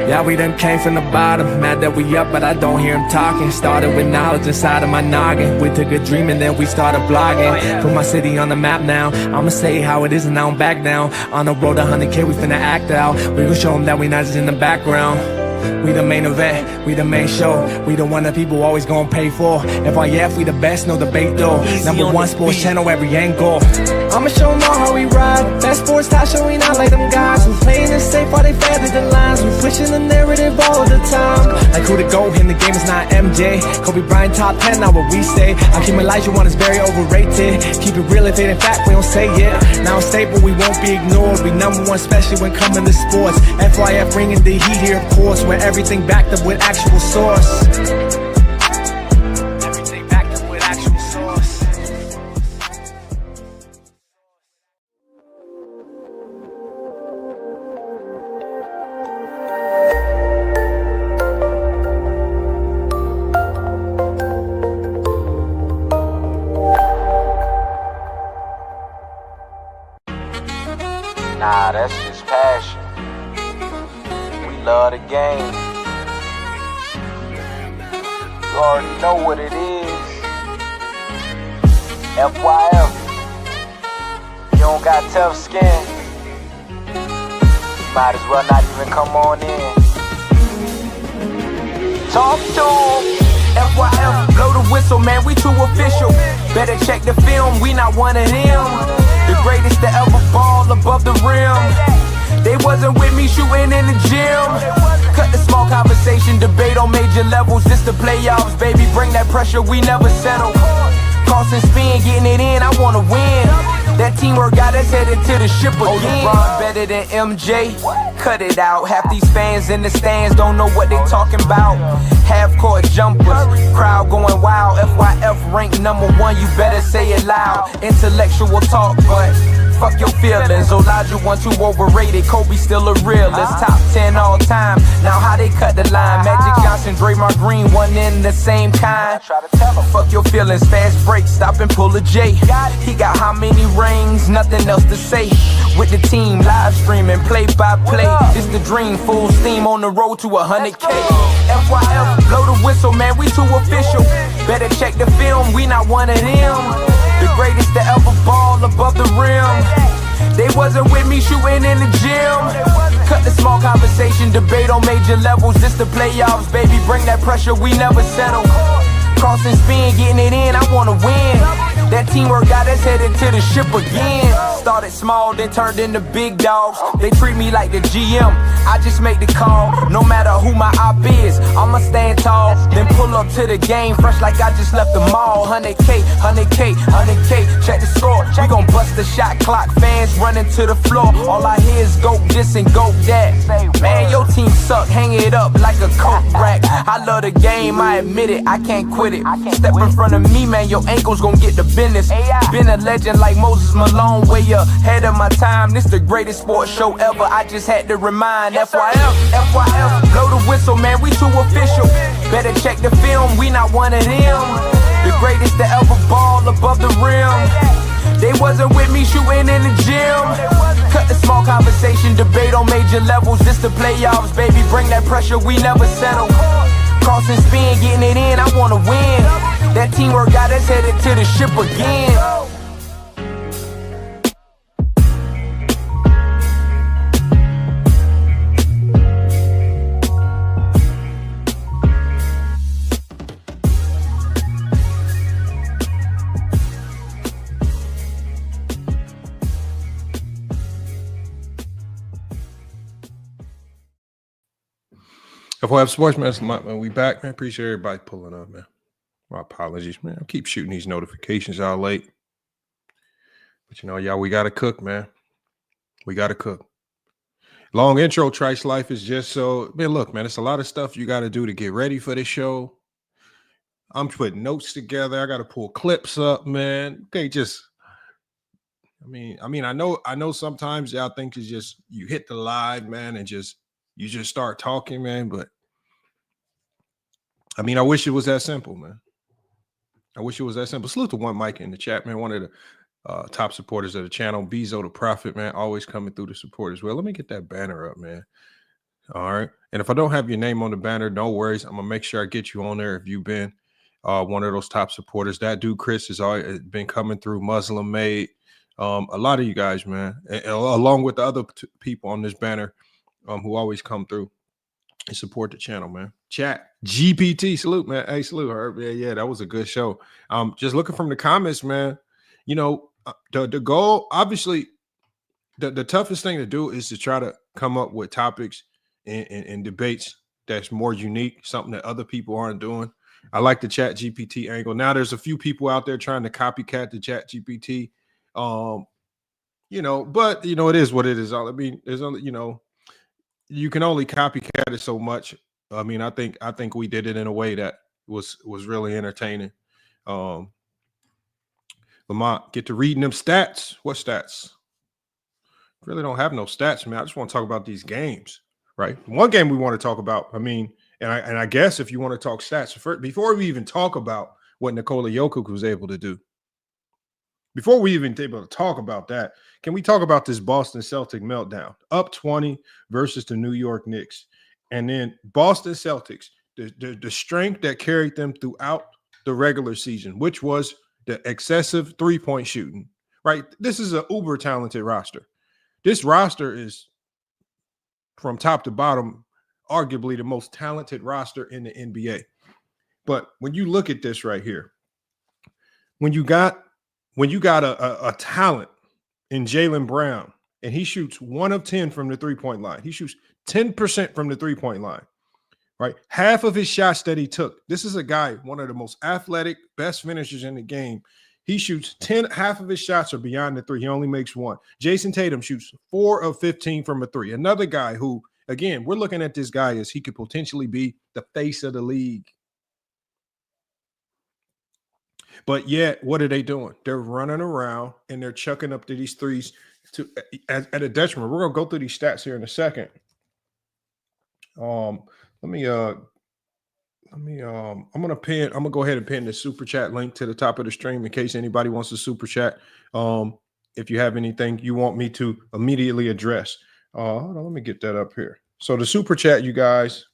Yeah, we done came from the bottom, mad that we up, but I don't hear him talking. Started with knowledge inside of my noggin. We took a dream and then we started blogging. Put my city on the map now. I'ma say how it is and now I'm back down. On the road to 100K, we finna act out. We gon' show them that we not just in the background. We the main event, we the main show. We the one that people always gonna pay for. FYF, we the best, no debate though. #1 sports channel, every angle. I'ma show them all how we ride. Best sports talk show, we not like them guys. We playing it safe while they feather the lines. We pushing the narrative all the time. Like who to go in the game is not MJ. Kobe Bryant top 10, not what we say. I keep Elijah one is very overrated. Keep it real if it ain't fact, we don't say it. Now it's stable, we won't be ignored. We #1, especially when coming to sports. FYF bringing the heat here, of course. Where everything backed up with actual source. Everything backed up with actual source. Nah, that's just passion. We love the game. You already know what it is. FYF. You don't got tough skin. Might as well not even come on in. Talk to 'em. FYF, blow the whistle, man, we too official. Better check the film, we not one of them. The greatest to ever ball above the rim. They wasn't with me shooting in the gym. Cut the small conversation, debate on major levels. This the playoffs, baby, bring that pressure, we never settle. Cross and spin, getting it in, I wanna win. That teamwork got us headed to the ship again. Oh, LeBron better than MJ? Cut it out. Half these fans in the stands don't know what they talking about. Half-court jumpers, crowd going wild. FYF ranked #1, you better say it loud. Intellectual talk, but fuck your feelings. Elijah one too overrated, Kobe still a realist. Top 10 all time, now how they cut the line. Magic Johnson, Draymond Green, one in the same kind. Fuck your feelings, fast break, stop and pull a J. He got how many rings, nothing else to say. With the team, live streaming, play by play. It's the dream, full steam on the road to 100K. FYF, blow the whistle, man, we too official. Better check the film, we not one of them. The greatest to ever ball above the rim. They wasn't with me shooting in the gym. Cut the small conversation, debate on major levels. This the playoffs, baby, bring that pressure, we never settle. Cross and spin, getting it in, I wanna win. That teamwork got us headed to the ship again. Started small, then turned into big dogs. They treat me like the GM, I just make the call. No matter who my op is, I'ma stand tall. Then pull up to the game, fresh like I just left the mall. 100K, 100K, 100K, check the score. We gon' bust the shot clock, fans running to the floor. All I hear is go this and go that. Man, your team suck, hang it up like a coke rack. I love the game, I admit it, I can't quit it. Step in front of me, man, your ankles gon' get the business. Been a legend like Moses Malone, way ahead of my time. This the greatest sports show ever, I just had to remind. FYF, FYF, blow the whistle, man, we too official. Better check the film, we not one of them. The greatest to ever ball above the rim. They wasn't with me shooting in the gym. Cut the small conversation, debate on major levels. This the playoffs, baby, bring that pressure, we never settle. Cross and spin, getting it in, I wanna win. That teamwork got us headed to the ship again. FYF Sports, man, we back, man. Appreciate everybody pulling up, man. My apologies, man. I keep shooting these notifications out late. But, you know, y'all, we got to cook, man. We got to cook. Long intro, Trice Life is just so, man, look, man, it's a lot of stuff you got to do to get ready for this show. I'm putting notes together. I got to pull clips up, man. Okay, just, I know sometimes y'all think it's just, you hit the live, man, and you just start talking, man. But I wish it was that simple, man. I wish it was that simple. Salute to One Mike in the chat, man. One of the top supporters of the channel. Bezo the Prophet, man. Always coming through the support as well. Let me get that banner up, man. All right. And if I don't have your name on the banner, no worries. I'm going to make sure I get you on there if you've been one of those top supporters. That dude, Chris, has always been coming through. Muslim Made. A lot of you guys, man, along with the other people on this banner who always come through and support the channel, man. Chat GPT, salute, man. Hey, salute, Herb. Yeah, that was a good show. Just looking from the comments, man. You know, the goal, obviously, the toughest thing to do is to try to come up with topics and debates that's more unique, something that other people aren't doing. I like the Chat GPT angle. Now there's a few people out there trying to copycat the Chat GPT. You know, but you know, it is what it is. I mean, there's only, you know, you can only copycat it so much. I mean, I think we did it in a way that was really entertaining. Lamont, get to reading them stats. What stats? Really don't have no stats, man. I just want to talk about these games, right? One game we want to talk about. I mean, and I guess if you want to talk stats, before we even talk about what Nikola Jokić was able to do, before we even able to talk about that, can we talk about this Boston Celtic meltdown? Up 20 versus the New York Knicks. And then Boston Celtics, the strength that carried them throughout the regular season, which was the excessive three-point shooting, right? This is an uber talented roster. This roster is, from top to bottom, arguably the most talented roster in the NBA. But when you look at this right here, when you got a talent in Jaylen Brown, and he shoots 1 of 10 from the three-point line. He shoots 10% from the three-point line, right? Half of his shots that he took. This is a guy, one of the most athletic, best finishers in the game. He shoots half of his shots are beyond the three. He only makes 1. Jason Tatum shoots 4 of 15 from a three. Another guy who, again, we're looking at this guy as he could potentially be the face of the league. But yet, what are they doing? They're running around and they're chucking up to these threes at a detriment. We're gonna go through these stats here in a second. I'm gonna go ahead and pin the super chat link to the top of the stream in case anybody wants to super chat. If you have anything you want me to immediately address. Hold on, let me get that up here. So the super chat, you guys.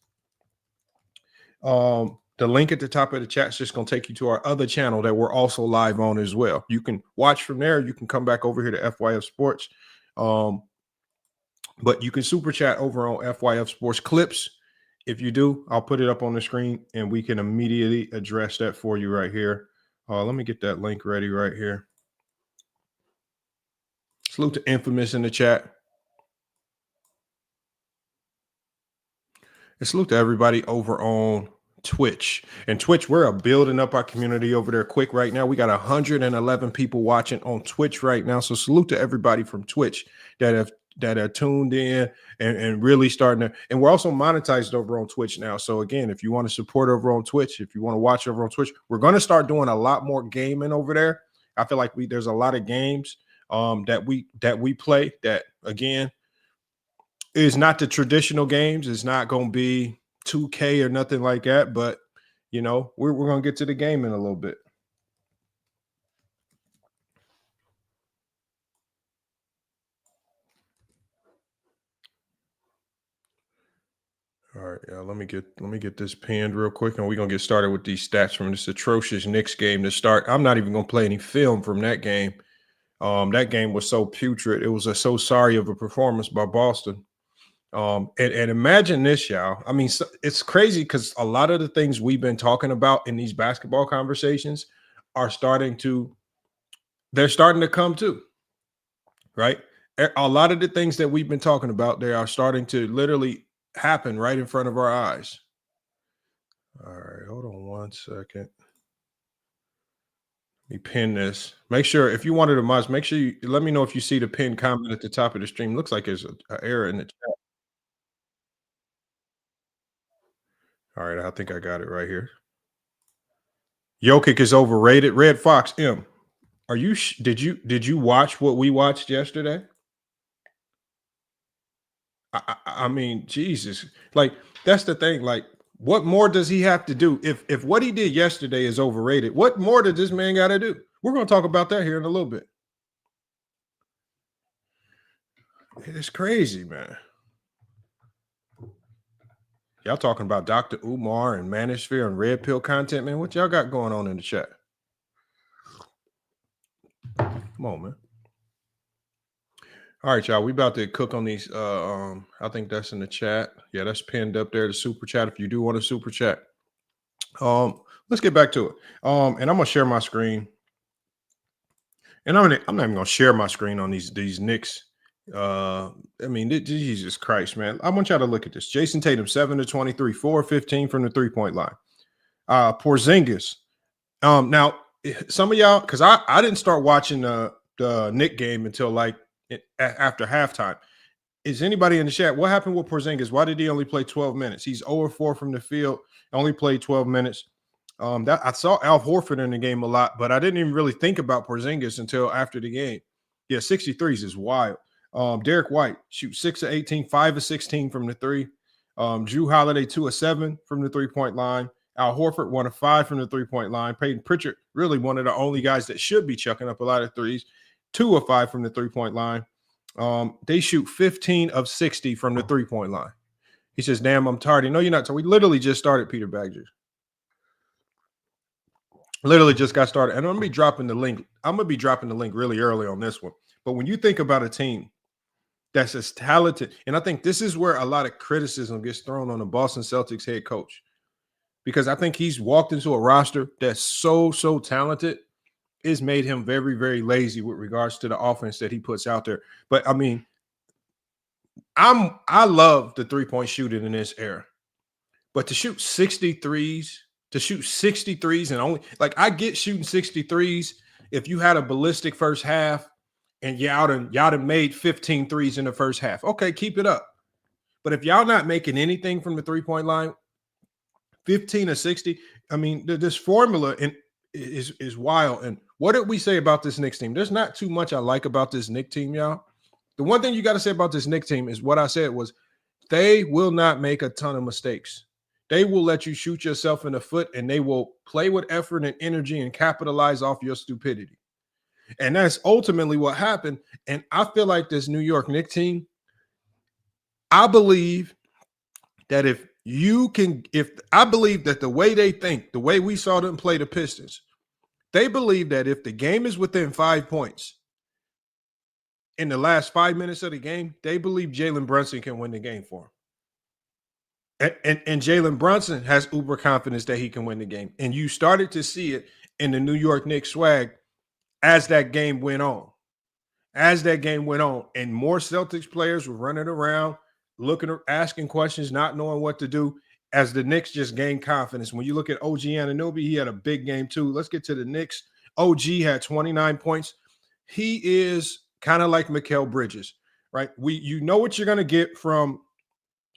The link at the top of the chat is just going to take you to our other channel that we're also live on as well. You can watch from there. You can come back over here to FYF Sports. But you can super chat over on FYF Sports Clips. If you do, I'll put it up on the screen and we can immediately address that for you right here. Let me get that link ready right here. Salute to Infamous in the chat. And salute to everybody over on Twitch. And Twitch, we're building up our community over there quick right now. We got 111 people watching on Twitch right now. So salute to everybody from Twitch that are tuned in and really starting to, and we're also monetized over on Twitch now. So again, if you want to support over on Twitch, if you want to watch over on Twitch, we're going to start doing a lot more gaming over there. I feel like there's a lot of games that we play that, again, is not the traditional games. It's not going to be 2K or nothing like that, but you know, we're going to get to the game in a little bit. All right, let me get this pinned real quick, and we're gonna get started with these stats from this atrocious Knicks game to start. I'm not even gonna play any film from that game. That game was so putrid. It was so sorry of a performance by Boston. And imagine this, y'all. I mean, it's crazy because a lot of the things we've been talking about in these basketball conversations are starting to come to, right? A lot of the things that we've been talking about, they are starting to literally happen right in front of our eyes. All right, hold on one second. Let me pin this. Make sure if you wanted to mods, make sure you let me know if you see the pinned comment at the top of the stream. Looks like there's an error in the chat. All right, I think I got it right here. Jokic is overrated. Red Fox M. Are you? Did you watch what we watched yesterday? I mean, Jesus. Like, that's the thing. Like, What more does he have to do? If what he did yesterday is overrated, what more does this man got to do? We're going to talk about that here in a little bit. It's crazy, man. Y'all talking about Dr. Umar and Manosphere and Red Pill content, man. What y'all got going on in the chat? Come on, man. All right, y'all. We about to cook on these. I think that's in the chat. Yeah, that's pinned up there, the super chat. If you do want a super chat. Let's get back to it. And I'm gonna share my screen. And I'm not even gonna share my screen on these Knicks. I mean, Jesus Christ, man. I want y'all to look at this. Jason Tatum, 7-23, 4-15 from the 3-point line. Porzingis. Now some of y'all, because I didn't start watching the Knick game until like after halftime. Is anybody in the chat? What happened with Porzingis? Why did he only play 12 minutes? He's 0-4 from the field, only played 12 minutes. That I saw Al Horford in the game a lot, but I didn't even really think about Porzingis until after the game. Yeah, 63s is wild. Derek White, shoot 6-18, 5-16 from the three. Drew Holiday, 2-7 from the 3-point line. Al Horford, 1-5 from the 3-point line. Peyton Pritchard, really one of the only guys that should be chucking up a lot of threes, 2-5 from the 3-point line. They shoot 15 of 60 from the 3-point line. He says, damn, I'm tired. No, you're not. So we literally just started, Peter Badger. Literally just got started. And I'm going to be dropping the link. I'm going to be dropping the link really early on this one. But when you think about a team that's as talented, and I think this is where a lot of criticism gets thrown on the Boston Celtics head coach, because I think he's walked into a roster that's so talented. It's made him very, very lazy with regards to the offense that he puts out there. But I mean, I love the 3-point shooting in this era. But to shoot 63s, and only like I get shooting 63s if you had a ballistic first half and y'all done made 15 threes in the first half. Okay, keep it up. But if y'all not making anything from the 3-point line, 15 or 60, I mean, this formula is wild. And what did we say about this Knicks team? There's not too much I like about this Knicks team, y'all. The one thing you got to say about this Knicks team is what I said was they will not make a ton of mistakes. They will let you shoot yourself in the foot, and they will play with effort and energy and capitalize off your stupidity. And that's ultimately what happened. And I feel like this New York Knicks team, I believe that I believe that the way they think, the way we saw them play the Pistons, they believe that if the game is within 5 points in the last 5 minutes of the game, they believe Jalen Brunson can win the game for them. And Jalen Brunson has uber confidence that he can win the game. And you started to see it in the New York Knicks swag as that game went on. And more Celtics players were running around, asking questions, not knowing what to do, as the Knicks just gained confidence. When you look at OG Anunoby, he had a big game too. Let's get to the Knicks. OG had 29 points. He is kind of like Mikal Bridges, right? You know what you're going to get from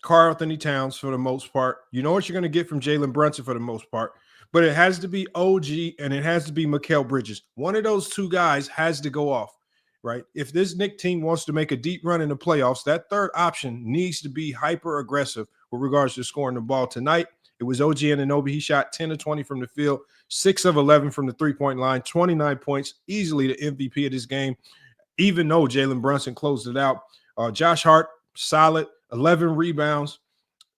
Karl Anthony Towns for the most part. You know what you're going to get from Jalen Brunson for the most part. But it has to be OG and it has to be Mikal Bridges. One of those two guys has to go off, right? If this Knicks team wants to make a deep run in the playoffs, that third option needs to be hyper aggressive with regards to scoring the ball. Tonight, it was OG Anunoby. He shot 10 of 20 from the field, 6 of 11 from the 3-point line, 29 points, easily the MVP of this game, even though Jalen Brunson closed it out. Josh Hart, solid, 11 rebounds.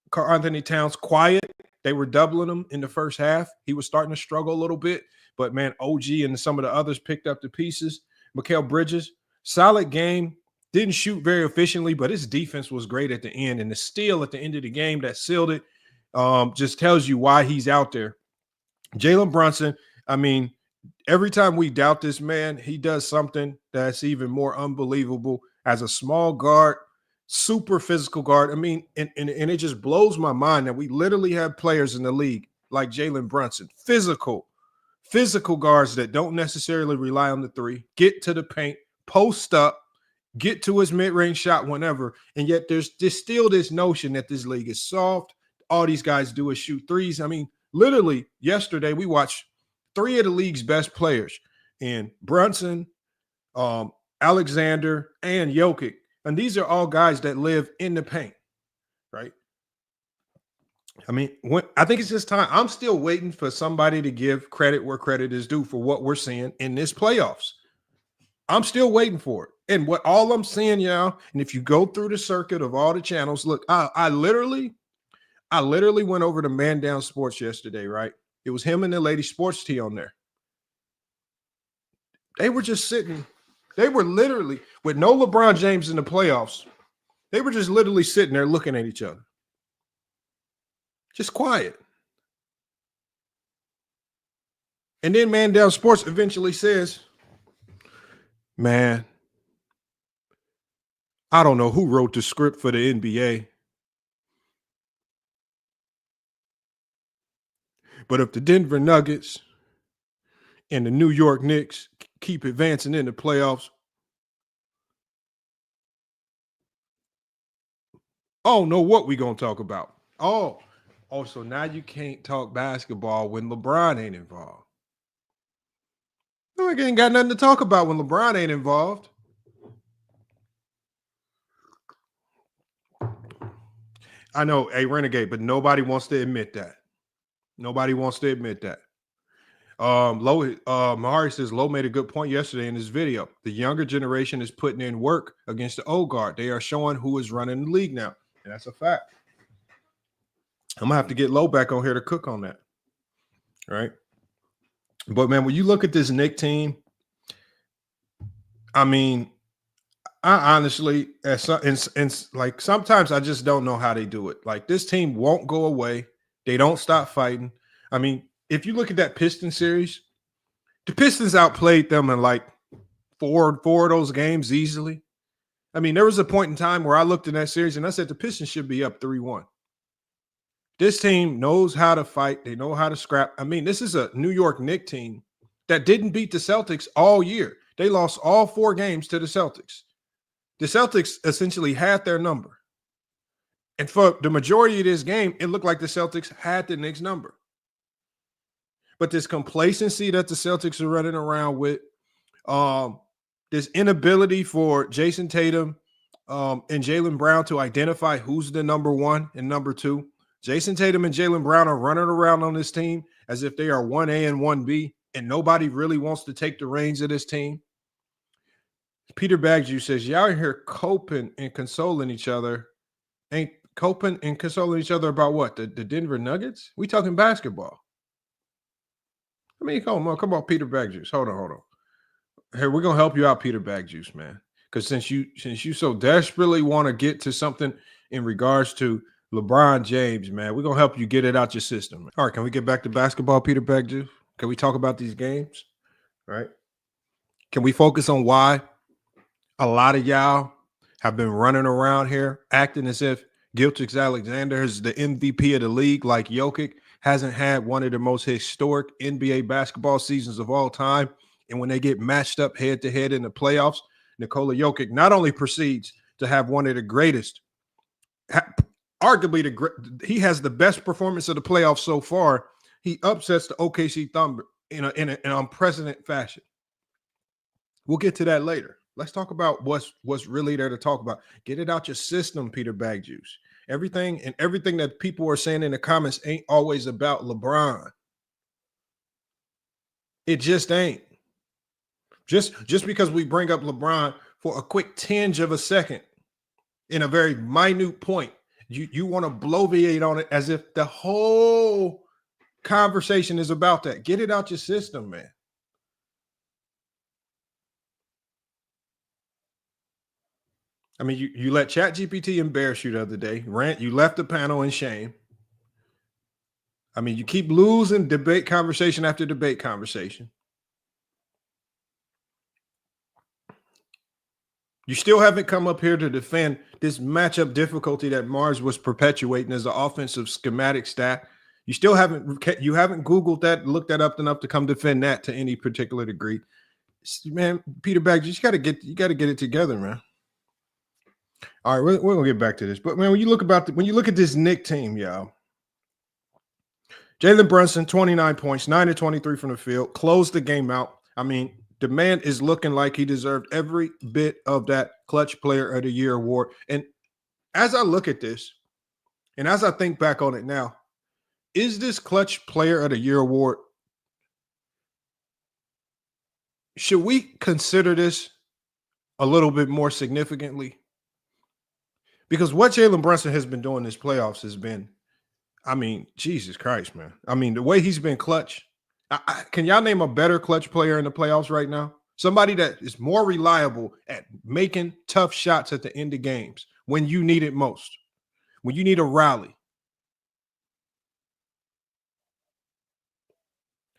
Karl Anthony Towns, quiet. They were doubling him in the first half. He was starting to struggle a little bit, but man, OG and some of the others picked up the pieces. Mikal Bridges, solid game. Didn't shoot very efficiently, but his defense was great at the end. And the steal at the end of the game that sealed it just tells you why he's out there. Jalen Brunson, I mean, every time we doubt this man, he does something that's even more unbelievable as a small guard, super physical guard. I mean, and it just blows my mind that we literally have players in the league like Jalen Brunson, physical guards that don't necessarily rely on the three, get to the paint, post up, get to his mid-range shot whenever, and yet there's still this notion that this league is soft. All these guys do is shoot threes. I mean, literally yesterday we watched 3 of the league's best players in Brunson, Alexander, and Jokic. And these are all guys that live in the paint, right? I mean, I think it's just time. I'm still waiting for somebody to give credit where credit is due for what we're seeing in this playoffs. I'm still waiting for it. And what all I'm seeing, y'all, and if you go through the circuit of all the channels, look, I literally went over to Man Down Sports yesterday, right? It was him and the lady sports tea on there. They were just sitting. They were literally, with no LeBron James in the playoffs, they were just literally sitting there looking at each other. Just quiet. And then Man Down Sports eventually says, man, I don't know who wrote the script for the NBA, but if the Denver Nuggets and the New York Knicks keep advancing in the playoffs, I don't know what we're going to talk about. Oh, so now you can't talk basketball when LeBron ain't involved. No, I ain't got nothing to talk about when LeBron ain't involved. I know, a renegade, but nobody wants to admit that. Nobody wants to admit that. Mahari says Lowe made a good point yesterday in his video. The younger generation is putting in work against the old guard. They are showing who is running the league now, and that's a fact. I'm gonna have to get Lowe back on here to cook on that, right? But man, when you look at this Knick team, I mean, I honestly, like sometimes I just don't know how they do it. Like this team won't go away. They don't stop fighting. I mean, if you look at that Pistons series, the Pistons outplayed them in like four of those games easily. I mean, there was a point in time where I looked in that series and I said the Pistons should be up 3-1. This team knows how to fight. They know how to scrap. I mean, this is a New York Knicks team that didn't beat the Celtics all year. They lost all 4 games to the Celtics. The Celtics essentially had their number. And for the majority of this game, it looked like the Celtics had the Knicks number. But this complacency that the Celtics are running around with, this inability for Jason Tatum and Jaylen Brown to identify who's the number 1 and number 2. Jason Tatum and Jaylen Brown are running around on this team as if they are 1A and 1B, and nobody really wants to take the reins of this team. Peter Bagju says, y'all are here coping and consoling each other. Ain't coping and consoling each other about what? The Denver Nuggets? We talking basketball. I mean, come on, Peter Bagjuice. Hold on. Here, we're gonna help you out, Peter Bagjuice, man. Because since you so desperately want to get to something in regards to LeBron James, man, we're gonna help you get it out your system. All right, can we get back to basketball, Peter Bagjuice? Can we talk about these games? All right. Can we focus on why a lot of y'all have been running around here acting as if Gilgeous-Alexander is the MVP of the league, like Jokic hasn't had one of the most historic NBA basketball seasons of all time. And when they get matched up head-to-head in the playoffs, Nikola Jokic not only proceeds to have one of the greatest, arguably he has the best performance of the playoffs so far. He upsets the OKC Thunder in an unprecedented fashion. We'll get to that later. Let's talk about what's really there to talk about. Get it out your system, Peter Bagjuice. Everything that people are saying in the comments ain't always about LeBron. It just ain't. Just because we bring up LeBron for a quick tinge of a second in a very minute point, you want to bloviate on it as if the whole conversation is about that. Get it out your system, man. I mean, you let ChatGPT embarrass you the other day. You left the panel in shame. I mean, you keep losing debate conversation after debate conversation. You still haven't come up here to defend this matchup difficulty that Mars was perpetuating as an offensive schematic stat. You still haven't Googled that, looked that up enough to come defend that to any particular degree. Man, Peter Bagg, you got to get it together, man. All right, we're gonna get back to this, but man, when you look at this Knicks team, y'all, Jalen Brunson, 29 points, 9 of 23 from the field, closed the game out. I mean, the man is looking like he deserved every bit of that Clutch Player of the Year award. And as I look at this, and as I think back on it now, is this Clutch Player of the Year award? Should we consider this a little bit more significantly? Because what Jalen Brunson has been doing this playoffs has been, I mean, Jesus Christ, man. I mean, the way he's been clutch. Can y'all name a better clutch player in the playoffs right now? Somebody that is more reliable at making tough shots at the end of games when you need it most, when you need a rally.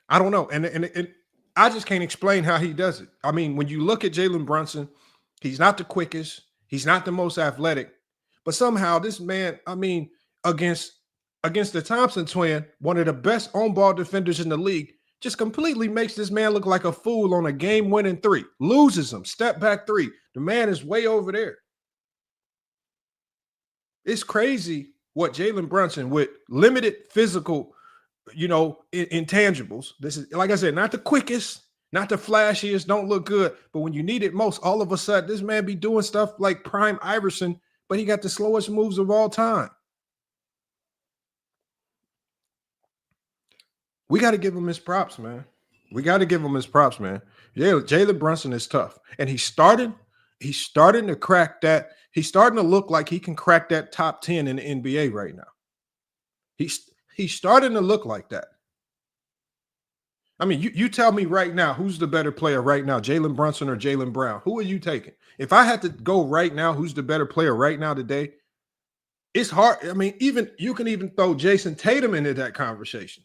I don't know. And I just can't explain how he does it. I mean, when you look at Jalen Brunson, he's not the quickest. He's not the most athletic. But somehow this man, I mean, against the Thompson twin, one of the best on-ball defenders in the league, just completely makes this man look like a fool on a game-winning three. Loses him, step back three. The man is way over there. It's crazy what Jalen Brunson, with limited physical, intangibles. This is, like I said, not the quickest, not the flashiest, don't look good. But when you need it most, all of a sudden, this man be doing stuff like Prime Iverson, but he got the slowest moves of all time. We got to give him his props, man. We got to give him his props, man. Jalen Brunson is tough. And he's starting to crack that. He's starting to look like he can crack that top 10 in the NBA right now. He's starting to look like that. I mean, you tell me right now, who's the better player right now, Jalen Brunson or Jaylen Brown? Who are you taking? If I had to go right now, who's the better player right now today? It's hard. I mean, you can even throw Jason Tatum into that conversation.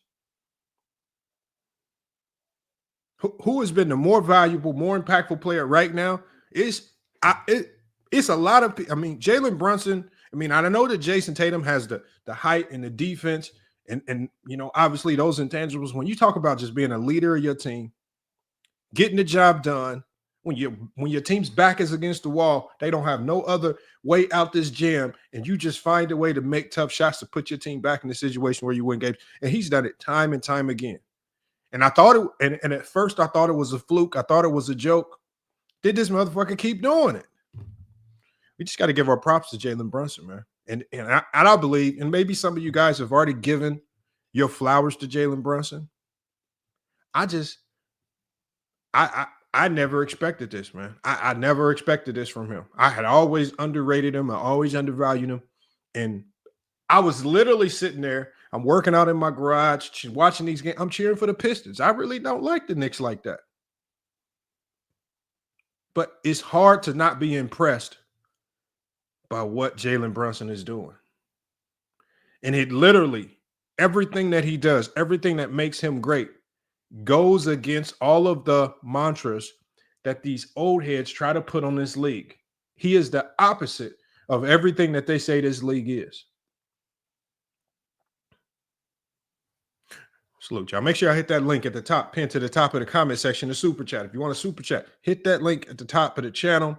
Who has been the more valuable, more impactful player right now? It's a lot of. I mean, Jalen Brunson. I mean, I know that Jason Tatum has the height and the defense, and obviously those intangibles. When you talk about just being a leader of your team, getting the job done, when your team's back is against the wall, they don't have no other way out this jam, and you just find a way to make tough shots to put your team back in the situation where you win games. And he's done it time and time again. And I thought and at first I thought it was a fluke. I thought it was a joke. Did this motherfucker keep doing it? We just got to give our props to Jalen Brunson, man. And I believe, and maybe some of you guys have already given your flowers to Jalen Brunson. I never expected this, man. I never expected this from him. I had always underrated him. I always undervalued him. And I was literally sitting there. I'm working out in my garage, watching these games. I'm cheering for the Pistons. I really don't like the Knicks like that. But it's hard to not be impressed by what Jalen Brunson is doing. And it literally, everything that he does, everything that makes him great, goes against all of the mantras that these old heads try to put on this league. He is the opposite of everything that they say this league is. Salute y'all. Make sure I hit that link at the top, pinned to the top of the comment section, the super chat. If you want a super chat, hit that link at the top of the channel.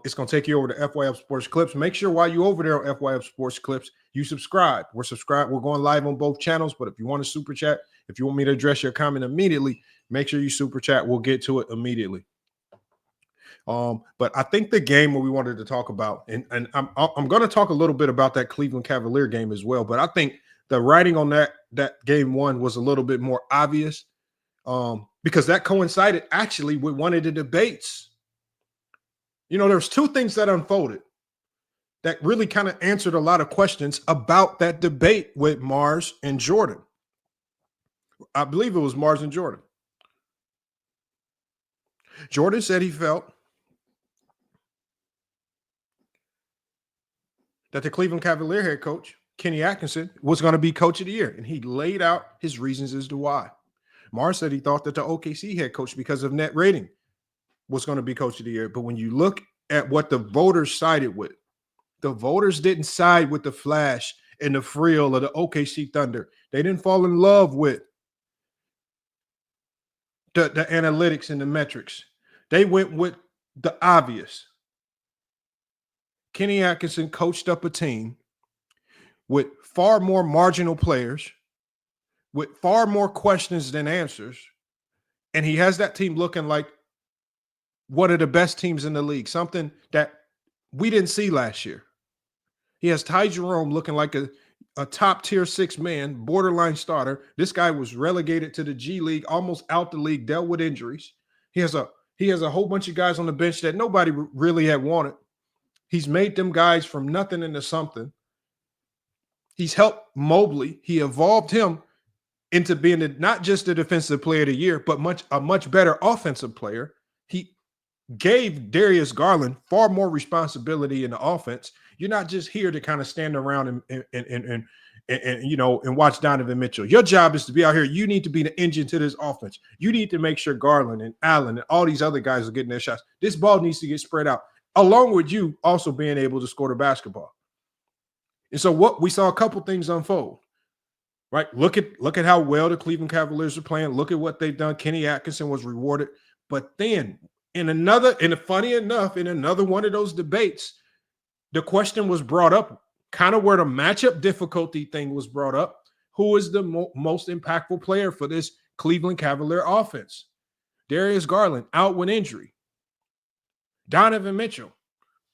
It's going to take you over to FYF Sports Clips. Make sure while you're over there on FYF Sports Clips, you subscribe. We're subscribed. We're going live on both channels, but if you want a super chat, if you want me to address your comment immediately, make sure you super chat. We'll get to it immediately. But I think the game where we wanted to talk about, and I'm going to talk a little bit about that Cleveland Cavalier game as well, but I think the writing on that game one was a little bit more obvious because that coincided actually with one of the debates. There's two things that unfolded that really kind of answered a lot of questions about that debate with Mars and Jordan. I believe it was Mars and Jordan. Jordan said he felt that the Cleveland Cavalier head coach, Kenny Atkinson, was going to be coach of the year, and he laid out his reasons as to why. Mars said he thought that the OKC head coach, because of net rating, was going to be coach of the year. But when you look at what the voters sided with, the voters didn't side with the flash and the frill of the OKC Thunder. They didn't fall in love with the analytics and the metrics. They went with the obvious. Kenny Atkinson coached up a team with far more marginal players, with far more questions than answers, and he has that team looking like one of the best teams in the league, something that we didn't see last year. He has Ty Jerome looking like a top tier 6 man, borderline starter. This guy was relegated to the G League, almost out the league, dealt with injuries. He has a whole bunch of guys on the bench that nobody really had wanted. He's made them guys from nothing into something. He's helped Mobley. He evolved him into being not just a defensive player of the year, but a much better offensive player. He gave Darius Garland far more responsibility in the offense. You're not just here to kind of stand around and watch Donovan Mitchell. Your job is to be out here. You need to be the engine to this offense. You need to make sure Garland and Allen and all these other guys are getting their shots. This ball needs to get spread out, along with you also being able to score the basketball. And so what we saw a couple things unfold, right? Look at how well the Cleveland Cavaliers are playing. Look at what they've done. Kenny Atkinson was rewarded. But then funny enough, in another one of those debates, the question was brought up, kind of where the matchup difficulty thing was brought up. Who is the most impactful player for this Cleveland Cavalier offense? Darius Garland out with injury. Donovan Mitchell.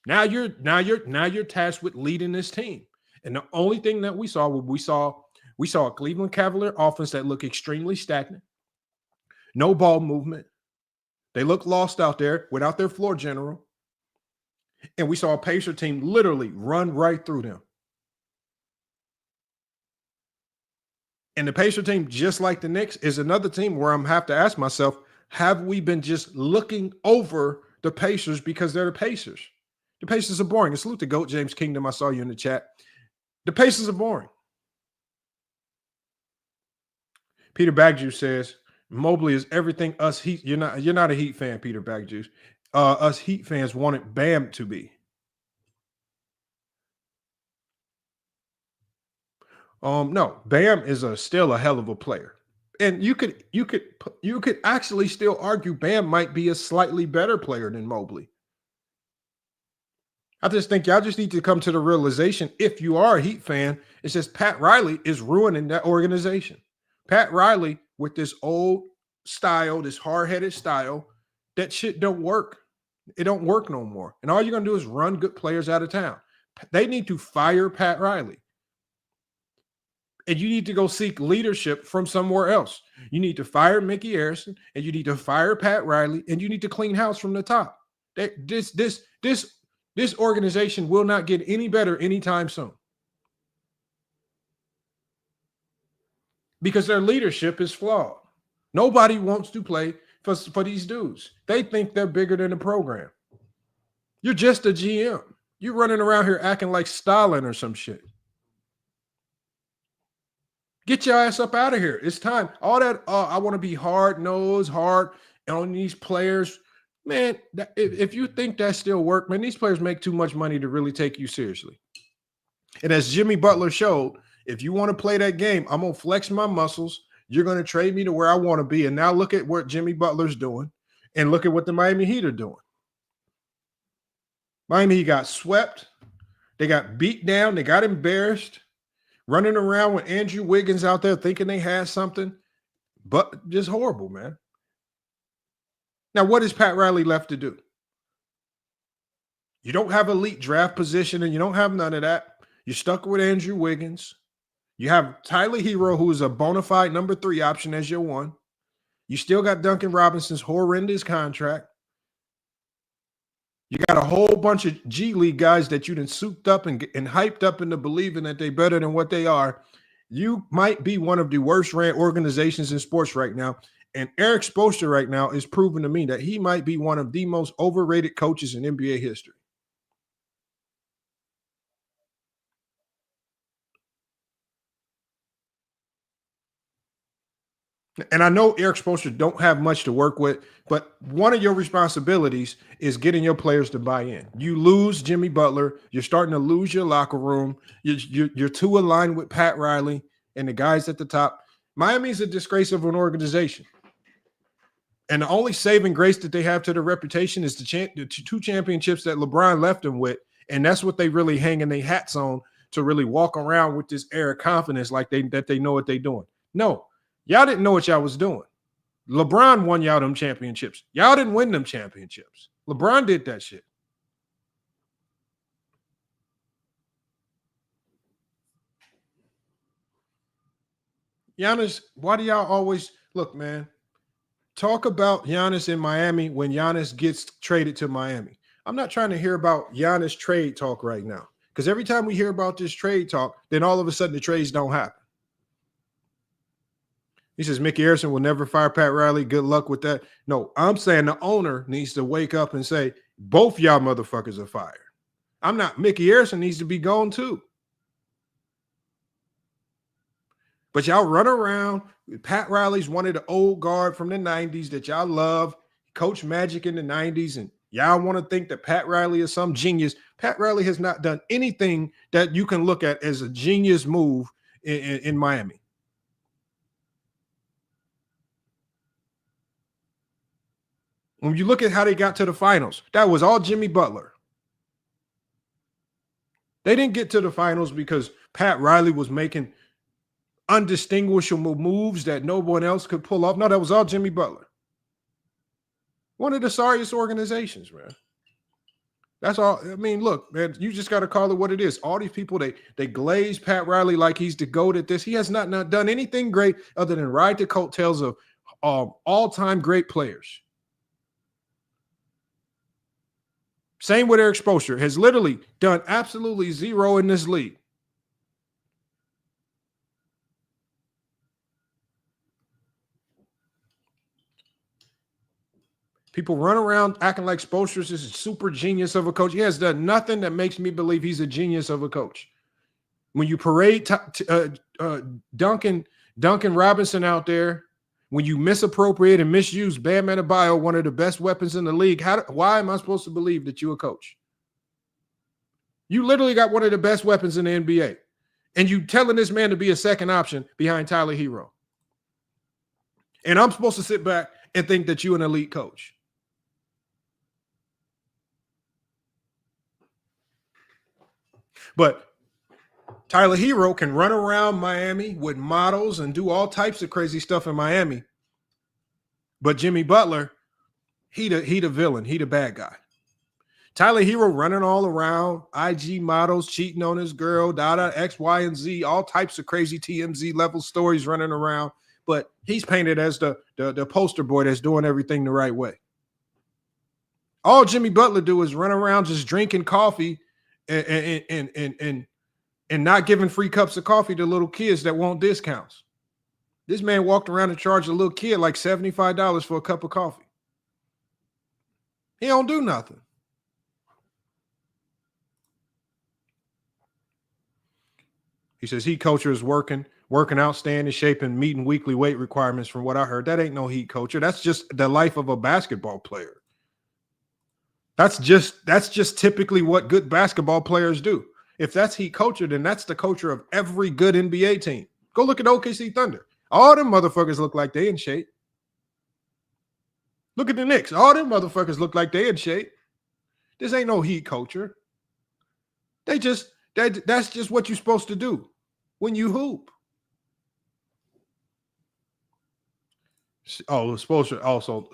Now you're tasked with leading this team. And the only thing that we saw a Cleveland Cavalier offense that looked extremely stagnant. No ball movement. They look lost out there without their floor general. And we saw a Pacer team literally run right through them. And the Pacer team, just like the Knicks, is another team where I'm have to ask myself, have we been just looking over the Pacers because they're the Pacers? The Pacers are boring. And salute to GOAT James Kingdom. I saw you in the chat. The Pacers are boring. Peter Bagjuice says, Mobley is everything us Heat. You're not a Heat fan, Peter Bagjuice. Us Heat fans wanted Bam to be. No, Bam is still a hell of a player. And you could actually still argue Bam might be a slightly better player than Mobley. I just think y'all just need to come to the realization, if you are a Heat fan, it's just Pat Riley is ruining that organization. Pat Riley, with this old style, this hard-headed style, that shit don't work. It don't work no more. And all you're going to do is run good players out of town. They need to fire Pat Riley. And you need to go seek leadership from somewhere else. You need to fire Mickey Harrison, and you need to fire Pat Riley, and you need to clean house from the top. This organization will not get any better anytime soon. Because their leadership is flawed. Nobody wants to play for these dudes. They think they're bigger than the program. You're just a GM. You're running around here acting like Stalin or some shit. Get your ass up out of here. It's time. All that, I want to be hard-nosed, hard on these players. Man, if you think that still work, man, these players make too much money to really take you seriously. And as Jimmy Butler showed, if you want to play that game, I'm going to flex my muscles. You're going to trade me to where I want to be. And now look at what Jimmy Butler's doing. And look at what the Miami Heat are doing. Miami Heat got swept. They got beat down. They got embarrassed. Running around with Andrew Wiggins out there thinking they had something. But just horrible, man. Now, what is Pat Riley left to do? You don't have elite draft position, and you don't have none of that. You're stuck with Andrew Wiggins. You have Tyler Hero, who is a bona fide number 3 option as your one. You still got Duncan Robinson's horrendous contract. You got a whole bunch of G League guys that you done souped up and hyped up into believing that they're better than what they are. You might be one of the worst ran organizations in sports right now. And Eric Spoelstra right now is proving to me that he might be one of the most overrated coaches in NBA history. And I know Eric Spoelstra don't have much to work with, but one of your responsibilities is getting your players to buy in. You lose Jimmy Butler. You're starting to lose your locker room. You're too aligned with Pat Riley and the guys at the top. Miami's a disgrace of an organization. And the only saving grace that they have to their reputation is the 2 championships that LeBron left them with. And that's what they really hang in their hats on, to really walk around with this air of confidence like that they know what they're doing. No, y'all didn't know what y'all was doing. LeBron won y'all them championships. Y'all didn't win them championships. LeBron did that shit. Giannis, why do y'all always look, man? Talk about Giannis in Miami when Giannis gets traded to Miami. I'm not trying to hear about Giannis trade talk right now. Because every time we hear about this trade talk, then all of a sudden the trades don't happen. He says Mickey Harrison will never fire Pat Riley. Good luck with that. No, I'm saying the owner needs to wake up and say, both y'all motherfuckers are fired. I'm not. Mickey Harrison needs to be gone too. But y'all run around. Pat Riley's one of the old guard from the 90s that y'all love. Coach Magic in the 90s. And y'all want to think that Pat Riley is some genius. Pat Riley has not done anything that you can look at as a genius move in Miami. When you look at how they got to the finals, that was all Jimmy Butler. They didn't get to the finals because Pat Riley was making undistinguishable moves that no one else could pull off. No, that was all Jimmy Butler. One of the sorriest organizations, man. That's all. I mean, look, man, you just got to call it what it is. All these people, they glaze Pat Riley like he's the GOAT at this. He has not done anything great other than ride the coattails of all-time great players. Same with Eric Spoelstra, has literally done absolutely zero in this league. People run around acting like Spoelstra is a super genius of a coach. He has done nothing that makes me believe he's a genius of a coach. When you parade Duncan Robinson out there, when you misappropriate and misuse Bam Adebayo, one of the best weapons in the league, why am I supposed to believe that you're a coach? You literally got one of the best weapons in the NBA, and you telling this man to be a second option behind Tyler Hero. And I'm supposed to sit back and think that you're an elite coach. But Tyler Hero can run around Miami with models and do all types of crazy stuff in Miami. But Jimmy Butler, he the villain. He the bad guy. Tyler Hero running all around, IG models, cheating on his girl, X, Y, and Z, all types of crazy TMZ level stories running around. But he's painted as the poster boy that's doing everything the right way. All Jimmy Butler do is run around just drinking coffee and not giving free cups of coffee to little kids that want discounts. This man walked around and charged a little kid like $75 for a cup of coffee. He don't do nothing. He says heat culture is working out, staying in shape, and meeting weekly weight requirements from what I heard. That ain't no heat culture. That's just the life of a basketball player. That's just typically what good basketball players do. If that's heat culture, then that's the culture of every good NBA team. Go look at OKC Thunder. All them motherfuckers look like they in shape. Look at the Knicks. All them motherfuckers look like they in shape. This ain't no heat culture. That's just what you're supposed to do when you hoop. Oh, supposed to also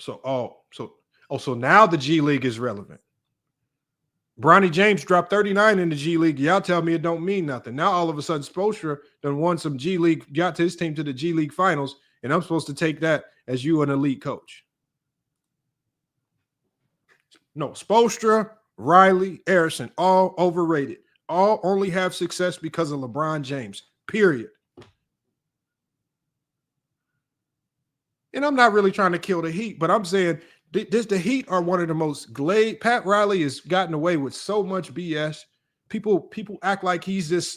so now the G League is relevant. Bronny James dropped 39 in the G League. Y'all tell me it don't mean nothing. Now all of a sudden Spoelstra done won some G League, got his team to the G League finals, and I'm supposed to take that as you an elite coach. No, Spoelstra, Riley, Harrison, all overrated. All only have success because of LeBron James, period. And I'm not really trying to kill the Heat, but I'm saying the Heat are one of the most glazed. Pat Riley has gotten away with so much BS. People act like he's this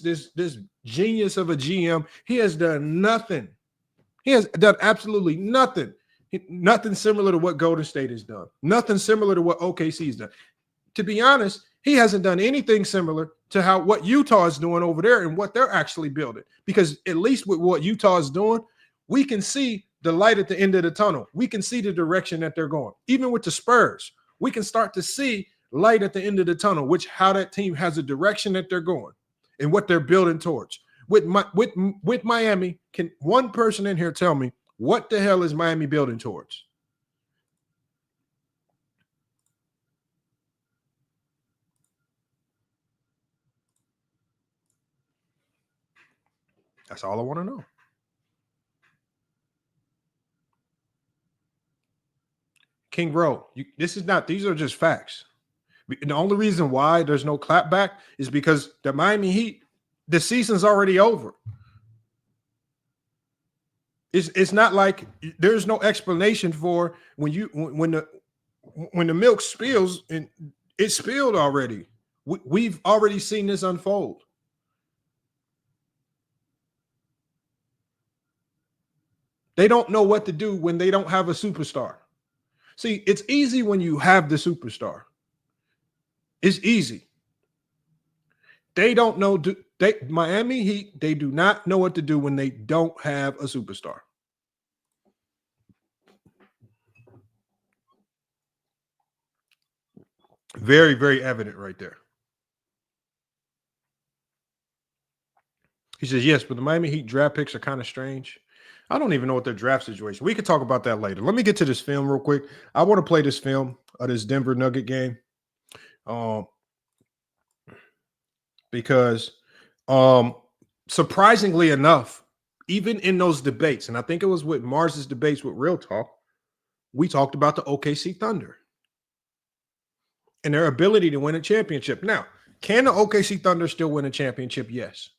genius of a GM. He has done nothing. He has done absolutely nothing. Nothing similar to what Golden State has done. Nothing similar to what OKC's done. To be honest, he hasn't done anything similar to what Utah is doing over there and what they're actually building. Because at least with what Utah is doing, we can see the light at the end of the tunnel. We can see the direction that they're going. Even with the Spurs, we can start to see light at the end of the tunnel, how that team has a direction that they're going and what they're building towards. With Miami, can one person in here tell me what the hell is Miami building towards? That's all I want to know. King Rowe. These are just facts. And the only reason why there's no clapback is because the Miami Heat, the season's already over. It's not like there's no explanation for when the milk spills, and it spilled already. We've already seen this unfold. They don't know what to do when they don't have a superstar. See, it's easy when you have the superstar. It's easy. They don't know. Miami Heat, they do not know what to do when they don't have a superstar. Very, very evident right there. He says, yes, but the Miami Heat draft picks are kind of strange. I don't even know what their draft situation. We could talk about that later. Let me get to this film real quick. I want to play this film of this Denver Nugget game. Because surprisingly enough, even in those debates, and I think it was with Mars's debates with Real Talk, we talked about the OKC Thunder and their ability to win a championship. Now, can the OKC Thunder still win a championship? Yes.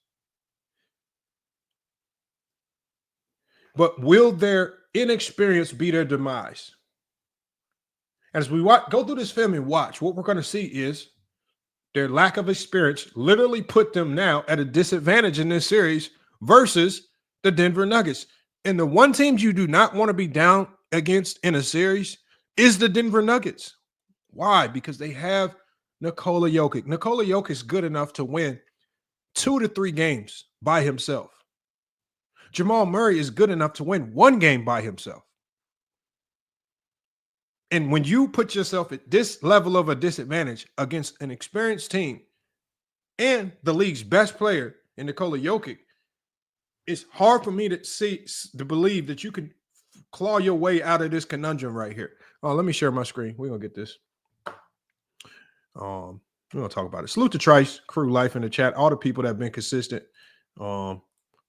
But will their inexperience be their demise? As we go through this film and watch, what we're going to see is their lack of experience literally put them now at a disadvantage in this series versus the Denver Nuggets. And the one team you do not want to be down against in a series is the Denver Nuggets. Why? Because they have Nikola Jokic. Nikola Jokic is good enough to win 2 to 3 games by himself. Jamal Murray is good enough to win 1 game by himself. And when you put yourself at this level of a disadvantage against an experienced team and the league's best player in Nikola Jokic, it's hard for me to believe that you can claw your way out of this conundrum right here. Oh, let me share my screen. We're going to get this. We're going to talk about it. Salute to Trice, Crew Life in the chat, all the people that have been consistent.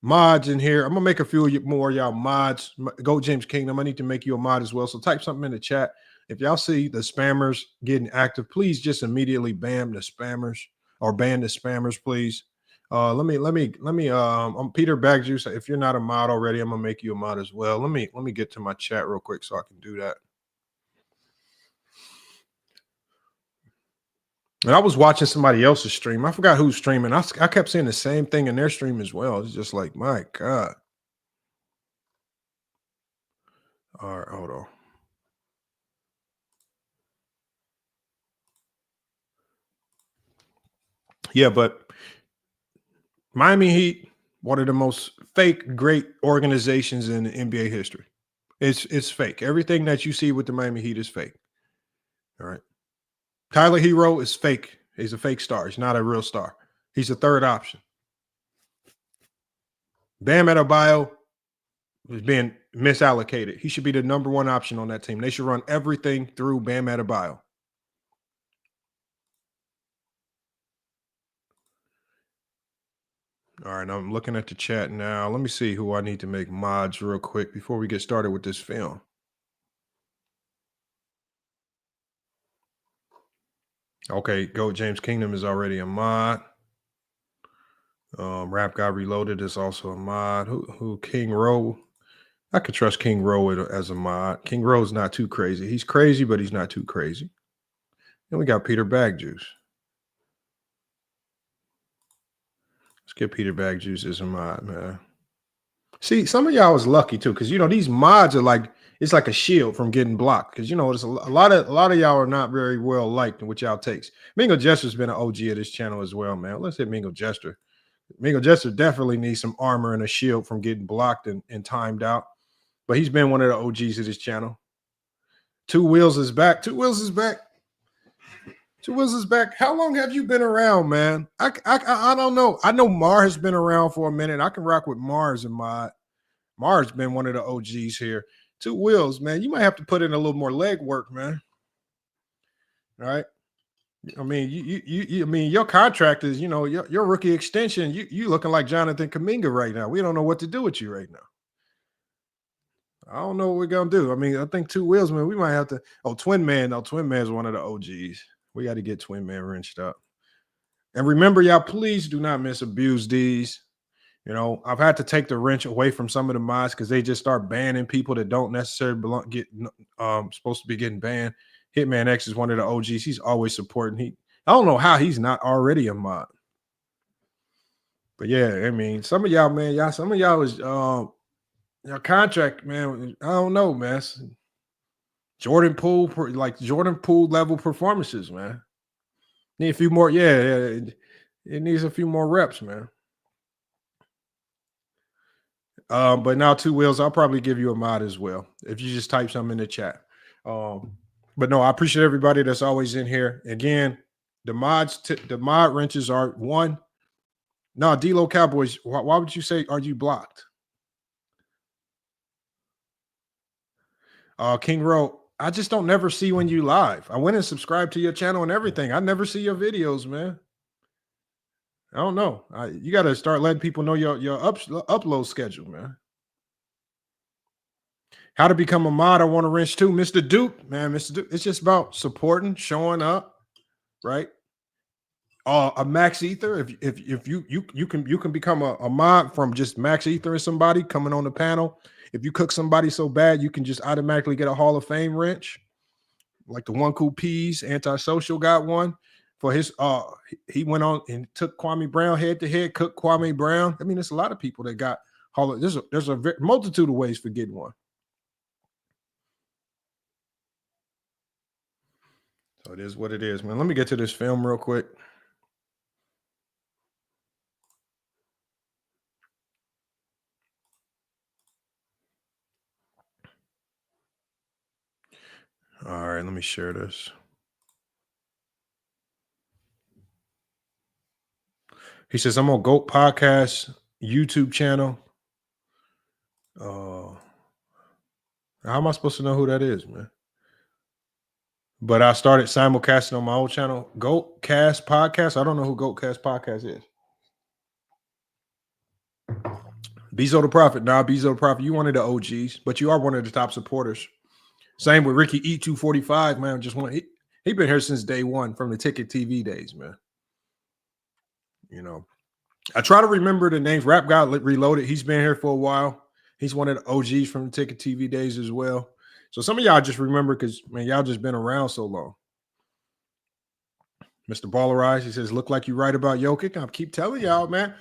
Mods in here. I'm going to make a few more of y'all mods. Go James Kingdom. I need to make you a mod as well. So type something in the chat. If y'all see the spammers getting active, please just immediately ban the spammers, please. Let me I'm Peter Bagjuice. If you're not a mod already, I'm gonna make you a mod as well. Let me get to my chat real quick so I can do that. And I was watching somebody else's stream. I forgot who's streaming. I kept seeing the same thing in their stream as well. It's just like, my God. All right, hold on. Yeah, but Miami Heat, one of the most fake great organizations in NBA history. It's fake. Everything that you see with the Miami Heat is fake. All right. Tyler Hero is fake. He's a fake star. He's not a real star. He's a third option. Bam Adebayo is being misallocated. He should be the number 1 option on that team. They should run everything through Bam Adebayo. All right, I'm looking at the chat now. Let me see who I need to make mods real quick before we get started with this film. Okay, Go James Kingdom is already a mod. Rap Guy Reloaded is also a mod. Who King Rowe? I could trust King Rowe as a mod. King Rowe's not too crazy. He's crazy, but he's not too crazy. Then we got Peter Bagjuice. Let's get Peter Bagjuice as a mod, man. See, some of y'all was lucky too, because these mods are like, it's like a shield from getting blocked. Because there's a lot of y'all are not very well liked in what y'all takes. Mingo Jester's been an OG of this channel as well, man. Let's hit Mingo Jester. Mingo Jester definitely needs some armor and a shield from getting blocked and timed out. But he's been one of the OGs of this channel. Two Wheels is back. Two Wheels is back. Two Wheels is back. How long have you been around, man? I don't know. I know Mar has been around for a minute. I can rock with Mars and mod. Mar's been one of the OGs here. Two Wheels, man. You might have to put in a little more leg work, man. All right. I mean, I mean, your contract is, your rookie extension. You looking like Jonathan Kuminga right now. We don't know what to do with you right now. I don't know what we're gonna do. I mean, I think Two Wheels, man. We might have to. Oh, Twin Man. No, Twin Man's one of the OGs. We got to get Twin Man wrenched up. And remember, y'all, please do not misabuse these. You know, I've had to take the wrench away from some of the mods because they just start banning people that don't necessarily supposed to be getting banned. Hitman X is one of the OGs. He's always supporting. I don't know how he's not already a mod. But yeah, I mean, some of y'all, man, some of y'all is your contract, man. I don't know, man. Jordan Poole level performances, man. Need a few more. Yeah, it needs a few more reps, man. But now Two Wheels, I'll probably give you a mod as well if you just type something in the chat. But no, I appreciate everybody that's always in here. Again, the mod wrenches are one. No, D-Lo Cowboys. Why would you say are you blocked? King Rowe, I just don't never see when you live. I went and subscribed to your channel and everything. I never see your videos, man. I don't know. You got to start letting people know your upload schedule, man. How to become a mod? I want to wrench too, Mr. Duke, man. Mr. Duke, it's just about supporting, showing up, right? A max ether. If you can become a mod from just max ether and somebody coming on the panel. If you cook somebody so bad, you can just automatically get a Hall of Fame wrench, like the One Cool Peas Antisocial got one. For his he went on and took Kwame Brown head to head, cooked Kwame Brown. I mean, there's a lot of people that got there's a multitude of ways for getting one. So it is what it is, man. Let me get to this film real quick. All right, let me share this. He says, I'm on GOAT Podcast YouTube channel. How am I supposed to know who that is, man? But I started simulcasting on my old channel, GOAT Cast Podcast. I don't know who GOAT Cast Podcast is. Bezo the Prophet. Nah, Bezo the Prophet, you one of the OGs, but you are one of the top supporters. Same with Ricky E245, man. He been here since day one from the Ticket TV days, man. You know, I try to remember the names. Rap God Reloaded. He's been here for a while. He's one of the OGs from the Ticket TV days as well. So some of y'all just remember because, man, y'all just been around so long. Mr. Ballerize, he says, look like you right about Jokic. I keep telling y'all, man,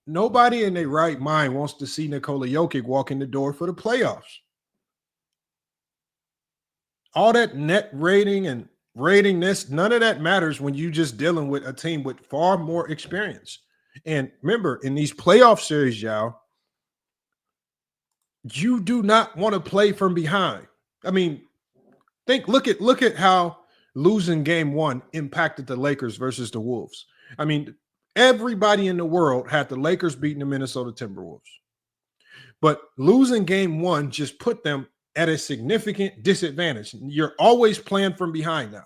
nobody in their right mind wants to see Nikola Jokic walk in the door for the playoffs. All that net rating and rating this, none of that matters when you just dealing with a team with far more experience. And remember, in these playoff series, y'all, you do not want to play from behind. I mean, look at how losing game one impacted the Lakers versus the Wolves. I mean, everybody in the world had the Lakers beating the Minnesota Timberwolves. But losing game one just put them at a significant disadvantage. You're always playing from behind now.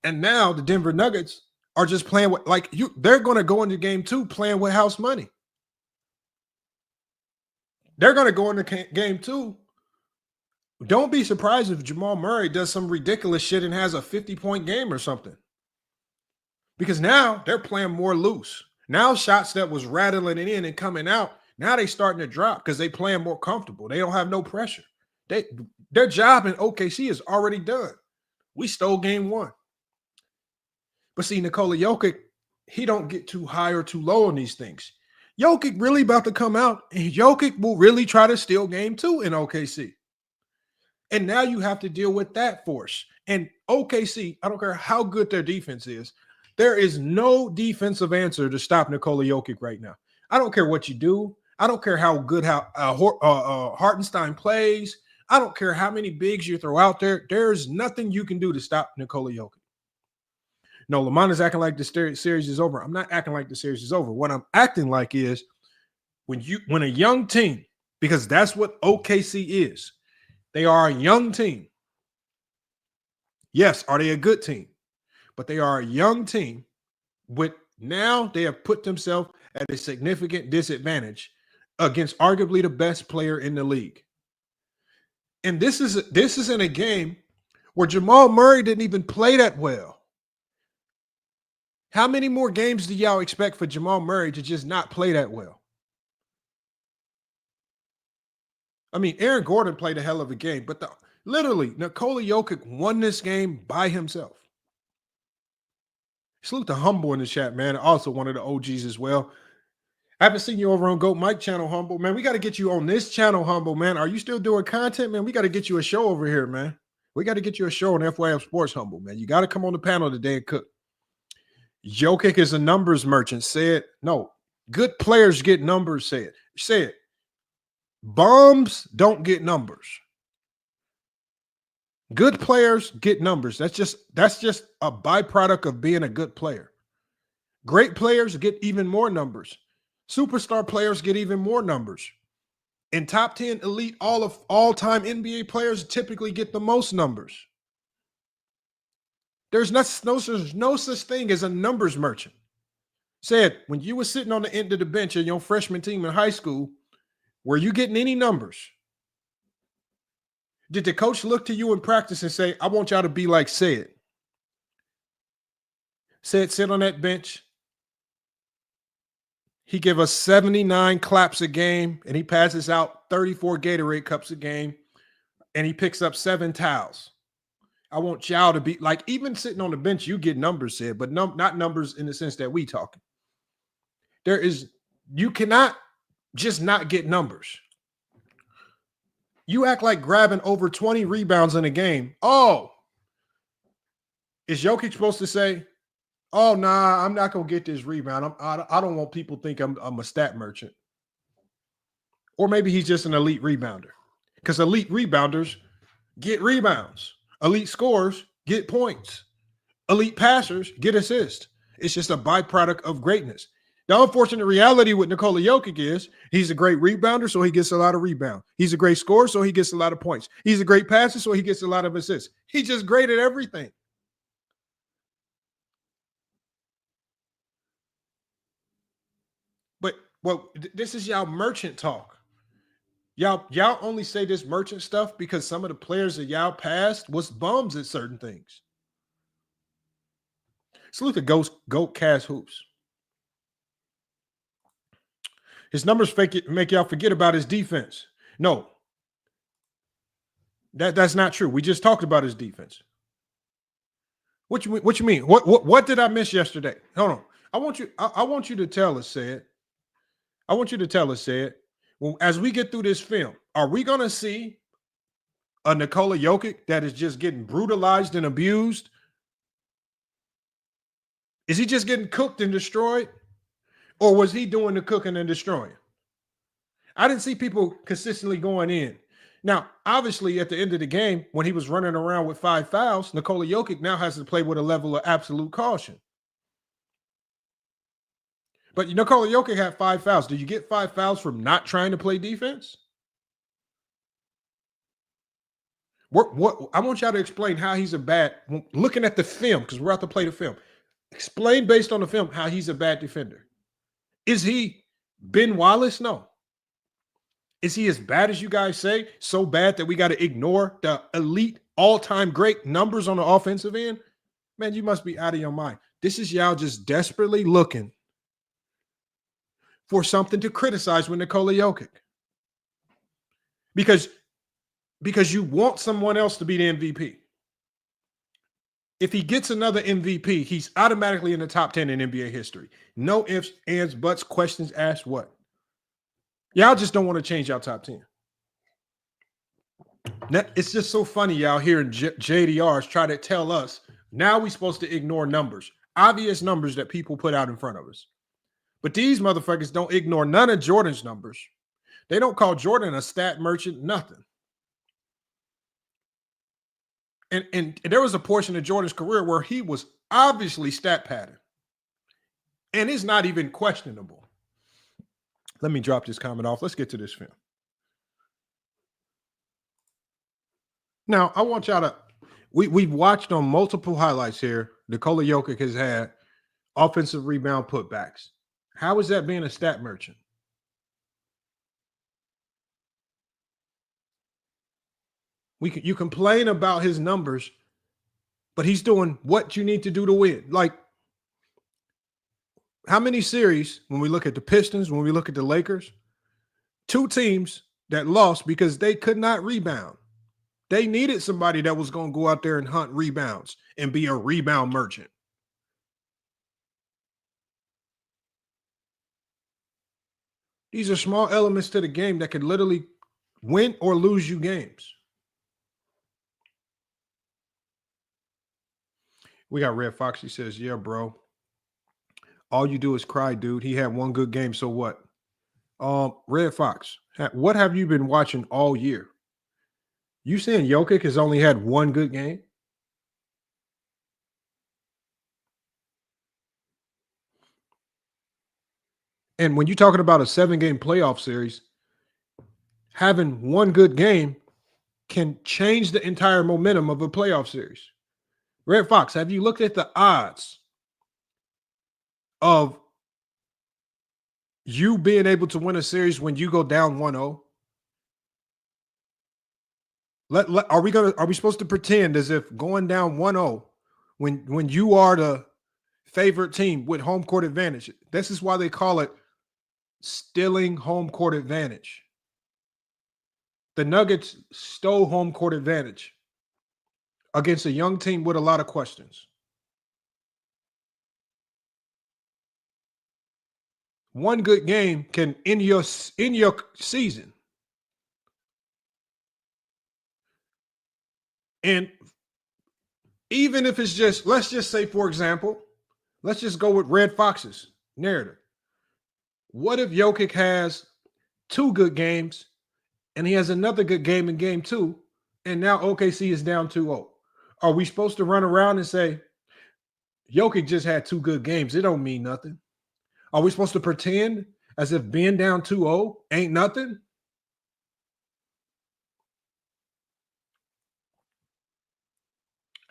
And now the Denver Nuggets are just playing with, they're going to go into game two playing with house money. They're going to go into game two. Don't be surprised if Jamal Murray does some ridiculous shit and has a 50-point game or something. Because now they're playing more loose. Now shots that was rattling it in and coming out, now they starting to drop because they playing more comfortable. They don't have no pressure. Their job in OKC is already done. We stole game one. But see, Nikola Jokic, he don't get too high or too low on these things. Jokic really about to come out, and Jokic will really try to steal game two in OKC. And now you have to deal with that force. And OKC, I don't care how good their defense is, there is no defensive answer to stop Nikola Jokic right now. I don't care what you do. I don't care how good Hartenstein plays. I don't care how many bigs you throw out there. There's nothing you can do to stop Nikola Jokic. No, Lamont is acting like the series is over. I'm not acting like the series is over. What I'm acting like is when a young team, because that's what OKC is. They are a young team. Yes, are they a good team? But they are a young team. Now they have put themselves at a significant disadvantage against arguably the best player in the league. And this is in a game where Jamal Murray didn't even play that well. How many more games do y'all expect for Jamal Murray to just not play that well? I mean, Aaron Gordon played a hell of a game, but literally, Nikola Jokić won this game by himself. Salute to Humble in the chat, man. Also one of the OGs as well. I haven't seen you over on Goat Mike channel, Humble. Man, we got to get you on this channel, Humble, man. Are you still doing content, man? We got to get you a show over here, man. We got to get you a show on FYF Sports, Humble, man. You got to come on the panel today and cook. Jokic is a numbers merchant. Said, no, good players get numbers, said. Bums don't get numbers. Good players get numbers. That's just a byproduct of being a good player. Great players get even more numbers. Superstar players get even more numbers. And top 10 elite all-time NBA players typically get the most numbers. There's no such thing as a numbers merchant. Said, when you were sitting on the end of the bench in your freshman team in high school, were you getting any numbers? Did the coach look to you in practice and say, I want y'all to be like Said? Said, sit on that bench. He give us 79 claps a game, and he passes out 34 Gatorade cups a game, and he picks up 7 towels. I want y'all to be like, even sitting on the bench, you get numbers, Said, but not numbers in the sense that we talking. You cannot just not get numbers. You act like grabbing over 20 rebounds in a game. Oh, is Jokic supposed to say, oh, nah, I'm not going to get this rebound. I don't want people to think I'm a stat merchant. Or maybe he's just an elite rebounder. Because elite rebounders get rebounds. Elite scorers get points. Elite passers get assists. It's just a byproduct of greatness. The unfortunate reality with Nikola Jokić is he's a great rebounder, so he gets a lot of rebound. He's a great scorer, so he gets a lot of points. He's a great passer, so he gets a lot of assists. He's just great at everything. But this is y'all merchant talk. Y'all only say this merchant stuff because some of the players that y'all passed was bums at certain things. Salute to Goat Cast Hoops. His numbers make y'all forget about his defense. No. That's not true. We just talked about his defense. What you mean? What did I miss yesterday? Hold on. I want you to tell us, Said. I want you to tell us, Said, well, as we get through this film, are we going to see a Nikola Jokić that is just getting brutalized and abused? Is he just getting cooked and destroyed? Or was he doing the cooking and destroying? I didn't see people consistently going in. Now, obviously, at the end of the game, when he was running around with 5 fouls, Nikola Jokić now has to play with a level of absolute caution. But Nikola Jokić had 5 fouls. Did you get 5 fouls from not trying to play defense? What I want y'all to explain how he's a bad, looking at the film, because we're about to play the film. Explain based on the film how he's a bad defender. Is he Ben Wallace? No. Is he as bad as you guys say? So bad that we got to ignore the elite all-time great numbers on the offensive end? Man, you must be out of your mind. This is y'all just desperately looking for something to criticize with Nikola Jokić. Because you want someone else to be the MVP. If he gets another MVP, he's automatically in the top 10 in NBA history. No ifs, ands, buts, questions asked, what? Y'all just don't want to change y'all top 10. Now, it's just so funny y'all hearing JDRs try to tell us, now we're supposed to ignore numbers. Obvious numbers that people put out in front of us. But these motherfuckers don't ignore none of Jordan's numbers. They don't call Jordan a stat merchant, nothing. And there was a portion of Jordan's career where he was obviously stat padding. And it's not even questionable. Let me drop this comment off. Let's get to this film. Now, I want y'all to, we've watched on multiple highlights here. Nikola Jokić has had offensive rebound putbacks. How is that being a stat merchant? You complain about his numbers, but he's doing what you need to do to win. Like, how many series, when we look at the Pistons, when we look at the Lakers, two teams that lost because they could not rebound. They needed somebody that was going to go out there and hunt rebounds and be a rebound merchant. These are small elements to the game that could literally win or lose you games. We got Red Fox. He says, yeah, bro. All you do is cry, dude. He had one good game. So what? Red Fox, what have you been watching all year? You saying Jokic has only had one good game? And when you're talking about a 7-game playoff series, having one good game can change the entire momentum of a playoff series. Red Fox, have you looked at the odds of you being able to win a series when you go down 1-0? Are we supposed to pretend as if going down 1-0 when you are the favorite team with home court advantage? This is why they call it stealing home court advantage. The Nuggets stole home court advantage against a young team with a lot of questions. One good game can end your season. And even if it's just, let's just say, for example, let's just go with Red Fox's narrative. What if Jokic has 2 good games and he has another good game in game 2, and now OKC is down 2-0? Are we supposed to run around and say, Jokic just had 2 good games, it don't mean nothing? Are we supposed to pretend as if being down 2-0 ain't nothing?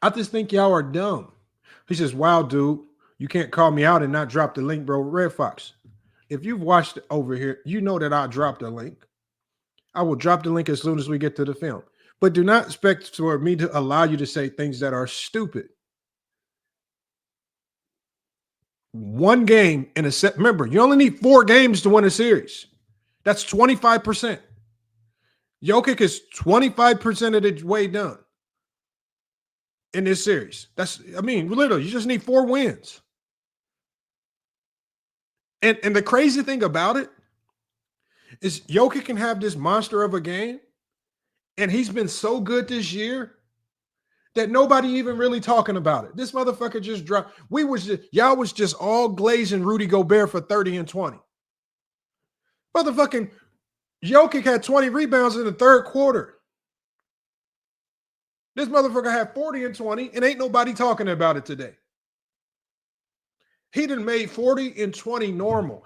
I just think y'all are dumb. He says, wow, dude, you can't call me out and not drop the link, bro. Red Fox, if you've watched it over here, you know that I dropped a link. I will drop the link as soon as we get to the film. But do not expect for me to allow you to say things that are stupid. One game in a set. Remember, you only need 4 games to win a series. That's 25%. Jokic is 25% of the way done in this series. Literally, you just need 4 wins. And the crazy thing about it is Jokic can have this monster of a game, and he's been so good this year that nobody even really talking about it. This motherfucker just dropped. Y'all was just all glazing Rudy Gobert for 30 and 20. Motherfucking Jokic had 20 rebounds in the third quarter. This motherfucker had 40 and 20, and ain't nobody talking about it today. He done made 40 and 20 normal.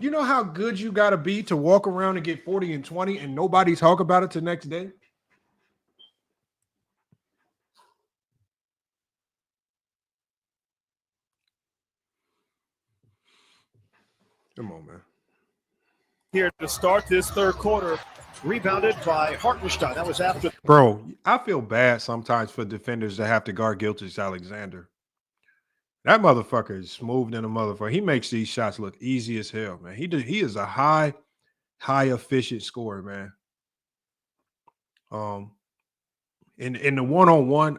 You know how good you got to be to walk around and get 40 and 20 and nobody talk about it the next day? Come on, man. Here to start this third quarter, rebounded by Hartenstein. That was after. Bro, I feel bad sometimes for defenders that have to guard Gilgeous-Alexander. That motherfucker is smooth than a motherfucker. He makes these shots look easy as hell, man. He is a high efficient scorer, man. In the one-on-one,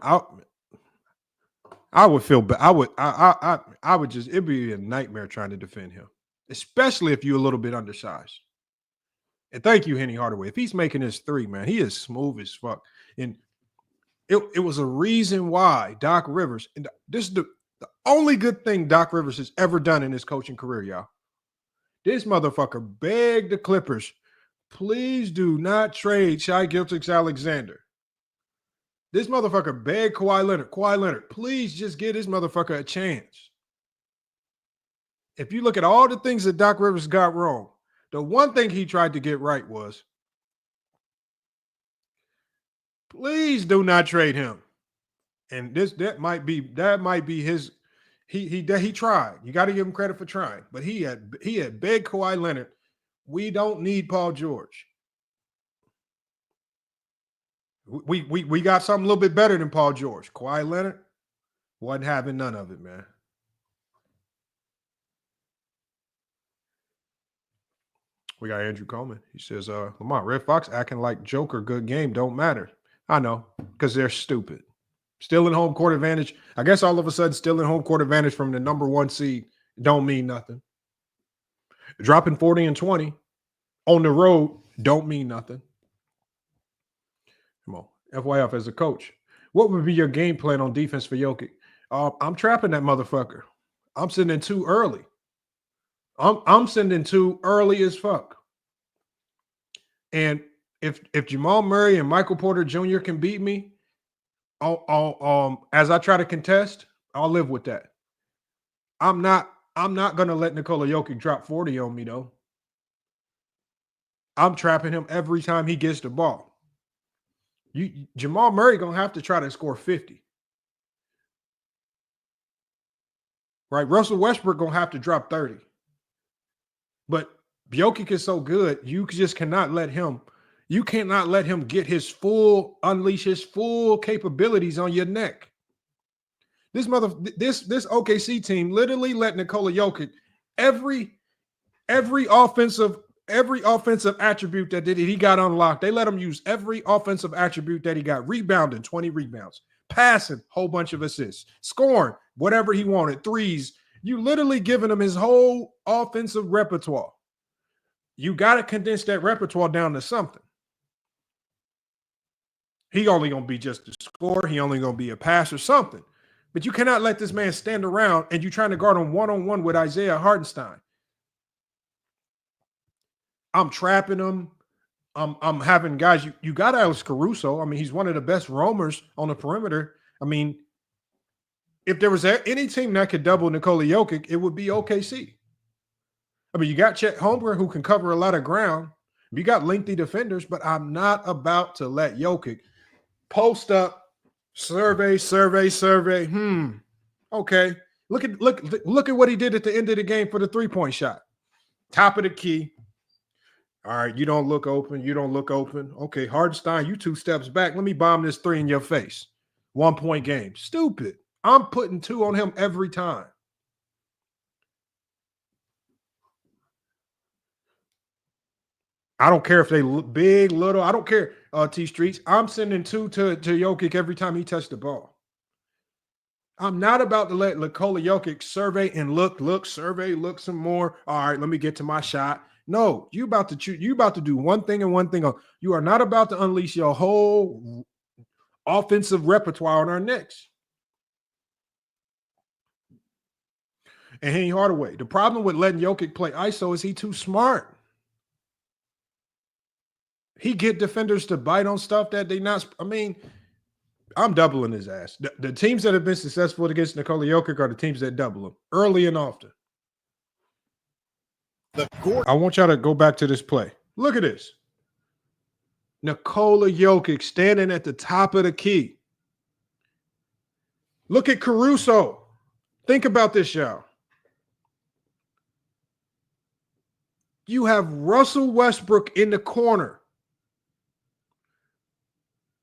I would feel bad. I would just, it'd be a nightmare trying to defend him, especially if you're a little bit undersized. And thank you, Henny Hardaway. If he's making his 3, man, he is smooth as fuck. And it was a reason why Doc Rivers, and this is the only good thing Doc Rivers has ever done in his coaching career, y'all. This motherfucker begged the Clippers, please do not trade Shai Gilgeous-Alexander. This motherfucker begged Kawhi Leonard, please just give this motherfucker a chance. If you look at all the things that Doc Rivers got wrong, the one thing he tried to get right was, please do not trade him. And that might be his. He tried. You got to give him credit for trying. But he had begged Kawhi Leonard, we don't need Paul George. We got something a little bit better than Paul George. Kawhi Leonard wasn't having none of it, man. We got Andrew Coleman. He says, Lamont, Red Fox acting like Joker, good game, don't matter. I know, because they're stupid. Still in home court advantage. I guess all of a sudden still in home court advantage from the number 1 seed don't mean nothing. Dropping 40 and 20 on the road don't mean nothing. Come on. FYF, as a coach, what would be your game plan on defense for Jokic? I'm trapping that motherfucker. I'm sending 2 early. I'm sending 2 early as fuck. And if Jamal Murray and Michael Porter Jr. can beat me, as I try to contest, I'll live with that. I'm not gonna let Nikola Jokic drop 40 on me though. I'm trapping him every time he gets the ball. Jamal Murray gonna have to try to score 50. Right? Russell Westbrook gonna have to drop 30. But Jokic is so good, you just cannot let him. You cannot let him unleash his full capabilities on your neck. This OKC team literally let Nikola Jokic every offensive attribute that he got unlocked. They let him use every offensive attribute that he got. Rebounding, 20 rebounds. Passing, whole bunch of assists. Scoring, whatever he wanted, threes. You literally giving him his whole offensive repertoire. You got to condense that repertoire down to something. He only going to be just a scorer. He only going to be a pass or something. But you cannot let this man stand around and you're trying to guard him one-on-one with Isaiah Hartenstein. I'm trapping him. I'm having guys. You got Alex Caruso. I mean, he's one of the best roamers on the perimeter. I mean, if there was any team that could double Nikola Jokic, it would be OKC. I mean, you got Chet Holmgren who can cover a lot of ground. You got lengthy defenders, but I'm not about to let Jokic post up, survey. Okay. Look at what he did at the end of the game for the 3-point shot. Top of the key. All right, you don't look open. Okay, Hartenstein, you 2 steps back. Let me bomb this 3 in your face. 1-point game. Stupid. I'm putting 2 on him every time. I don't care if they look big, little. I don't care, T Streets. I'm sending 2 to Jokic every time he touched the ball. I'm not about to let Nikola Jokic survey and look some more. All right, let me get to my shot. No, you about to do one thing and one thing only. You are not about to unleash your whole offensive repertoire on our necks. And Henry Hardaway, the problem with letting Jokic play ISO is he too smart. He get defenders to bite on stuff that they not. I mean, I'm doubling his ass. The teams that have been successful against Nikola Jokic are the teams that double him early and often. I want y'all to go back to this play. Look at this. Nikola Jokic standing at the top of the key. Look at Caruso. Think about this, y'all. You have Russell Westbrook in the corner.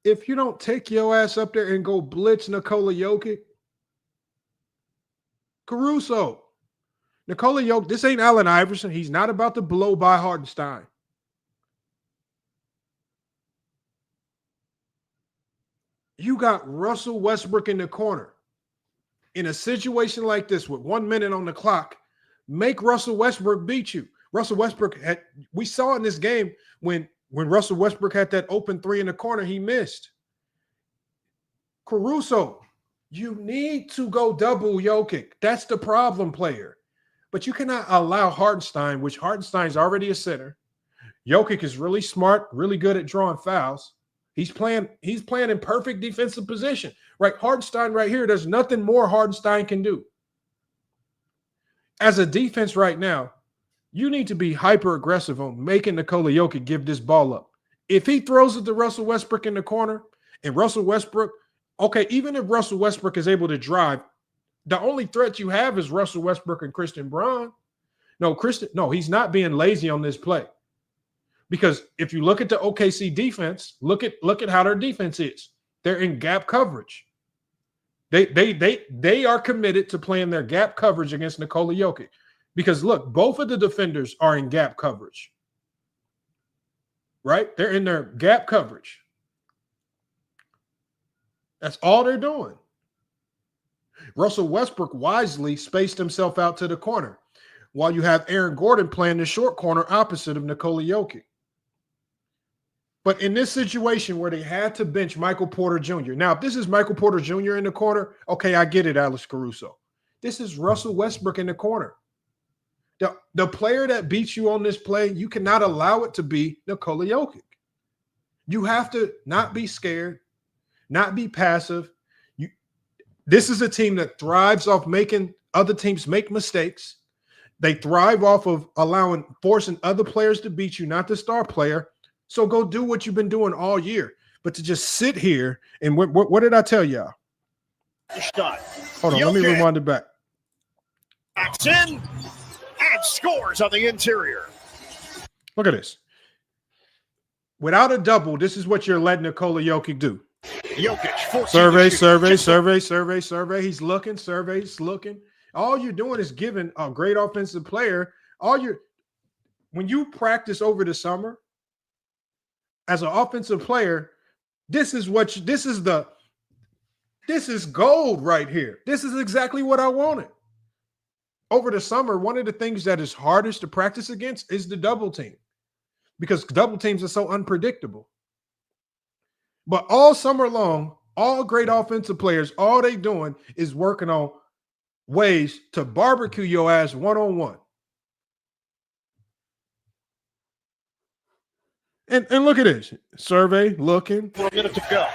If you don't take your ass up there and go blitz Nikola Jokic, Caruso, Nikola Jokic, this ain't Allen Iverson. He's not about to blow by Hartenstein. You got Russell Westbrook in the corner. In a situation like this with 1 minute on the clock, make Russell Westbrook beat you. Russell Westbrook we saw in this game when Russell Westbrook had that open 3 in the corner, he missed. Caruso, you need to go double Jokic. That's the problem player. But you cannot allow Hartenstein, which Hartenstein's already a center. Jokic is really smart, really good at drawing fouls. He's playing in perfect defensive position. Right? Hartenstein right here, there's nothing more Hartenstein can do. As a defense right now, you need to be hyper-aggressive on making Nikola Jokic give this ball up. If he throws it to Russell Westbrook in the corner, and Russell Westbrook, okay, even if Russell Westbrook is able to drive, the only threat you have is Russell Westbrook and Christian Braun. No, he's not being lazy on this play. Because if you look at the OKC defense, look at how their defense is. They're in gap coverage. They are committed to playing their gap coverage against Nikola Jokic. Because look, both of the defenders are in gap coverage. Right? They're in their gap coverage. That's all they're doing. Russell Westbrook wisely spaced himself out to the corner, while you have Aaron Gordon playing the short corner opposite of Nikola Jokic. But in this situation where they had to bench Michael Porter Jr. Now, if this is Michael Porter Jr. in the corner, okay, I get it, Alex Caruso. This is Russell Westbrook in the corner. The player that beats you on this play, you cannot allow it to be Nikola Jokic. You have to not be scared, not be passive. This is a team that thrives off making other teams make mistakes. They thrive off of forcing other players to beat you, not the star player. So go do what you've been doing all year. But to just sit here and what did I tell y'all? Shot. Hold on, let me rewind it back. Backs in and scores on the interior. Look at this. Without a double, this is what you're letting Nikola Jokic do. Jokic, survey. He's looking, survey's looking. All you're doing is giving a great offensive player. When you practice over the summer as an offensive player, this is gold right here. This is exactly what I wanted. Over the summer, one of the things that is hardest to practice against is the double team, because double teams are so unpredictable. But all summer long, all great offensive players, all they doing is working on ways to barbecue your ass one-on-one. And look at this. Survey looking. 4 minutes to go.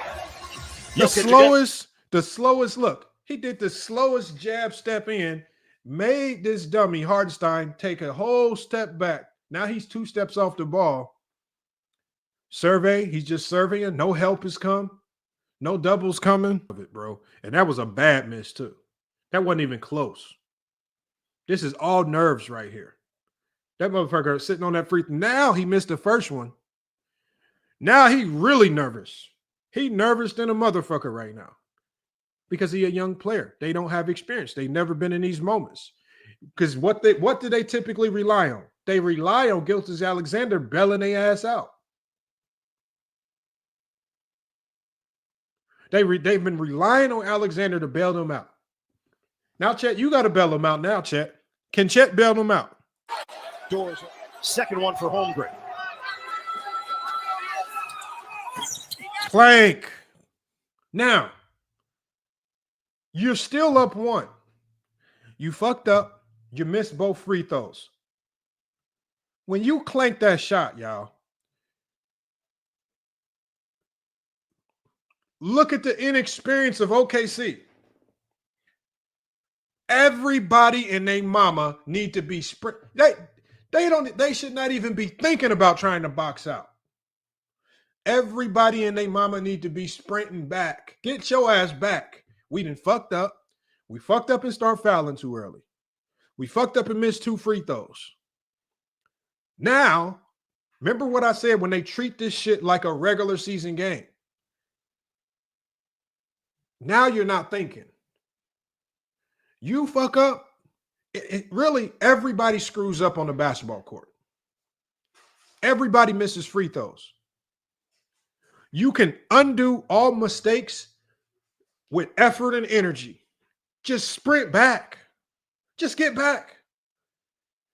The slowest look. He did the slowest jab step in, made this dummy Hartenstein take a whole step back. Now he's 2 steps off the ball. Survey, he's just surveying. No help has come. No doubles coming. Of it, bro. And that was a bad miss, too. That wasn't even close. This is all nerves right here. That motherfucker sitting on that free throw. Now he missed the first one. Now he really nervous. He nervous than a motherfucker right now. Because he a young player. They don't have experience. They've never been in these moments. Because what do they typically rely on? They rely on Gilgeous-Alexander bailing their ass out. They've been relying on Alexander to bail them out. Now, Chet, you got to bail them out now, Chet. Can Chet bail them out? Doors. Second one for Holmgren. Plank. Now, you're still up 1. You fucked up. You missed both free throws. When you clank that shot, y'all, look at the inexperience of OKC. Everybody and their mama need to be sprint. They should not even be thinking about trying to box out. Everybody and their mama need to be sprinting back. Get your ass back. We done fucked up. We fucked up and start fouling too early. We fucked up and missed 2 free throws. Now, remember what I said when they treat this shit like a regular season game. Now you're not thinking. You fuck up, really, everybody screws up on the basketball court. Everybody misses free throws. You can undo all mistakes with effort and energy. Just sprint back. Just get back.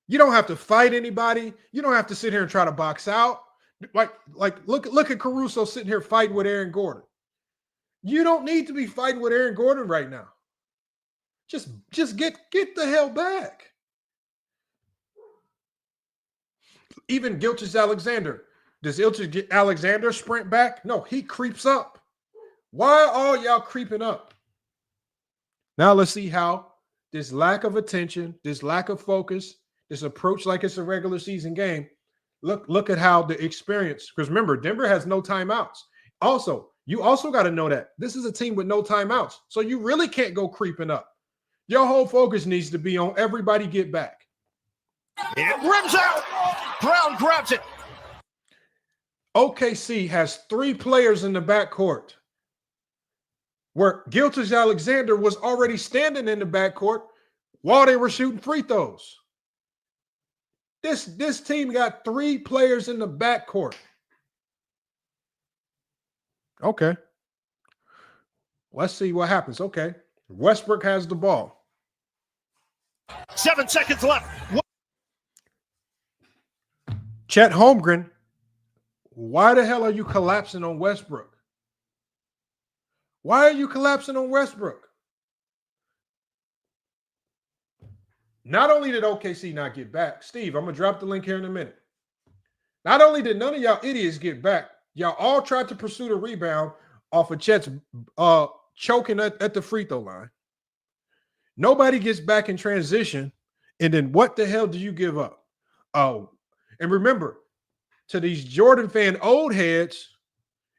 You don't have to fight anybody. You don't have to sit here and try to box out. Like look at Caruso sitting here fighting with Aaron Gordon. You don't need to be fighting with Aaron Gordon right now. Just get the hell back. Even Gilgeous-Alexander. Does Gilgeous-Alexander sprint back? No, he creeps up. Why are all y'all creeping up? Now let's see how this lack of attention, this lack of focus, this approach like it's a regular season game. Look at how the experience, because remember, Denver has no timeouts. Also, you also got to know that this is a team with no timeouts. So you really can't go creeping up. Your whole focus needs to be on everybody get back. It rims out. Brown grabs it. OKC has 3 players in the backcourt where Gilgeous-Alexander was already standing in the backcourt while they were shooting free throws. This team got 3 players in the backcourt. Okay. Let's see what happens. Okay. Westbrook has the ball. 7 seconds left. Chet Holmgren, why the hell are you collapsing on Westbrook? Why are you collapsing on Westbrook? Not only did OKC not get back, Steve, I'm going to drop the link here in a minute. Not only did none of y'all idiots get back, y'all all tried to pursue the rebound off of Chet's choking at the free throw line. Nobody gets back in transition, and then what the hell do you give up? Oh, and remember, to these Jordan fan old heads,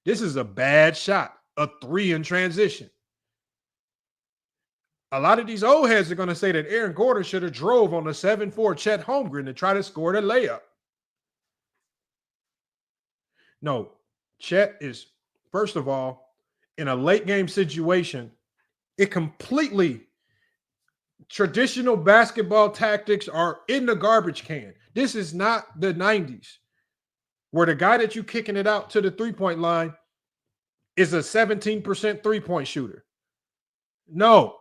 this is a bad shot, a 3 in transition. A lot of these old heads are going to say that Aaron Gordon should have drove on the 7-4 Chet Holmgren to try to score the layup. No, Chet is, first of all, in a late game situation, it completely, traditional basketball tactics are in the garbage can. This is not the 90s where the guy that you kicking it out to the three-point line is a 17% three-point shooter. No.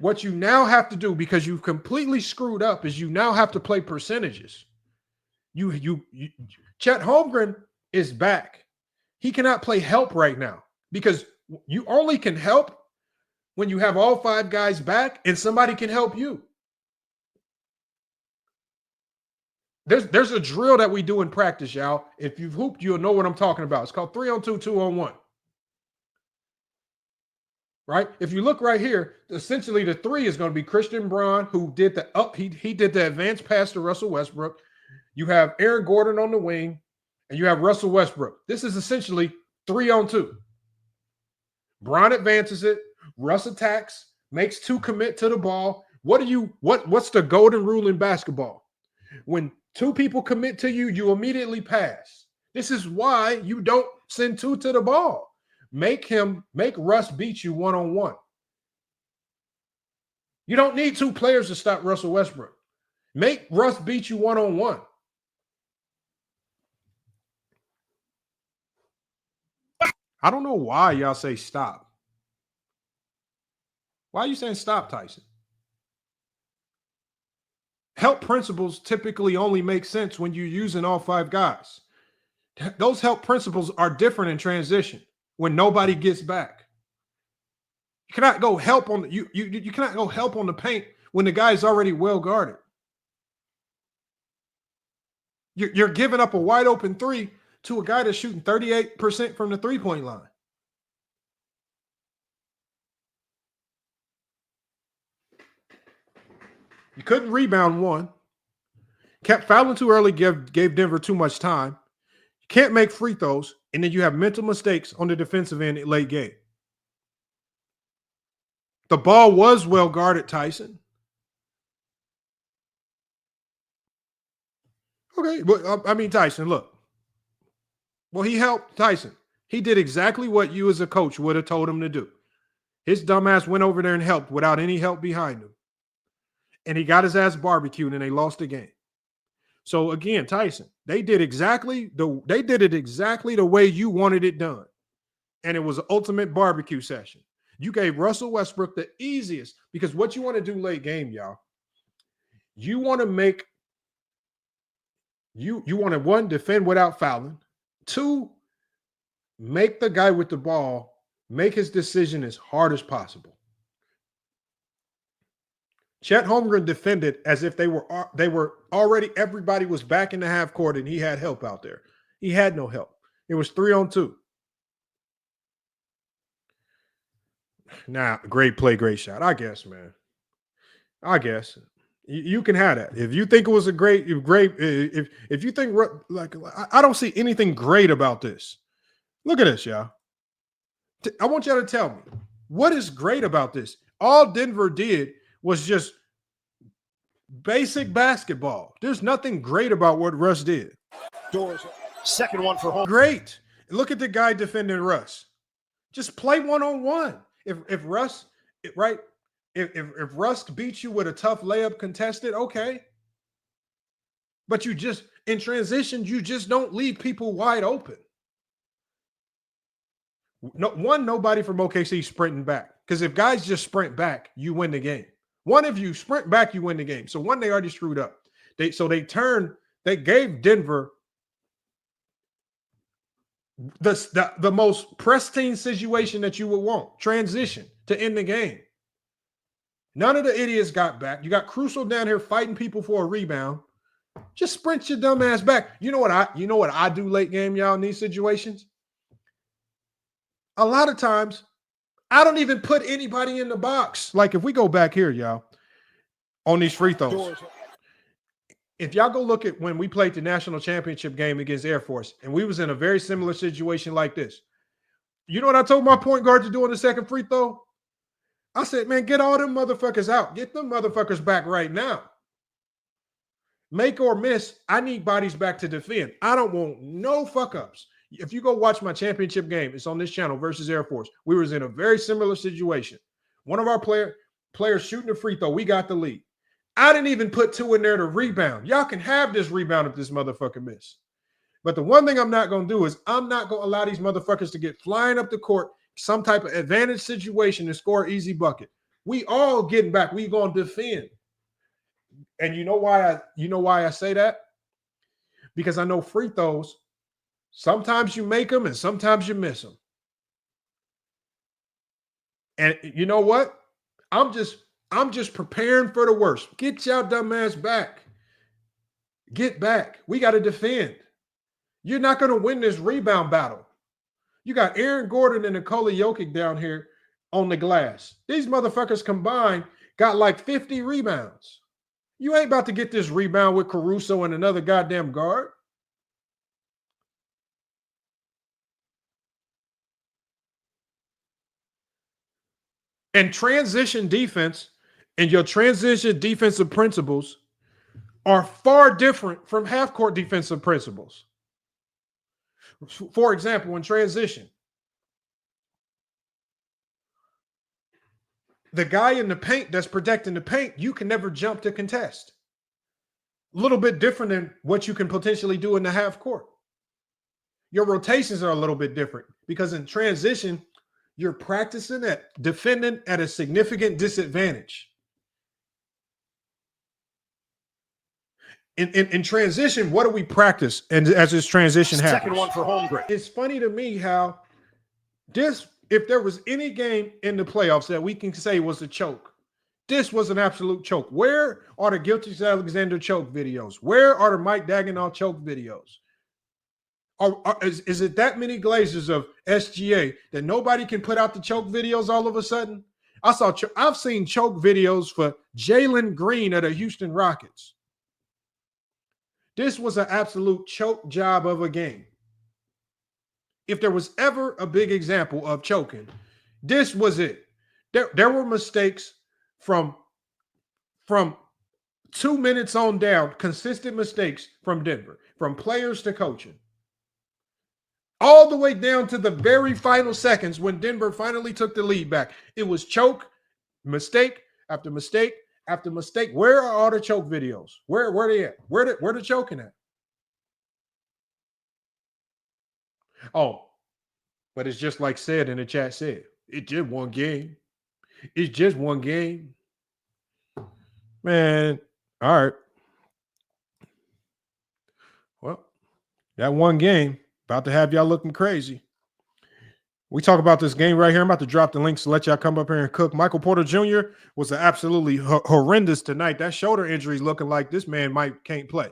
What you now have to do, because you've completely screwed up, is you now have to play percentages. Chet Holmgren is back. He cannot play help right now because you only can help when you have all 5 guys back and somebody can help you. There's a drill that we do in practice, y'all. If you've hooped, you'll know what I'm talking about. It's called 3-on-2, 2-on-1. Right? If you look right here, essentially the 3 is going to be Christian Braun, who did the he did the advanced pass to Russell Westbrook. You have Aaron Gordon on the wing, and you have Russell Westbrook. This is essentially 3-on-2. Braun advances it, Russ attacks, makes 2 commit to the ball. What's the golden rule in basketball? When 2 people commit to you, you immediately pass. This is why you don't send 2 to the ball. Make Russ beat you one-on-one. You don't need 2 players to stop Russell Westbrook. Make Russ beat you one-on-one. I don't know why y'all say stop. Why are you saying stop, Tyson? Help principles typically only make sense when you're using all 5 guys. Those help principles are different in transition when nobody gets back. You cannot go help on you cannot go help on the paint when the guy is already well guarded. You're giving up a wide open 3 to a guy that's shooting 38% from the three-point line. You couldn't rebound 1. Kept fouling too early, gave Denver too much time. You can't make free throws, and then you have mental mistakes on the defensive end at late game. The ball was well guarded, Tyson. Okay, but I mean, Tyson, look. Well, he helped Tyson. He did exactly what you as a coach would have told him to do. His dumbass went over there and helped without any help behind him. And he got his ass barbecued and they lost the game. So again, Tyson, they did it exactly the way you wanted it done. And it was an ultimate barbecue session. You gave Russell Westbrook the easiest, because what you want to do late game, y'all, you want to make you want to, 1, defend without fouling. 2, make the guy with the ball make his decision as hard as possible. Chet Holmgren defended as if they were already, everybody was back in the half court and he had help out there. He had no help. It was 3-on-2. Now, great play, great shot. I guess, man. I guess you can have that. If you think it was a great, if you think, like, I don't see anything great about this. Look at this, y'all. I want y'all to tell me, what is great about this? All Denver did was just basic basketball. There's nothing great about what Russ did. Doors Second one for home. Great. Look at the guy defending Russ. Just play one-on-one. If Russ, right? If Russ beats you with a tough layup contested, okay. But you just, in transition, you just don't leave people wide open. Nobody from OKC sprinting back. Because if guys just sprint back, you win the game. One, if you sprint back, you win the game. So one, they already screwed up. They gave Denver the most pristine situation that you would want. Transition to end the game. None of the idiots got back. You got Crusoe down here fighting people for a rebound. Just sprint your dumb ass back. You know what I do late game, y'all, in these situations? A lot of times, I don't even put anybody in the box. Like if we go back here, y'all, on these free throws. If y'all go look at when we played the national championship game against Air Force, and we was in a very similar situation like this. You know what I told my point guard to do on the second free throw? I said, man, get all them motherfuckers out. Get them motherfuckers back right now. Make or miss, I need bodies back to defend. I don't want no fuck-ups. If you go watch my championship game, it's on this channel versus Air Force. We was in a very similar situation. One of our players shooting a free throw. We got the lead. I didn't even put two in there to rebound. Y'all can have this rebound if this motherfucker miss. But the one thing I'm not going to do is I'm not going to allow these motherfuckers to get flying up the court, some type of advantage situation and score an easy bucket. We all getting back. We going to defend. And you know why I say that? Because I know free throws, sometimes you make them and sometimes you miss them. And you know what? I'm just preparing for the worst. Get y'all dumb ass back. Get back. We got to defend. You're not going to win this rebound battle. You got Aaron Gordon and Nikola Jokić down here on the glass. These motherfuckers combined got like 50 rebounds. You ain't about to get this rebound with Caruso and another goddamn guard. And transition defense and your transition defensive principles are far different from half-court defensive principles. For example, in transition, the guy in the paint that's protecting the paint, you can never jump to contest. A little bit different than what you can potentially do in the half court. Your rotations are a little bit different because in transition, you're practicing at defending at a significant disadvantage. In transition, what do we practice? And as this transition happens, second one for home break. It's funny to me how this, if there was any game in the playoffs that we can say was a choke, this was an absolute choke. Where are the Gilgeous Alexander choke videos? Where are the Mike Dagenau choke videos? Is it that many glazers of SGA that nobody can put out the choke videos all of a sudden? I've seen choke videos for Jalen Green of the Houston Rockets. This was an absolute choke job of a game. If there was ever a big example of choking, this was it. There were mistakes from 2 minutes on down, consistent mistakes from Denver, from players to coaching. All the way down to the very final seconds when Denver finally took the lead back. It was choke, mistake after mistake after mistake. Where are all the choke videos? Where are they at? Where the choking at? Oh, but it's just like said in the chat said. It's just one game. It's just one game. Man, all right. Well, that one game. About to have y'all looking crazy. We talk about this game right here. I'm about to drop the links to let y'all come up here and cook. Michael Porter Jr. was absolutely horrendous tonight. That shoulder injury is looking like this man can't play.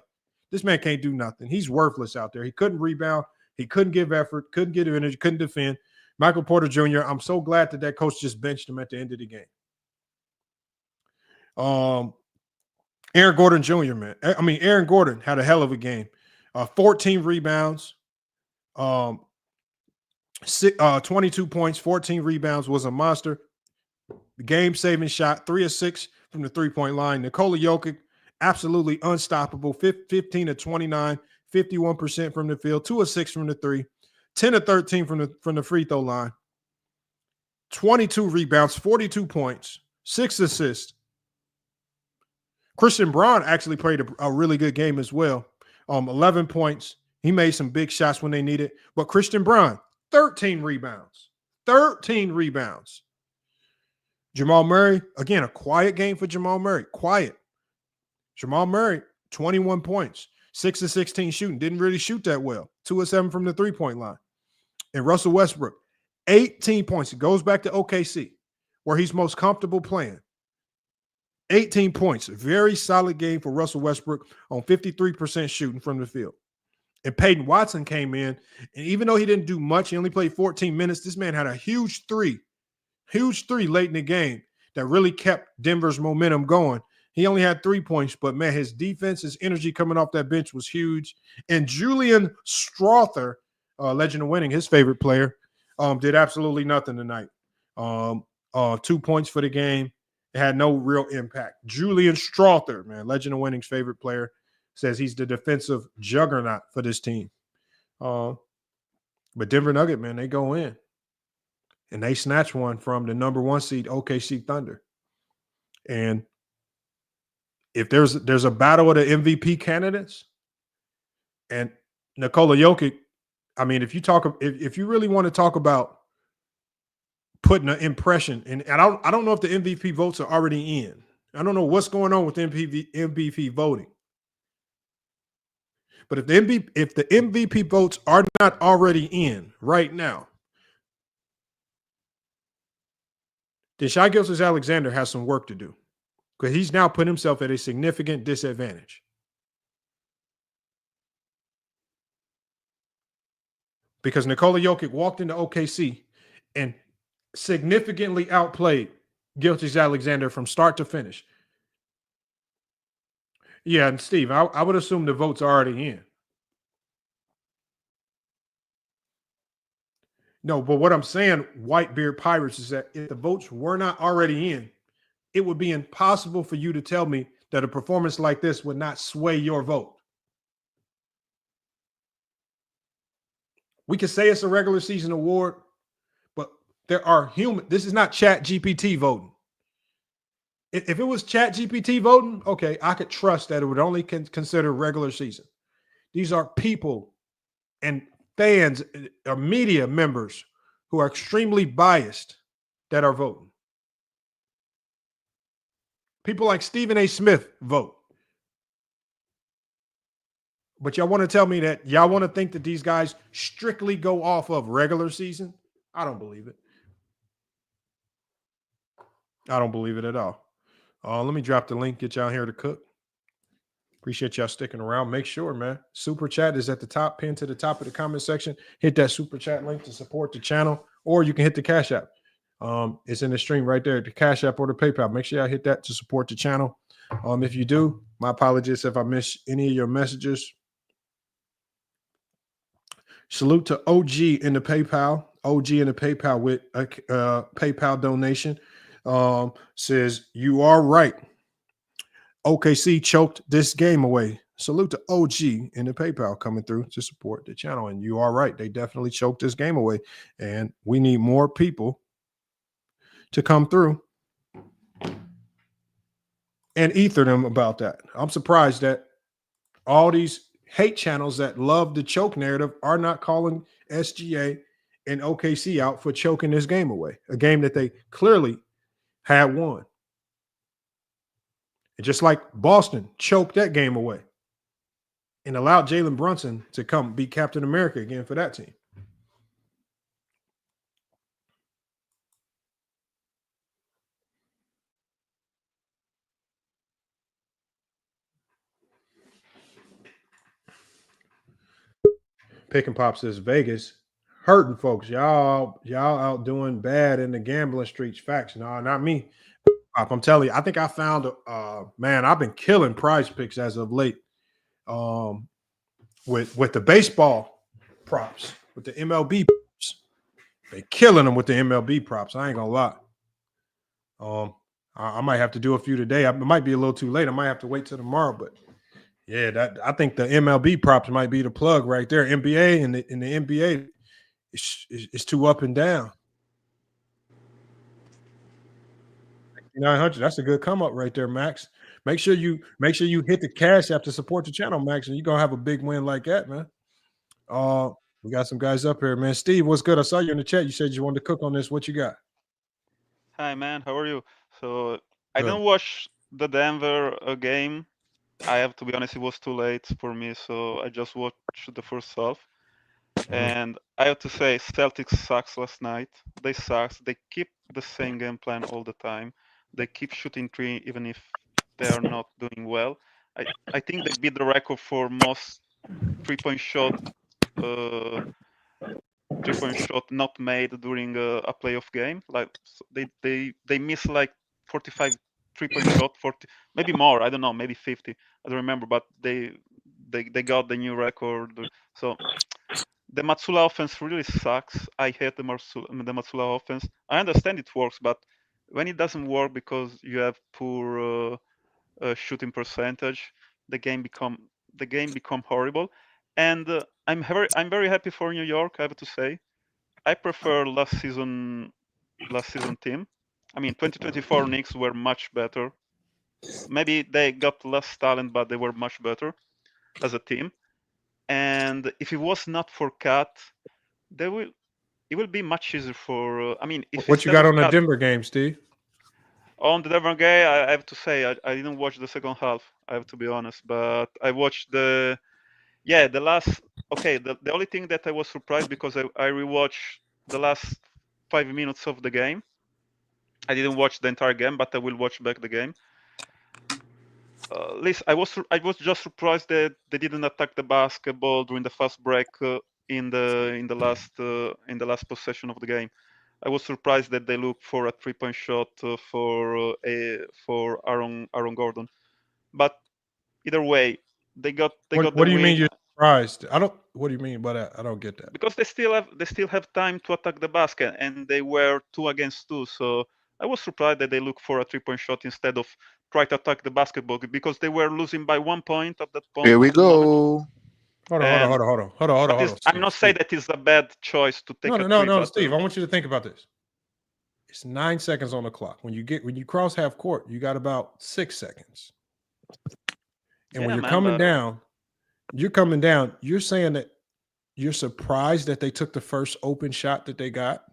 This man can't do nothing. He's worthless out there. He couldn't rebound. He couldn't give effort. Couldn't get energy. Couldn't defend. Michael Porter Jr., I'm so glad that coach just benched him at the end of the game. Aaron Gordon Jr., man. Aaron Gordon had a hell of a game. 14 rebounds. 22 points, 14 rebounds, was a monster. The game-saving shot, 3 of 6 from the three-point line. Nikola Jokić absolutely unstoppable. 15 of 29, 51% from the field, 2 of 6 from the three, 10 of 13 from the free throw line, 22 rebounds, 42 points, 6 assists. Christian Braun actually played a really good game as well. 11 points. He made some big shots when they needed. But Christian Braun, 13 rebounds. 13 rebounds. Jamal Murray, again, a quiet game for Jamal Murray. Quiet. Jamal Murray, 21 points. 6 of 16 shooting. Didn't really shoot that well. 2 of 7 from the three-point line. And Russell Westbrook, 18 points. It goes back to OKC, where he's most comfortable playing. 18 points. Very solid game for Russell Westbrook on 53% shooting from the field. And Peyton Watson came in, and even though he didn't do much, he only played 14 minutes, this man had a huge three late in the game that really kept Denver's momentum going. He only had 3 points, but, man, his defense, his energy coming off that bench was huge. And Julian Strawther, Legend of Winning, his favorite player, did absolutely nothing tonight. 2 points for the game. It had no real impact. Julian Strawther, man, Legend of Winning's favorite player, says he's the defensive juggernaut for this team. But Denver Nugget, man, they go in. And they snatch one from the number 1 seed OKC Thunder. And if there's a battle of the MVP candidates, and Nikola Jokić, I mean, if you really want to talk about putting an impression, and I don't know if the MVP votes are already in. I don't know what's going on with MVP voting. But if the MVP votes are not already in right now, then Shai Gilgeous-Alexander has some work to do, because he's now put himself at a significant disadvantage. Because Nikola Jokić walked into OKC and significantly outplayed Gilgeous-Alexander from start to finish. Yeah, and Steve, I would assume the votes are already in. No, but what I'm saying, Whitebeard Pirates, is that if the votes were not already in, it would be impossible for you to tell me that a performance like this would not sway your vote. We could say it's a regular season award, but there are this is not Chat GPT voting. If it was Chat GPT voting, okay, I could trust that it would only consider regular season. These are people and fans or media members who are extremely biased that are voting. People like Stephen A. Smith vote. But y'all want to tell me that y'all want to think that these guys strictly go off of regular season? I don't believe it. I don't believe it at all. Let me drop the link, get y'all here to cook. Appreciate y'all sticking around. Make sure, man, Super Chat is at the top, pinned to the top of the comment section. Hit that Super Chat link to support the channel, or you can hit the Cash App. It's in the stream right there, the Cash App or the PayPal. Make sure y'all hit that to support the channel. If you do, my apologies if I miss any of your messages. Salute to OG in the PayPal. OG in the PayPal with a PayPal donation. Says, you are right. OKC choked this game away. Salute to OG in the PayPal coming through to support the channel. And you are right. They definitely choked this game away. And we need more people to come through and ether them about that. I'm surprised that all these hate channels that love the choke narrative are not calling SGA and OKC out for choking this game away, a game that they clearly had won. And just like Boston choked that game away and allowed Jalen Brunson to come be Captain America again for that team. Pick and Pop says Vegas hurting folks. Y'all out doing bad in the gambling streets. Facts. No, not me. I'm telling you, I think I found man, I've been killing Prize Picks as of late. With the baseball props, with the MLB props. They killing them with the MLB props. I ain't gonna lie. I might have to do a few today. It might be a little too late. I might have to wait till tomorrow. But yeah, I think the MLB props might be the plug right there. NBA and the NBA is too up and down. 900. That's a good come up right there, Max. Make sure you hit the cash app to support the channel, Max, and you're gonna have a big win like that, man. We got some guys up here, man. Steve, what's good? I saw you in the chat. You said you wanted to cook on this. What you got? Hi, man. How are you? So I didn't watch the Denver game. I have to be honest, it was too late for me, so I just watched the first half. And I have to say, Celtics sucks last night. They suck. They keep the same game plan all the time. They keep shooting three even if they are not doing well. I think they beat the record for most three-point shot not made during a playoff game. Like they miss like 45 3-point shot, 40, maybe more. I don't know, maybe 50. I don't remember, but they got the new record. So the Matsula offense really sucks. I hate the Matsula offense. I understand it works, but when it doesn't work because you have poor shooting percentage, the game become horrible. And I'm very happy for New York. I have to say, I prefer last season team. I mean, 2024 Knicks were much better. Maybe they got less talent, but they were much better as a team. And if it was not for Cat, it will be much easier for. I mean, if what you got on the Denver game, Steve? On the Denver game, I have to say I didn't watch the second half. I have to be honest, but I watched the last. Okay, the only thing that I was surprised because I rewatched the last 5 minutes of the game. I didn't watch the entire game, but I will watch back the game. At least I was just surprised that they didn't attack the basketball during the fast break in the last possession of the game. I was surprised that they looked for a 3-point shot for Aaron Gordon. But either way, they got. What do you mean you're surprised? What do you mean by that? I don't get that. Because they still have time to attack the basket, and they were 2 against 2. So I was surprised that they looked for a 3-point shot instead of try to attack the basketball because they were losing by 1 point at that point. Here we go. Hold on. I'm not saying that it's a bad choice to take. No, Steve. I want you to think about this. It's 9 seconds on the clock. When you cross half court, you got about 6 seconds. And when you're coming down, you're saying that you're surprised that they took the first open shot that they got?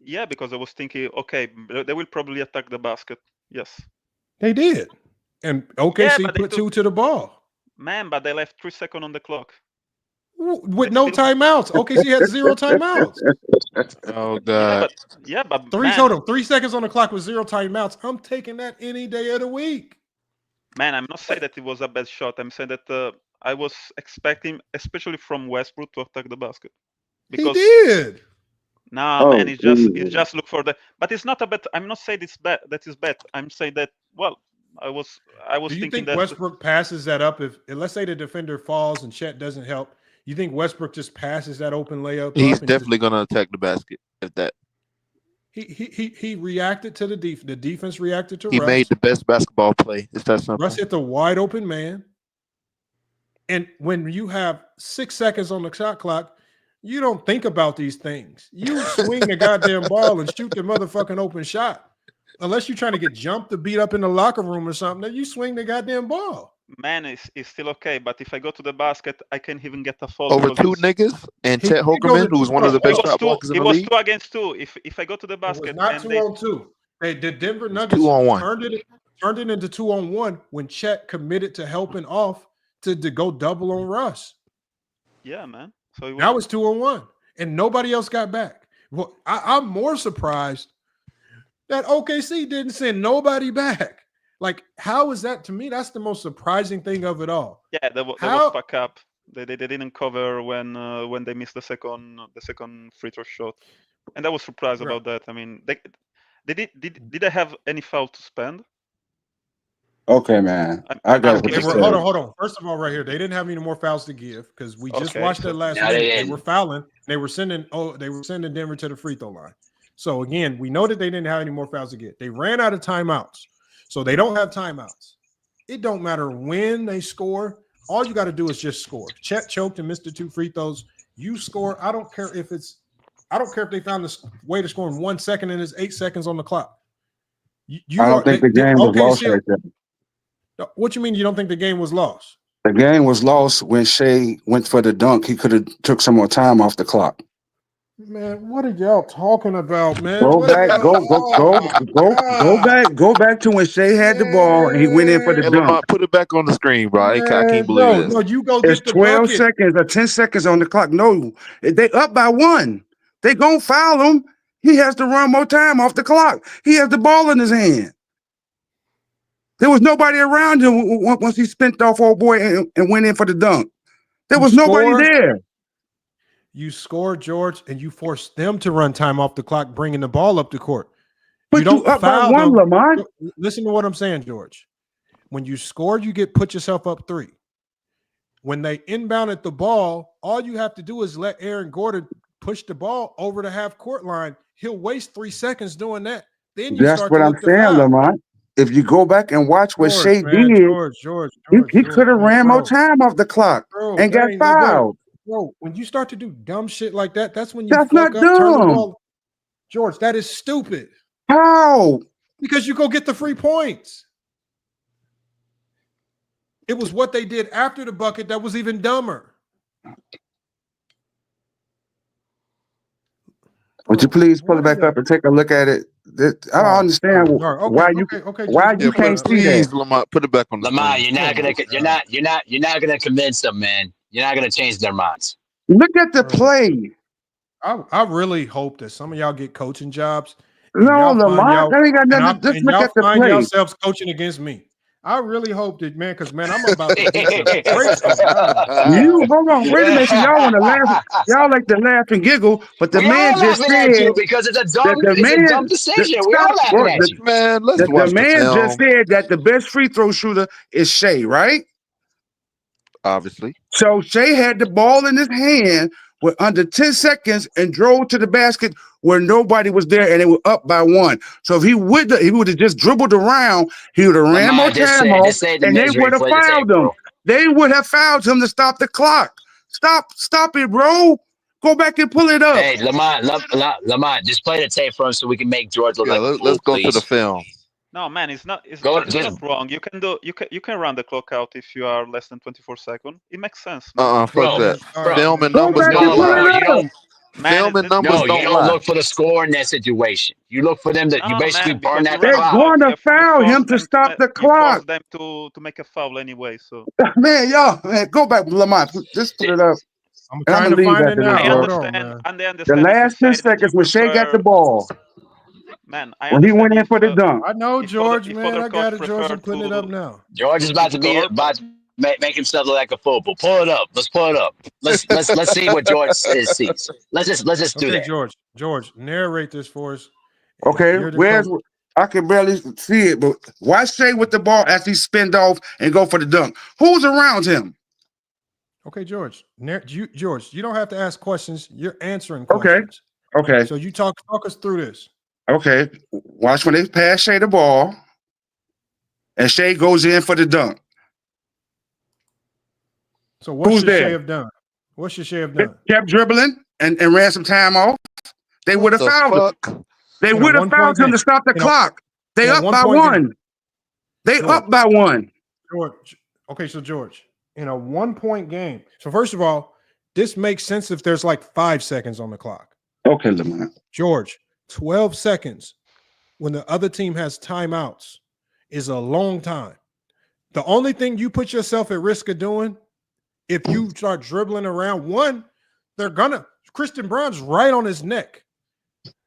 Yeah, because I was thinking, okay, they will probably attack the basket. Yes. They did. And OKC put 2 to the ball. Man, but they left 3 seconds on the clock. With no timeouts. OKC had 0 timeouts. Oh, God. Yeah, but 3 seconds on the clock with 0 timeouts. I'm taking that any day of the week. Man, I'm not saying that it was a bad shot. I'm saying that I was expecting, especially from Westbrook, to attack the basket. Because he did. No, man, it just look for the. But it's not a bad. I'm not saying it's bad. That is bad. I'm saying that. Well, I was Do you thinking think Westbrook passes that up if let's say the defender falls and Chet doesn't help? You think Westbrook just passes that open layup? He's definitely going to attack the basket if that. He reacted to the defense. The defense reacted to He Russ. made the best basketball play. Is that something? Russ hit the wide open man. And when you have 6 seconds on the shot clock, you don't think about these things. You swing the goddamn ball and shoot the motherfucking open shot. Unless you're trying to get jumped to beat up in the locker room or something, then you swing the goddamn ball. Man, it's still okay. But if I go to the basket, I can't even get a foul. Over 2 niggas and Chet Holmgren, who's one of the best shot blockers in the league. It was 2 against 2. If I go to the basket, it was not 2 on 2. The Denver Nuggets 2 on 1. Turned it into 2 on 1 when Chet committed to helping off to go double on Russ. Yeah, man. So that was 2 on 1, and nobody else got back. Well, I'm more surprised that OKC didn't send nobody back. Like, how is that? To me, that's the most surprising thing of it all. Yeah, there was back up. They didn't cover when they missed the second free throw shot, and I was surprised about that. I mean, did they have any foul to spend? Okay, man. I got hold on. First of all, right here, they didn't have any more fouls to give because we just watched that last week. They were fouling. They were sending Denver to the free throw line. So again, we know that they didn't have any more fouls to get. They ran out of timeouts. So they don't have timeouts. It don't matter when they score. All you got to do is just score. Chet choked and missed the 2 free throws. You score. I don't care if they found the way to score in 1 second and there's 8 seconds on the clock. I don't think the game was lost right there. What you mean you don't think the game was lost? The game was lost when Shea went for the dunk. He could have took some more time off the clock. Man, what are y'all talking about, man? Go back to when Shea had the ball and he went in for the dunk. Lamont, put it back on the screen, bro. I can't believe this. No, you go It's get the 12 bucket. seconds or 10 seconds on the clock. No, they up by 1. They gonna foul him. He has to run more time off the clock. He has the ball in his hand. There was nobody around him once he spent off old boy and went in for the dunk. There was nobody there. You score, George, and you force them to run time off the clock, bringing the ball up the court. But you up by 1, Lamont. Listen to what I'm saying, George. When you score, you put yourself up 3. When they inbounded the ball, all you have to do is let Aaron Gordon push the ball over the half court line. He'll waste 3 seconds doing that. Then you That's what I'm saying, Lamont. If you go back and watch what Shea did, he could have ran more time off the clock and got fouled. Bro, when you start to do dumb shit like that, that's when you That's not turn the dumb. ball. George, that is stupid. How? Because you go get the free points. It was what they did after the bucket that was even dumber. Would you please pull it back up and take a look at it? I don't understand why you can't see that. Lamont, put it back on the Lamont, screen. you're not gonna convince them, man. You're not gonna change their minds. Look at the play. I really hope that some of y'all get coaching jobs. No, Lamont, that ain't got nothing. Just look at the find play. yourselves coaching against me. I really hope that, man, because man, I'm about to get some great stuff. You hold on, wait a minute. Y'all want to laugh? Y'all like to laugh and giggle, but the man just said because it's a dumb decision. We all laughing at you, man. Let's watch the man just said that the best free throw shooter is Shea, right? Obviously. So Shea had the ball in his hand with under 10 seconds and drove to the basket where nobody was there and they were up by 1. So if he would have just dribbled around, he would have ran more time off and they would have fouled him. They would have fouled him to stop the clock. Stop it, bro. Go back and pull it up. Hey, Lamont, just play the tape for him so we can make George look like a fool, let's go to the film. No, man, it's not wrong. You can run the clock out if you are less than 24 seconds. It makes sense. Fuck that. Film and numbers don't lie. Film and numbers don't lie. You don't look for the score in that situation. You look for them you basically burn that They're clock. going to foul him to stop the clock. Them to make a foul anyway. So man, go back, Lamont. Just put it up. I'm trying to find it now. The last 10 seconds when Shea got the ball. Man, when he went in for the dunk. I know, George, man. I got it, George. I'm putting it up now. George is about to make himself look like a fool. Pull it up. Let's pull it up. Let's see what George sees. Let's just do that. George, narrate this for us. Okay, I can barely see it, but why Shea with the ball as he spinned off and go for the dunk? Who's around him? Okay, George. George, you don't have to ask questions. You're answering questions. Okay. So you talk us through this. Okay. Watch when they pass Shea the ball, and Shea goes in for the dunk. So what should Shea have done? What should Shea have done? Kept dribbling and ran some time off. They would have fouled him. They would have fouled him to stop the clock. They up by 1. They up by 1. George. Okay, so George, in a 1-point game. So first of all, this makes sense if there's like 5 seconds on the clock. Okay, Lamont. George, 12 seconds when the other team has timeouts is a long time. The only thing you put yourself at risk of doing, if you start dribbling around, Christian Braun's right on his neck.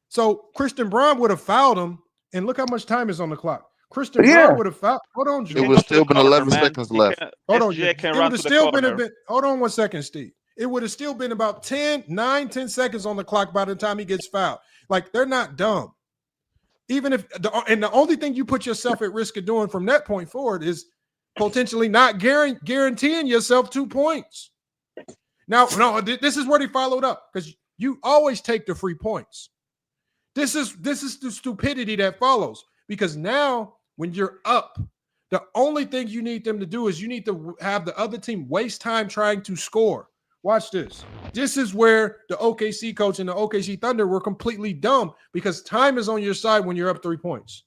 So Christian Braun would have fouled him, and look how much time is on the clock. Christian Braun would have fouled. Hold on, George. It would have still been 11 seconds left. Hold on. It would have still been hold on 1 second, Steve. It would have still been about 10 seconds on the clock by the time he gets fouled. Like, they're not dumb. Even if the only thing you put yourself at risk of doing from that point forward is potentially not guaranteeing yourself 2 points. Now, no, this is where they followed up, because you always take the free points. This is the stupidity that follows, because now when you're up, the only thing you need them to do is you need to have the other team waste time trying to score. Watch this. This is where the OKC coach and the OKC Thunder were completely dumb, because time is on your side when you're up 3 points.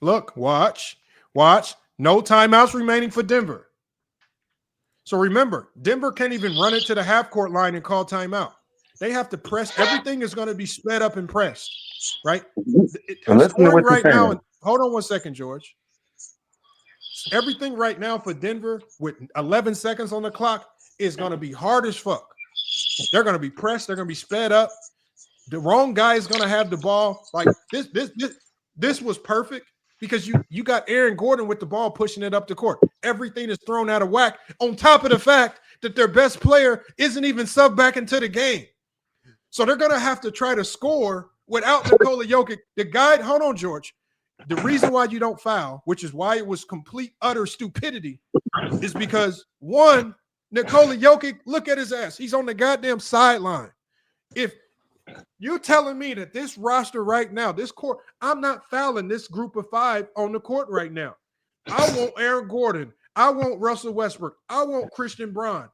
Look, watch. No timeouts remaining for Denver. So remember, Denver can't even run it to the half-court line and call timeout. They have to press. Everything is going to be sped up and pressed, right? Scoring right now. And hold on 1 second, George. Everything right now for Denver with 11 seconds on the clock is going to be hard as fuck. They're going to be pressed. They're going to be sped up. The wrong guy is going to have the ball. Like this was perfect, because you got Aaron Gordon with the ball pushing it up the court. Everything is thrown out of whack, on top of the fact that their best player isn't even subbed back into the game. So they're going to have to try to score without Nikola Jokic. The guy, hold on, George. The reason why you don't foul, which is why it was complete, utter stupidity, is because, one, Nikola Jokic, look at his ass. He's on the goddamn sideline. If you're telling me that this roster right now, this court, I'm not fouling this group of 5 on the court right now. I want Aaron Gordon. I want Russell Westbrook. I want Christian Braun.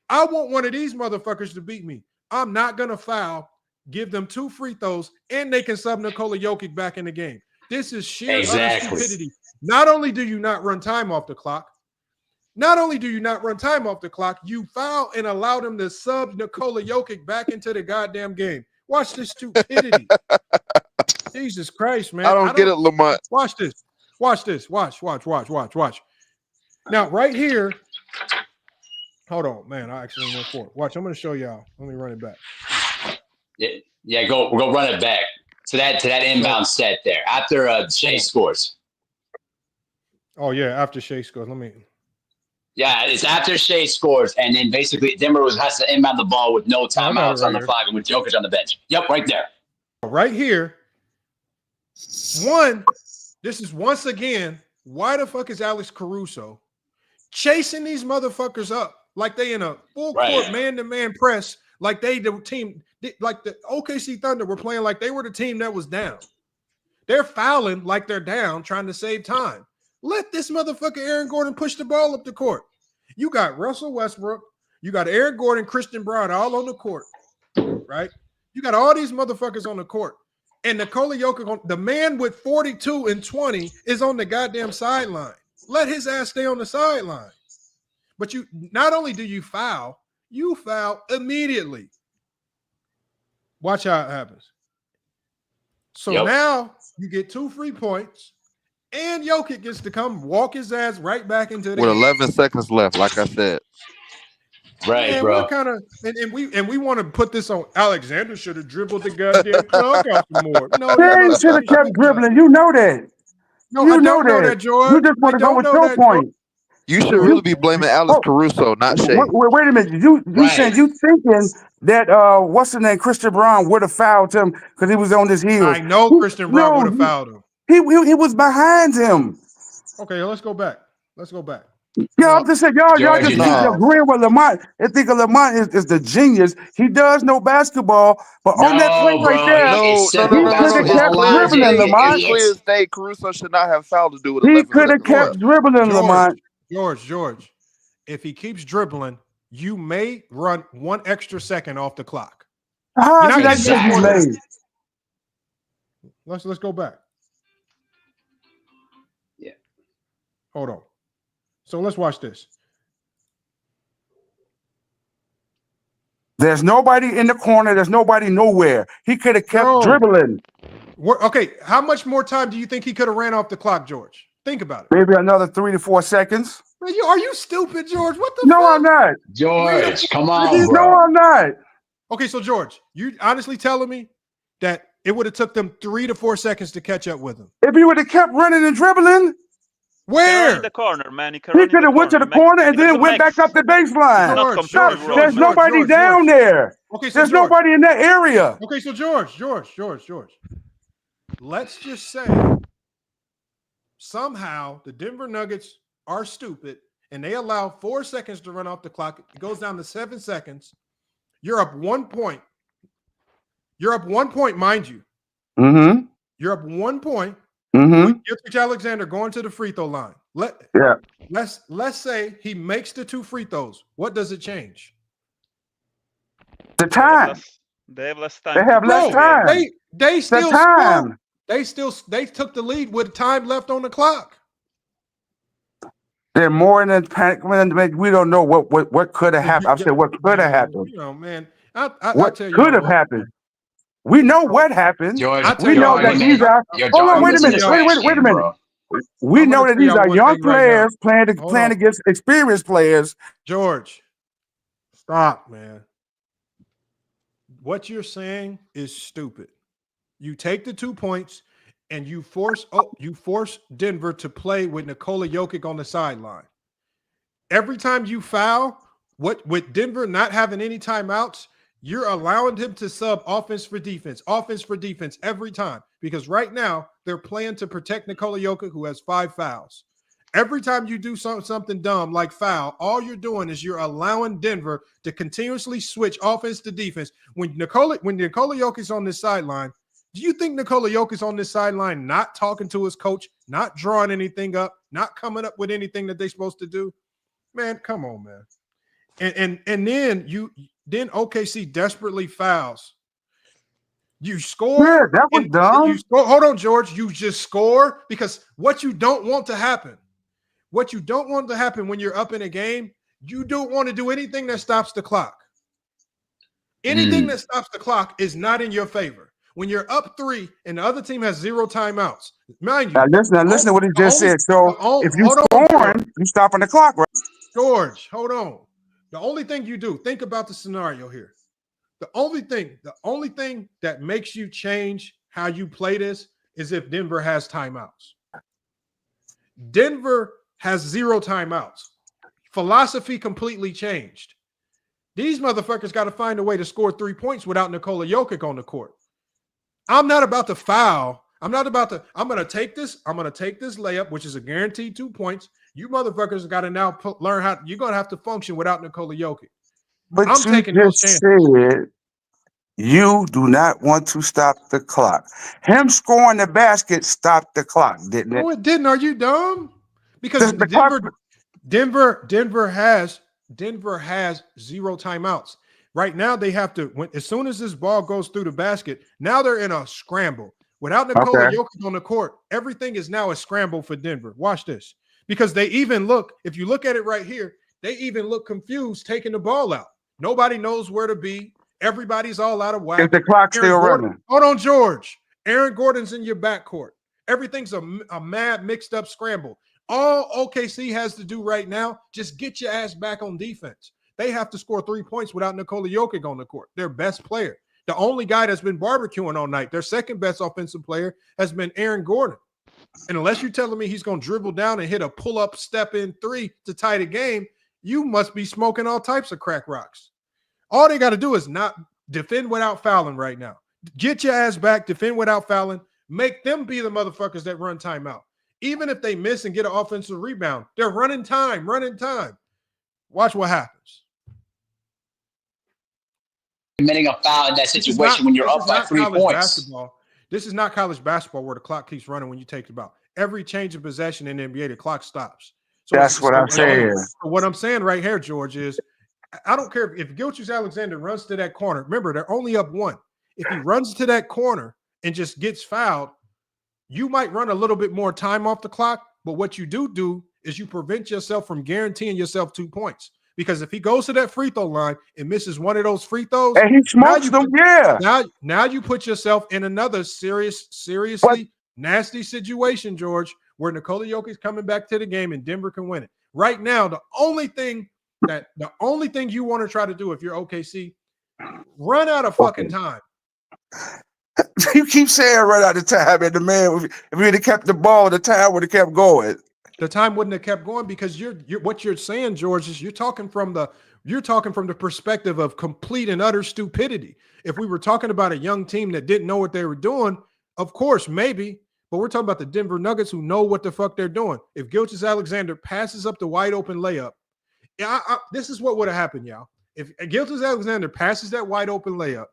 I want one of these motherfuckers to beat me. I'm not going to foul, give them 2 free throws, and they can sub Nikola Jokic back in the game. This is sheer utter stupidity. Not only do you not run time off the clock, you foul and allow them to sub Nikola Jokic back into the goddamn game. Watch this stupidity. Jesus Christ, man. I don't get it, Lamont. Watch this. Watch. Now, right here. Hold on, man. I actually went for it. Watch, I'm going to show y'all. Let me run it back. Yeah, go run it back to that inbound set there after Shea scores. Oh, yeah, after Shea scores. Yeah, it's after Shea scores, and then basically Denver has to inbound the ball with no timeouts on the clock and with Jokic on the bench. Yep, right there. Right here. One, this is once again, why the fuck is Alex Caruso chasing these motherfuckers up like they in a full court man-to-man press, like they the team, like the OKC Thunder were playing like they were the team that was down. They're fouling like they're down, trying to save time. Let this motherfucker Aaron Gordon push the ball up the court. You got Russell Westbrook, you got Aaron Gordon, Christian Braun all on the court, right? You got all these motherfuckers on the court. And Nikola Jokic, the man with 42 and 20, is on the goddamn sideline. Let his ass stay on the sideline. But you not only do you foul immediately. Watch how it happens. So now you get 2 free points, and Jokic gets to come walk his ass right back into the with game. 11 seconds left, like I said. Right, man, bro. We're kind of and we want to put this on. Alexander should have dribbled the goddamn clock out some more. No, they should have kept dribbling. You know that. No, I don't know that, George. You just want to go with your point. You should really be blaming Alex Caruso, not Shea. Wait a minute. You said you thinking that what's the name, Christian Braun would have fouled him because he was on his heels. I know Christian Braun would have fouled him. He was behind him. Okay, let's go back. Yeah, I'm just saying, y'all just keep agreeing with Lamont. I think Lamont is the genius. He does know basketball, but on that play right there, he could have kept dribbling, Lamont. It's clear as day, Caruso should not have fouled to do with He could have kept dribbling, Lamont. George, if he keeps dribbling, you may run 1 extra second off the clock. How did that get made? Let's go back. Yeah. Hold on. So let's watch this. There's nobody in the corner. There's nobody nowhere. He could have kept dribbling. Okay, how much more time do you think he could have ran off the clock, George? Think about it. Maybe another 3 to 4 seconds. Man, are you stupid, George? What the fuck? No, I'm not. George, come on, bro. No, I'm not. Okay, so George, you honestly telling me that it would have took them 3 to 4 seconds to catch up with him? If he would have kept running and dribbling. Where? In the corner, man. He could have went to the corner and then went back up the baseline. George, there's nobody down there. Okay, so there's nobody in that area. Okay, so George. Let's just say somehow the Denver Nuggets are stupid and they allow 4 seconds to run off the clock. It goes down to 7 seconds. You're up 1 point. You're up 1 point, mind you. Mm-hmm. You're up 1 point. Mm-hmm. Jokic Alexander going to the free throw line. Let's say he makes the 2 free throws. What does it change? The time. They have less time. They have less time. They still scored. They took the lead with time left on the clock. They're more than panic. We don't know what could have happened. I'm saying what could have happened. You know, man. What could have happened? We know what happened. George, we know that these are. Hold on, wait a minute. Wait a minute. We know that these are young players playing against experienced players. George, stop, man. What you're saying is stupid. You take the 2 points and you force Denver to play with Nikola Jokic on the sideline. Every time you foul, with Denver not having any timeouts, you're allowing him to sub offense for defense every time. Because right now they're playing to protect Nikola Jokic, who has 5 fouls. Every time you do something dumb like foul, all you're doing is you're allowing Denver to continuously switch offense to defense. When Nikola Jokic's on this sideline, do you think Nikola Jokic on this sideline not talking to his coach, not drawing anything up, not coming up with anything that they're supposed to do? Man, come on, man. And then OKC desperately fouls. You score. Yeah, that was dumb. Hold on, George. You just score because what you don't want to happen when you're up in a game, you don't want to do anything that stops the clock. Anything that stops the clock is not in your favor. When you're up 3 and the other team has 0 timeouts, mind you. Now listen to what he just said. So if you scoring, you stopping the clock, right? George, hold on. The only thing you do, think about the scenario here. The only thing that makes you change how you play this is if Denver has timeouts. Denver has 0 timeouts. Philosophy completely changed. These motherfuckers got to find a way to score 3 points without Nikola Jokic on the court. I'm not about to foul. I'm going to take this layup, which is a guaranteed 2 points. You motherfuckers got to now learn how you're going to have to function without Nikola Jokic. But I'm taking those chances. Said you do not want to stop the clock. Him scoring the basket stopped the clock, didn't it? No, it didn't. Are you dumb? Because Denver has 0 timeouts. Right now, they have to, as soon as this ball goes through the basket, now they're in a scramble. Without Nikola Jokic on the court, everything is now a scramble for Denver. Watch this. Because they even look, if you look at it right here, they even look confused taking the ball out. Nobody knows where to be. Everybody's all out of whack. If the clock's still running. Hold on, George. Aaron Gordon's in your backcourt. Everything's a mad, mixed up scramble. All OKC has to do right now, just get your ass back on defense. They have to score 3 points without Nikola Jokic on the court, their best player. The only guy that's been barbecuing all night, their second best offensive player, has been Aaron Gordon. And unless you're telling me he's going to dribble down and hit a pull-up step-in 3 to tie the game, you must be smoking all types of crack rocks. All they got to do is not defend without fouling right now. Get your ass back, defend without fouling. Make them be the motherfuckers that run timeout. Even if they miss and get an offensive rebound, they're running time. Watch what happens. Committing a foul in that situation when you're up by 3 points. Basketball. This is not college basketball where the clock keeps running when you take the ball. Every change of possession in the NBA, the clock stops. So that's what I'm saying. What I'm saying right here, George, is I don't care if Jokic Alexander runs to that corner. Remember, they're only up 1. If he runs to that corner and just gets fouled, you might run a little bit more time off the clock. But what you do is you prevent yourself from guaranteeing yourself 2 points. Because if he goes to that free throw line and misses one of those free throws, and he smokes them, Now you put yourself in another seriously nasty situation, George, where Nikola Jokic is coming back to the game and Denver can win it. Right now, the only thing you want to try to do if you're OKC, run out of fucking time. You keep saying run out of time, and the man, if he had kept the ball, the time would have kept going. The time wouldn't have kept going because you're what you're saying, George, is you're talking from the perspective of complete and utter stupidity. If we were talking about a young team that didn't know what they were doing, of course, maybe, but we're talking about the Denver Nuggets who know what the fuck they're doing. If Jokic Alexander passes up the wide open layup, this is what would have happened, y'all. If Jokic Alexander passes that wide open layup,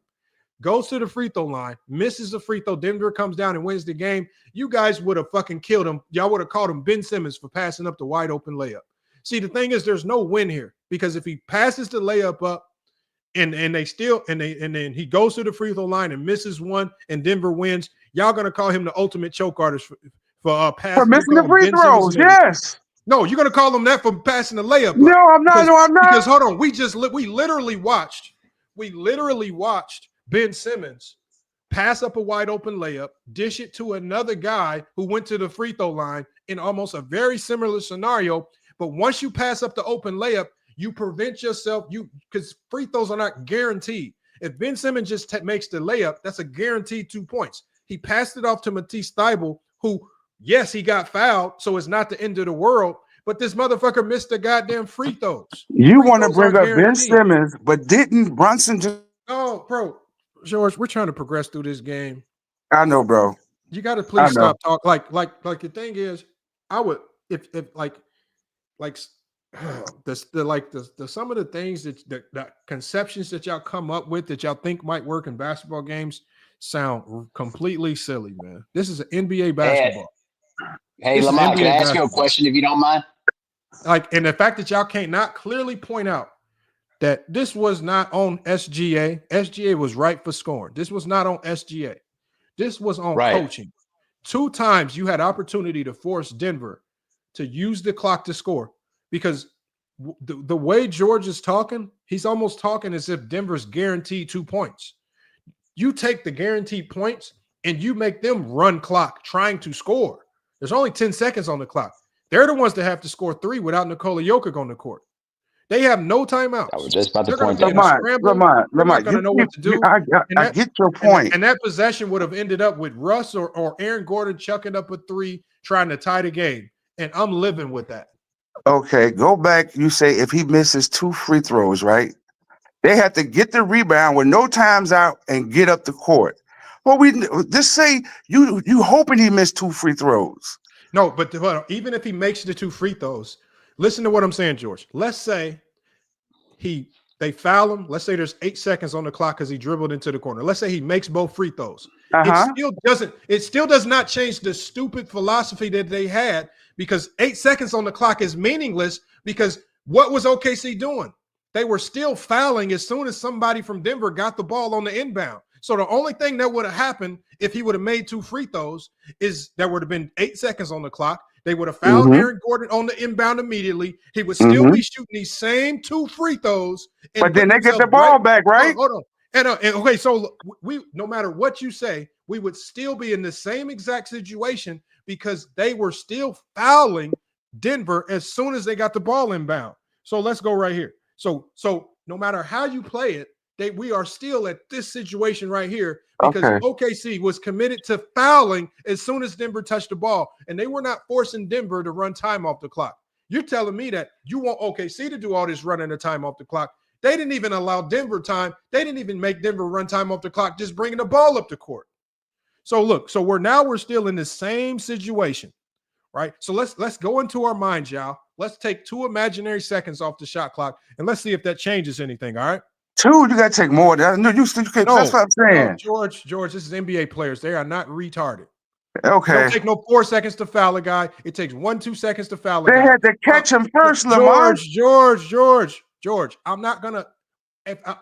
goes to the free throw line, misses the free throw, Denver comes down and wins the game, you guys would have fucking killed him. Y'all would have called him Ben Simmons for passing up the wide open layup. See, the thing is, there's no win here because if he passes the layup up and then he goes to the free throw line and misses one and Denver wins, y'all gonna call him the ultimate choke artist for missing the free throws. Yes. No, you're gonna call him that for passing the layup. No, I'm not. No, I'm not. Because hold on, we literally watched Ben Simmons pass up a wide open layup, dish it to another guy who went to the free throw line in almost a very similar scenario. But once you pass up the open layup, you prevent yourself, because free throws are not guaranteed. If Ben Simmons just makes the layup, that's a guaranteed 2 points. He passed it off to Matisse Thybulle, who, yes, he got fouled, so it's not the end of the world, but this motherfucker missed the goddamn free throws. You want to bring up Ben Simmons, but didn't Brunson just... Oh, bro, George, we're trying to progress through this game. I know, bro. You got to please stop talking. Like the thing is, I would, if some of the things that conceptions that y'all come up with that y'all think might work in basketball games sound completely silly, man. This is an NBA basketball. Hey, Lamar, can I ask you a question if you don't mind? And the fact that y'all can't not clearly point out that this was not on SGA. SGA was right for scoring. This was not on SGA. This was on coaching. 2 times you had opportunity to force Denver to use the clock to score. Because the way George is talking, he's almost talking as if Denver's guaranteed 2 points. You take the guaranteed points and you make them run clock trying to score. There's only 10 seconds on the clock. They're the ones that have to score 3 without Nikola Jokić on the court. They have no timeouts. I was just about to point that out. Lamar, going to know what to do. I get your point. And that possession would have ended up with Russ or Aaron Gordon chucking up a 3 trying to tie the game. And I'm living with that. Okay, go back. You say if he misses 2 free throws, right? They have to get the rebound with no times out and get up the court. Well, we just say you hoping he missed 2 free throws. No, but even if he makes the 2 free throws, listen to what I'm saying, George. Let's say they foul him. Let's say there's 8 seconds on the clock because he dribbled into the corner. Let's say he makes both free throws. It still does not change the stupid philosophy that they had, because 8 seconds on the clock is meaningless, because what was OKC doing? They were still fouling as soon as somebody from Denver got the ball on the inbound. So the only thing that would have happened if he would have made 2 free throws is there would have been 8 seconds on the clock. They would have fouled Aaron Gordon on the inbound immediately. He would still be shooting these same 2 free throws. But then they get the ball back, right? Hold on. And okay, so we, no matter what you say, we would still be in the same exact situation because they were still fouling Denver as soon as they got the ball inbound. So let's go right here. So no matter how you play it, we are still at this situation right here because OKC was committed to fouling as soon as Denver touched the ball, and they were not forcing Denver to run time off the clock. You're telling me that you want OKC to do all this running the time off the clock. They didn't even allow Denver time. They didn't even make Denver run time off the clock, just bringing the ball up the court. So look, we're still in the same situation, right? So let's go into our minds, y'all. Let's take 2 imaginary seconds off the shot clock, and let's see if that changes anything, all right? 2, you got to take more. No, you can't. That's what I'm saying. No, George, this is NBA players. They are not retarded. Okay. It don't take no 4 seconds to foul a guy. It takes 1-2 seconds to foul a guy. They had to catch him first, Lamar. George, I'm not gonna.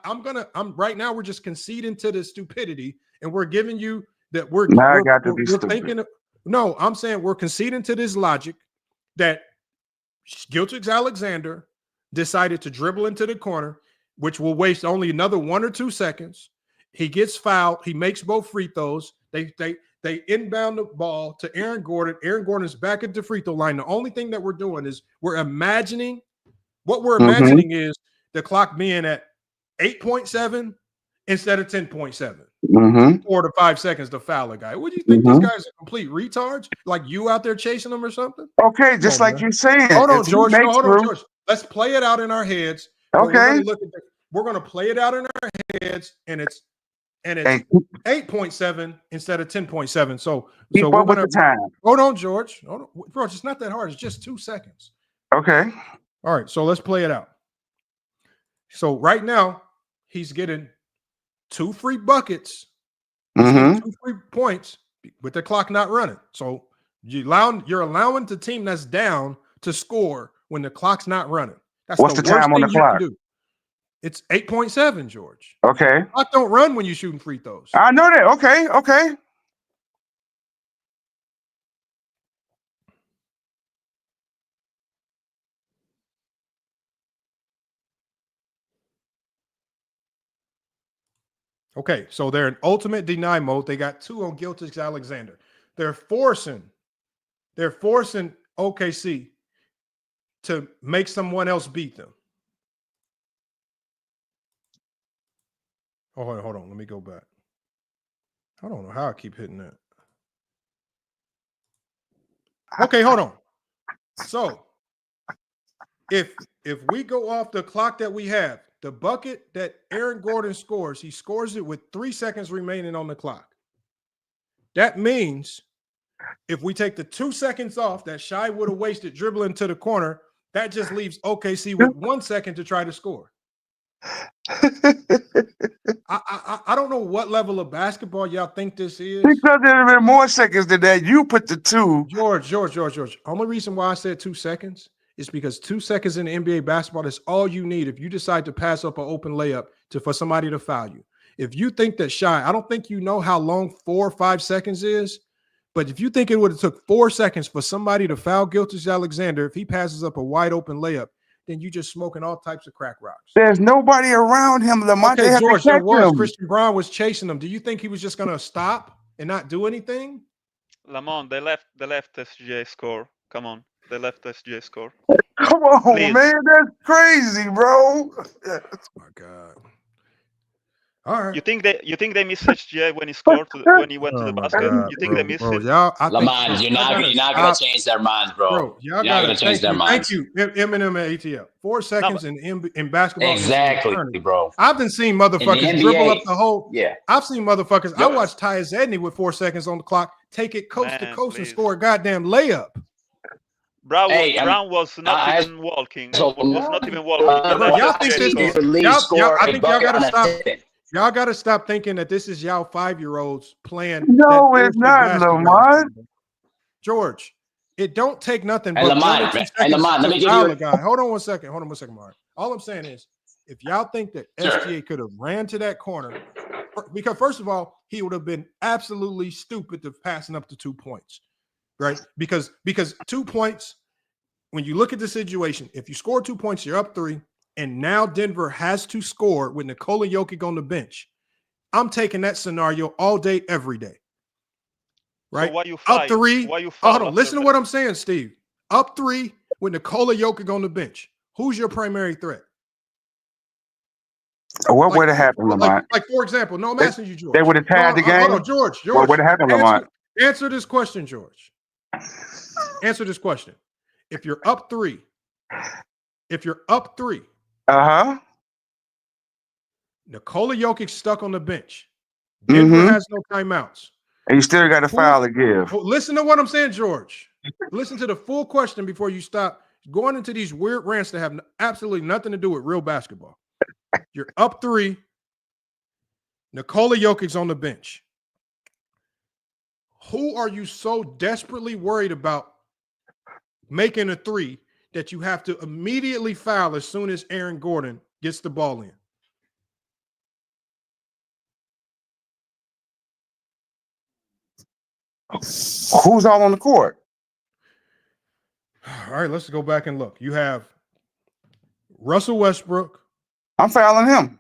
I'm right now. We're just conceding to the stupidity, and we're giving you that we're thinking. No, I'm saying we're conceding to this logic that Jokic Alexander decided to dribble into the corner, which will waste only another 1 or 2 seconds. He gets fouled. He makes both free throws. They inbound the ball to Aaron Gordon. Aaron Gordon is back at the free throw line. The only thing that we're doing is we're imagining. What we're imagining is the clock being at 8.7 instead of 10.7. 4 to 5 seconds to foul a guy. What do you think? This guy's a complete retard? Like you out there chasing him or something? Okay, just like you're saying. Hold on, George. Let's play it out in our heads. Okay. We're going to play it out in our heads, and it's 8.7 instead of 10.7. So we're going to time. Hold on, George. Hold on. Bro, it's not that hard. It's just 2 seconds. Okay. All right. So let's play it out. So right now, he's getting 2 free buckets, Mm-hmm. 2 free points with the clock not running. So you're allowing the team that's down to score when the clock's not running. That's What's the the worst time on thing the you clock? can do. It's 8.7, George. Okay. The clock don't run when you're shooting free throws. I know that. Okay. Okay. Okay, so they're in ultimate deny mode. They got 2 on Jokic Alexander. They're forcing OKC to make someone else beat them. Oh, hold on. Let me go back. I don't know how I keep hitting that. Okay, hold on. So if we go off the clock that we have, the bucket that Aaron Gordon scores, he scores it with 3 seconds remaining on the clock. That means if we take the 2 seconds off that Shai would have wasted dribbling to the corner, that just leaves OKC with 1 second to try to score. I don't know what level of basketball y'all think this is. Because there have been more seconds than that. You put the 2. George. Only reason why I said 2 seconds is because 2 seconds in the NBA basketball is all you need if you decide to pass up an open layup for somebody to foul you. If you think that Shai, I don't think you know how long 4 or 5 seconds is, but if you think it would have took 4 seconds for somebody to foul Jokic Alexander, if he passes up a wide open layup, then you just smoking all types of crack rocks. There's nobody around him. Lamont, Okay, George, there was. him. Christian Brown was chasing him. Do you think he was just going to stop and not do anything? Lamont, they left SGA score. Come on. They left SGA score. Come on, Please. man. That's crazy, bro. Oh, my God. All right. You think they missed SGA when he scored when he went to the basket? God, You think they missed it? Y'all, Lamont, you're not gonna change their minds, bro. Bro, You're not gonna change their minds. Thank you, Eminem and ATL. 4 seconds in basketball. Exactly, bro. I've been seeing motherfuckers dribble up the whole. Yeah. I've seen motherfuckers. I watched Tyus Edney with 4 seconds on the clock take it coast to coast and score a goddamn layup. Brown was not even walking. Y'all think this is I think y'all gotta stop. Y'all got to stop thinking that this is y'all 5-year-olds playing. No, it's not, Lamont. George, it don't take nothing. Hey, Lamont, let me give you a guy. Hold on one second, Mark. All I'm saying is, if y'all think that SGA could have ran to that corner, because first of all, he would have been absolutely stupid to passing up to 2 points, right? Because 2 points, when you look at the situation, if you score 2 points, you're up 3. And now Denver has to score with Nikola Jokić on the bench. I'm taking that scenario all day, every day. Right? So why you fight? Up 3. Why you Hold on. Listen to what I'm saying, Steve. Up 3 with Nikola Jokić on the bench. Who's your primary threat? What would have happened, Lamont? Like, for example, no, I'm asking you, George. They would have tied the game. Hold on, George. What would have happened, Lamont? Answer this question, George. Answer this question. If you're up 3, Nikola Jokić stuck on the bench. Denver has no timeouts. And you still got a foul to give. Listen to what I'm saying, George. Listen to the full question before you stop going into these weird rants that have absolutely nothing to do with real basketball. You're up 3. Nikola Jokić on the bench. Who are you so desperately worried about making a 3 that you have to immediately foul as soon as Aaron Gordon gets the ball in? Who's all on the court? All right, let's go back and look. You have Russell Westbrook. I'm fouling him.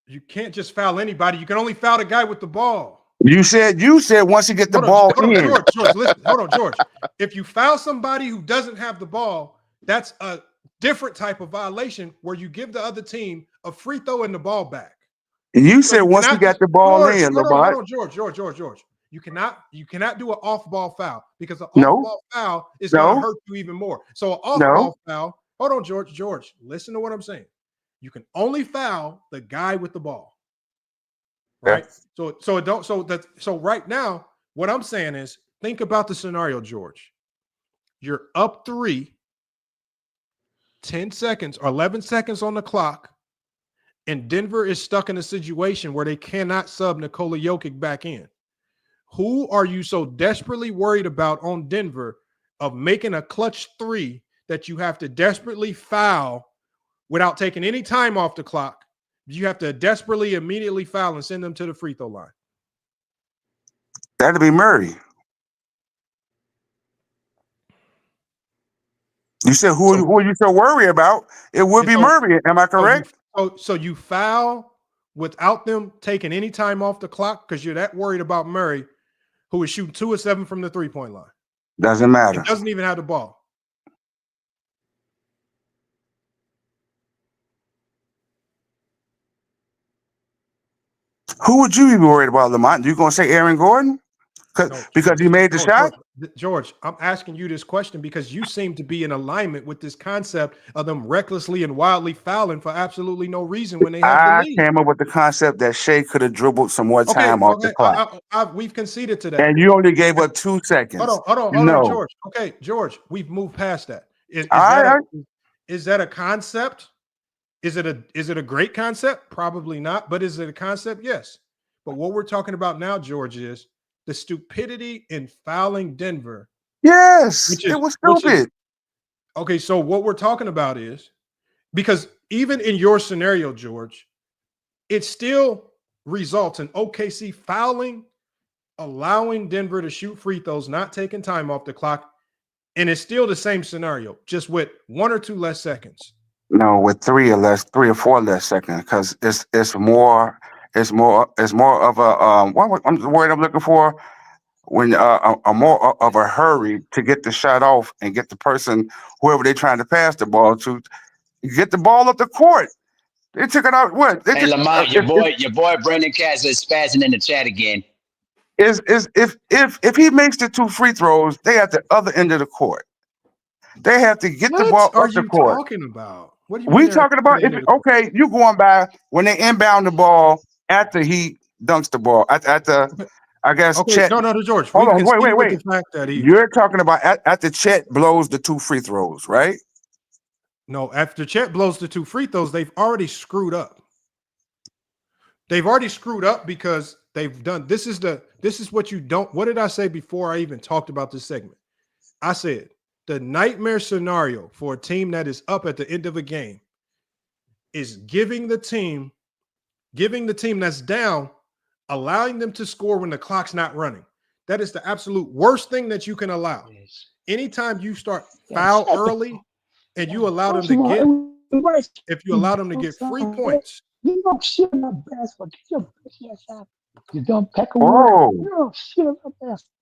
You can't just foul anybody. You can only foul the guy with the ball. You said once you get the ball in. George, listen. Hold on, George. If you foul somebody who doesn't have the ball, that's a different type of violation where you give the other team a free throw and the ball back. You said once you got the ball in, Lamont. Hold on, George. You cannot do an off-ball foul because an off-ball foul is going to hurt you even more. So an off-ball foul. Hold on, George. Listen to what I'm saying. You can only foul the guy with the ball. Right? Yeah. So right now, what I'm saying is think about the scenario, George. You're up 3, 10 seconds or 11 seconds on the clock, and Denver is stuck in a situation where they cannot sub Nikola Jokic back in, who are you so desperately worried about on Denver of making a clutch three that you have to desperately foul without taking any time off the clock? You have to desperately immediately foul and send them to the free throw line. That'd be Murray. You said who are you so worried about? It would be Murray. Am I correct? So you foul without them taking any time off the clock because you're that worried about Murray, who is shooting 2 of 7 from the 3-point line. Doesn't matter. He doesn't even have the ball. Who would you be worried about, Lamont? You gonna say Aaron Gordon? Because he made the shot? George, I'm asking you this question because you seem to be in alignment with this concept of them recklessly and wildly fouling for absolutely no reason when they have the lead. I came up with the concept that Shea could have dribbled some more time off the clock. We've conceded to that. And you only gave up 2 seconds. Hold on, George. Okay, George, we've moved past that. Is that a concept? Is it a great concept? Probably not. But is it a concept? Yes. But what we're talking about now, George, is the stupidity in fouling Denver. Yes, it was stupid. Okay, so what we're talking about is, because even in your scenario, George, it still results in OKC fouling, allowing Denver to shoot free throws, not taking time off the clock, and it's still the same scenario, just with 1 or 2 less seconds. No, with 3 or 4 less seconds, because it's more of a what's the word I'm looking for? When a more of a hurry to get the shot off and get the person, whoever they're trying to pass the ball to, get the ball up the court. They took it out. What? Hey, Lamont, your boy Brandon Cass is spazzing in the chat again. If he makes the 2 free throws, they at the other end of the court. They have to get the ball up the court. What are you talking about? What we talking about? Okay, you going by when they inbound the ball after he dunks the ball at the. I guess Chet. No, George. Hold on, wait. You're talking about after Chet blows the 2 free throws, right? No, after Chet blows the 2 free throws, they've already screwed up. They've already screwed up because they've done. This is what you don't. What did I say before I even talked about this segment? I said the nightmare scenario for a team that is up at the end of a game is giving the team that's down, allowing them to score when the clock's not running. That is the absolute worst thing that you can allow. Anytime you start foul early and you allow them to get, if you allow them to get free points. You don't shit my basketball. You don't pack a word. You don't shit my basketball.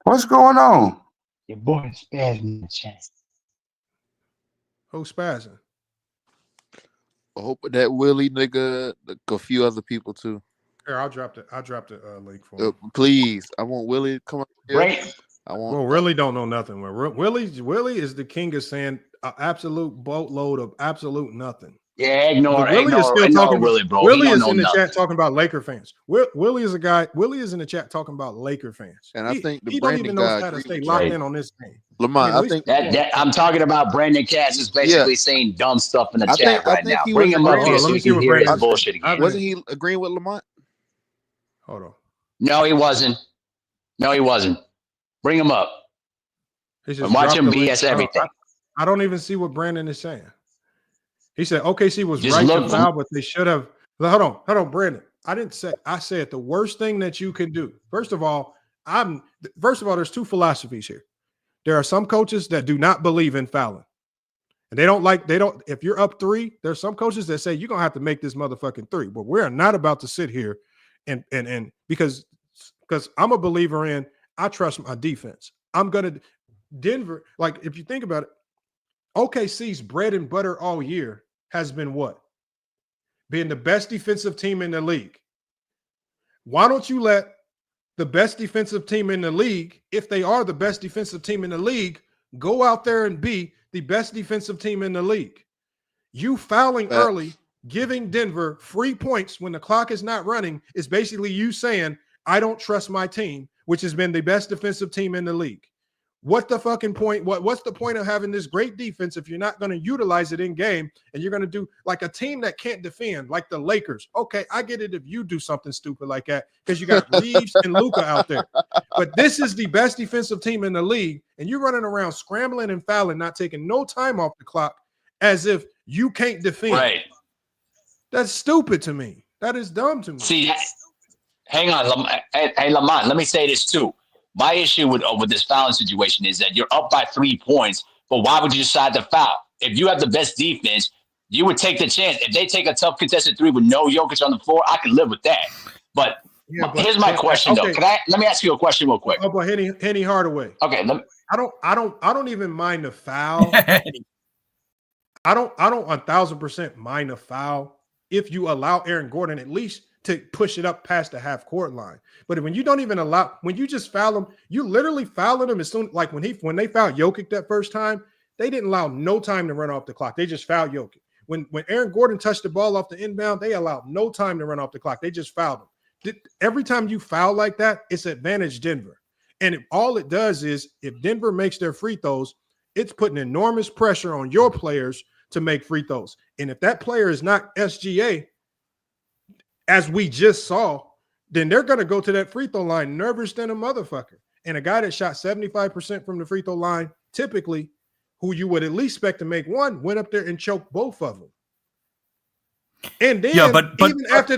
What's going on? Your boy is spazzing in the chat. Who's spazzing? I hope that Willie nigga, a few other people too. Here, I'll drop the link for him. Please, I want Willie to come up here. Right. Well, really don't know nothing. Willie is the king of saying an absolute boatload of absolute nothing. Yeah, ignore Willie, bro. Willie is in the chat talking about Laker fans. Willie is a guy. Willie is in the chat talking about Laker fans. And I think he don't even know how to stay locked in on this game. Lamont, I think that I'm talking about Brandon Cass is basically saying dumb stuff in the chat right now. Bring him up here so we can hear his bullshit again. Wasn't he agreeing with Lamont? Hold on. No, he wasn't. Bring him up. And watch him BS everything. I don't even see what Brandon is saying. He said OKC was right to foul, but they should have. Hold on, Brandon. I said the worst thing that you can do. First of all, there's 2 philosophies here. There are some coaches that do not believe in fouling. And if you're up 3, there's some coaches that say you're gonna have to make this motherfucking 3. But we're not about to sit here and because I'm a believer in I trust my defense. Denver, like if you think about it, OKC's bread and butter all year has been what? Being the best defensive team in the league. Why don't you let the best defensive team in the league, if they are the best defensive team in the league, go out there and be the best defensive team in the league? You fouling early, giving Denver free points when the clock is not running is basically you saying, I don't trust my team, which has been the best defensive team in the league. What's the fucking point? What's the point of having this great defense if you're not going to utilize it in game and you're going to do like a team that can't defend, like the Lakers? Okay, I get it if you do something stupid like that because you got Reeves and Luka out there. But this is the best defensive team in the league, and you're running around scrambling and fouling, not taking no time off the clock as if you can't defend. Right. That's stupid to me. That is dumb to me. See, hang on. Hey, Lamont, let me say this too. My issue with this fouling situation is that you're up by 3 points, but why would you decide to foul? If you have the best defense, you would take the chance. If they take a tough contested three with no Jokic on the floor, I can live with that. But here's my question, though. Let me ask you a question real quick. Oh, but Henny Hardaway. Okay. I don't even mind the foul. I don't 1,000% mind the foul if you allow Aaron Gordon at least to push it up past the half court line. But when you don't even allow, when you just foul him, you literally fouling him as soon, like when they fouled Jokic that first time, they didn't allow no time to run off the clock. They just fouled Jokic. When Aaron Gordon touched the ball off the inbound, they allowed no time to run off the clock. They just fouled him. Every time you foul like that, it's advantage Denver. And all it does is if Denver makes their free throws, it's putting enormous pressure on your players to make free throws. And if that player is not SGA, as we just saw, then they're going to go to that free throw line nervous than a motherfucker. And a guy that shot 75% from the free throw line, typically, who you would at least expect to make one, went up there and choked both of them. And then even after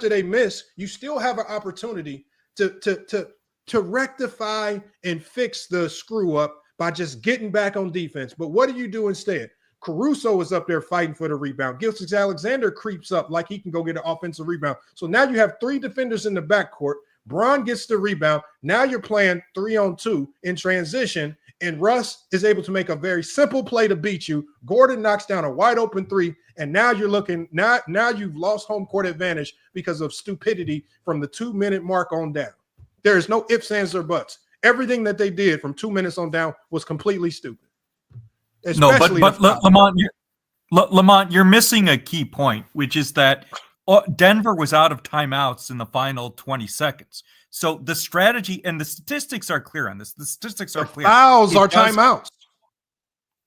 they miss, you still have an opportunity to rectify and fix the screw up by just getting back on defense. But what do you do instead? Caruso is up there fighting for the rebound. Gilgeous-Alexander creeps up like he can go get an offensive rebound. So now you have three defenders in the backcourt. Bron gets the rebound. Now you're playing 3-on-2 in transition, and Russ is able to make a very simple play to beat you. Gordon knocks down a wide open three, and now you're looking now you've lost home court advantage because of stupidity from the 2-minute mark on down. There is no ifs, ands, or buts. Everything that they did from 2 minutes on down was completely stupid. Especially but Lamont, you're missing a key point, which is that Denver was out of timeouts in the final 20 seconds. So the strategy and the statistics are clear on this. The statistics are clear. Fouls are timeouts.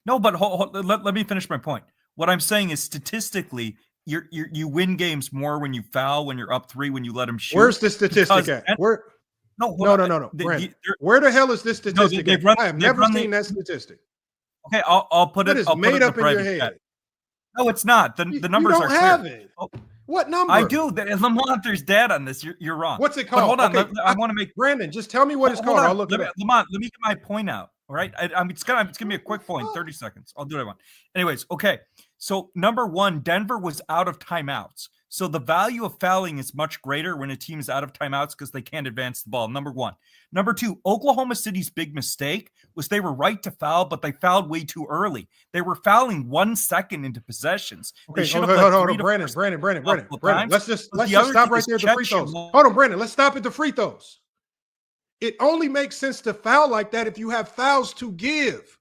No, but let me finish my point. What I'm saying is statistically, you win games more when you foul, when you're up 3, when you let them shoot. Where's the statistic at? No. Brandon, where the hell is this statistic? I have never seen that statistic. Okay, I'll put it. It's made up in your head. Chat. No, it's not. The numbers are clear. Have it. What number? I do. Lamont, there's data on this. You're wrong. What's it called? But hold on. I want to make Brandon. Just tell me what it's called. I'll look it up. Lamont, let me get my point out. All right. It's gonna be a quick point. 30 seconds. I'll do what I want. Anyways, okay. So number one, Denver was out of timeouts. So the value of fouling is much greater when a team is out of timeouts because they can't advance the ball. Number one. Number two, Oklahoma City's big mistake was they were right to foul, but they fouled way too early. They were fouling 1 second into possessions. Okay, hold on, Brandon. Let's just stop right there at the free throws. Hold on, Brandon. Let's stop at the free throws. It only makes sense to foul like that if you have fouls to give.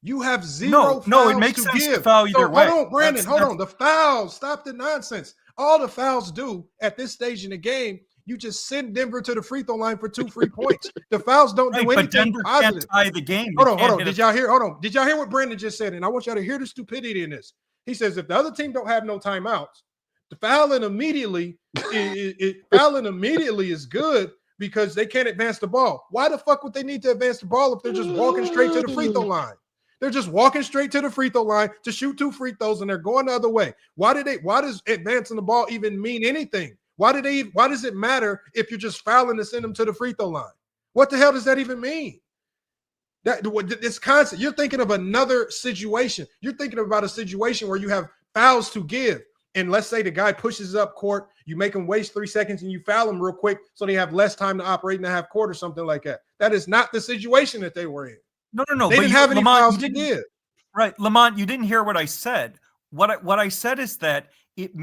You have zero fouls No, it makes sense to foul either way. Hold on, Brandon. Hold on. The fouls. Stop the nonsense. All the fouls do at this stage in the game, you just send Denver to the free throw line for 2 free points. The fouls don't do anything but Denver positive. Can't tie the game. Hold on. Did y'all hear? Hold on. Did y'all hear what Brandon just said? And I want y'all to hear the stupidity in this. He says if the other team don't have no timeouts, the fouling immediately is good because they can't advance the ball. Why the fuck would they need to advance the ball if they're just walking straight to the free throw line? They're just walking straight to the free throw line to shoot 2 free throws, and they're going the other way. Why does advancing the ball even mean anything? Why does it matter if you're just fouling to send them to the free throw line? What the hell does that even mean? This concept, you're thinking of another situation. You're thinking about a situation where you have fouls to give. And let's say the guy pushes up court, you make him waste 3 seconds and you foul him real quick so they have less time to operate in the half court or something like that. That is not the situation that they were in. No. They didn't have any fouls to give. Right, Lamont, you didn't hear what I said. What I said is that it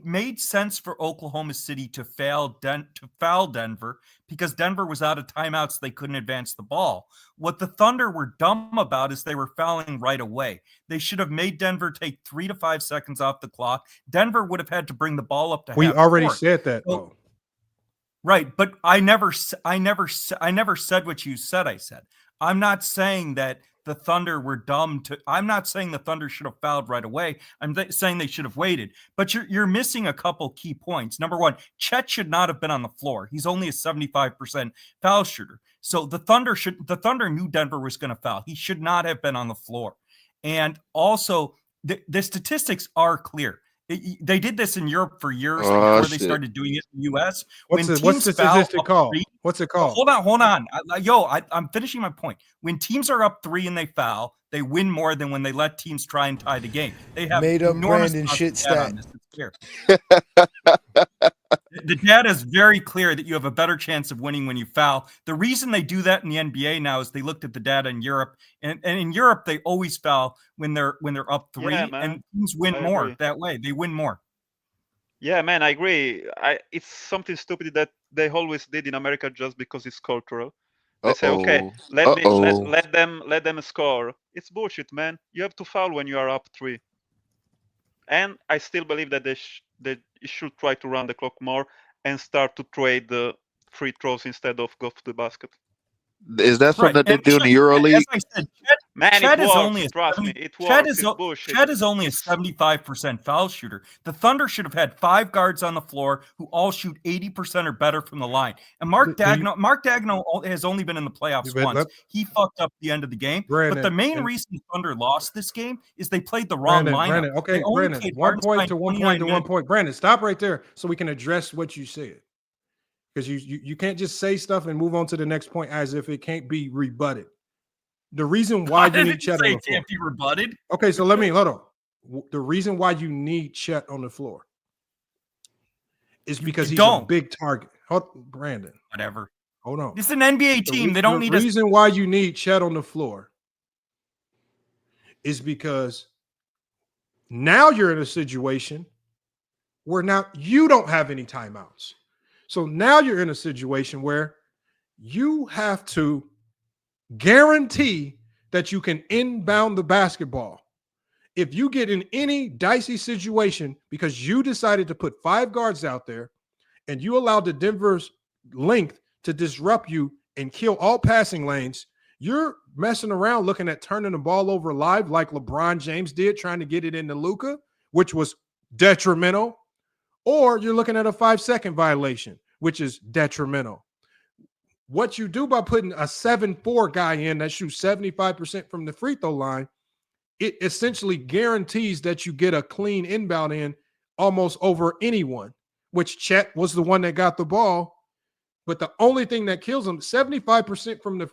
made sense for Oklahoma City to foul Denver because Denver was out of timeouts. They couldn't advance the ball. What the Thunder were dumb about is they were fouling right away. They should have made Denver take 3 to 5 seconds off the clock. Denver would have had to bring the ball up to half We already court. said that, though. Right, but I never said what you said. I said I'm not saying that the Thunder were dumb to. I'm not saying the Thunder should have fouled right away. I'm saying they should have waited. But you're missing a couple key points. Number one, Chet should not have been on the floor. He's only a 75% foul shooter. So the Thunder knew Denver was going to foul. He should not have been on the floor. And also, the statistics are clear. They did this in Europe for years before they started doing it in the U.S. What's the statistic called? What's it called? Hold on. I'm finishing my point. When teams are up 3 and they foul, they win more than when they let teams try and tie the game. They have made up Brandon shit stat. The data is very clear that you have a better chance of winning when you foul. The reason they do that in the NBA now is they looked at the data in Europe, and in Europe they always foul when they're up 3, and teams win more that way. They win more. Yeah, man, I agree. It's something stupid that they always did in America just because it's cultural. They say, okay, let them score. It's bullshit, man. You have to foul when you are up 3. And I still believe that they should try to run the clock more and start to trade the free throws instead of go to the basket. Is that something that they do in the EuroLeague? As I said, Chet is only Chet is only a 75% foul shooter. The Thunder should have had 5 guards on the floor who all shoot 80% or better from the line. And Mark Daigneault has only been in the playoffs once. He fucked up the end of the game. But the main reason the Thunder lost this game is they played the wrong lineup. Brandon, 1 point to 1 point to 1 point. Brandon, stop right there so we can address what you said. Because you can't just say stuff and move on to the next point as if it can't be rebutted. The reason why you need Chet on the floor. Can't be rebutted. Okay, so hold on. The reason why you need Chet on the floor is because he's a big target. Brandon. Whatever. Hold on. It's an NBA team. They don't need the reason why you need Chet on the floor is because now you're in a situation where now you don't have any timeouts. So now you're in a situation where you have to guarantee that you can inbound the basketball. If you get in any dicey situation because you decided to put 5 guards out there and you allowed the Denver's length to disrupt you and kill all passing lanes, you're messing around looking at turning the ball over live like LeBron James did, trying to get it into Luka, which was detrimental. Or you're looking at a 5-second violation, which is detrimental. What you do by putting a 7'4" guy in that shoots 75% from the free throw line, it essentially guarantees that you get a clean inbound in almost over anyone, which Chet was the one that got the ball. But the only thing that kills him, 75% from the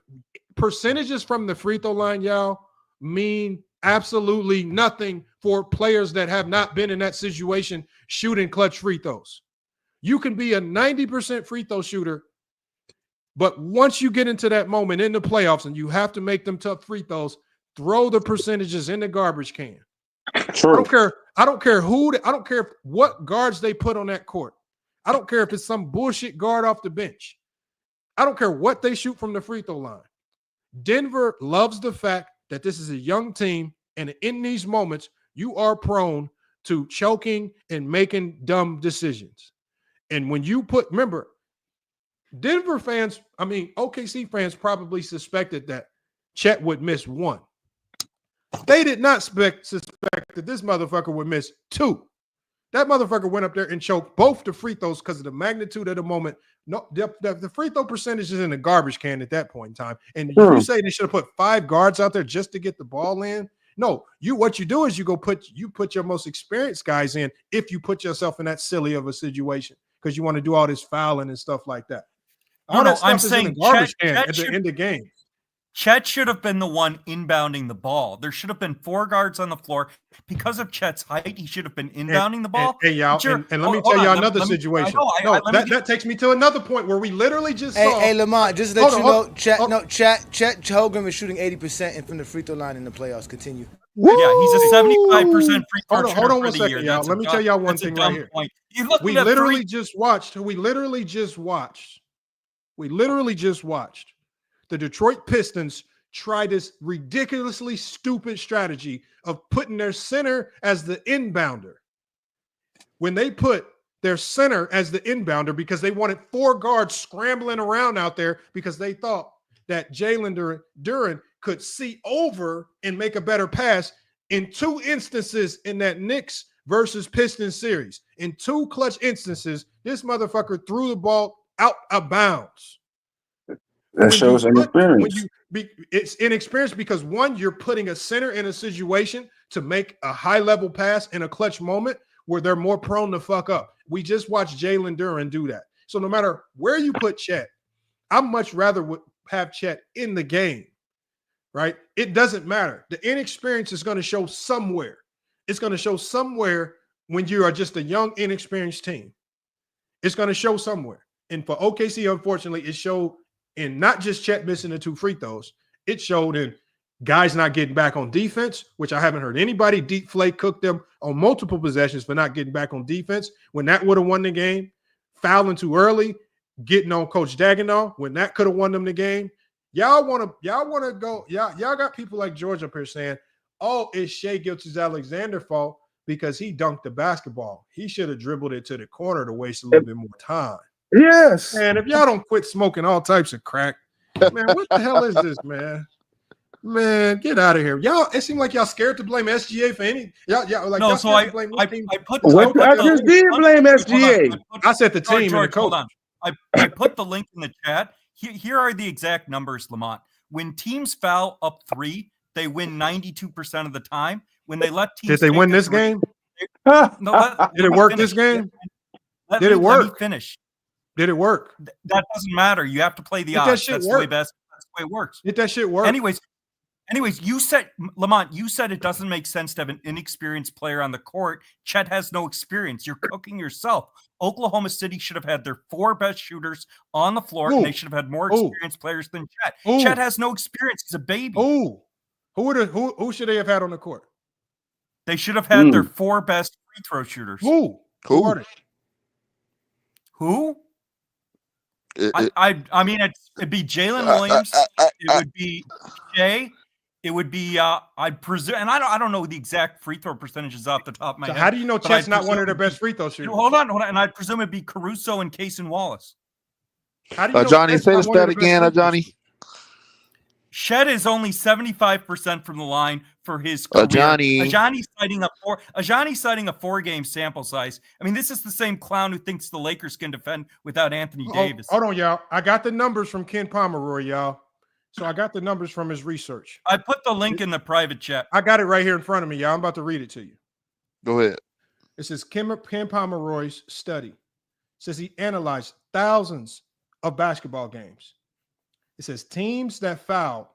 percentages from the free throw line, y'all, mean absolutely nothing for players that have not been in that situation shooting clutch free throws. You can be a 90% free throw shooter, but once you get into that moment in the playoffs and you have to make them tough free throws, throw the percentages in the garbage can. True. I don't care what guards they put on that court. I don't care if it's some bullshit guard off the bench. I don't care what they shoot from the free throw line. Denver loves the fact that this is a young team, and in these moments, you are prone to choking and making dumb decisions. And when you remember, Denver fans, OKC fans probably suspected that Chet would miss 1. They did not suspect that this motherfucker would miss 2. That motherfucker went up there and choked both the free throws because of the magnitude of the moment. No, the free throw percentage is in the garbage can at that point in time. And you say they should have put 5 guards out there just to get the ball in. No, what you do is you put your most experienced guys in if you put yourself in that silly of a situation because you want to do all this fouling and stuff like that. I'm saying in the garbage can at the end of the game. Chet should have been the one inbounding the ball. There should have been 4 guards on the floor. Because of Chet's height, he should have been inbounding the ball. And let me tell y'all another situation. That takes me to another point where we literally just saw. Hey, Lamont, just to let you know, Chet Holmgren is shooting 80% from the free throw line in the playoffs. Continue. Woo! Yeah, he's a 75% free throw shooter. Hold on 1 second, y'all. Let me tell y'all one thing right here. We literally just watched the Detroit Pistons try this ridiculously stupid strategy of putting their center as the inbounder. When they put their center as the inbounder because they wanted 4 guards scrambling around out there because they thought that Jalen Duren could see over and make a better pass. In 2 instances in that Knicks versus Pistons series, in 2 clutch instances, this motherfucker threw the ball out of bounds. That shows inexperience. It's inexperience because, one, you're putting a center in a situation to make a high-level pass in a clutch moment where they're more prone to fuck up. We just watched Jalen Duren do that. So no matter where you put Chet, I much rather would have Chet in the game, right? It doesn't matter. The inexperience is going to show somewhere. It's going to show somewhere when you are just a young, inexperienced team. It's going to show somewhere. And for OKC, unfortunately, it showed in not just Chet missing the 2 free throws. It showed in guys not getting back on defense, which I haven't heard anybody deep flake cook them on multiple possessions for not getting back on defense when that would have won the game. Fouling too early, getting on Coach Dagenau when that could have won them the game. Y'all want to go. Y'all got people like George up here saying, "Oh, it's Shai Gilgeous-Alexander's fault because he dunked the basketball. He should have dribbled it to the corner to waste a little bit more time." Yes. Man, if y'all don't quit smoking all types of crack, man, what the hell is this, man? Man, get out of here. Y'all, it seemed like y'all scared to blame SGA for any. Y'all like, no, y'all so I blame put I just did blame SGA. I said the team George, and the coach. hold on. I put the link in the chat. Here are the exact numbers, Lamont. When teams foul up 3, they win 92% of the time. When they let teams, did they win this game? Did it work this game? Did it work? Let me finish. Did it work? That doesn't matter. You have to play the odds. That's the way it works. Did that shit work? Anyways, you said, Lamont, you said it doesn't make sense to have an inexperienced player on the court. Chet has no experience. You're cooking yourself. Oklahoma City should have had their 4 best shooters on the floor, and they should have had more experienced players than Chet. Chet has no experience. He's a baby. Who should they have had on the court? They should have had their 4 best free throw shooters. Who? Who? I mean, it'd be Jalen Williams. It would be Shai. It would be I presume, and I don't know the exact free throw percentages off the top of my head. How do you know Chet's not one of their best free throw shooters? Hold on, and I presume it'd be Caruso and Cason Wallace. How do you know Johnny, say the stat again, Johnny. Shed is only 75% from the line for his career. Ajani's citing a 4-game sample size. I mean, this is the same clown who thinks the Lakers can defend without Anthony Davis. Hold on, y'all. I got the numbers from Ken Pomeroy, y'all. So I got the numbers from his research. I put the link in the private chat. I got it right here in front of me, y'all. I'm about to read it to you. Go ahead. It says Ken Pomeroy's study. It says he analyzed thousands of basketball games. It says teams that fouled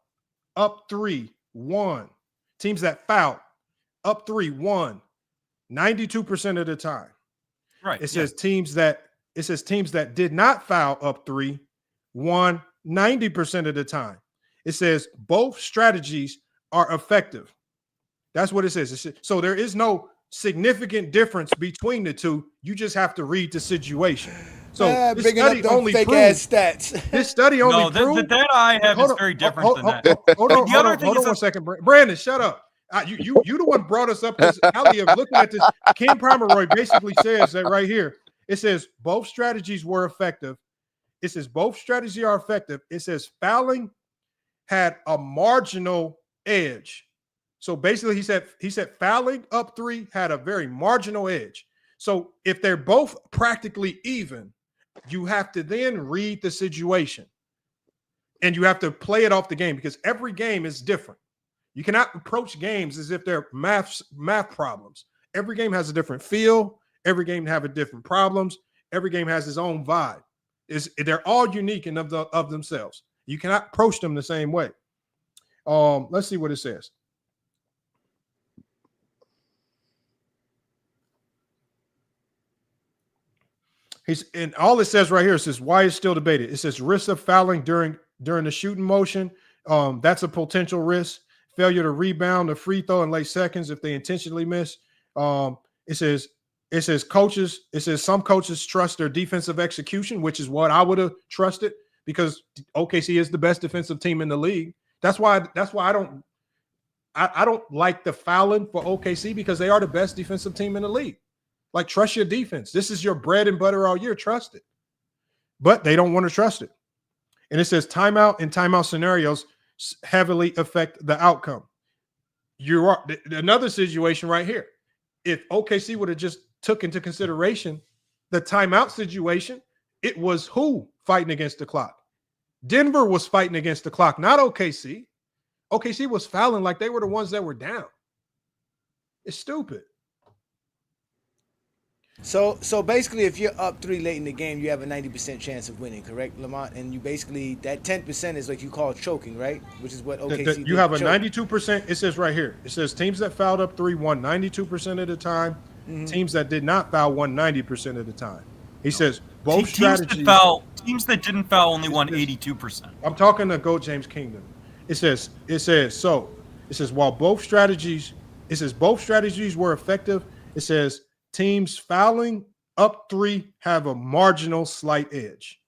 up 3 won. Teams that fouled up 3 won 92% of the time. Right. It says teams that did not foul up 3 won 90% of the time. It says both strategies are effective. That's what it says. So there is no significant difference between the two. You just have to read the situation. So this study only proves stats. This study only proves the data I have is very different than that. Hold on 1 second, Brandon. Shut up. You the one brought us up this alley of looking at this. Ken Pomeroy basically says that right here. It says both strategies were effective. It says both strategies are effective. It says fouling had a marginal edge. So basically, he said fouling up 3 had a very marginal edge. So if they're both practically even, you have to then read the situation. And you have to play it off the game because every game is different. You cannot approach games as if they're math problems. Every game has a different feel. Every game have a different problems. Every game has its own vibe. They're all unique and of themselves. You cannot approach them the same way. Let's see what it says. And all it says right here, it says why it's still debated. It says risk of fouling during the shooting motion. That's a potential risk. Failure to rebound the free throw in late seconds if they intentionally miss. It says some coaches trust their defensive execution, which is what I would have trusted because OKC is the best defensive team in the league. That's why I don't like the fouling for OKC because they are the best defensive team in the league. Like, trust your defense. This is your bread and butter all year. Trust it. But they don't want to trust it. And it says timeout and timeout scenarios heavily affect the outcome. You are another situation right here. If OKC would have just took into consideration the timeout situation, it was who fighting against the clock? Denver was fighting against the clock, not OKC. OKC was fouling like they were the ones that were down. It's stupid. So basically, if you're up 3 late in the game, you have a 90% chance of winning, correct, Lamont? And you basically, that 10% is like you call choking, right? Which is what OKC did. You have a 92%. It says right here. It says teams that fouled up 3 won 92% of the time. Mm-hmm. Teams that did not foul won 90% of the time. He says both strategies. Teams that didn't foul only won 82%. I'm talking to Go James Kingdom. It says while both strategies were effective. It says teams fouling up 3 have a marginal slight edge.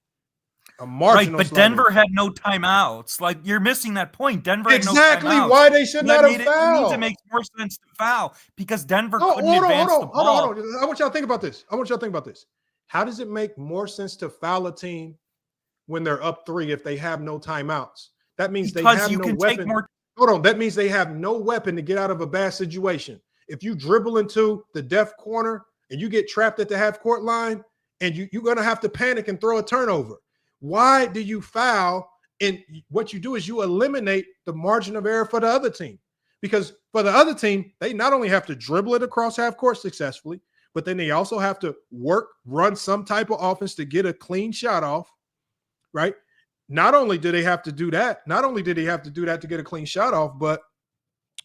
Right, but Denver had no timeouts. Like, you're missing that point. Denver had no timeouts. Why they should not have fouled. It means it makes more sense to foul because Denver couldn't advance the ball. Hold on. I want y'all to think about this. How does it make more sense to foul a team when they're up 3 if they have no timeouts? That means they have no weapon. Hold on. That means they have no weapon to get out of a bad situation. If you dribble into the def corner and you get trapped at the half-court line, and you're going to have to panic and throw a turnover. Why do you foul? And what you do is you eliminate the margin of error for the other team. Because for the other team, they not only have to dribble it across half-court successfully, but then they also have to run some type of offense to get a clean shot off, right? Not only do they have to do that, to get a clean shot off, but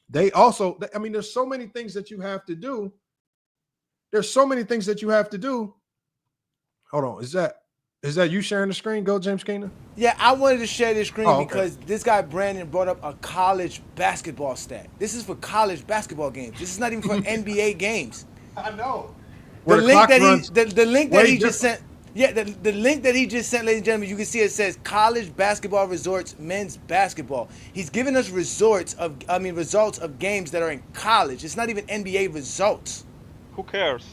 they also, there's so many things that you have to do. Hold on. Is that you sharing the screen? Go, James Keenan? Yeah, I wanted to share this screen because this guy Brandon brought up a college basketball stat. This is for college basketball games. This is not even for NBA games. I know. The link that he just sent. Yeah, the link that he just sent, ladies and gentlemen, you can see it says college basketball resorts, men's basketball. He's giving us results of games that are in college. It's not even NBA results. Who cares?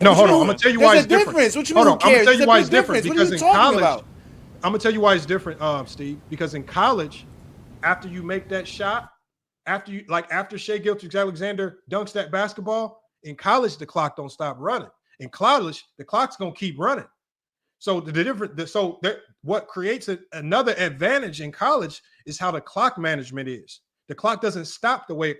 No, hold on. I'm gonna tell you why it's different. What you mean? Who cares? I'm gonna tell you why it's different because in college, about? I'm gonna tell you why it's different, Steve. Because in college, after you make that shot, after Shai Gilgeous-Alexander dunks that basketball, in college the clock don't stop running. In college, the clock's gonna keep running. So what creates another advantage in college is how the clock management is. The clock doesn't stop the way it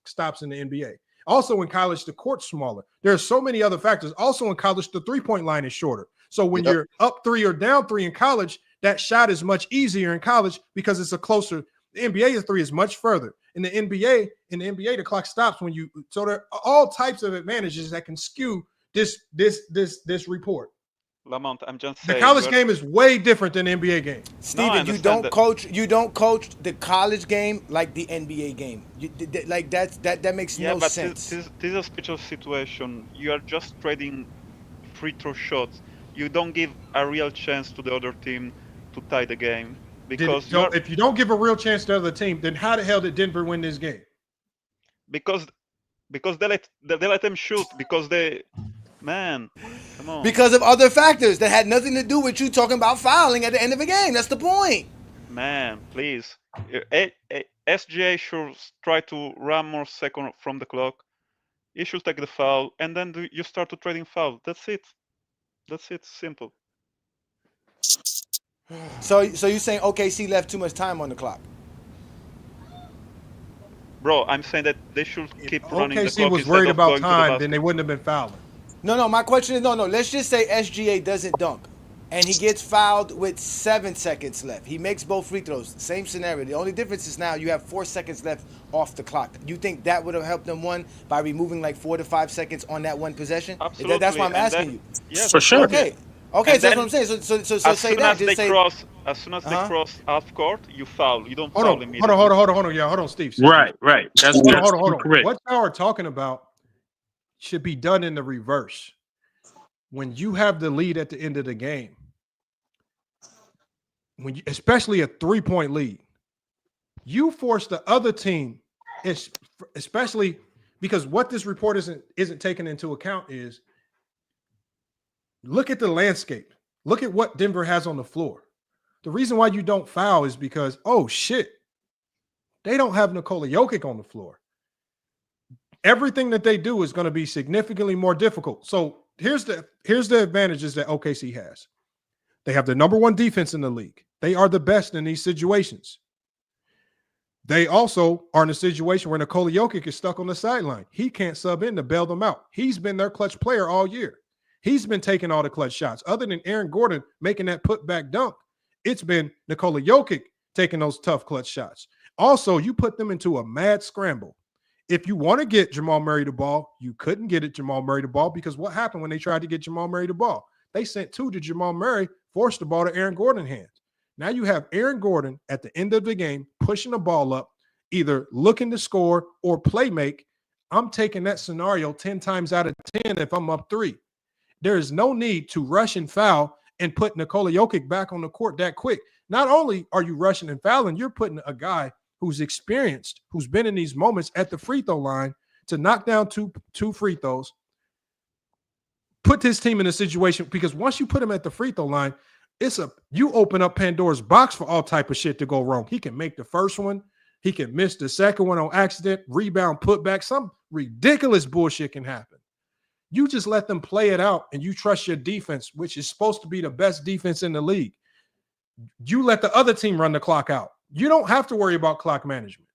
stops in the NBA. Also in college, the court's smaller. There are so many other factors. Also in college, the three-point line is shorter. So when you're up 3 or down 3 in college, that shot is much easier in college because it's a closer. The NBA 3 is much further. In the NBA, the clock stops when you. So there are all types of advantages that can skew this report. Lamont, I'm just saying. The college game is way different than the NBA game. Steven, you don't coach the college game like the NBA game. That makes no sense. This is a special situation. You are just trading free throw shots. You don't give a real chance to the other team to tie the game. Because if you don't give a real chance to the other team, then how the hell did Denver win this game? Because they let them shoot. Because they. Man, come on. Because of other factors that had nothing to do with you talking about fouling at the end of a game. That's the point. Man, please. SGA should try to run more second from the clock. He should take the foul, and then you start to trading foul. That's it. Simple. So you're saying OKC left too much time on the clock? Bro, I'm saying that they should keep running the clock. OKC was worried about time, then they wouldn't have been fouling. No, my question is, no. Let's just say SGA doesn't dunk, and he gets fouled with 7 seconds left. He makes both free throws. Same scenario. The only difference is now you have 4 seconds left off the clock. You think that would have helped them won by removing like 4 to 5 seconds on that one possession? Absolutely. That's why I'm asking you. Yes, for sure. Okay, so that's what I'm saying. So say that. As soon as they cross half court, you foul. You don't foul immediately. Hold on. Yeah, hold on, Steve. Right. That's hold on. Correct. What y'all are talking about should be done in the reverse. When you have the lead at the end of the game, especially a 3-point lead, you force the other team, especially because what this report isn't taking into account is look at the landscape. Look at what Denver has on the floor. The reason why you don't foul is because, oh shit, they don't have Nikola Jokić on the floor. Everything that they do is going to be significantly more difficult. So here's the advantages that OKC has. They have the number 1 defense in the league. They are the best in these situations. They also are in a situation where Nikola Jokić is stuck on the sideline. He can't sub in to bail them out. He's been their clutch player all year. He's been taking all the clutch shots. Other than Aaron Gordon making that putback dunk, it's been Nikola Jokić taking those tough clutch shots. Also, you put them into a mad scramble. If you want to get Jamal Murray the ball, you couldn't get it Jamal Murray the ball because what happened when they tried to get Jamal Murray the ball? They sent 2 to Jamal Murray, forced the ball to Aaron Gordon's hands. Now you have Aaron Gordon at the end of the game pushing the ball up, either looking to score or play make. I'm taking that scenario 10 times out of 10 if I'm up 3. There is no need to rush and foul and put Nikola Jokić back on the court that quick. Not only are you rushing and fouling, you're putting a guy who's experienced, who's been in these moments at the free throw line to knock down two free throws, put this team in a situation, because once you put him at the free throw line, you open up Pandora's box for all type of shit to go wrong. He can make the first one. He can miss the second one on accident, rebound, put back. Some ridiculous bullshit can happen. You just let them play it out and you trust your defense, which is supposed to be the best defense in the league. You let the other team run the clock out. You don't have to worry about clock management.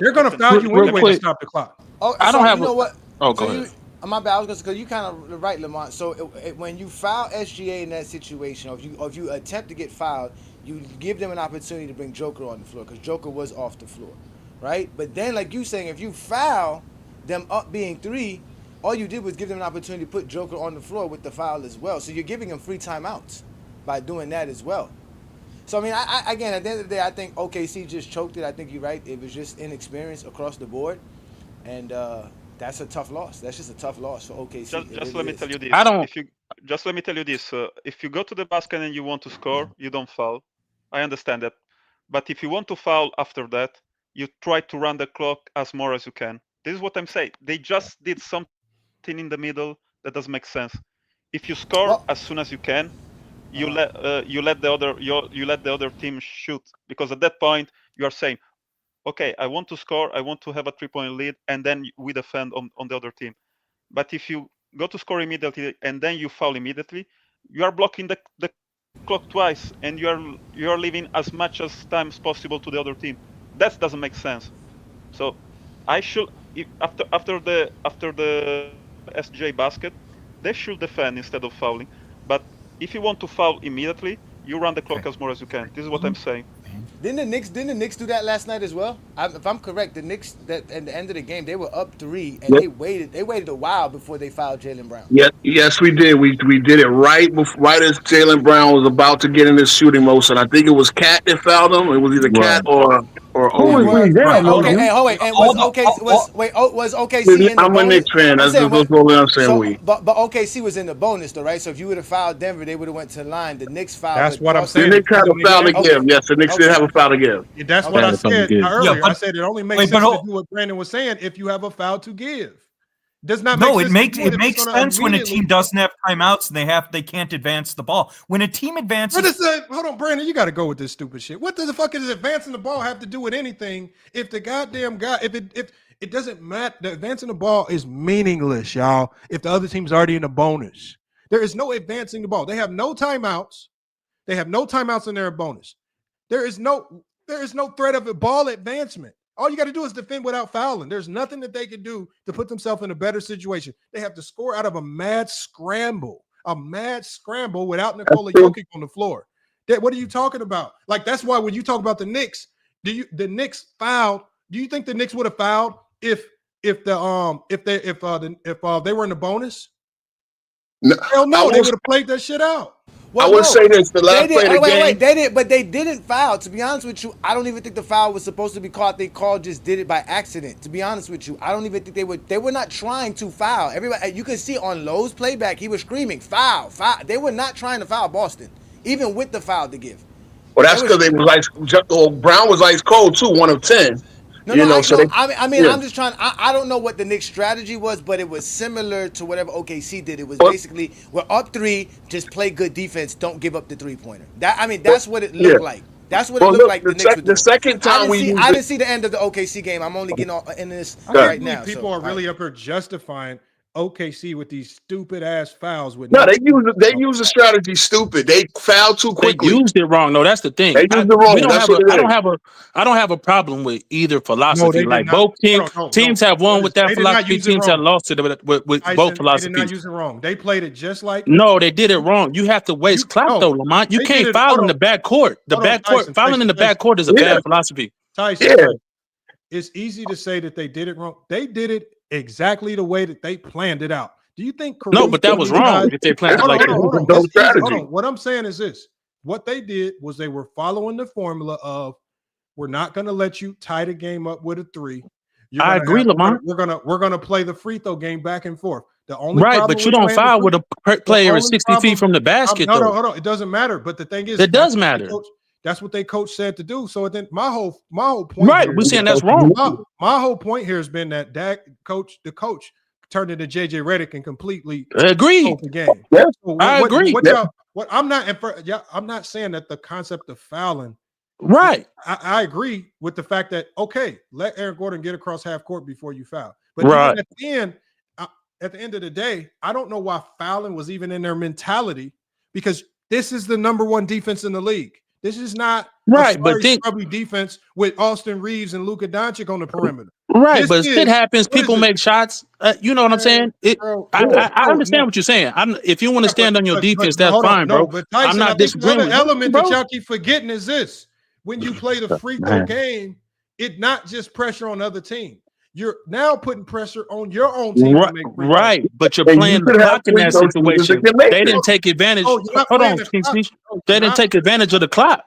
They're going to foul you anyway to stop the clock. Oh, I don't have. You know what? Oh, go ahead. My bad. I was because you kind of right, Lamont. So when you foul SGA in that situation, or if you attempt to get fouled, you give them an opportunity to bring Joker on the floor because Joker was off the floor, right? But then, like you saying, if you foul them up being 3, all you did was give them an opportunity to put Joker on the floor with the foul as well. So you're giving them free timeouts by doing that as well. So, I mean, again, at the end of the day, I think OKC just choked it. I think you're right. It was just inexperience across the board. And that's a tough loss. That's just a tough loss for OKC. Just let me tell you this. Let me tell you this. If you go to the basket and you want to score, you don't foul. I understand that. But if you want to foul after that, you try to run the clock as more as you can. This is what I'm saying. They just did something in the middle that doesn't make sense. If you score as soon as you can, you let the other team shoot, because at that point you are saying, okay, I want to score, I want to have a 3-point lead, and then we defend on the other team. But if you go to score immediately and then you foul immediately, you are blocking the clock twice, and you are leaving as much as time as possible to the other team. That doesn't make sense. So I should, after the SGA basket, they should defend instead of fouling. But if you want to foul immediately, you run the clock as more as you can. This is what I'm saying. Didn't the Knicks do that last night as well? If I'm correct, the Knicks at the end of the game they were up 3 and they waited a while before they fouled Jaylen Brown. Yes, we did. We did it right as Jaylen Brown was about to get in his shooting motion. I think it was Cat that fouled him. It was either Cat or was OKC in the I'm a Knicks fan. That's what I'm saying. But OKC was in the bonus though, right? So if you would have fouled Denver, they would have went to the line. The Knicks fouled. That's what I'm saying. The Knicks had a foul to give. Yes, the Knicks did have a foul to give. That's what I said earlier. I said it only makes sense to do what Brandon was saying if you have a foul to give. Does not make sense. It makes sense when a team doesn't have timeouts and they can't advance the ball. When a team advances, hold on, Brandon, you got to go with this stupid shit. What the fuck does advancing the ball have to do with anything? If the goddamn guy, if it doesn't matter, the advancing the ball is meaningless, y'all. If the other team's already in the bonus, there is no advancing the ball. They have no timeouts. They have no timeouts in their bonus. There is no threat of a ball advancement. All you got to do is defend without fouling. There's nothing that they can do to put themselves in a better situation. They have to score out of a mad scramble without Nikola Jokić on the floor. What are you talking about? Like, that's why when you talk about the Knicks, the Knicks fouled. Do you think the Knicks would have fouled if they were in the bonus? No, hell no, they would have played that shit out. Well, I would say this: the last play of the game. They did, but they didn't foul. To be honest with you, I don't even think the foul was supposed to be called. They just did it by accident. To be honest with you, I don't even think they were not trying to foul. Everybody, you can see on Lowe's playback, he was screaming foul, foul. They were not trying to foul Boston, even with the foul to give. Well, that's because Brown was ice cold too, 1 of 10. No, You no, know, I, so no, they, I mean, yeah. I'm just trying. I don't know what the Knicks' strategy was, but it was similar to whatever OKC did. It was But- basically we're up 3, just play good defense, don't give up the 3-pointer. That's what it Yeah. looked like. That's what it Well, looked look, like the Knicks were doing. the second time we used I it, didn't see the end of the OKC game. I'm only getting all in this I can't right believe now. people are really up here justifying OKC with these stupid ass fouls with no, no. they use the strategy stupid. They fouled too They quickly. used it wrong. No, that's the thing. They used it wrong. We don't That's have what a. it I is. don't have a problem with either No, philosophy. they did Like not. both Hold on, teams no. have won with that They did not philosophy. use it Teams have wrong. lost it with Tyson, both they did not philosophies. use it wrong. They played it just like No, they did it wrong. You have to waste clock no, though, Lamont. You they can't did it. foul Hold in the on. back court. The Hold on, back court Tyson, fouling in the back court is a bad philosophy. Tyson, it's easy to say that they did it wrong. They did it exactly the way that they planned it out. Do you think No, Caruso but that was and these wrong guys- if they planned it Hold like on, that. hold on. No It's easy. Hold strategy. on. What I'm saying is this: what they did was they were following the formula of we're not going to let you tie the game up with a 3. I agree, Lamont. We're gonna play the free throw game back and forth. The only Right, problem but you with don't playing the foul free- with a player the is only 60 problem- feet from the basket, no, though. hold on. It doesn't matter. But the thing is, It does that's what matter. that's what they coach said to do. So then my whole point. Right, here we're is saying that- that's wrong. My whole point here has been that the coach turned into JJ Redick and completely Agreed. sold the game. Yeah, So I agree. I'm not saying that the concept of fouling. Right. I agree with the fact that let Aaron Gordon get across half court before you foul. But Right. even at the end of the day, I don't know why fouling was even in their mentality, because this is the number 1 defense in the league. This is not Right, a but scrubby defense with Austin Reeves and Luka Doncic on the perimeter. Right, This but shit happens. what is People it? make shots. You know what I'm saying? I understand what you're saying. If you want to stand on your defense, that's hold on. fine, bro. But Tyson, I'm not I think the disagreeing other with you, element bro. that y'all keep forgetting is this: when you play the free throw game, it not just pressure on the other team. You're now putting pressure on your own team to make free throws. Right, but you're And you playing the could have clock in free that throw shooters situation. that can make They it. didn't take advantage. Oh, you're not Hold playing on, the King clock. Speech. No, They you're didn't not take advantage of the clock.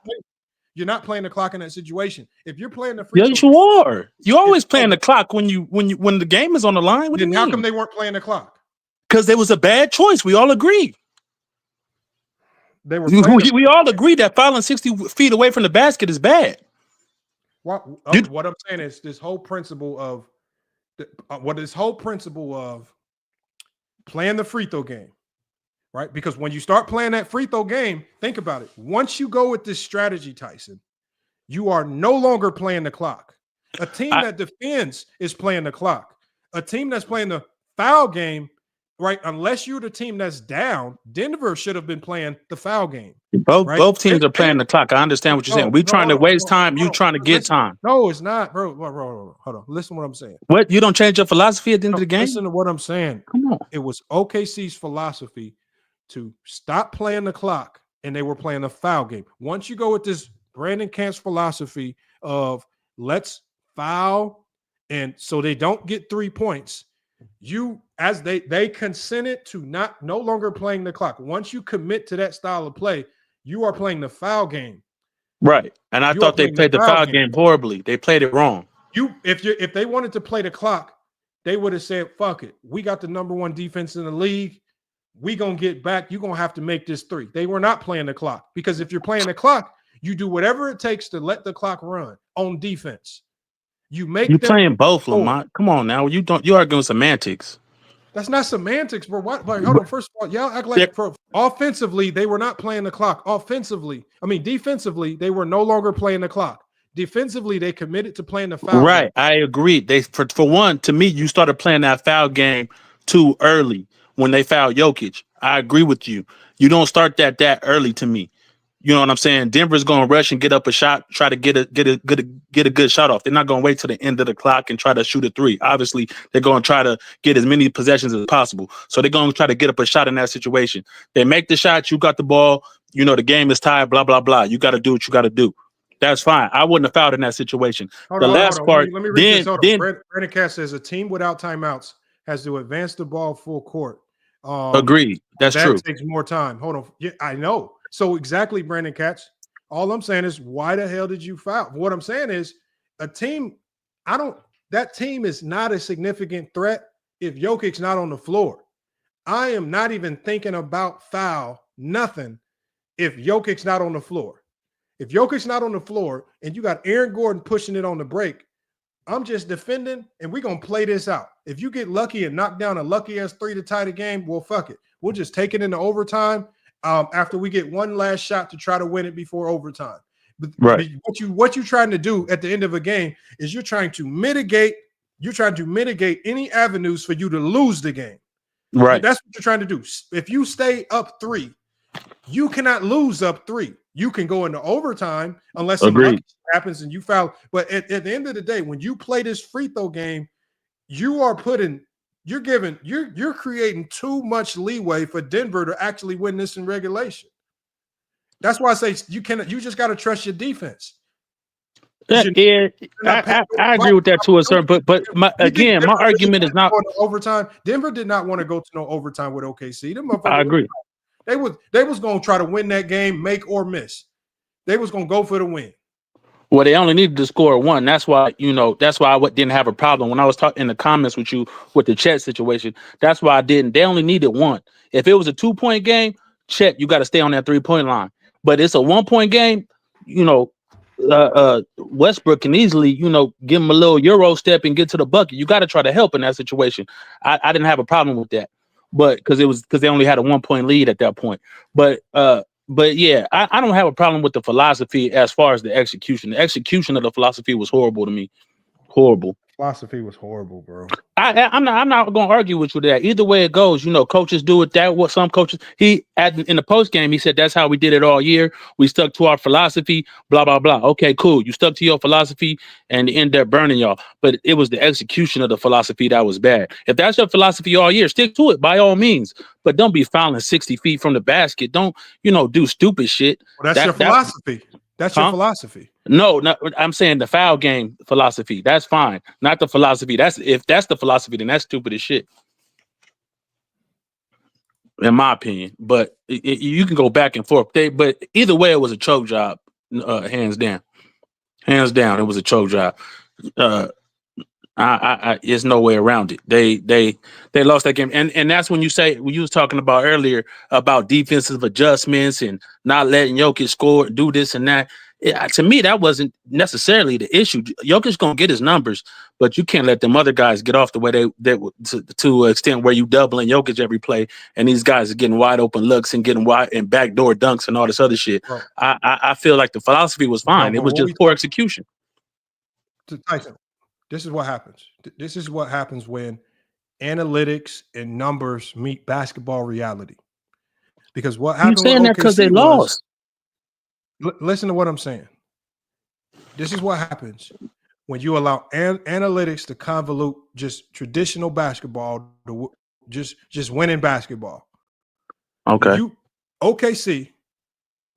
You're not playing the clock in that situation. If you're playing the free Yes, throw, you are. You always playing the clock when the game is on the line. What do you then how mean? come they weren't playing the clock? Because there was a bad choice. We all agree. They were playing We all agree that fouling 60 feet away from the basket is bad. what I'm saying is this whole principle of playing the free throw game, right? Because when you start playing that free throw game, think about it. Once you go with this strategy, Tyson, you are no longer playing the clock. A team that defends is playing the clock. A team that's playing the foul game, right? Unless you're the team that's down, Denver should have been playing the foul game. Both teams are playing the clock. I understand what you're saying. We're trying to waste time. You trying to get time. No, it's not, bro. Hold on. Listen to what I'm saying. What? You don't change your philosophy at the end of the game? Listen to what I'm saying. Come on. It was OKC's philosophy to stop playing the clock, and they were playing the foul game. Once you go with this Brandon Camp's philosophy of let's foul, and so they don't get 3 points, they consented to no longer playing the clock. Once you commit to that style of play, you are playing the foul game. Right. And I You thought are they playing played the the foul foul game. game horribly. They played it wrong. If they wanted to play the clock, they would have said, fuck it. We got the number 1 defense in the league. We gonna get back. You're gonna have to make this 3. They were not playing the clock, because if you're playing the clock, you do whatever it takes to let the clock run on defense. You're playing both, Lamont. Come on now. You arguing semantics. That's not semantics, bro. What? Like, hold on. First of all, y'all act like offensively, they were not playing the clock. Defensively, they were no longer playing the clock. Defensively, they committed to playing the foul. Right. game. I agree. For one, to me, you started playing that foul game too early when they fouled Jokic. I agree with you. You don't start that early to me. You know what I'm saying? Denver's going to rush and get up a shot, try to get a good shot off. They're not going to wait till the end of the clock and try to shoot a 3. Obviously, they're going to try to get as many possessions as possible. So they're going to try to get up a shot in that situation. They make the shot. You got the ball. You know, the game is tied, blah, blah, blah. You got to do what you got to do. That's fine. I wouldn't have fouled in that situation. Hold the on, last hold on. part, Let me read this. then Brandon Cass says a team without timeouts has to advance the ball full court. Agreed. That's that true. Takes more time. Hold on. Yeah, I know. So exactly, Brandon Katz. All I'm saying is, why the hell did you foul? What I'm saying is, that team is not a significant threat if Jokic's not on the floor. I am not even thinking about foul, nothing, if Jokic's not on the floor. If Jokic's not on the floor and you got Aaron Gordon pushing it on the break, I'm just defending, and we're going to play this out. If you get lucky and knock down a lucky-ass 3 to tie the game, well, fuck it. We'll just take it into overtime after we get one last shot to try to win it before overtime. But what you're trying to do at the end of a game is you're trying to mitigate any avenues for you to lose the game. Right. That's what you're trying to do. If you stay up 3, you cannot lose up 3. You can go into overtime unless some lucky happens and you foul. But at the end of the day, when you play this free throw game, you're creating too much leeway for Denver to actually win this in regulation. That's why I say you just got to trust your defense. I agree with that to a certain, but my argument is not overtime. Denver did not want to go to no overtime with OKC. I agree. They was going to try to win that game, make or miss. They was going to go for the win. Well, they only needed to score 1. That's why, I didn't have a problem when I was talking in the comments with you with the Chet situation. That's why I didn't. They only needed 1. If it was a 2-point game, Chet, you got to stay on that 3-point line. But it's a 1-point game, Westbrook can easily, give him a little Euro step and get to the bucket. You got to try to help in that situation. I didn't have a problem with that, but because they only had a 1-point lead at that point. But yeah, I don't have a problem with the philosophy as far as the execution. The execution of the philosophy was horrible to me. Horrible. Philosophy was horrible, bro. I'm not going to argue with you that either way it goes. Coaches do it that way. Some coaches, in the post game, he said that's how we did it all year. We stuck to our philosophy. Blah blah blah. Okay, cool. You stuck to your philosophy, and it ended up burning y'all. But it was the execution of the philosophy that was bad. If that's your philosophy all year, stick to it by all means. But don't be fouling 60 feet from the basket. Don't do stupid shit. Well, that's your philosophy. That's your philosophy. No, I'm saying the foul game philosophy. That's fine. Not the philosophy. If that's the philosophy, then that's stupid as shit. In my opinion. But you can go back and forth. But either way, it was a choke job. Hands down. Hands down, it was a choke job. There's no way around it. They lost that game. And that's when you was talking about earlier about defensive adjustments and not letting Jokic score, do this and that. To me, that wasn't necessarily the issue. Jokic's gonna get his numbers, but you can't let them other guys get off the way they to an extent where you doubling Jokic every play, and these guys are getting wide open looks and getting wide and backdoor dunks and all this other shit. Bro. I feel like the philosophy was fine. It was just poor execution. Tyson, this is what happens. This is what happens when analytics and numbers meet basketball reality. Because what happened? You're saying that because they lost. Listen to what I'm saying. This is what happens when you allow analytics to convolute just traditional basketball to just winning basketball. Okay. OKC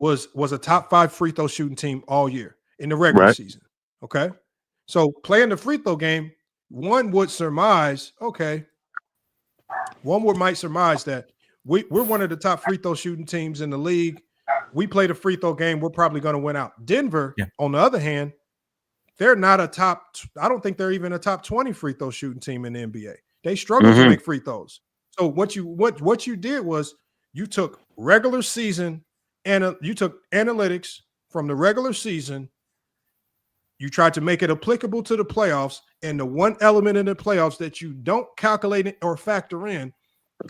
was a top 5 free throw shooting team all year in the regular season. Okay. So playing the free throw game, one might surmise that we're one of the top free throw shooting teams in the league. We play the free throw game, we're probably going to win out. Denver, on the other hand, they're not I don't think they're even a top 20 free throw shooting team in the NBA. They struggle to make free throws. So what you did was you took regular season and you took analytics from the regular season. You tried to make it applicable to the playoffs, and the one element in the playoffs that you don't calculate or factor in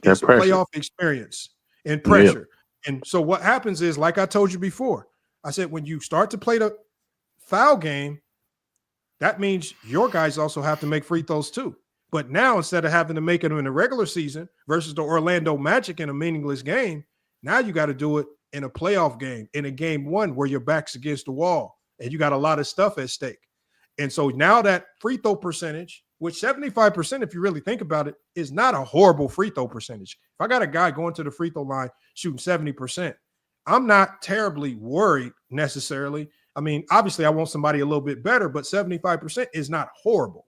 is playoff experience and pressure. Yep. And so what happens is, like I told you before, I said when you start to play the foul game, that means your guys also have to make free throws too. But now instead of having to make them in the regular season versus the Orlando Magic in a meaningless game, now you got to do it in a playoff game, in a game 1 where your back's against the wall and you got a lot of stuff at stake. And so now that free throw percentage, which 75%, if you really think about it, is not a horrible free throw percentage. If I got a guy going to the free throw line shooting 70%, I'm not terribly worried necessarily. I mean, obviously I want somebody a little bit better, but 75% is not horrible,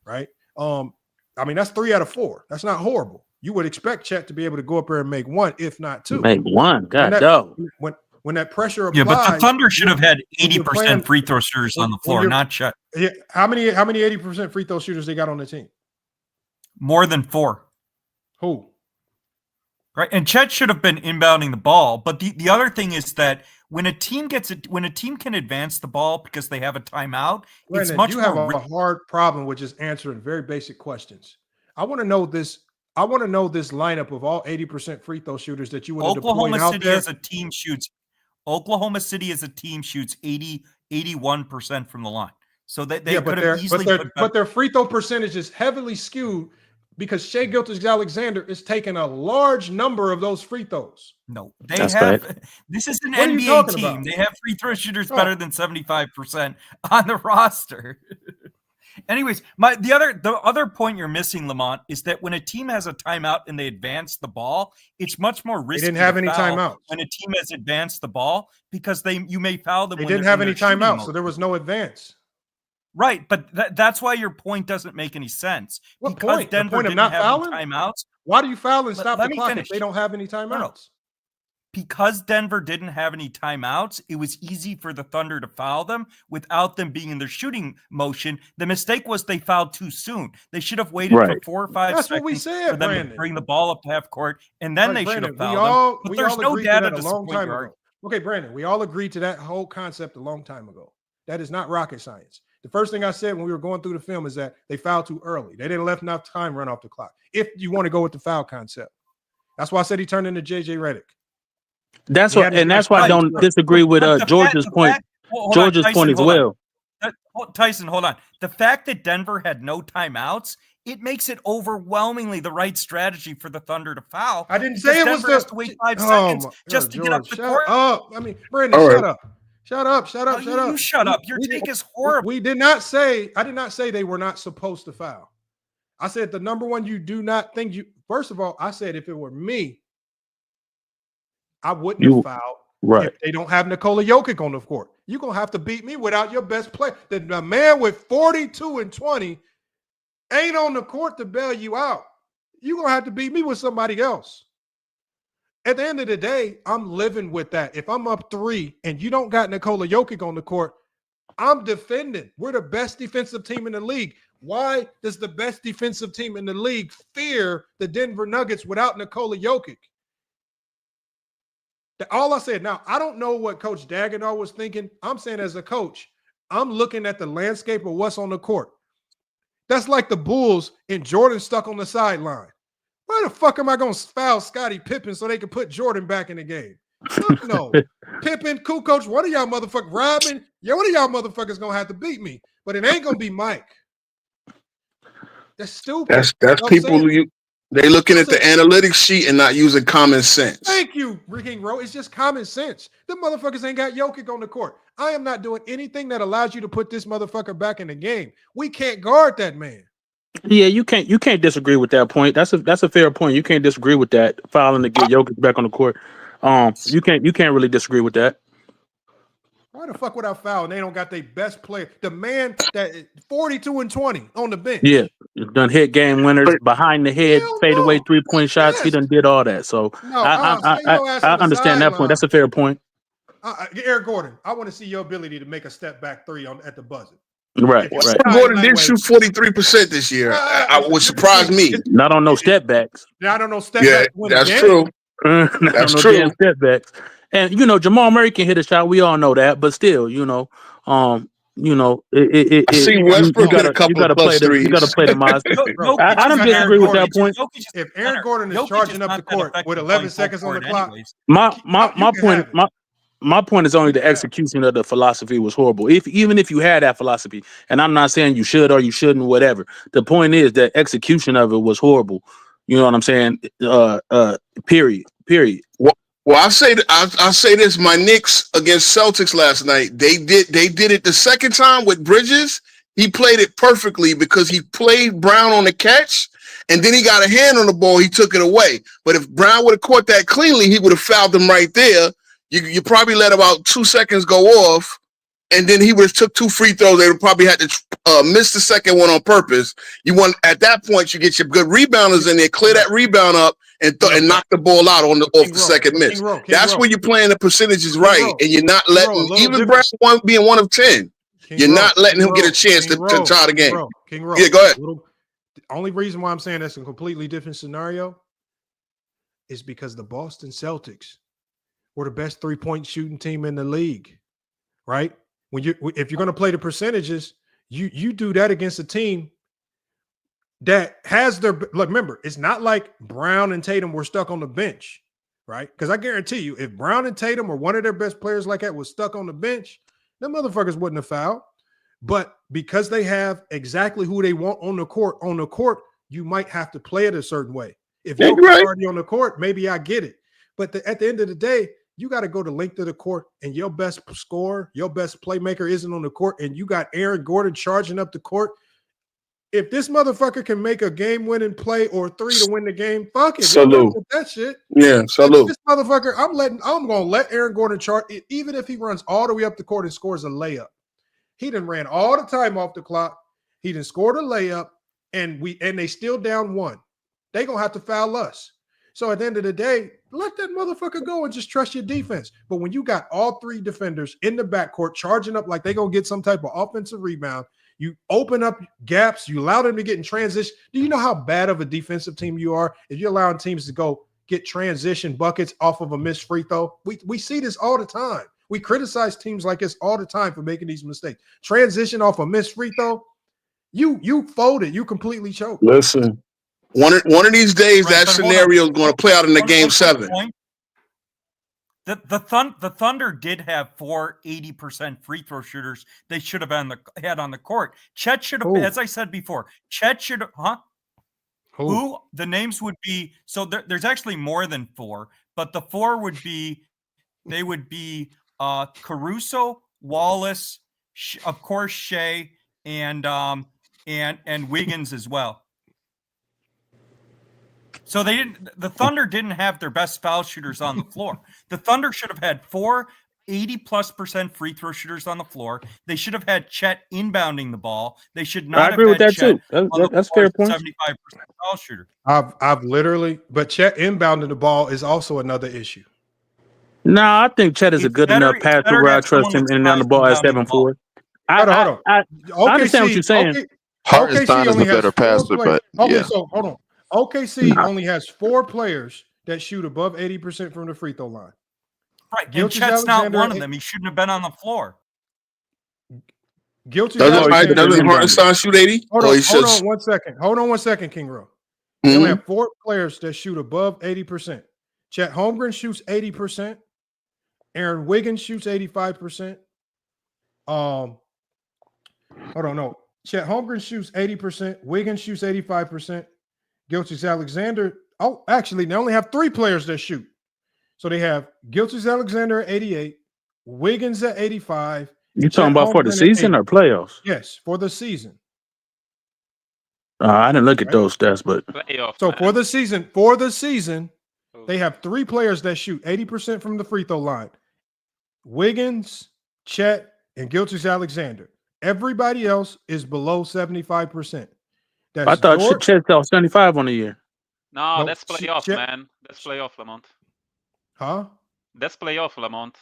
right? I mean, that's 3 out of 4. That's not horrible. You would expect Chet to be able to go up there and make 1, if not 2. Make 1, God, no. When that pressure applies, yeah, but the Thunder should have had 80% free throw shooters on the floor, not Chet. Yeah, how many 80% free throw shooters they got on the team? More than 4. Who? Right, and Chet should have been inbounding the ball. But the other thing is that When a team can advance the ball because they have a timeout, Brandon, it's much you have more a hard problem with just answering very basic questions. I want to know this. I want to know this lineup of all 80% free throw shooters that you would have deployed out City there. as a team shoots. Oklahoma City as a team shoots 81% from the line. So they could have easily but their free throw percentage is heavily skewed because Shai Gilgeous-Alexander is taking a large number of those free throws. No, this is an NBA team. They have free throw shooters better than 75% on the roster. Anyways, the other point you're missing, Lamont, is that when a team has a timeout and they advance the ball, it's much more risky. They didn't have any timeouts when a team has advanced the ball because you may foul them. They didn't have any timeouts, so there was no advance. Right, but that's why your point doesn't make any sense. What because point? Denver The point of didn't not have fouling? timeouts. Why do you foul and stop the clock finish. if they don't have any timeouts? No. Because Denver didn't have any timeouts, it was easy for the Thunder to foul them without them being in their shooting motion. The mistake was they fouled too soon. They should have waited for 4 or 5 That's seconds what we said, for them Brandon. to bring the ball up to half court, and then they should have fouled them. But We there's all no agreed data to to that a long support time your ago. argument. Okay, Brandon, we all agreed to that whole concept a long time ago. That is not rocket science. The first thing I said when we were going through the film is that they fouled too early. They didn't let enough time run off the clock. If you want to go with the foul concept, that's why I said he turned into JJ Redick. That's why I don't disagree with George's point. George's point as well. Tyson, hold on. The fact that Denver had no timeouts, it makes it overwhelmingly the right strategy for the Thunder to foul. I didn't say it was Denver has to wait 5 seconds just to get up the court. I mean, Brandon, shut up. Shut up. You shut up. Your take is horrible. I did not say they were not supposed to foul. I said the number one, you do not think first of all, I said if it were me, I wouldn't have fouled. Right. If they don't have Nikola Jokic on the court. You're going to have to beat me without your best player. The man with 42 and 20 ain't on the court to bail you out. You're going to have to beat me with somebody else. At the end of the day, I'm living with that. If I'm up 3 and you don't got Nikola Jokic on the court, I'm defending. We're the best defensive team in the league. Why does the best defensive team in the league fear the Denver Nuggets without Nikola Jokic? All I said, now, I don't know what Coach Dagenau was thinking. I'm saying as a coach, I'm looking at the landscape of what's on the court. That's like the Bulls and Jordan stuck on the sideline. Why the fuck am I going to foul Scottie Pippen so they can put Jordan back in the game? Fuck no. Pippen, Kukoc, one of y'all motherfuckers, Robin, one of y'all motherfuckers going to have to beat me. But it ain't going to be Mike. That's stupid. That's people they looking at the analytics sheet and not using common sense. Thank you, King Rowe. It's just common sense. The motherfuckers ain't got Jokic on the court. I am not doing anything that allows you to put this motherfucker back in the game. We can't guard that man. Yeah, you can't disagree with that point. That's a fair point. You can't disagree with that. Fouling to get Jokic back on the court. You can't really disagree with that. Why the fuck would I foul and they don't got their best player? The man that 42 and 20 on the bench. Yeah, done hit game winners, behind the head, fadeaway 3-point shots. Yes. He done did all that. So I understand that point. That's a fair point. Eric Gordon, I want to see your ability to make a step back 3 at the buzzer. Right. Gordon did shoot 43% this year. I would surprise me. Not on no step backs. Not on no step backs. Yeah, that's true. That's true. Step backs. And Jamal Murray can hit a shot. We all know that, but still, I see Westbrook hit a couple of plus threes. You got to play the Miles. I don't disagree with that point. If Aaron Gordon is charging up the court with 11 seconds on the clock, my point is only the execution of the philosophy was horrible. Even if you had that philosophy, and I'm not saying you should or you shouldn't, whatever. The point is that execution of it was horrible. You know what I'm saying? Period. Well, I say this. My Knicks against Celtics last night. They did it the second time with Bridges. He played it perfectly because he played Brown on the catch, and then he got a hand on the ball. He took it away. But if Brown would have caught that cleanly, he would have fouled him right there. You probably let about 2 seconds go off, and then he would have took 2 free throws. They would probably had to miss the second one on purpose. At that point, you get your good rebounders in there, clear that rebound up, and knock the ball out off the second miss. That's when you're playing the percentages right, and you're not letting even Brown being 1 of 10. You're not letting him get a chance to tie the game. Yeah, go ahead. The only reason why I'm saying that's a completely different scenario is because the Boston Celtics were the best 3-point shooting team in the league, right? If you're going to play the percentages, you do that against a team that has their – look, remember, it's not like Brown and Tatum were stuck on the bench, right? Because I guarantee you, if Brown and Tatum or one of their best players like that was stuck on the bench, them motherfuckers wouldn't have fouled. But because they have exactly who they want on the court, you might have to play it a certain way. If you're already on the court, maybe I get it. But at the end of the day, you got to go to length of the court, and your best scorer, your best playmaker isn't on the court, and you got Aaron Gordon charging up the court. If this motherfucker can make a game-winning play or 3 to win the game, fuck it. Salute. That shit. Yeah, salute. This motherfucker, I'm gonna let Aaron Gordon charge, even if he runs all the way up the court and scores a layup. He done ran all the time off the clock. He done scored a layup, and they still down 1. They gonna have to foul us. So at the end of the day, let that motherfucker go and just trust your defense. But when you got all 3 defenders in the backcourt charging up like they gonna get some type of offensive rebound, you open up gaps, you allow them to get in transition. Do you know how bad of a defensive team you are if you're allowing teams to go get transition buckets off of a missed free throw? We see this all the time. We criticize teams like this all the time for making these mistakes. Transition off a missed free throw, you folded, you completely choked. Listen, one of these days, that scenario is going to play out in the game 7. The Thunder did have 4 80% free throw shooters they should have had on the court. Chet should have, as I said before, Chet should have, Who? The names would be, so there's actually more than 4, but the 4 would be, they would be Caruso, Wallace, of course, Shea, and Wiggins as well. So the Thunder didn't have their best foul shooters on the floor. The Thunder should have had 4 80+% free throw shooters on the floor. They should have had Chet inbounding the ball. They should not have had Chet That's fair point. 75% foul shooter. I've literally, but Chet inbounding the ball is also another issue. No, I think Chet is a good enough passer where I trust him in and down the ball at 7-4. Hold on. I understand what you're saying. Hartenstein is a better passer, but yeah. So hold on. OKC only has 4 players that shoot above 80% from the free throw line. Right, and Chet's not one of them. He shouldn't have been on the floor. Doesn't Hartenstein shoot 80? Hold on 1 second. Hold on 1 second, King Ro. They only have 4 players that shoot above 80%. Chet Holmgren shoots 80%. Aaron Wiggins shoots 85%. Hold on, no. Chet Holmgren shoots 80%. Wiggins shoots 85%. Gilgeous-Alexander. Oh, actually, they only have 3 players that shoot. So they have Gilgeous-Alexander at 88, Wiggins at 85. You talking about for the season or playoffs? Yes, for the season. I didn't look at those stats, but so for the season, they have 3 players that shoot 80% from the free throw line: Wiggins, Chet, and Gilgeous-Alexander. Everybody else is below 75%. I thought Chet fell 75 on the year. No, that's playoff, man. That's playoff, Lamont. Huh? That's playoff, Lamont.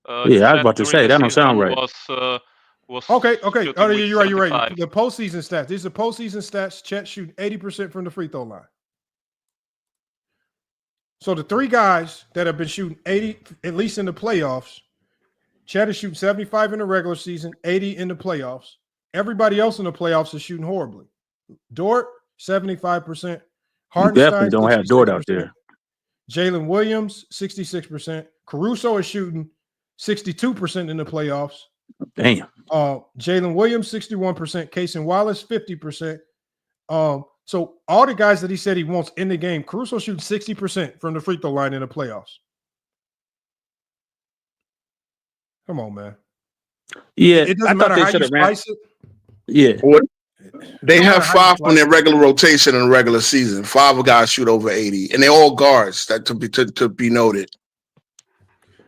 Yeah, I was about to say that don't sound right. Okay. Oh, you're right. The postseason stats. These are postseason stats. Chet shoot 80% from the free throw line. So the 3 guys that have been shooting 80, at least in the playoffs, Chet is shooting 75 in the regular season, 80 in the playoffs. Everybody else in the playoffs is shooting horribly. Dort, 75%. You definitely don't have Dort out there. Jalen Williams, 66%. Caruso is shooting 62% in the playoffs. Damn. Jalen Williams, 61%. Casey Wallace, 50%. So all the guys that he said he wants in the game, Caruso shoots 60% from the free throw line in the playoffs. Come on, man. Yeah, it doesn't matter how you spice it. Yeah. They have 5 on their regular rotation in the regular season. 5 guys shoot over 80, and they're all guards. That to be noted.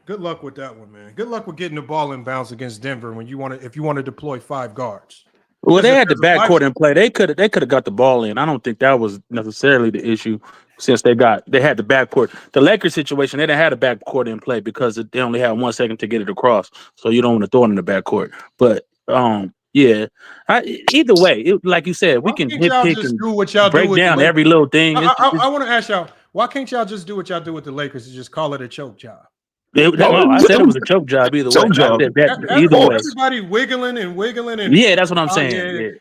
Good luck with that one, man. Good luck with getting the ball in bounds against Denver when if you want to deploy 5 guards. Well, they had the backcourt in play. They could have got the ball in. I don't think that was necessarily the issue since they had the backcourt. The Lakers situation, they didn't have the backcourt in play because they only had 1 second to get it across. So you don't want to throw it in the backcourt. But yeah. Either way, like you said, we can nitpick and do what y'all break do with down every little thing. I want to ask y'all, why can't y'all just do what y'all do with the Lakers and just call it a choke job? I said it was a choke job either way. Choke job. I said that either way. Everybody wiggling and wiggling and Yeah, that's what I'm saying.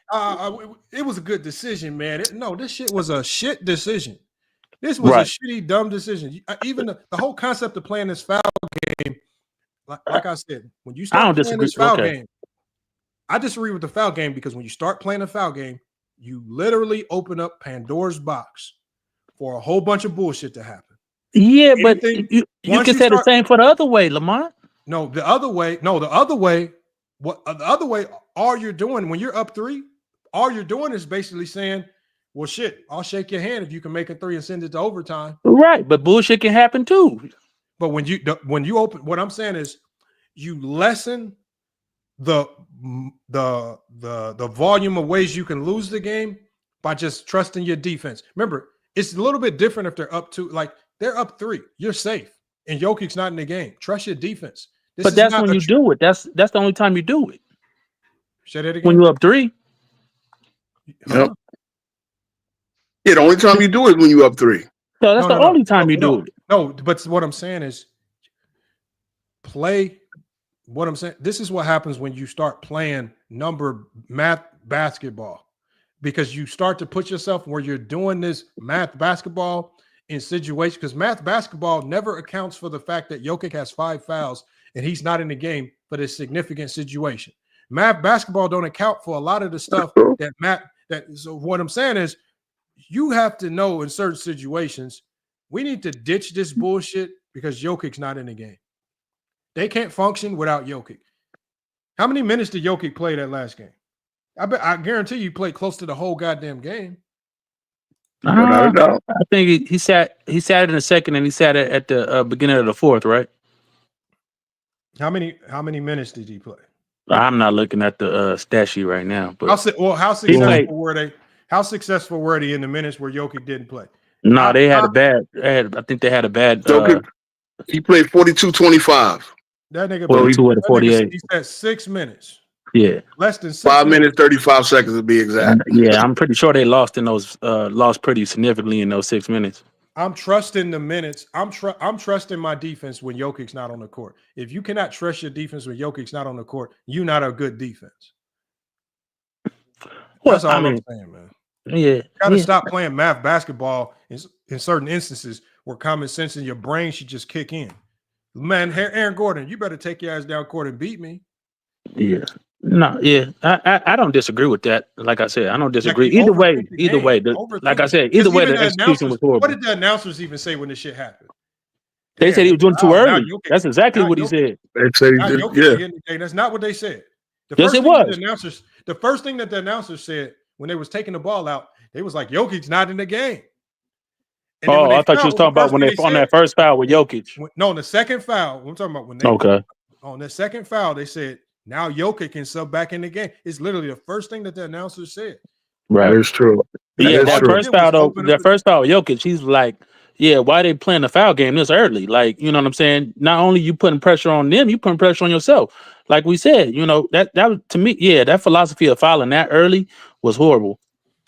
It was a good decision, man. This shit was a shit decision. This was a shitty, dumb decision. Even the whole concept of playing this foul game, like I said, when you start playing this foul game, I disagree with the foul game because when you start playing a foul game, you literally open up Pandora's box for a whole bunch of bullshit to happen. Yeah, but you can say the same for the other way, Lamont. No, the other way. What the other way? All you're doing when you're up 3, all you're doing is basically saying, "Well, shit, I'll shake your hand if you can make a 3 and send it to overtime." Right, but bullshit can happen too. But when you open, what I'm saying is, you lessen the volume of ways you can lose the game by just trusting your defense. Remember, it's a little bit different if they're up 2, like. They're up 3. You're safe. And Jokic's not in the game. Trust your defense. But that's when you do it. That's the only time you do it. Say that again. When you're up 3. Yep. Yeah, the only time you do it is when you're up 3. No, that's the only time you do it. No, but what I'm saying is play. What I'm saying, this is what happens when you start playing math basketball. Because you start to put yourself where you're doing this math basketball in situations, because math basketball never accounts for the fact that Jokic has 5 fouls and he's not in the game for this significant situation. Math basketball don't account for a lot of the stuff so what I'm saying is you have to know in certain situations, we need to ditch this bullshit because Jokic's not in the game. They can't function without Jokic. How many minutes did Jokic play that last game? I guarantee you played close to the whole goddamn game. I think he sat in the second and he sat at the beginning of the fourth, right? How many minutes did he play? I'm not looking at the stat sheet right now. But how successful were they? How successful were they in the minutes where Jokic didn't play? No, they had a bad. I think they had a bad. He played 42-25. That nigga 42 to 48. He said 6 minutes. Yeah, less than 6 5 minutes 35 seconds to be exact. Yeah, I'm pretty sure they lost pretty significantly in those 6 minutes. I'm trusting the minutes. I'm trusting my defense when Jokic's not on the court. If you cannot trust your defense when Jokic's not on the court, you're not a good defense. That's all I'm saying, man. Yeah, you gotta stop playing math basketball in certain instances where common sense in your brain should just kick in. Man, Aaron Gordon, you better take your ass down court and beat me. Yeah. No, yeah, I don't disagree with that. Like I said, I don't disagree. Either way, like I said, either way, the execution was horrible. What did the announcers even say when this shit happened? They said he was doing too early. That's exactly what he said. They said he did, yeah. That's not what they said. Yes, it was. The first thing that the announcers said when they was taking the ball out, they was like, Jokic's not in the game. Oh, I thought you was talking about when they on that first foul with Jokic. No, the second foul. I'm talking about when they on the second foul, they said, now Jokic can sub back in the game. It's literally the first thing that the announcers said. Right, it's true. Yeah, that first foul though. That first foul, Jokic, he's like, yeah, why they playing the foul game this early? Like, you know what I'm saying? Not only you putting pressure on them, you putting pressure on yourself. Like we said, you know that to me, yeah, that philosophy of fouling that early was horrible.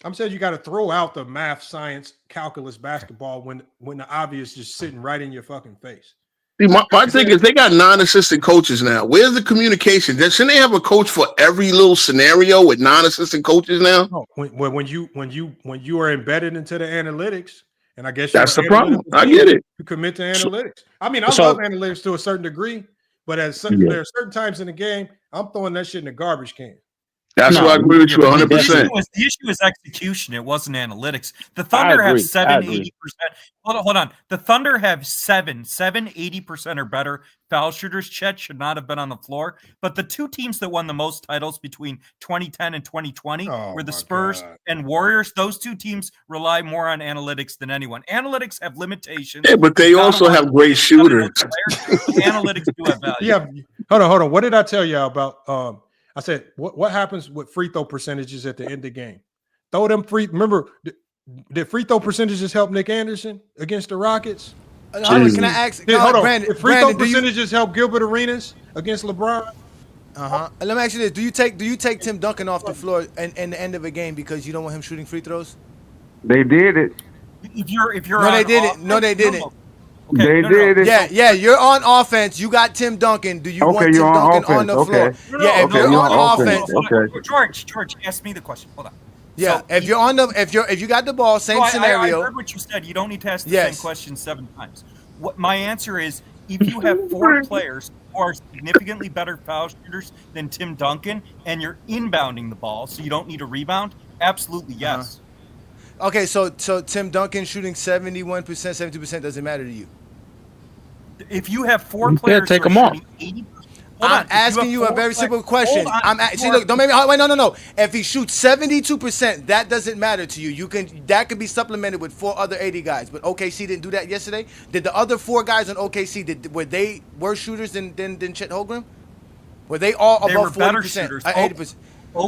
I'm saying you got to throw out the math, science, calculus, basketball when the obvious just sitting right in your fucking face. See, my thing is they got non-assistant coaches now. Where's the communication? Shouldn't they have a coach for every little scenario with non-assistant coaches now? No. When you are embedded into the analytics, and I guess that's the problem. I get it. You commit to analytics. I mean, I love analytics to a certain degree, but there are certain times in the game, I'm throwing that shit in the garbage can. That's why I agree with you 100%. The issue is execution. It wasn't analytics. The Thunder have 80%. Hold on. The Thunder have 80% or better foul shooters. Chet should not have been on the floor. But the two teams that won the most titles between 2010 and 2020 were the Spurs and Warriors. Those two teams rely more on analytics than anyone. Analytics have limitations. Yeah, but they also have great shooters. Analytics do have value. Yeah. Hold on. What did I tell you about I said, what happens with free throw percentages at the end of the game? Throw them free. Remember, did free throw percentages help Nick Anderson against the Rockets? Can I ask? Brandon, did free throw percentages help Gilbert Arenas against LeBron? Let me ask you this: Do you take Tim Duncan off the floor in the end of a game because you don't want him shooting free throws? They did it. If you're no, they didn't. No, they didn't. They did it. Yeah, you're on offense. You got Tim Duncan. Do you want Tim you're on Duncan on the offense. floor? Okay. Yeah, if you're on offense. Okay. George, ask me the question. Hold on. Yeah, So if you're on the if you got the ball, same I scenario. heard what you said. You don't need to ask the Yes. same question 7 times. What my answer is, if you have 4 players who are significantly better foul shooters than Tim Duncan, and you're inbounding the ball, so you don't need a rebound, absolutely yes. Okay, so Tim Duncan shooting 71%, 72% doesn't matter to you. If you have 4 You players can't take who are them off. shooting 80%, I'm asking you a very simple question. See, look, don't make me. Wait, no. If he shoots 72%, that doesn't matter to you. That could be supplemented with 4 other 80 guys. But OKC didn't do that yesterday. Did the other 4 guys on OKC were they worse shooters than Chet Holmgren? Were they all They were above better 40%, shooters. 80%?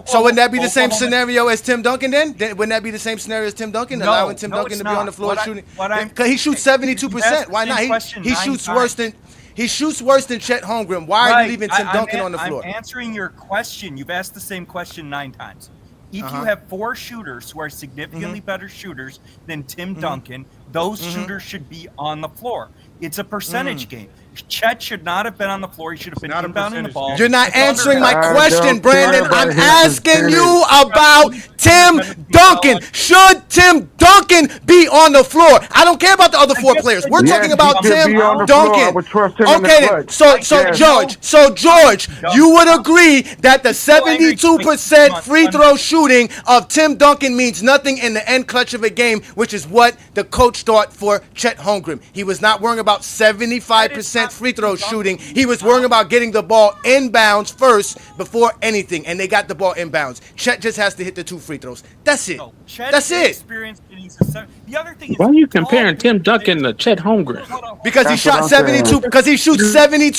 So wouldn't that be the same scenario as Tim Duncan then? Wouldn't that be the same scenario as Tim Duncan, allowing Tim Duncan to be on the floor shooting? Because he shoots 72%. Why not? He shoots worse than. He shoots worse than Chet Holmgren. Why are you leaving Tim Duncan on the floor? I'm answering your question. You've asked the same question 9 times. If you have 4 shooters who are significantly better shooters than Tim Duncan, those shooters should be on the floor. It's a percentage game. Chet should not have been on the floor. He should have been inbounding the ball. You're not answering my question, Brandon. I'm asking you about Tim Duncan. Should Tim Duncan be on the floor? I don't care about the other 4 players. We're talking about Tim Duncan. Okay, then. So George, you would agree that the 72% free throw shooting of Tim Duncan means nothing in the end clutch of a game, which is what the coach thought for Chet Holmgren. He was not worrying about 75% free throw shooting. He was worrying about getting the ball inbounds first before anything, and they got the ball inbounds. Chet just has to hit the 2 free throws. That's it. That's it. The other thing is, why are you comparing Tim Duncan to Chet Holmgren? Because he shot 72. Because he shoots 72%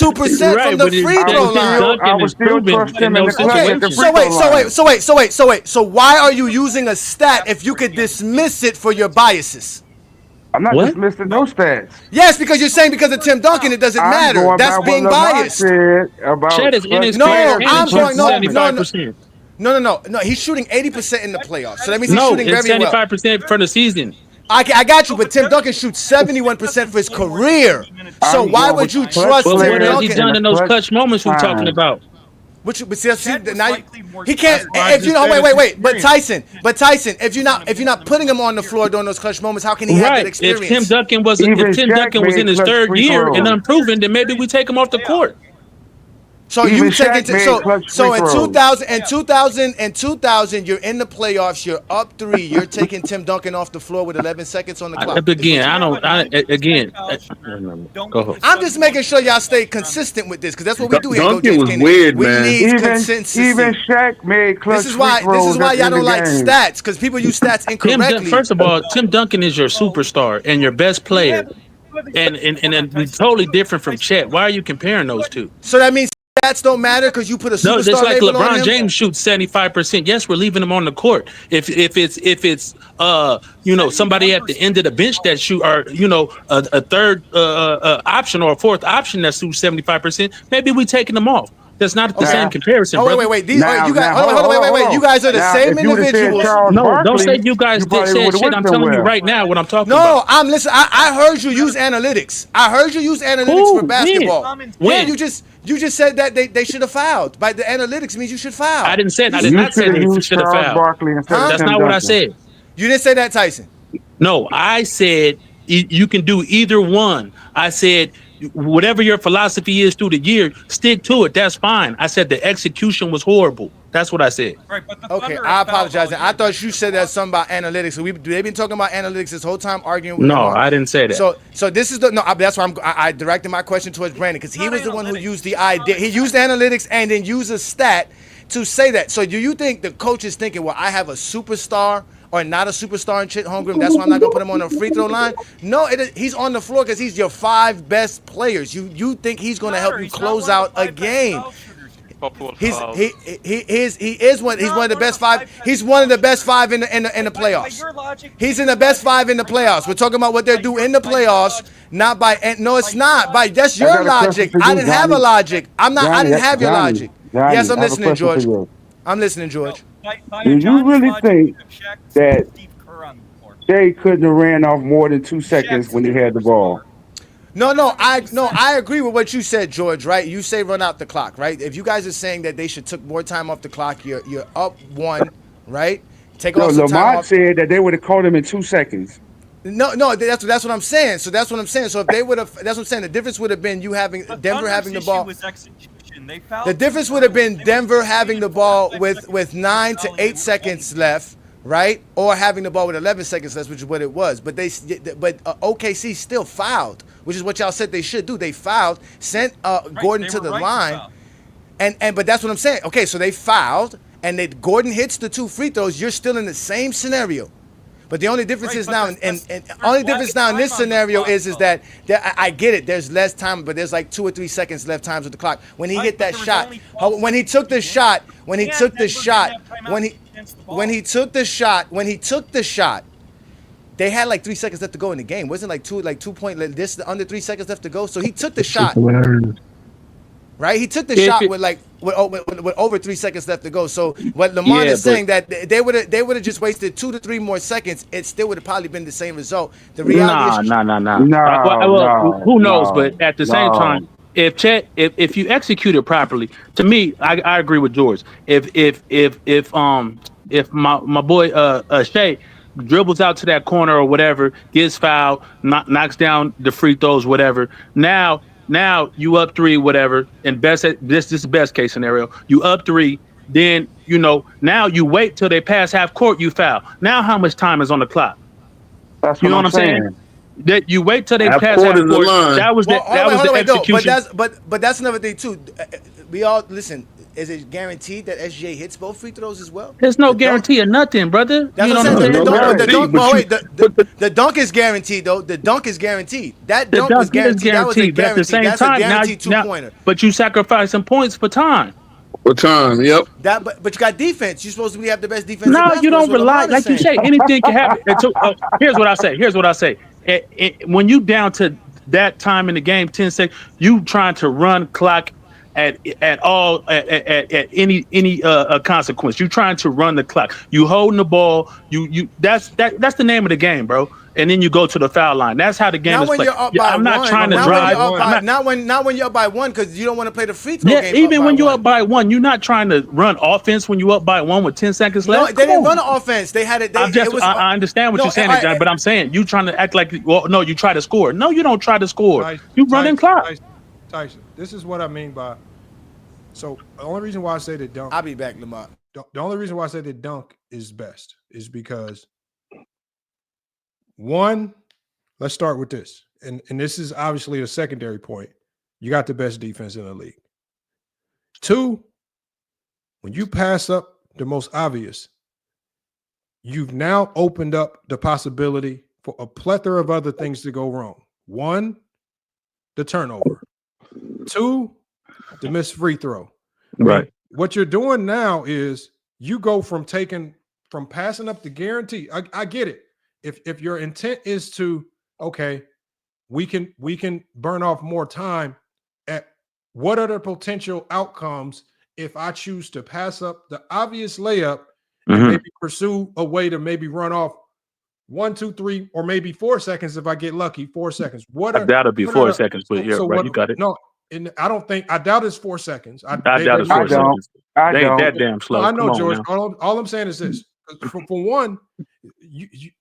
from the free throw line. I was still trusting in the So why are you using a stat if you could dismiss it for your biases? I'm not dismissing no stats. Yes, because you're saying because of Tim Duncan it doesn't matter. That's being biased. Chet is inexperienced. No. He's shooting 80% in the playoffs. So that means he's shooting very well. 75% for the season. I got you, but Tim Duncan shoots 71% for his career. So why would you trust Tim Duncan? What has he done in those clutch moments we're talking about? But see, now he can't. If you know, wait. But Tyson, if you're not putting him on the floor during those clutch moments, how can he have that experience? If Tim Duncan was in his 3rd year and unproven, then maybe we take him off the court. So you take it so in 2000, you're in the playoffs. You're up 3. You're taking Tim Duncan off the floor with 11 seconds on the clock. Go ahead. I'm just making sure y'all stay consistent with this because that's what we do here. Duncan was weird, man. We need consistency. Even Shaq made clutch This is why y'all don't like stats because people use stats incorrectly. First of all, Tim Duncan is your superstar and your best player, and totally different from Chet. Why are you comparing those two? So that means stats don't matter because you put a superstar No, just like label on LeBron him? James shoots 75%. Yes, we're leaving him on the court. If it's somebody at the end of the bench that shoot, or a third option or a 4th option that shoots 75%, maybe we taking them off. That's not the same comparison, brother. Wait. You guys are the same individuals. No, don't say you guys said shit. I'm telling you right now what I'm talking about. No, I'm listening. I heard you use analytics. For basketball. When? You just said that they should have fouled. By the analytics means you should foul. I didn't say that. I did not say they should have fouled. That's not what I said. You didn't say that, Tyson. No, I said you can do either one. I said whatever your philosophy is through the year, stick to it. That's fine. I said the execution was horrible. That's what I said. Right, but Okay, I apologize. I thought you said that something about analytics. So they've been talking about analytics this whole time, arguing with No, I didn't say that. So this is that's why I directed my question towards Brandon because he was the one who used the idea. He used analytics and then used a stat to say that. So do you think the coach is thinking, well, I have a superstar or not a superstar in Chet Holmgren, that's why I'm not going to put him on the free throw line? No, he's on the floor because he's your 5 best players. You think he's going to help you close out a game. He's one of the best 5. He's one of the best 5 in the playoffs. He's in the best 5 in the playoffs. We're talking about what they do in the playoffs, not by no, it's not by that's your logic. I didn't have a logic. I didn't have your logic. Yes, I'm listening, George. I'm listening, George. Do you really think that Jay couldn't have ran off more than 2 seconds when he had the ball? I agree with what you said, George. Right? You say run out the clock, right? If you guys are saying that they should took more time off the clock, you're up 1, right? Take off some time Lamont off. said that they would have called him in 2 seconds. No, that's what I'm saying. So that's what I'm saying. So if they would have, that's what I'm saying. The difference would have been you having Denver having the ball. Was execution. They fouled The difference would have been Denver having the ball with 9 to 8 seconds left, right? Or having the ball with 11 seconds left, which is what it was. But OKC still fouled, which is what y'all said they should do. They fouled, sent Gordon to the line, but that's what I'm saying. Okay, so they fouled, and Gordon hits the 2 free throws. You're still in the same scenario. But the only difference is now, and only difference now in this scenario is that I get it. There's less time, but there's like 2 or 3 seconds left times with the clock. When he hit that shot, when he took the shot, when he took the shot, they had like 3 seconds left to go in the game. Wasn't like 2 point. This under 3 seconds left to go. So he took the shot. Right, he took the shot with over 3 seconds left to go. So what Lamont is saying that they would have just wasted 2 to 3 more seconds. It still would have probably been the same result. The reality No. Who knows? But at the same time, if you execute it properly, to me, I agree with George. If my boy Shea dribbles out to that corner or whatever, gets fouled, knocks down the free throws, whatever. Now you up 3, whatever, and this is the best case scenario. You up 3, then now you wait till they pass half court, you foul. Now how much time is on the clock? That's what I'm saying. That you wait till they pass half court. That was the execution. But that's another thing too. We all listen. Is it guaranteed that SGA hits both free throws as well? There's no guarantee of nothing, brother. That's what I'm saying. The dunk is guaranteed, though. The dunk is guaranteed. That dunk was guaranteed. That was a guarantee. At the same That's time, a guaranteed 2-pointer. But you sacrificing points for time. For time, yep. But you got defense. You're supposed to have the best defense. No, you don't rely. Like you say, anything can happen. Here's what I say. When you down to that time in the game, 10 seconds, you trying to run clock at any consequence. You trying to run the clock. You holding the ball. That's the name of the game, bro. And then you go to the foul line. That's how the game is played. I'm not trying to drive. Not when you're up by 1 because you don't want to play the free throw game. Even when you're up by 1, you're not trying to run offense when you're up by 1 with 10 seconds left. No, they didn't run an offense. They had it. I understand what you're saying, John, but I'm saying you trying to act like, no, you try to score. No, you don't try to score. You running clock. Tyson, this is what I mean by. So the only reason why I say that dunk. I'll be back, Lamont. The only reason why I say that dunk is best is because 1, let's start with this. And this is obviously a secondary point. You got the best defense in the league. 2, when you pass up the most obvious, you've now opened up the possibility for a plethora of other things to go wrong. 1, the turnover. 2, the missed free throw. Right. What you're doing now is you go from passing up the guarantee. I get it. If your intent is to, okay, we can burn off more time, at what are the potential outcomes if I choose to pass up the obvious layup and maybe pursue a way to maybe run off 1, 2, 3, or maybe 4 seconds if I get lucky. 4 seconds. That'll be 4 seconds, but yeah, right, you got it. No, and I doubt it's 4 seconds. I doubt it's 4 seconds. They ain't that damn slow. I know, George. All I'm saying is this: for one,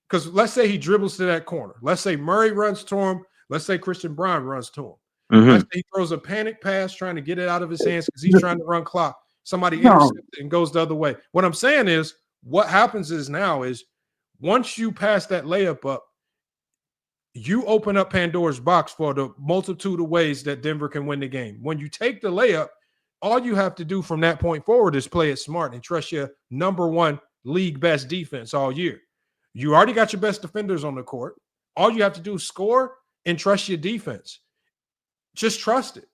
because let's say he dribbles to that corner. Let's say Murray runs to him. Let's say Christian Brown runs to him. Let's say he throws a panic pass trying to get it out of his hands because he's trying to run clock. Somebody intercepts it and goes the other way. What I'm saying is, what happens is now is once you pass that layup up, you open up Pandora's box for the multitude of ways that Denver can win the game. When you take the layup, all you have to do from that point forward is play it smart and trust your number 1 league best defense all year. You already got your best defenders on the court. All you have to do is score and trust your defense. Just trust it.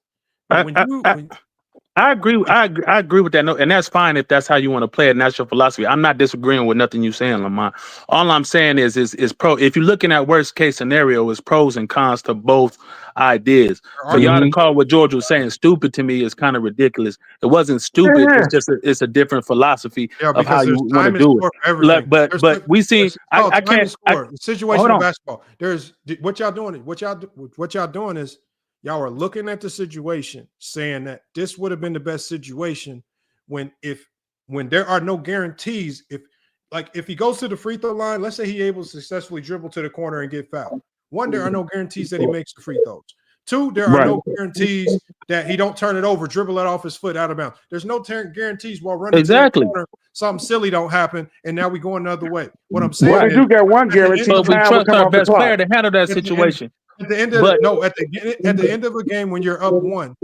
I agree. I agree with that. No, and that's fine if that's how you want to play it and that's your philosophy. I'm not disagreeing with nothing you're saying, Lamont. All I'm saying is pro. If you're looking at worst case scenario, it's pros and cons to both ideas. For y'all to call what George was saying stupid to me is kind of ridiculous. It wasn't stupid. It's just it's a different philosophy of how you want to do it. But we see. I can't. Situational basketball. There's what y'all doing. What y'all doing is. Y'all are looking at the situation, saying that this would have been the best situation when there are no guarantees. If he goes to the free throw line, let's say he able to successfully dribble to the corner and get fouled. One, there are no guarantees that he makes the free throws. Two, there are no guarantees that he don't turn it over, dribble it off his foot out of bounds. There's no guarantees while running to the corner, something silly don't happen, and now we go another way. What I'm saying is, you get one guarantee. But we trust our best player to handle that situation. At the end of at the end of a game when you're up 1,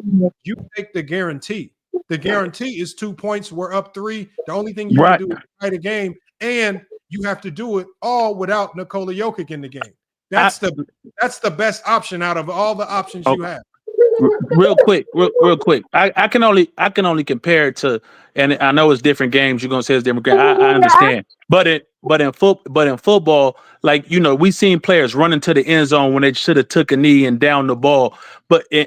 you take the guarantee. The guarantee is 2 points. We're up 3. The only thing you have to do is fight a game, and you have to do it all without Nikola Jokić in the game. That's the best option out of all the options you have. Real quick. I can only compare it to, and I know it's different games. You're gonna say it's different games. I understand, but in football, like we seen players running to the end zone when they should have took a knee and down the ball.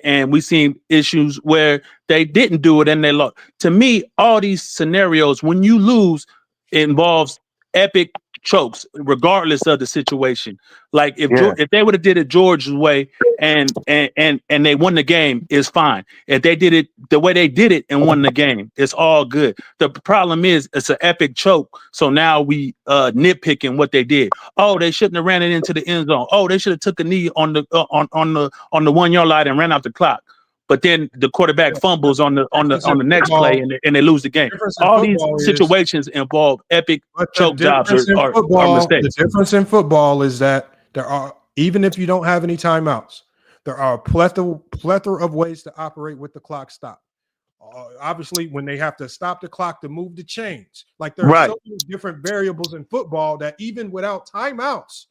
And we seen issues where they didn't do it and they lost. To me, all these scenarios when you lose involves epic chokes, regardless of the situation. Like if they would have did it George's way and they won the game, it's fine. If they did it the way they did it and won the game, it's all good. The problem is it's an epic choke. So now we nitpicking what they did. Oh, they shouldn't have ran it into the end zone. Oh, they should have took a knee on the 1 yard line and ran out the clock. But then the quarterback fumbles on the next play and they lose the game. All these situations involve epic choke jobs or mistakes. The difference in football is that there are, even if you don't have any timeouts, there are a plethora of ways to operate with the clock stop. Obviously, when they have to stop the clock to move the chains, like there are so many different variables in football that even without timeouts,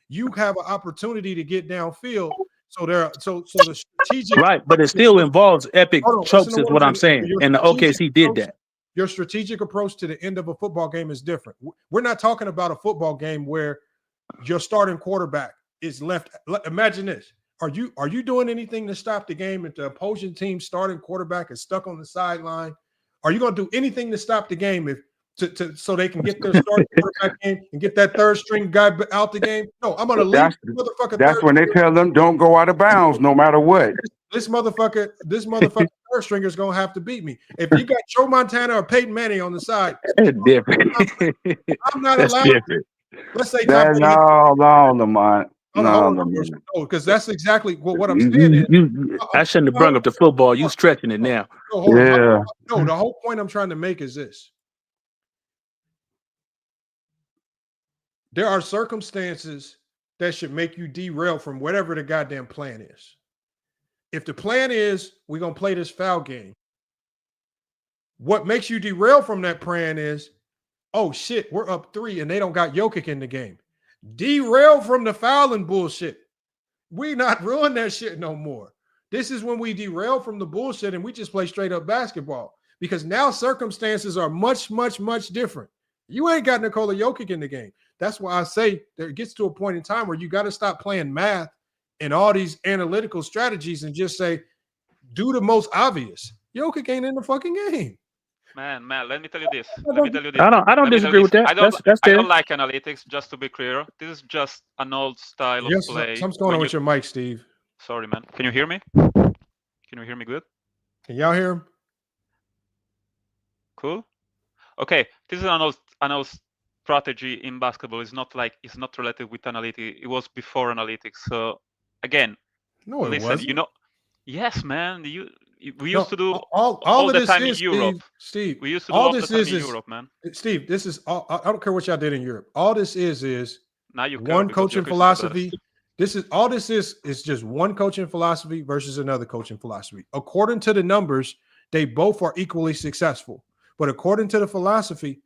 you have an opportunity to get downfield. So the strategic but it still involves epic chokes, is what I'm saying. And the OKC did that. Your strategic approach to the end of a football game is different. We're not talking about a football game where your starting quarterback is left. Imagine this: Are you doing anything to stop the game if the opposing team's starting quarterback is stuck on the sideline? Are you going to do anything to stop the game so they can get their starting quarterback in and get that third string guy out the game? No, I'm going to leave motherfucker. That's when they tell them don't go out of bounds no matter what. This motherfucker third stringer is going to have to beat me. If you got Joe Montana or Peyton Manning on the side, it's different. I'm not allowed. Different. Let's say no, Lamont. No, because that's exactly what I'm saying. I shouldn't have brought up the football. You stretching it now. No, the whole point I'm trying to make is this. There are circumstances that should make you derail from whatever the goddamn plan is. If the plan is we're going to play this foul game, what makes you derail from that plan is, oh shit, we're up 3 and they don't got Jokic in the game. Derail from the fouling bullshit. We not ruin that shit no more. This is when we derail from the bullshit and we just play straight up basketball, because now circumstances are much, much, much different. You ain't got Nikola Jokic in the game. That's why I say there gets to a point in time where you got to stop playing math and all these analytical strategies and just say, do the most obvious. Jokic ain't in the fucking game. Man, let me tell you this. I don't disagree with that. I don't like analytics, just to be clear. This is just an old style of play. Something's going on with your mic, Steve. Sorry, man. Can you hear me? Can you hear me good? Can y'all hear him? Cool. Okay, this is an old strategy in basketball. It's not related with analytics. It was before analytics. So again, no, it wasn't. Yes, man. We used to do all the time in Europe. Steve, we used to do all the time in Europe, man. Steve, this is all. I don't care what y'all did in Europe. All this is now you one coaching philosophy. This is just one coaching philosophy versus another coaching philosophy. According to the numbers, they both are equally successful. But according to the philosophy,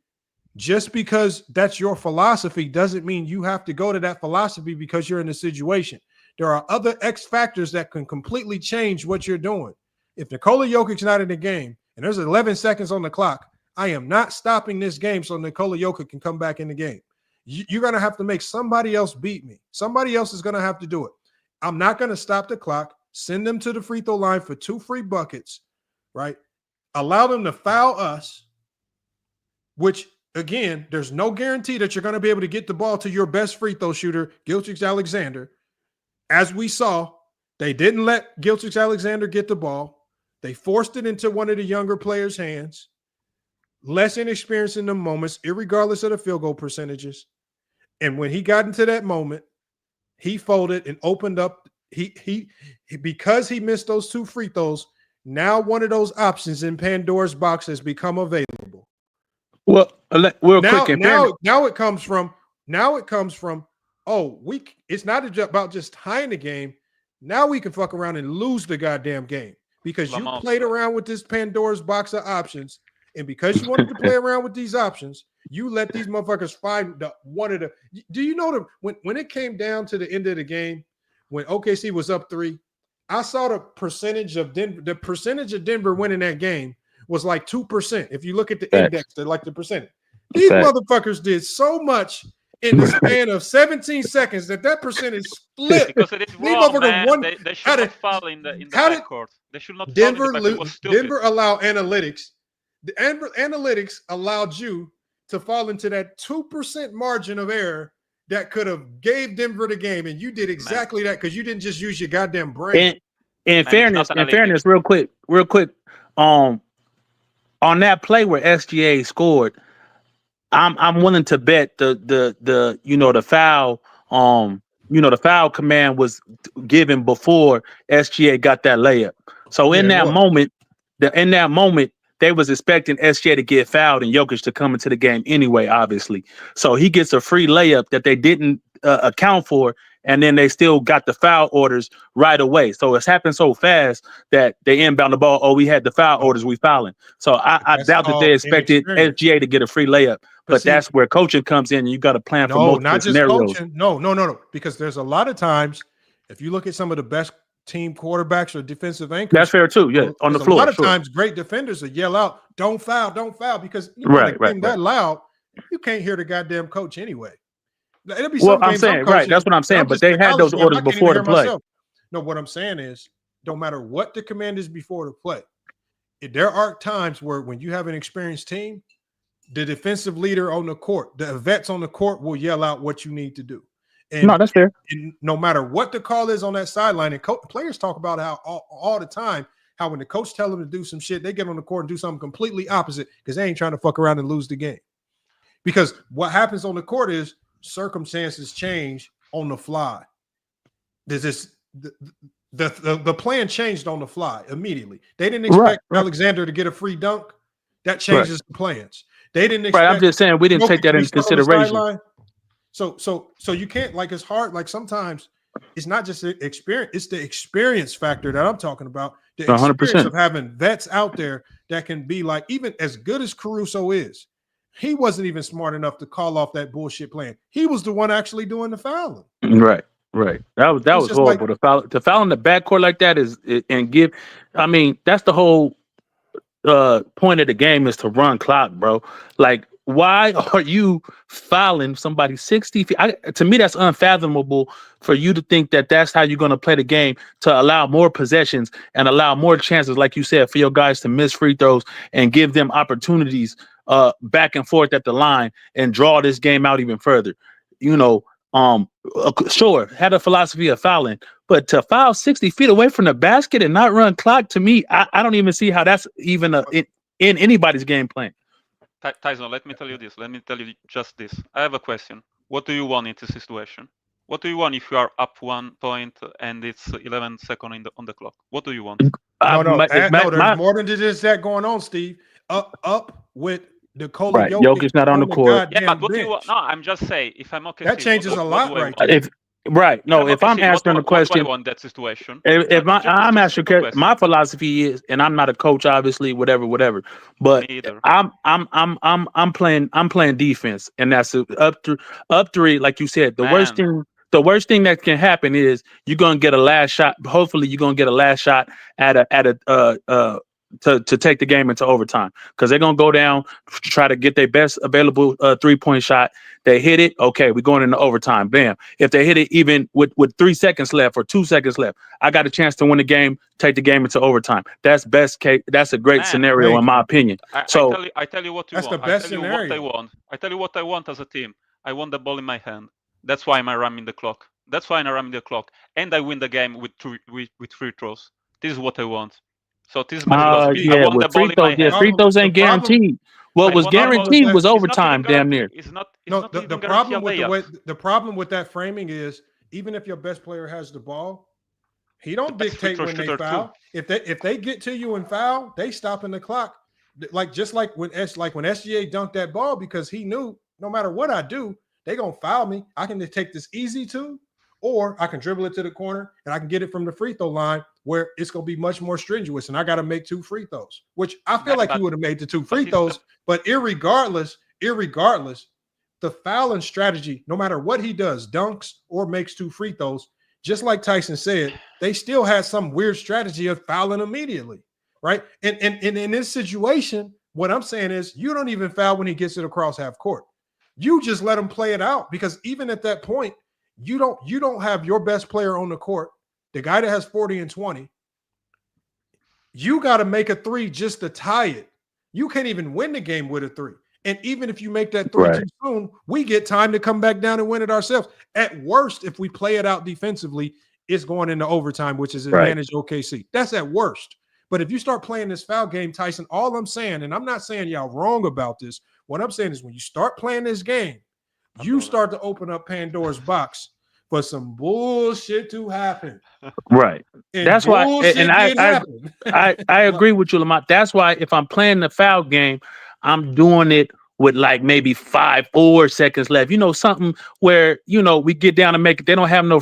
just because that's your philosophy doesn't mean you have to go to that philosophy because you're in a situation. There are other X factors that can completely change what you're doing. If Nikola Jokić not in the game and there's 11 seconds on the clock, I am not stopping this game so Nikola Jokić can come back in the game. You're going to have to make somebody else beat me. Somebody else is going to have to do it. I'm not going to stop the clock, send them to the free throw line for 2 free buckets, right? Allow them to foul us, which, again, there's no guarantee that you're going to be able to get the ball to your best free throw shooter, Gilgeous-Alexander. As we saw, they didn't let Gilgeous-Alexander get the ball. They forced it into one of the younger players' hands. Less inexperienced in the moments, irregardless of the field goal percentages. And when he got into that moment, he folded and opened up. He because he missed those 2 free throws, now one of those options in Pandora's box has become available. Well, now it comes from it's not about just tying the game. Now we can fuck around and lose the goddamn game because you played around with this Pandora's box of options. And because you wanted to play around with these options, you let these motherfuckers find one of the. Do you know when it came down to the end of the game, when OKC was up 3, I saw the percentage of Denver. The percentage of Denver winning that game was like 2%. If you look at the index, they're like the percentage. These motherfuckers did so much in the span of 17 seconds that percentage split. Because it is wrong, man. They should not foul in the backcourt. They should not foul in the backcourt. It was stupid. Denver allowed analytics. The analytics allowed you to fall into that 2% margin of error that could have gave Denver the game, and you did exactly that because you didn't just use your goddamn brain. In fairness, real quick, on that play where SGA scored, I'm willing to bet the foul the foul command was given before SGA got that layup. So in that moment, they was expecting SGA to get fouled and Jokic to come into the game anyway, obviously. So he gets a free layup that they didn't account for, and then they still got the foul orders right away. So it's happened so fast that they inbound the ball. Oh, we had the foul orders, we fouling. So I doubt that they expected SGA to get a free layup. But that's where coaching comes in, and you got to plan for multiple scenarios. Coaching. No. Because there's a lot of times, if you look at some of the best team quarterbacks or defensive anchors. That's fair too. Yeah, on the floor. A lot of times, great defenders will yell out, "Don't foul, don't foul," because that loud, you can't hear the goddamn coach anyway. It'll be I'm saying right. That's what I'm saying. But they had those orders before the play. No, what I'm saying is, no matter what the command is before the play, there are times where when you have an experienced team, the defensive leader on the court, the vets on the court will yell out what you need to do. And, no, that's fair. And no matter what the call is on that sideline, and players talk about how all the time, how when the coach tell them to do some shit, they get on the court and do something completely opposite because they ain't trying to fuck around and lose the game. Because what happens on the court is circumstances change on the fly. There's this the plan changed on the fly immediately. They didn't expect Alexander to get a free dunk. That changes the plans. They didn't expect. Right, I'm just saying we didn't take that into consideration. So you can't, like, it's hard. Like sometimes it's not just the experience, it's the experience factor that I'm talking about. The 100%. Experience of having vets out there that can be like, even as good as Caruso is, he wasn't even smart enough to call off that bullshit plan. He was the one actually doing the fouling. Right. That was horrible. Like, to foul in the backcourt like that that's the whole point of the game is to run clock, bro. Like, why are you fouling somebody 60 feet? To me, that's unfathomable for you to think that that's how you're going to play the game, to allow more possessions and allow more chances, like you said, for your guys to miss free throws and give them opportunities back and forth at the line and draw this game out even further. Sure, had a philosophy of fouling, but to foul 60 feet away from the basket and not run clock, to me, I don't even see how that's even in anybody's game plan. Tyson, let me tell you this. Let me tell you just this. I have a question. What do you want in this situation? What do you want if you are up 1 point and it's 11 seconds on the clock? What do you want? There's more than just that going on, Steve. Up with Nikola Jokić. Jokic not on the court. Yeah, but what do you want? No, I'm just saying, if I'm okay, that changes a lot, right? If I'm answering the question, on that situation, I'm asking, my philosophy is, and I'm not a coach, obviously, whatever. But I'm playing defense, and that's up three, like you said. The worst thing that can happen is you're gonna get a last shot. Hopefully, you're gonna get a last shot at a to take the game into overtime because they're gonna go down, try to get their best available 3-point shot. They hit it, okay, we're going into overtime. Bam! If they hit it even with 3 seconds left or 2 seconds left, I got a chance to win the game, take the game into overtime. That's best case. That's a great scenario in my opinion. I tell you what you that's want. the best I tell you scenario. what I want. I tell you what I want as a team. I want the ball in my hand. That's why I'm ramming the clock. That's why I'm ramming the clock, and I win the game with free throws. This is what I want. So this is my philosophy. I Yeah, want the with ball free in my throws, yeah, hand. free throws ain't guaranteed. What was guaranteed was overtime, damn near. It's not The problem with the problem with that framing is even if your best player has the ball, he don't dictate when they foul. If they get to you and foul, they stopping the clock. Just like when SGA dunked that ball because he knew no matter what I do, they gonna foul me. I can just take this easy two, or I can dribble it to the corner and I can get it from the free throw line where it's gonna be much more strenuous, and I got to make 2 free throws, which I feel like he would have made the 2 free throws. But irregardless, the fouling strategy, no matter what he does, dunks or makes 2 free throws, just like Tyson said, they still had some weird strategy of fouling immediately, right? And in this situation, what I'm saying is you don't even foul when he gets it across half court. You just let him play it out because even at that point, you don't have your best player on the court, the guy that has 40 and 20. You got to make a 3 just to tie it. You can't even win the game with a 3. And even if you make that 3 too soon, we get time to come back down and win it ourselves. At worst, if we play it out defensively, it's going into overtime, which is advantage OKC. That's at worst. But if you start playing this foul game, Tyson, all I'm saying, and I'm not saying y'all wrong about this, what I'm saying is when you start playing this game, you start to open up Pandora's box for some bullshit to happen. Right. And that's why, and I agree with you, Lamont. That's why if I'm playing the foul game, I'm doing it with like maybe 5 4 seconds left. You know, something where we get down and make it. They don't have no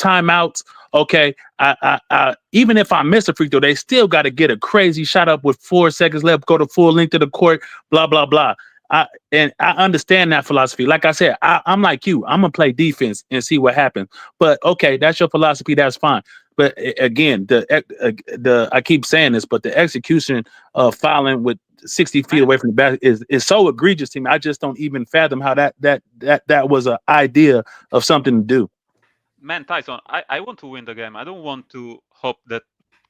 timeouts. Okay, I even if I miss a free throw, they still got to get a crazy shot up with 4 seconds left, go to full length of the court, blah blah blah. And I understand that philosophy. Like I said, I'm like you. I'm gonna play defense and see what happens. But okay, that's your philosophy. That's fine. But again, I keep saying this, but the execution of fouling with 60 feet away from the basket is so egregious to me. I just don't even fathom how that was an idea of something to do. Man, Tyson, I want to win the game. I don't want to hope that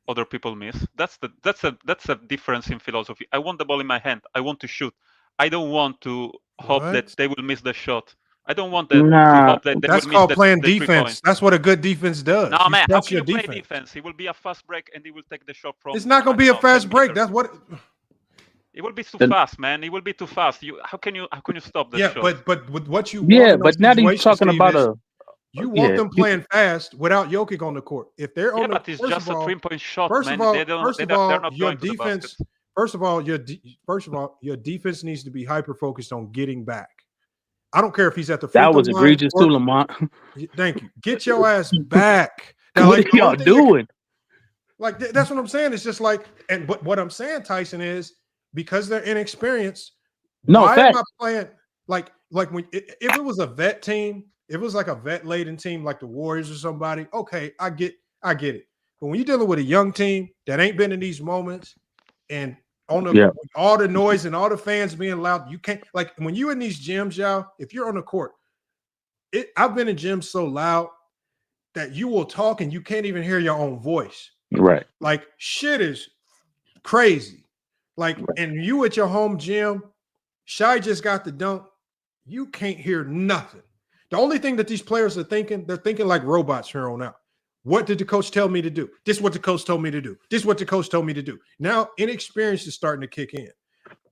other people miss. That's a difference in philosophy. I want the ball in my hand. I want to shoot. I don't want to hope that they will miss the shot. I don't want to hope that they that's will called miss playing the 3 defense. points. That's what a good defense does. No, man, how can you defense. play defense? It will be a fast break and he will take the shot from. It's not going to be a fast break. That's what. It will be too fast, man. It will be too fast. How can you stop that shot? but with what you want but now that you're talking about you want them playing fast without Jokic on the court. If they're on but it's just a 3-point shot, first man. Of all, they're not your going to the defense. basket. First of all, your defense needs to be hyper focused on getting back. I don't care if he's at the free that throw was line egregious too, Lamont. Thank you. Get your ass back. Now, what are y'all doing? That's what I'm saying. It's just like, but what I'm saying, Tyson, is because they're inexperienced. Why am I playing like when if it was a vet team, if it was like a vet laden team like the Warriors or somebody, okay, I get it. But when you're dealing with a young team that ain't been in these moments and on the all the noise and all the fans being loud, you can't, like when you're in these gyms, y'all, if you're on the court, I've been in gyms so loud that you will talk and you can't even hear your own voice. Right. Like shit is crazy. Like, and you at your home gym, Shai just got the dunk. You can't hear nothing. The only thing that these players are thinking, they're thinking like robots here on out. What did the coach tell me to do? This is what the coach told me to do. This is what the coach told me to do. Now, inexperience is starting to kick in.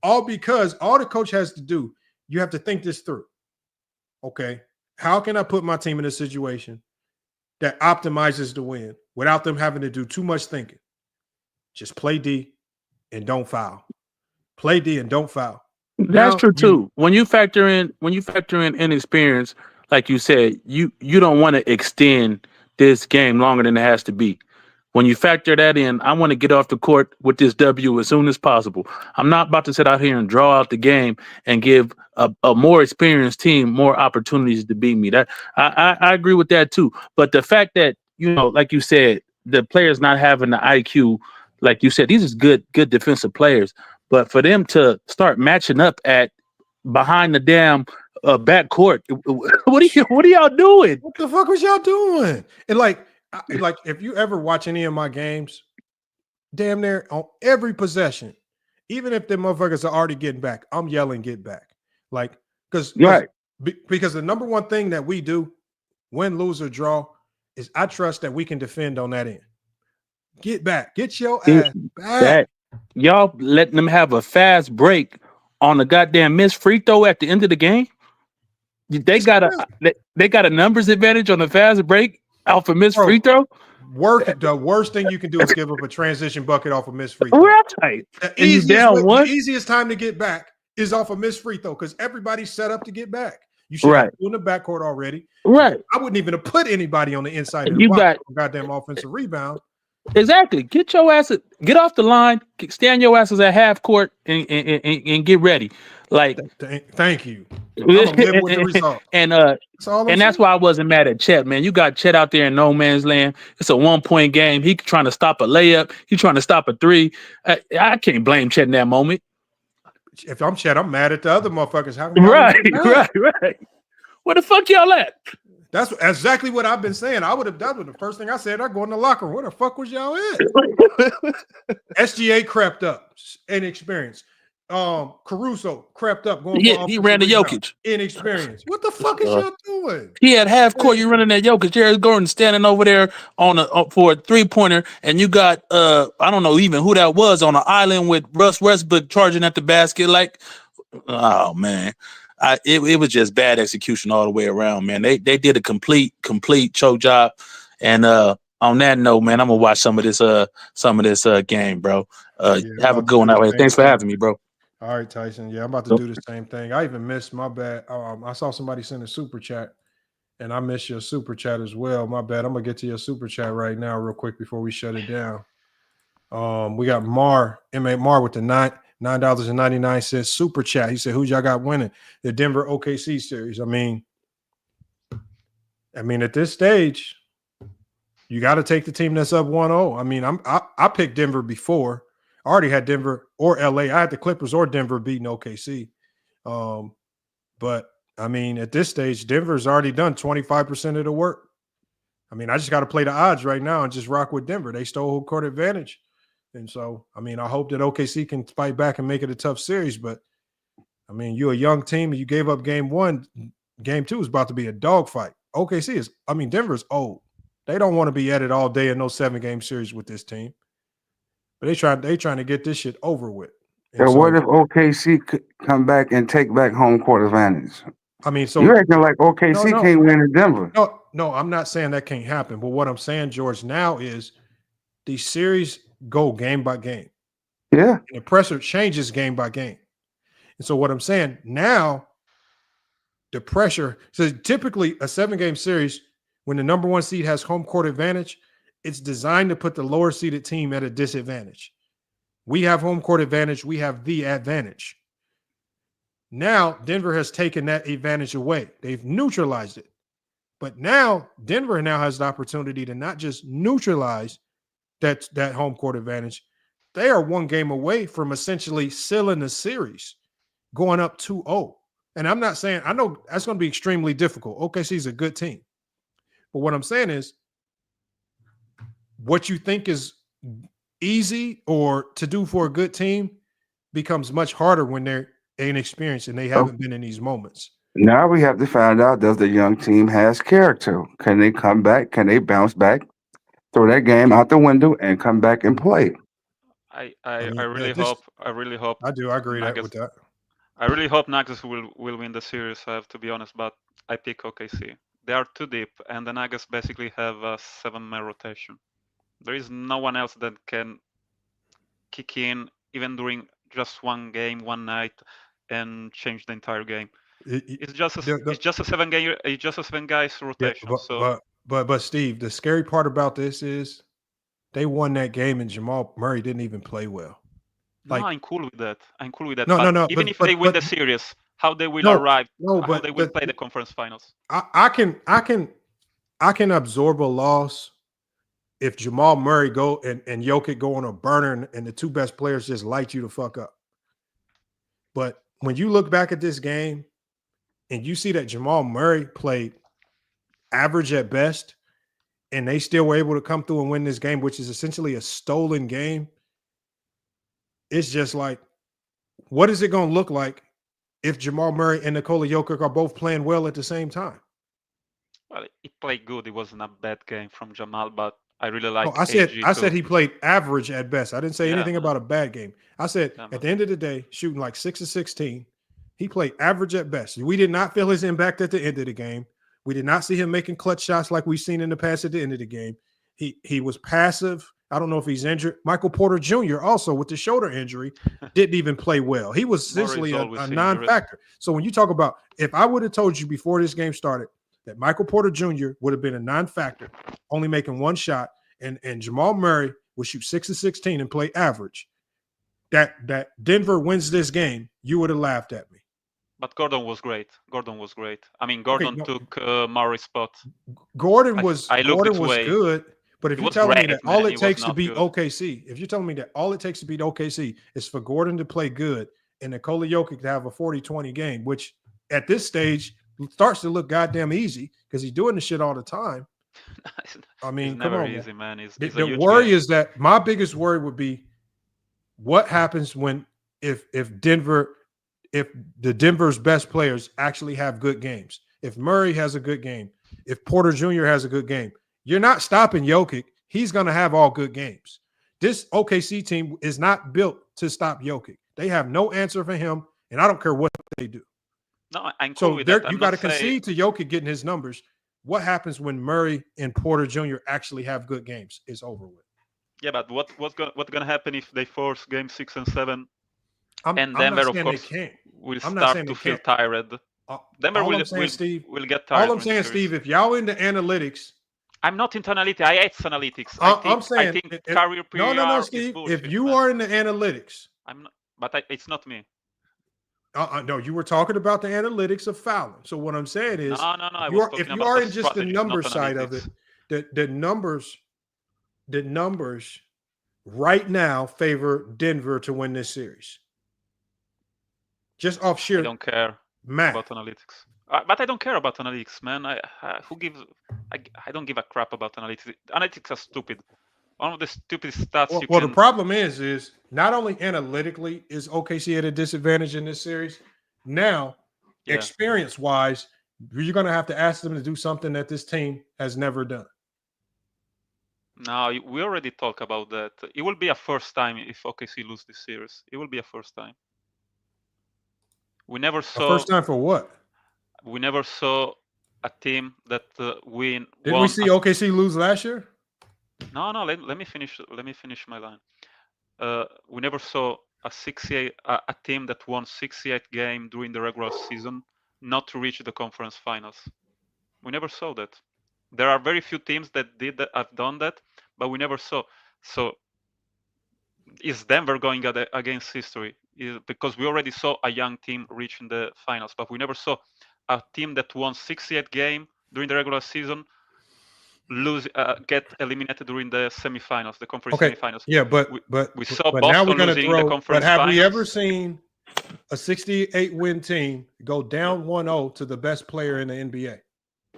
All because all the coach has to do, you have to think this through. Okay, how can I put my team in a situation that optimizes the win without them having to do too much thinking? Just play D and don't foul. Play D and don't foul. That's true too. When you factor in inexperience, like you said, you don't want to extend this game longer than it has to be. When you factor that in, I want to get off the court with this W as soon as possible. I'm not about to sit out here and draw out the game and give a more experienced team more opportunities to beat me. That I agree with that too. But the fact that, like you said, the players not having the IQ, like you said, these are good defensive players. But for them to start matching up at behind the damn backcourt, what are y'all doing? What the fuck was y'all doing? And like if you ever watch any of my games, damn near on every possession, even if the motherfuckers are already getting back, I'm yelling, "Get back!" Like because the number one thing that we do, win, lose, or draw, is I trust that we can defend on that end. Get back, get your ass back. Y'all letting them have a fast break on a goddamn missed free throw at the end of the game. They got a numbers advantage on the fast break off a missed free throw. The worst thing you can do is give up a transition bucket off a missed free throw. Right. The easiest time to get back is off a missed free throw because everybody's set up to get back. You should have in the backcourt already. Right. I wouldn't even have put anybody on the inside of You the got goddamn offensive rebound. Exactly. Get your ass, get off the line, stand your asses at half court and get ready. Like, thank you. I'm gonna live with the result. And that's why I wasn't mad at Chet, man. You got Chet out there in no man's land. It's a 1-point game. He trying to stop a layup. He trying to stop a three. I can't blame Chet in that moment. If I'm Chet, I'm mad at the other motherfuckers. Right. Where the fuck y'all at? That's exactly what I've been saying. I would have done with the first thing I said. I go in the locker room. Where the fuck was y'all at? SGA crept up, inexperienced. Caruso crept up. He ran to Jokic. Inexperienced. What the fuck is y'all doing? He had half court. You running at Jokic. Jared Gordon standing over there for a 3-pointer, and you got I don't know even who that was on an island with Russ Westbrook charging at the basket. Like, oh man. It was just bad execution all the way around, man. They did a complete choke job. And on that note, man, I'm gonna watch some of this game, bro. Have a good one out here. Thanks for having me, bro. All right, Tyson. Yeah, I'm about to do the same thing. I even missed my bad. I saw somebody send a super chat, and I missed your super chat as well. My bad. I'm gonna get to your super chat right now, real quick, before we shut it down. We got Mar with the $9.99 super chat. He said, "Who y'all got winning the Denver OKC series?" I mean, at this stage, you got to take the team that's up 1-0. I mean, I picked Denver before. I already had Denver or LA. I had the Clippers or Denver beating OKC. But I mean, at this stage, Denver's already done 25% of the work. I mean, I just got to play the odds right now and just rock with Denver. They stole home court advantage. And so, I mean, I hope that OKC can fight back and make it a tough series. But, I mean, you're a young team and you gave up game one. Game two is about to be a dogfight. Denver's old. They don't want to be at it all day in no 7-game series with this team. But they trying to get this shit over with. And what if OKC could come back and take back home court advantage? I mean, so you're acting like OKC can't win in Denver. No, I'm not saying that can't happen. But what I'm saying, George, now is these series go game by game. Yeah. And the pressure changes game by game. And so what I'm saying now, the pressure, so typically a 7-game series, when the number 1 seed has home court advantage, it's designed to put the lower seeded team at a disadvantage. We have home court advantage. We have the advantage. Now, Denver has taken that advantage away. They've neutralized it. But now, Denver now has the opportunity to not just neutralize that home court advantage. They are 1 game away from essentially sealing the series, going up 2-0. And I'm not saying, I know that's going to be extremely difficult. OKC is a good team. But what I'm saying is, what you think is easy or to do for a good team becomes much harder when they're inexperienced and they haven't been in these moments. Now we have to find out, does the young team has character? Can they come back? Can they bounce back? Throw that game out the window and come back and play. I really hope. I do. I agree with that. I really hope Nuggets will win the series. I have to be honest, but I pick OKC. They are too deep, and the Nuggets basically have a 7-man rotation. There is no one else that can kick in even during just 1 game, 1 night, and change the entire game. It's just a 7-game. It's just a 7 guys rotation. But Steve, the scary part about this is they won that game and Jamal Murray didn't even play well. Like, no, I'm cool with that. No. Even if they win the series, how they will arrive, how they will play the conference finals. I can absorb a loss if Jamal Murray go and Jokic go on a burner and the two best players just light you the fuck up. But when you look back at this game and you see that Jamal Murray played average at best and they still were able to come through and win this game, which is essentially a stolen game, it's just like, what is it going to look like if Jamal Murray and Nikola Jokic are both playing well at the same time? Well, he played good. It wasn't a bad game from Jamal, but I really like. I said he played average at best. I didn't say anything about a bad game. I said at the end of the day, shooting like 6 of 16, he played average at best. We did not feel his impact at the end of the game. We did not see him making clutch shots like we've seen in the past at the end of the game. He was passive. I don't know if he's injured. Michael Porter Jr. also with the shoulder injury didn't even play well. He was essentially a non-factor. So when you talk about, if I would have told you before this game started that Michael Porter Jr. would have been a non-factor, only making one shot, and Jamal Murray would shoot 6 of 16 and play average, that Denver wins this game, you would have laughed at me. But Gordon was great. I mean, Gordon took Murray's spot. Gordon was good. But if you're telling me that all it takes to beat OKC, if you're telling me that all it takes to beat OKC is for Gordon to play good and Nikola Jokic to have a 40-20 game, which at this stage starts to look goddamn easy because he's doing the shit all the time. I mean, it's come never on, easy, man. The worry is that my biggest worry would be what happens when if the Denver's best players actually have good games. If Murray has a good game, if Porter Jr. has a good game, you're not stopping Jokic. He's going to have all good games. This OKC team is not built to stop Jokic. They have no answer for him, and I don't care what they do. No, I'm cool with that. You got to concede to Jokic getting his numbers. What happens when Murray and Porter Jr. actually have good games? It's over with. Yeah, but what's going to happen if they force game 6 and 7? And Denver, of course, will start to feel tired. Denver will get tired. All I'm saying, Steve, if y'all into analytics, I'm not into analytics. I hate analytics. I think career PR no, Steve. Bullshit, if you are in the analytics, I'm not. But it's not me. No, you were talking about the analytics of fouling. So what I'm saying is, no. If you are in just the number side of it, the numbers right now favor Denver to win this series. Just off sheer. I don't care about analytics. But I don't care about analytics, man. I don't give a crap about analytics. Analytics are stupid. One of the stupidest stats Well, the problem is not only analytically is OKC at a disadvantage in this series, now experience-wise, you're going to have to ask them to do something that this team has never done. No, we already talked about that. It will be a first time if OKC lose this series. It will be a first time. We never saw... A first time for what? We never saw a team that win. Didn't we see OKC lose last year? No. Let me finish my line. We never saw a team that won 68 games during the regular season not to reach the conference finals. We never saw that. There are very few teams that have done that, but we never saw. So is Denver going against history? Because we already saw a young team reaching the finals, but we never saw a team that won 68 games during the regular season get eliminated during the semifinals, the conference semifinals. Yeah, but we saw but Boston now we're going to losing throw. the conference But have finals. we ever seen a 68-win team go down 1-0 to the best player in the NBA?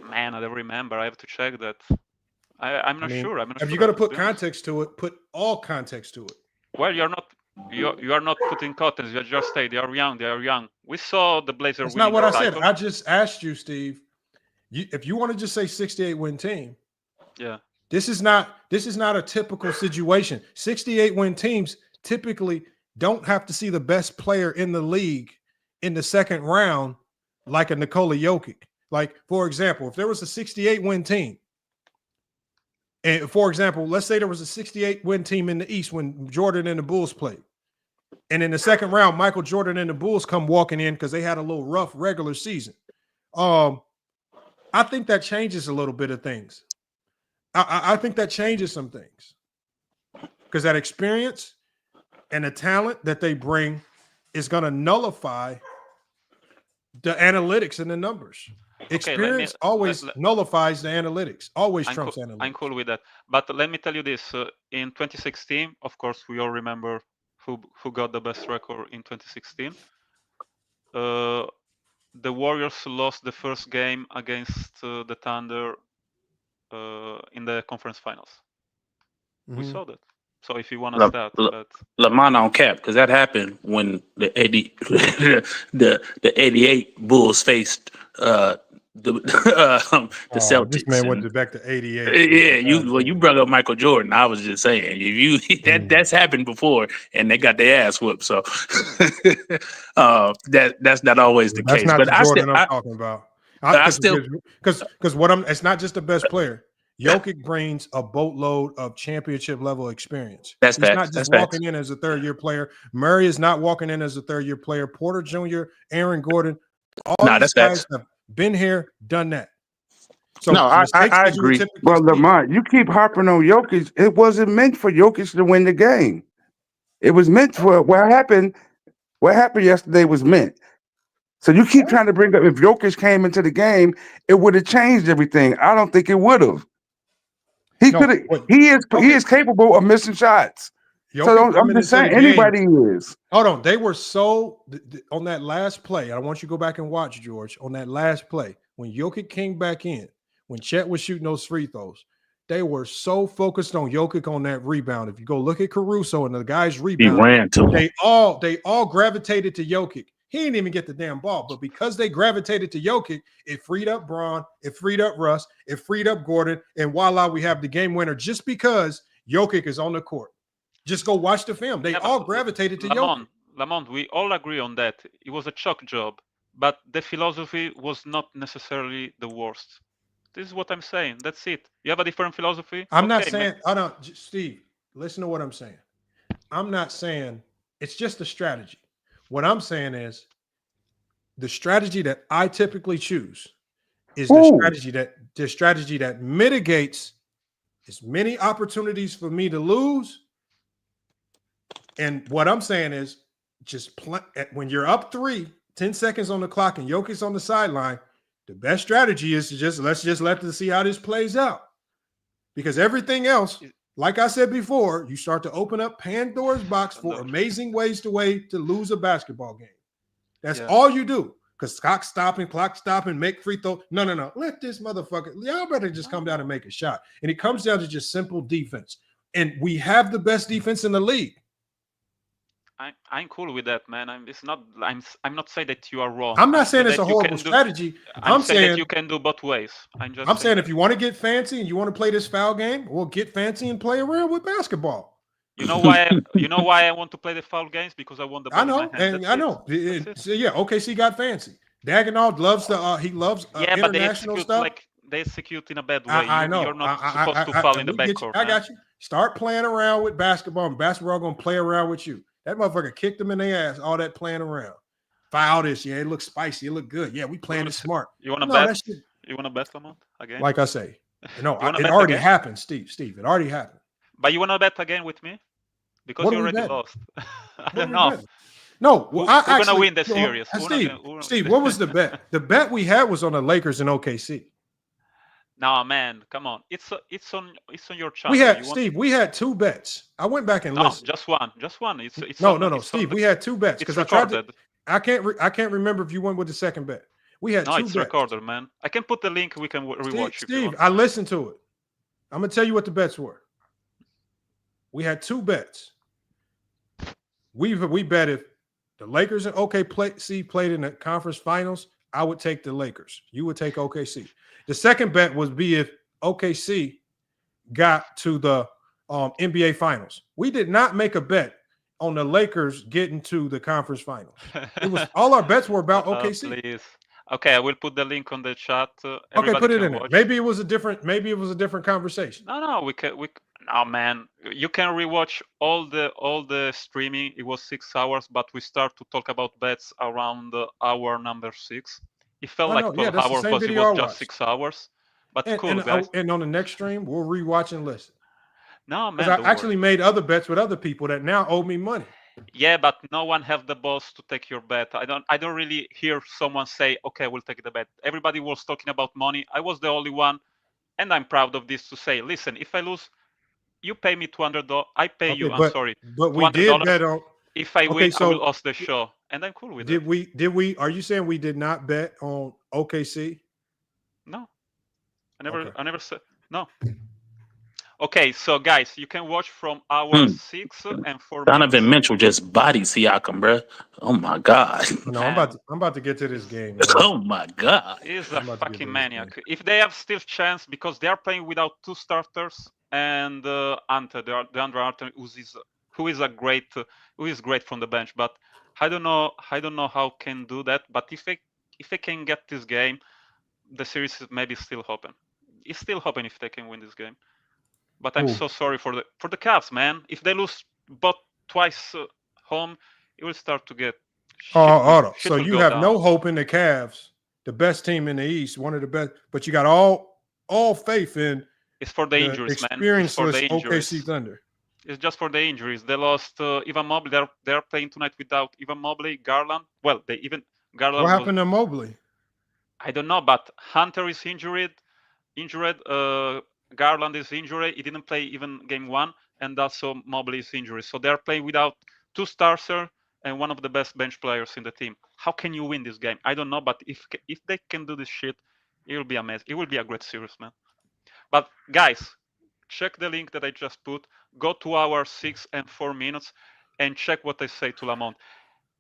Man, I don't remember. I have to check that. I'm not sure. If you're going to put context to it, put all context to it. Well, you're not. You are not putting context. You just say they are young. They are young. We saw the Blazers. That's not what I said. I just asked you, Steve. If you want to just say 68-win team, yeah. This is not a typical situation. 68-win teams typically don't have to see the best player in the league in the second round like a Nikola Jokic. Like, for example, if there was a 68-win team, and for example, let's say there was a 68-win team in the East when Jordan and the Bulls played. And in the second round, Michael Jordan and the Bulls come walking in because they had a little rough regular season. I think that changes a little bit of things. I think that changes some things because that experience and the talent that they bring is going to nullify the analytics and the numbers. Experience always nullifies the analytics. Always trumps analytics. I'm cool with that. But let me tell you this: in 2016, of course, we all remember who got the best record in 2016. The Warriors lost the first game against the Thunder in the conference finals. We saw that. So if you want to start, Lamont on cap, because that happened when the 88 Bulls faced the Celtics. This man went back to 88. Yeah, you brought up Michael Jordan. I was just saying, if you that's happened before, and they got their ass whooped. So that's not always the case. That's not but the Jordan I'm talking about. Because it's not just the best player. Jokic brings a boatload of championship level experience. He's not just walking in as a third-year player. Murray is not walking in as a third-year player. Porter Jr., Aaron Gordon, all these guys have been here, done that. So no, I agree. Well, Lamont, you keep harping on Jokic. It wasn't meant for Jokic to win the game. It was meant for what happened yesterday was meant. So you keep trying to bring up if Jokic came into the game, it would have changed everything. I don't think it would have. He could have. He is capable of missing shots. So I'm just saying, anybody is. Hold on, they were so on that last play. I want you to go back and watch, George. On that last play, when Jokic came back in, when Chet was shooting those free throws, they were so focused on Jokic on that rebound. If you go look at Caruso and the guys rebound, he ran to him. They all gravitated to Jokic. He didn't even get the damn ball, but because they gravitated to Jokic, it freed up Braun, it freed up Russ, it freed up Gordon, and voila, we have the game winner just because Jokic is on the court. Just go watch the film. They all gravitated to Jokic. Lamont, we all agree on that. It was a chalk job, but the philosophy was not necessarily the worst. This is what I'm saying. That's it. You have a different philosophy? I'm not saying, Steve, listen to what I'm saying. I'm not saying it's just a strategy. What I'm saying is the strategy that I typically choose is the strategy that mitigates as many opportunities for me to lose. And what I'm saying is just when you're up 10 seconds on the clock and Jokic's on the sideline, the best strategy is to let's let them see how this plays out. Because everything else, like I said before, you start to open up Pandora's box for amazing ways to lose a basketball game. That's all you do. Because clock stopping, make free throw. No. Let this motherfucker, y'all better just come down and make a shot. And it comes down to just simple defense. And we have the best defense in the league. I'm cool with that, man. I'm not saying that you are wrong. I'm not saying it's a horrible strategy. I'm saying that you can do both ways. I'm saying if you want to get fancy and you want to play this foul game, we'll get fancy and play around with basketball. You know why? I want to play the foul games because I want the ball. I know, in my hand. I know. So yeah, OKC got fancy. Dagenhall loves international stuff. Like they execute in a bad way. I know. You're not supposed to foul in the backcourt. I got you. Start playing around with basketball, and basketball gonna play around with you. That motherfucker kicked them in their ass, all that playing around. Foul this, it looks spicy, it look good. Yeah, we playing it smart. You want to bet? You want to bet, Lamont, again? Like I say, no, it already happened, Steve. It already happened. But you want to bet again with me? Because you already lost. I don't know. No, we're gonna win the series. Steve, what was the bet? The bet we had was on the Lakers and OKC. No, man, come on. It's on your channel. We had two bets. I went back and listened. Just one. It's no, Steve. We had two bets because I tried to. I can't remember if you went with the second bet. We had two bets. It's recorded, man. I can put the link. We can rewatch. Steve, I listened to it. I'm gonna tell you what the bets were. We had two bets. We bet if the Lakers and OKC played in the conference finals, I would take the Lakers. You would take OKC. The second bet would be if OKC got to the NBA finals. We did not make a bet on the Lakers getting to the conference finals. It was all our bets were about OKC. Please. Okay, I will put the link on the chat. Okay, put it in there. Maybe it was a different conversation. No, we can. Oh man, you can rewatch all the streaming. It was 6 hours, but we start to talk about bets around hour number 6. It felt like 12 hours, but it was just 6 hours. But cool, guys. And on the next stream, we'll rewatch and listen. No, man. I actually made other bets with other people that now owe me money. Yeah, but no one have the balls to take your bet. I don't really hear someone say, okay, we'll take the bet. Everybody was talking about money. I was the only one, and I'm proud of this to say, listen, if I lose, you pay me $200. I pay you, I'm sorry, but we did bet on. If I Okay, win, so I will host the show, and I'm cool with it. Did we? Are you saying we did not bet on OKC? No, I never said no. Okay, so guys, you can watch from our 6 and 4 Donovan minutes. Mitchell just bodied Siakam, bro. Oh my god. No, I'm about to get to this game. Man. Oh my god. He's a fucking maniac. If they have still chance, because they are playing without 2 starters and Ante, DeAndre Ante, who is great from the bench. But I don't know how can do that. But if they can get this game, the series is maybe still open. It's still open if they can win this game. But I'm so sorry for the Cavs, man. If they lose both twice home, it will start to get. So you have no hope in the Cavs, the best team in the East, one of the best. But you got all faith in. It's for the injuries, man. Experienceless OKC Thunder. It's just for the injuries. They lost Evan Mobley. They're playing tonight without Evan Mobley, Garland. Well, Garland. What happened to Mobley? I don't know, but Hunter is injured. Garland is injured. He didn't play even game 1, and also Mobley is injured. So they're playing without 2 starters and one of the best bench players in the team. How can you win this game? I don't know, but if they can do this shit, it will be amazing. It will be a great series, man. But guys, check the link that I just put. Go to our 6 and 4 minutes and check what I say to Lamont.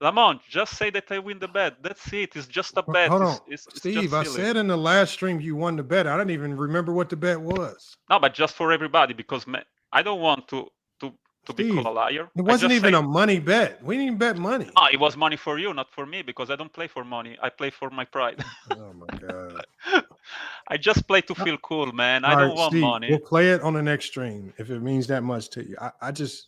Lamont, just say that I win the bet. That's it. It's just a bet. Hold on. It's Steve, I said in the last stream you won the bet. I didn't even remember what the bet was. No, but just for everybody, because I don't want to be called a liar. It wasn't even a money bet. We didn't bet money. No, it was money for you, not for me, because I don't play for money. I play for my pride. Oh my god. I just play to feel cool, man. I don't want Steve, money. We'll play it on the next stream if it means that much to you. I just.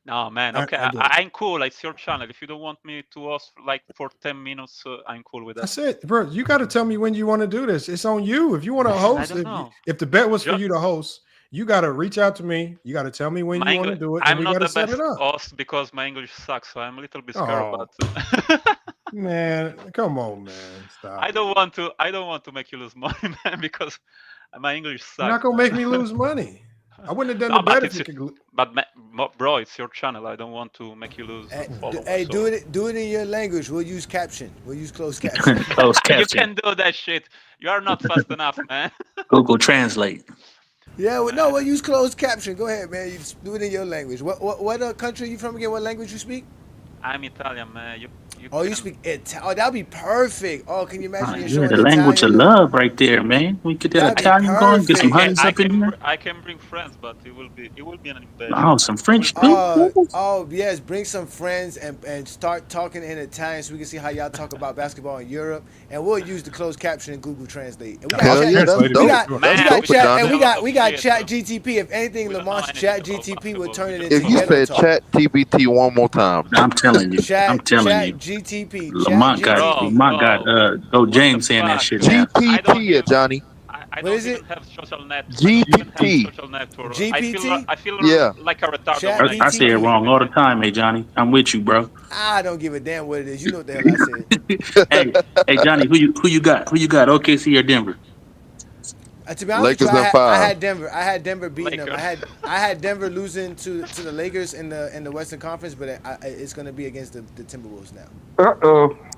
No, man. Okay, I'm cool. It's your channel. If you don't want me to host like for 10 minutes, I'm cool with that. That's it, bro. You got to tell me when you want to do this. It's on you. If you want to host, if the bet was for you to host, you got to reach out to me. You got to tell me when you want to do it. I'm not the best host because my English sucks, so I'm a little bit scared about it. Man, come on, man. Stop. I don't want to make you lose money, man, because my English sucks. You're not gonna make me lose money. I wouldn't have done the bet if you could. But bro, it's your channel. I don't want to make you lose. Do it in your language. We'll use caption. We'll use closed caption. You can do that shit. You are not fast enough, man. Google Translate. Yeah, we'll use closed caption. Go ahead, man. You do it in your language. What country are you from again? What language you speak? I'm Italian, man. You speak Italian. Oh, that'd be perfect. Oh, can you imagine? Yeah, the language of love right there, man. We could get Italian going, get some honeys up in here. I can bring friends, but it will be an invasion. Oh, some French too. Oh yes, bring some friends and start talking in Italian so we can see how y'all talk about basketball in Europe, and we'll use the closed caption in Google Translate. And we got Chat GTP. If anything, Lamont's Chat GTP would turn it into. If you said Chat GTP one more time, I'm telling you. I'm telling you. GTP. Lamont got Go James saying that shit. GPT, Johnny. I don't even have social net. GPT. GPT? I feel yeah. like a retarded. I say it wrong all the time, hey Johnny. I'm with you, bro. I don't give a damn what it is. You know what the hell I said. hey Johnny, who you got? Who you got? OKC or Denver? To be honest, Lakers in 5. I had Denver beating them. I had Denver losing to the Lakers in the Western Conference, but it's going to be against the Timberwolves now.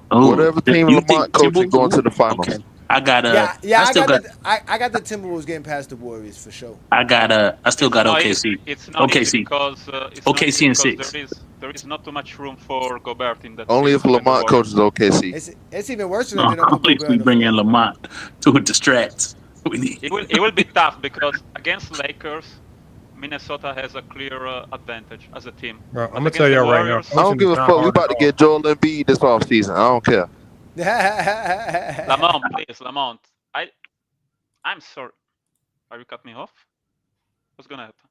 Whatever team Lamont coaching going to the finals. Okay. I got I got the Timberwolves getting past the Warriors for sure. I still got OKC. It's not OKC because OKC in 6. There is not too much room for Gobert in that. Only if Lamont coaches OKC. It's even worse than please we bring in Lamont to the strats. It will be tough because against Lakers, Minnesota has a clear advantage as a team. Bro, I'm gonna tell you right now. I don't give a fuck. We about to get Joel Embiid this offseason. I don't care. Lamont, please, Lamont. I'm sorry. Are you cut me off? What's gonna happen?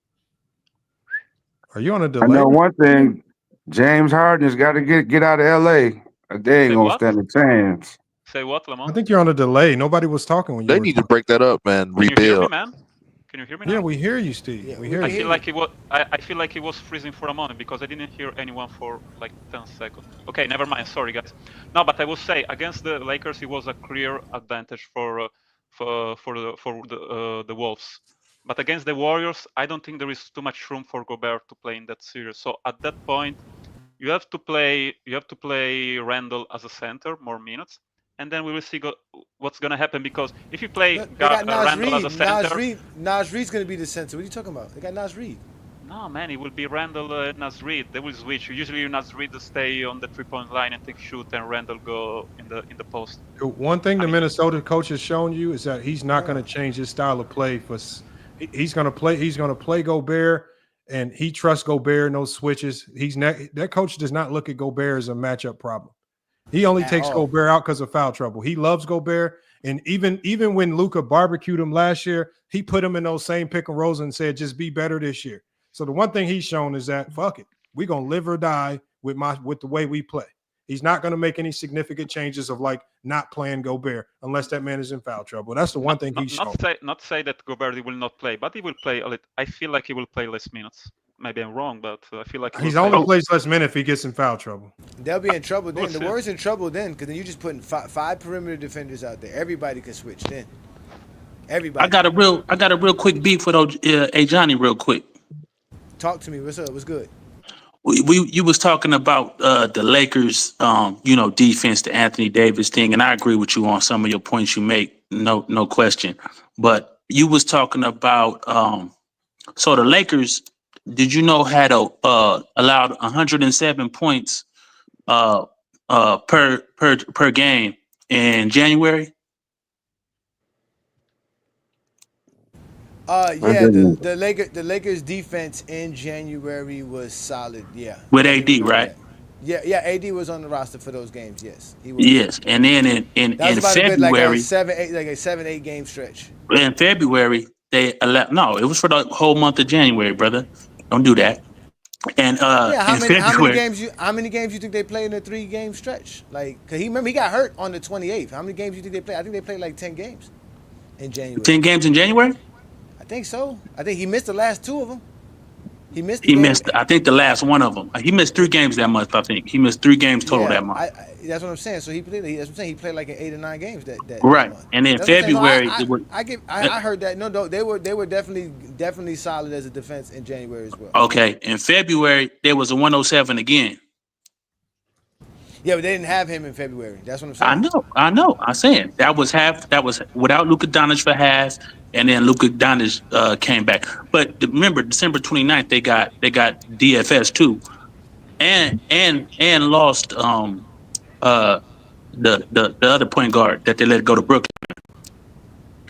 Are you on a delay? I know one thing. James Harden's got to get out of LA. They ain't gonna stand a chance. Say what, Lamont? I think you're on a delay. Nobody was talking when you. They need to break that up, man. Rebuild. Can Can you hear me now? Yeah, we hear you, Steve. Yeah, we hear I you. feel like it was. I feel like it was freezing for a moment because I didn't hear anyone for like 10 seconds. Okay, never mind. Sorry, guys. No, but I will say against the Lakers, it was a clear advantage for the Wolves. But against the Warriors, I don't think there is too much room for Gobert to play in that series. So at that point, you have to play Randall as a center more minutes, and then we will see what's gonna happen. Because if you play They got Nas Randall Reed. as a center, Nas Reed's going to be the center. What are you talking about? They got Nas Reed. no man, it will be Randall and Nas Reed. They will switch. Usually Nas Reed will stay on the 3-point line and take shoot, and Randall go in the post. One thing the Minnesota coach has shown you is that he's not going to change his style of play. He's going to play Gobert, and he trusts Gobert. No switches. That coach does not look at Gobert as a matchup problem. He only takes Gobert out because of foul trouble. He loves Gobert, and even when Luka barbecued him last year, he put him in those same pick and rolls and said, "Just be better this year." So the one thing he's shown is that fuck it, we're gonna live or die with the way we play. He's not gonna make any significant changes of like not playing Gobert unless that man is in foul trouble. That's the one thing he's shown. Not say that Gobert will not play, but he will play a little. I feel like he will play less minutes. Maybe I'm wrong, but I feel like he's only plays less minutes if he gets in foul trouble. They'll be in trouble then. The Warriors in trouble then because then you're just putting five perimeter defenders out there. Everybody can switch then. Everybody. I got a real quick beef with Johnny real quick. Talk to me. What's up? What's good? You was talking about the Lakers, defense, the Anthony Davis thing, and I agree with you on some of your points you make, no question. But you was talking about so the Lakers, did you know had allowed 107 points per game in January? Yeah, the Lakers defense in January was solid. Yeah. With AD, right? Yeah. AD was on the roster for those games. Yes, he was. Yes, and then in February, like a 7-8 game stretch. In February, they allowed. No, it was for the whole month of January, brother. Don't do that. And how many games you think they played in a 3-game stretch? Like, cause he got hurt on the 28th. How many games you think they played? I think they played like 10 games in January. 10 games in January? I think so. I think he missed the last 2 of them. He missed. I think the last one of them. He missed 3 games that month. I think he missed 3 games total that month. That's what I'm saying. So he played. That's what I'm saying. He played like 8 or 9 games that right. month. And then February, I heard that. No, they were definitely solid as a defense in January as well. Okay. In February, there was a 107 again. Yeah, but they didn't have him in February. That's what I'm saying. I know. I'm saying that was without Luka Doncic for half, and then Luka Doncic came back. But remember, December 29th, they got DFS too, and lost the other point guard that they let go to Brooklyn,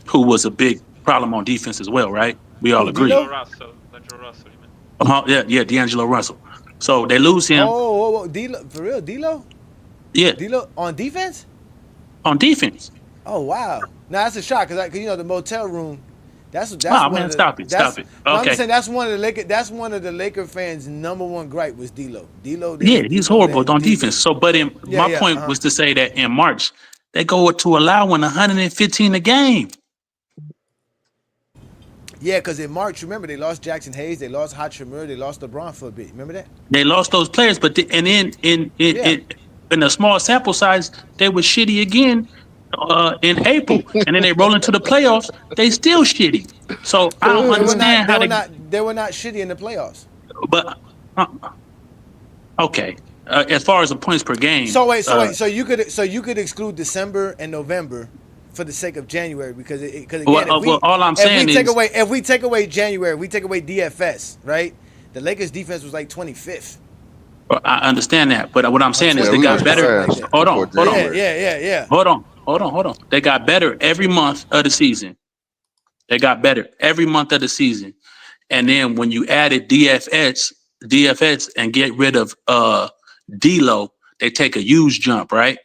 who was a big problem on defense as well, right? We all agree. D'Angelo Russell, yeah, D'Angelo Russell. So they lose him. D'Lo, for real, D'Lo? Yeah. D'Lo on defense? On defense. Oh wow! Now that's a shock because the motel room. That's stop it. Okay. I'm saying that's one of the Laker fans' number one gripe was D'Lo. Yeah, he's horrible on defense. So, but my point was to say that in March they go to allowing 115 a game. Yeah, because in March, remember, they lost Jackson Hayes, they lost Hachimura, they lost LeBron for a bit. Remember that? They lost those players, but in a small sample size, they were shitty again in April, and then they roll into the playoffs. They still shitty. So I don't understand they were not shitty in the playoffs. But okay, as far as the points per game. So you could exclude December and November for the sake of January because all I'm saying is if we take away January, we take away DFS, right? The Lakers defense was like 25th. I understand that, but what I'm saying is they got better. Hold on. Yeah. Hold on. They got better every month of the season. And then when you added DFS and get rid of D'Lo, they take a huge jump, right?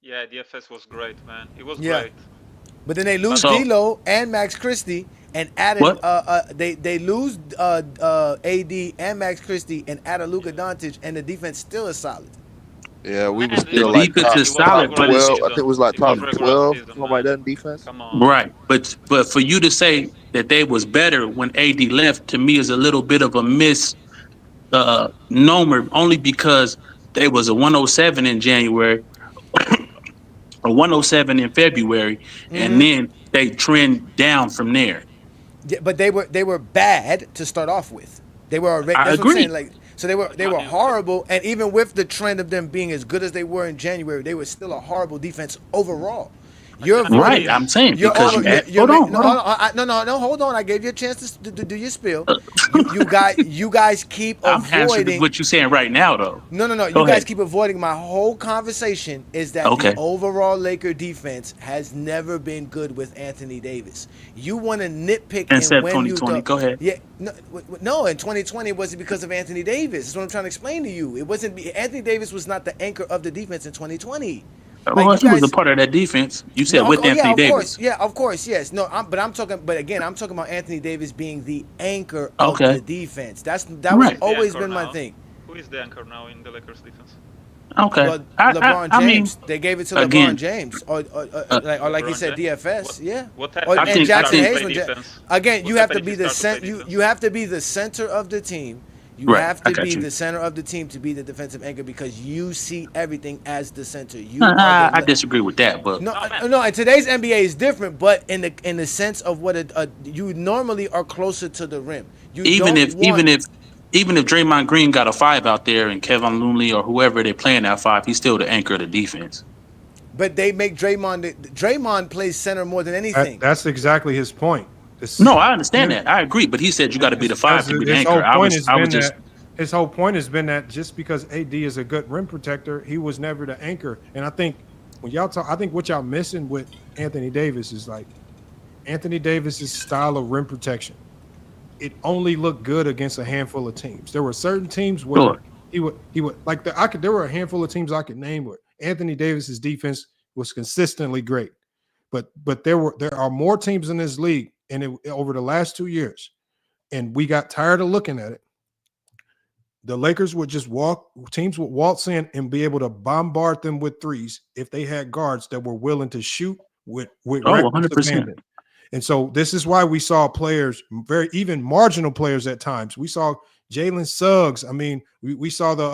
Yeah, DFS was great, man. It was great. But then they lose D'Lo and Max Christie and added they lose AD and Max Christie and added Luka Doncic, and the defense still is solid. Yeah, we was Man, still The like defense top, is solid, top but it's 12. I think it was like It was top regular 12, season, something like man. that in defense. Come on. right. But for you to say that they was better when AD left, to me is a little bit of a misnomer, only because they was a 107 in January, a 107 in February, and then they trend down from there. Yeah, but they were bad to start off with. They were already, I that's what I'm saying. agree. Like, so they were horrible, and even with the trend of them being as good as they were in January, they were still a horrible defense overall. You're avoiding Right, that. I'm saying You're because over. you had, You're hold on, no, hold on. I gave you a chance to do your spiel. You guys keep I'm answering avoiding. what you're saying right now, though. No. Go You guys ahead. keep avoiding my whole conversation. Is that Okay. the overall Laker defense has never been good with Anthony Davis? You want to nitpick And said when you 2020. Go ahead. Yeah, no. In 2020, it wasn't because of Anthony Davis. That's what I'm trying to explain to you. It wasn't. Anthony Davis was not the anchor of the defense in 2020. Well, he was a part of that defense. You said with Anthony Davis. Of course, yes. No, I'm talking about Anthony Davis being the anchor of the defense. That was always been my thing. Who is the anchor now in the Lakers defense? Okay. Well, LeBron James. They gave it to again, LeBron James, or like he said, DFS. What And Jackson Hayes. defense? Again, you What have to happened be if he the started to play you have to be the center of the team. You Right, have I to got be you. the center of the team to be the defensive anchor because you see everything as the center. I disagree with that, but No. In today's NBA is different, but in the sense of what you normally are closer to the rim. even if Draymond Green got a 5 out there and Kevin Looney or whoever they're playing at 5, he's still the anchor of the defense. But they make Draymond plays center more than anything. That's exactly his point. No, I understand that. I agree, but he said you got to be the 5 to be the anchor. His whole point has been that just because AD is a good rim protector, he was never the anchor. And I think when y'all talk, I think what y'all missing with Anthony Davis is like Anthony Davis's style of rim protection. It only looked good against a handful of teams. There were certain teams where he would like there were a handful of teams I could name where Anthony Davis's defense was consistently great. But there are more teams in this league over the last 2 years, and we got tired of looking at it. The Lakers would just teams would waltz in and be able to bombard them with threes if they had guards that were willing to shoot with 100%. And so this is why we saw players, even marginal players at times. We saw Jalen Suggs. I mean, we saw the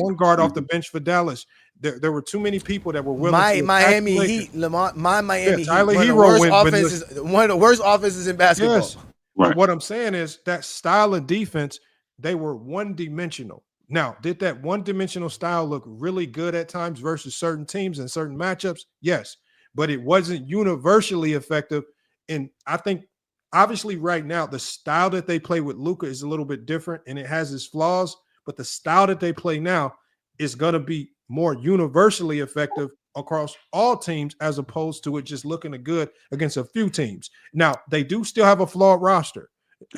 one guard off the bench for Dallas. There were too many people that were willing to Miami Heat, Lamont, Miami Heat. Tyler One of the worst offenses in basketball. Yes. Right. But what I'm saying is that style of defense, they were one-dimensional. Now, did that one-dimensional style look really good at times versus certain teams and certain matchups? Yes, but it wasn't universally effective. And I think, obviously, right now, the style that they play with Luka is a little bit different, and it has its flaws. But the style that they play now is going to be more universally effective across all teams, as opposed to it just looking good against a few teams. Now, they do still have a flawed roster.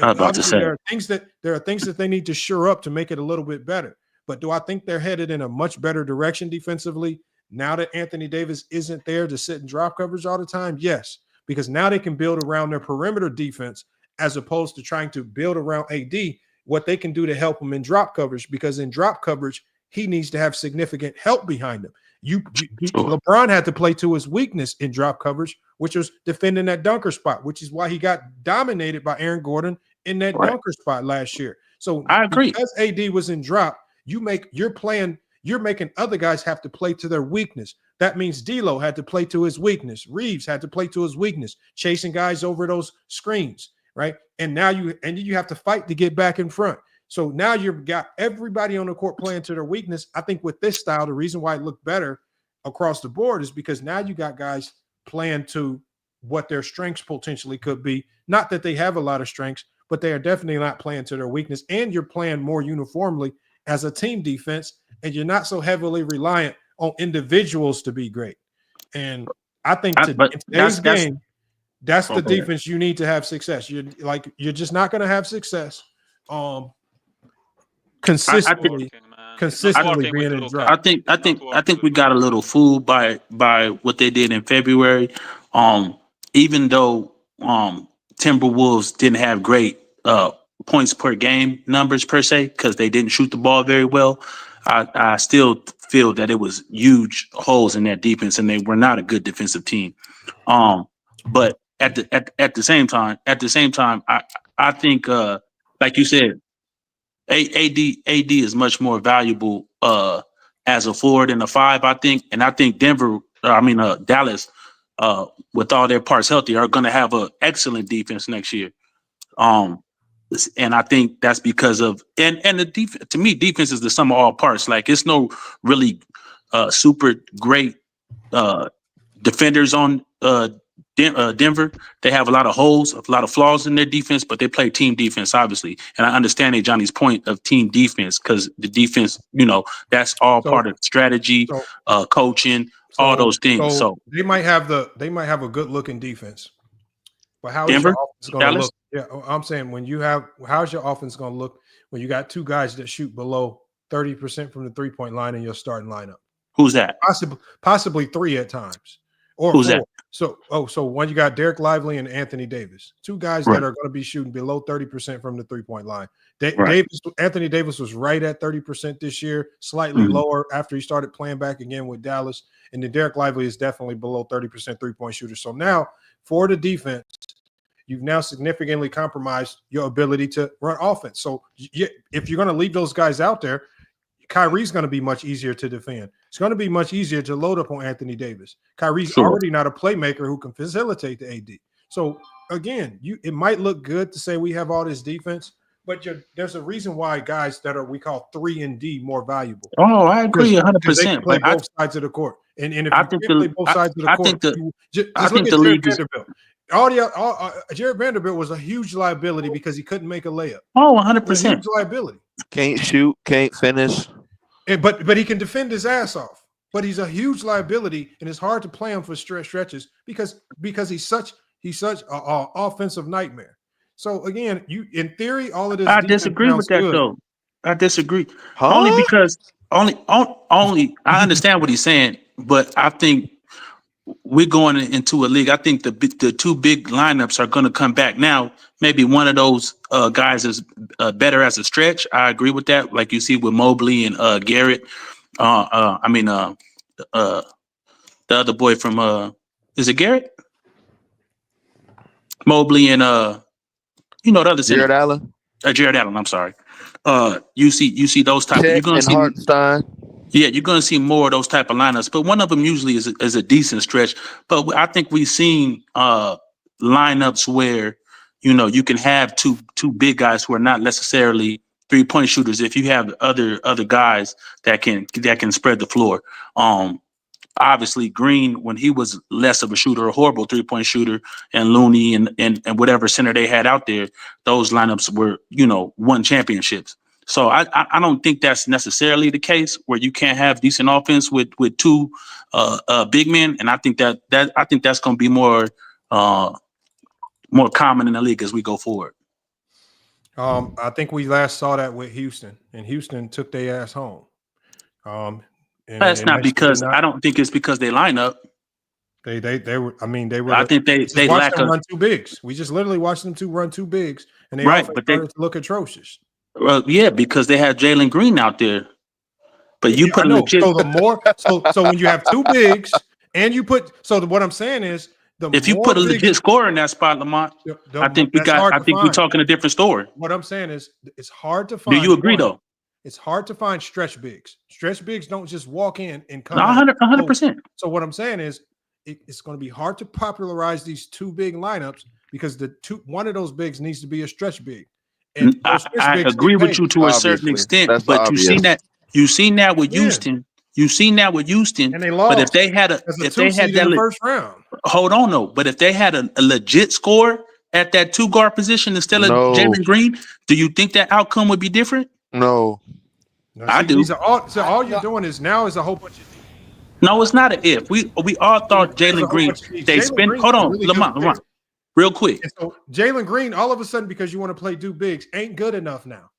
I was about to say. There are things that they need to shore up to make it a little bit better. But do I think they're headed in a much better direction defensively now that Anthony Davis isn't there to sit and drop coverage all the time? Yes, because now they can build around their perimeter defense as opposed to trying to build around AD, what they can do to help him in drop coverage, because in drop coverage, he needs to have significant help behind him. LeBron had to play to his weakness in drop coverage, which was defending that dunker spot, which is why he got dominated by Aaron Gordon in that dunker spot last year. So I agree. Because AD was in drop, you're making other guys have to play to their weakness. That means D'Lo had to play to his weakness. Reeves had to play to his weakness, chasing guys over those screens, right? And now you have to fight to get back in front. So now you've got everybody on the court playing to their weakness. I think with this style, the reason why it looked better across the board is because now you got guys playing to what their strengths potentially could be. Not that they have a lot of strengths, but they are definitely not playing to their weakness. And you're playing more uniformly as a team defense, and you're not so heavily reliant on individuals to be great. And I think in today's game, that's the defense you need to have success. You're just not going to have success. Consistently being in drop. I think we got a little fooled by what they did in February. Even though Timberwolves didn't have great points per game numbers per se, because they didn't shoot the ball very well. I still feel that it was huge holes in that defense, and they were not a good defensive team. But at the same time, I think like you said, AD is much more valuable as a forward and a five, I think. And I think Dallas, with all their parts healthy, are going to have an excellent defense next year. And I think that's because of and the defense. To me, defense is the sum of all parts. Like, it's no really super great defenders on Denver. They have a lot of holes, a lot of flaws in their defense, but they play team defense, obviously. And I understand Johnny's point of team defense, because the defense, that's all part of strategy, coaching, all those things. So they might have a good looking defense, but how Denver, is your offense going to look? Yeah, I'm saying how's your offense going to look when you got two guys that shoot below 30% from the 3-point line in your starting lineup? Who's that? Possibly three at times. Or who's four. that? So one, you got Derek Lively and Anthony Davis, two guys that are going to be shooting below 30% from the 3-point line. Anthony Davis was right at 30% this year, slightly lower after he started playing back again with Dallas. And then Derek Lively is definitely below 30% 3-point shooter. So now for the defense, you've now significantly compromised your ability to run offense. So if you're going to leave those guys out there, Kyrie's going to be much easier to defend. It's going to be much easier to load up on Anthony Davis. Kyrie's already not a playmaker who can facilitate the AD. So again, it might look good to say we have all this defense, but there's a reason why guys that we call 3-and-D more valuable. Oh, I agree 100%. They can play both sides of the court. And if you play both sides of the court, just look at Jared Vanderbilt. Jared Vanderbilt was a huge liability because he couldn't make a layup. Oh, 100%. Huge liability. Can't shoot, can't finish. But he can defend his ass off. But he's a huge liability, and it's hard to play him for stretches because he's such an offensive nightmare. So again, in theory, all of this. I disagree with that though. I disagree. Huh? Only because only I understand what he's saying, but I think we're going into a league. I think the two big lineups are going to come back now. Maybe one of those guys is better as a stretch. I agree with that. Like you see with Mobley and Garrett. The other boy from is it Garrett? Mobley and the other Jared Allen. Jared Allen. I'm sorry. You see those type. Chet You're going to see Hartenstein. Yeah, you're going to see more of those type of lineups, but one of them usually is a decent stretch. But I think we've seen lineups where you can have two big guys who are not necessarily 3-point shooters. If you have other guys that can spread the floor. Obviously, Green, when he was less of a shooter, a horrible 3-point shooter, and Looney and whatever center they had out there, those lineups were won championships. So I don't think that's necessarily the case where you can't have decent offense with two big men, and I think that's going to be more common in the league as we go forward. I think we last saw that with Houston, and Houston took their ass home. That's not because I don't think it's because they line up. They were. I mean, they were. I think they lack them run two bigs. We just literally watched them run two bigs, and they started to look atrocious. Yeah, because they had Jalen Green out there, but you put legit. So when you have two bigs and you put what I'm saying is if you put a legit scorer in that spot, Lamont, I think we're talking a different story. What I'm saying is it's hard to find. Do you agree though? It's hard to find stretch bigs. Stretch bigs don't just walk in and come. 100%. So what I'm saying is it's going to be hard to popularize these two big lineups because one of those bigs needs to be a stretch big. And I agree with you to a certain extent, but you've seen that with Houston. You've seen that with Houston, and they lost. But if they had that first round, hold on, no. But if they had a legit score at that 2-guard position instead of Jalen Green, do you think that outcome would be different? No, I do. All you're doing is a whole bunch of. No, it's not an if. We all thought Jalen Green. They spent. Hold on, Lamont. Real quick. And so Jalen Green, all of a sudden, because you want to play two bigs, ain't good enough now.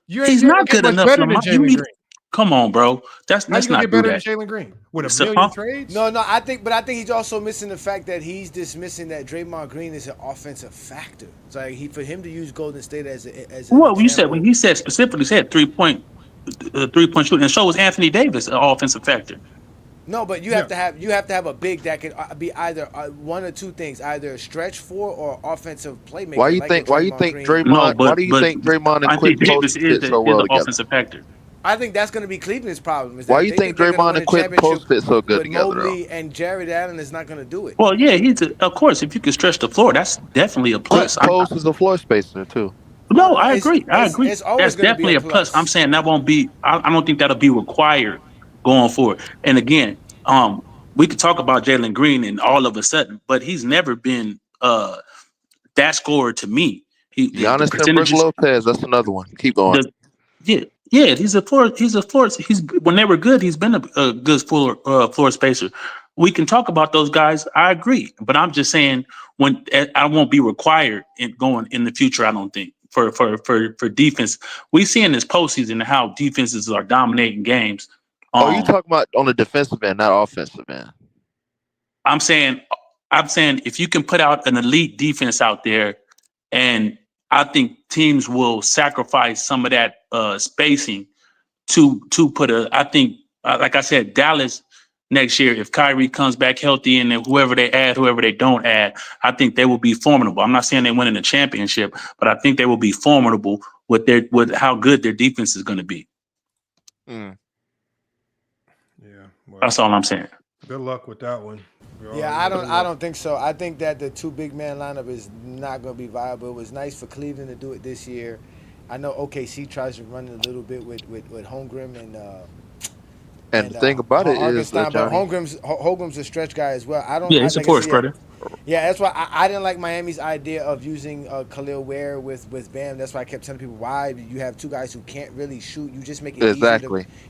He's not good enough. Come on, bro. That's not get better than Jalen Green with a million trades. No, I think he's also missing the fact that he's dismissing that Draymond Green is an offensive factor. It's like for him to use Golden State as what you said when he said specifically 3-point. 3-point shooting, and so was Anthony Davis, an offensive factor. No, but you have to have a big that can be either one or two things, either a stretch four or offensive playmaker. Why you think Draymond? Why do you think Draymond and Quinn Post fit so well together? Offensive factor. I think that's going to be Cleveland's problem. Why you think Draymond and Quinn Post fit so good together? Mobley and Jared Allen is not going to do it. Well, yeah, of course, if you can stretch the floor, that's definitely a plus. Post is a floor spacer too. No, I agree. It's That's definitely a plus. I'm saying that won't be. I don't think that'll be required going forward. And again, we could talk about Jalen Green and all of a sudden, but he's never been that scorer to me. Giannis and Brook Lopez, that's another one. Keep going. Yeah, he's a floor. When they were good, he's been a good floor spacer. We can talk about those guys. I agree, but I'm just saying when I won't be required going in the future. I don't think for defense. We see in this postseason how defenses are dominating games. You talking about on the defensive end, not offensive end? I'm saying if you can put out an elite defense out there, and I think teams will sacrifice some of that spacing to put I think, like I said, Dallas next year, if Kyrie comes back healthy and then whoever they add, whoever they don't add, I think they will be formidable. I'm not saying they win in the championship, but I think they will be formidable with how good their defense is going to be. Well, that's all I'm saying. Good luck with that one. Yeah, I don't think so. I think that the two big man lineup is not going to be viable. It was nice for Cleveland to do it this year. I know OKC tries to run it a little bit with Holmgren and the thing about it is but Holmgren's a stretch guy as well. He's a force spreader. Yeah, that's why I didn't like Miami's idea of using Khalil Ware with Bam. That's why I kept telling people why you have two guys who can't really shoot. You just make it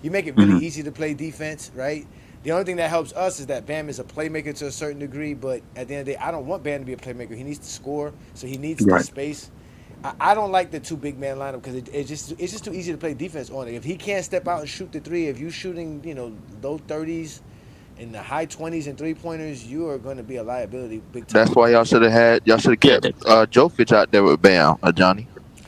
you make it really easy to play defense, right? The only thing that helps us is that Bam is a playmaker to a certain degree, but at the end of the day, I don't want Bam to be a playmaker. He needs to score, so he needs the space. I don't like the two big man lineup because it's just too easy to play defense on it. If he can't step out and shoot the three, if you're shooting low 30s in the high 20s and 3-pointers, you are going to be a liability big time. That's why y'all should have kept Jokic out there with Bam, Johnny.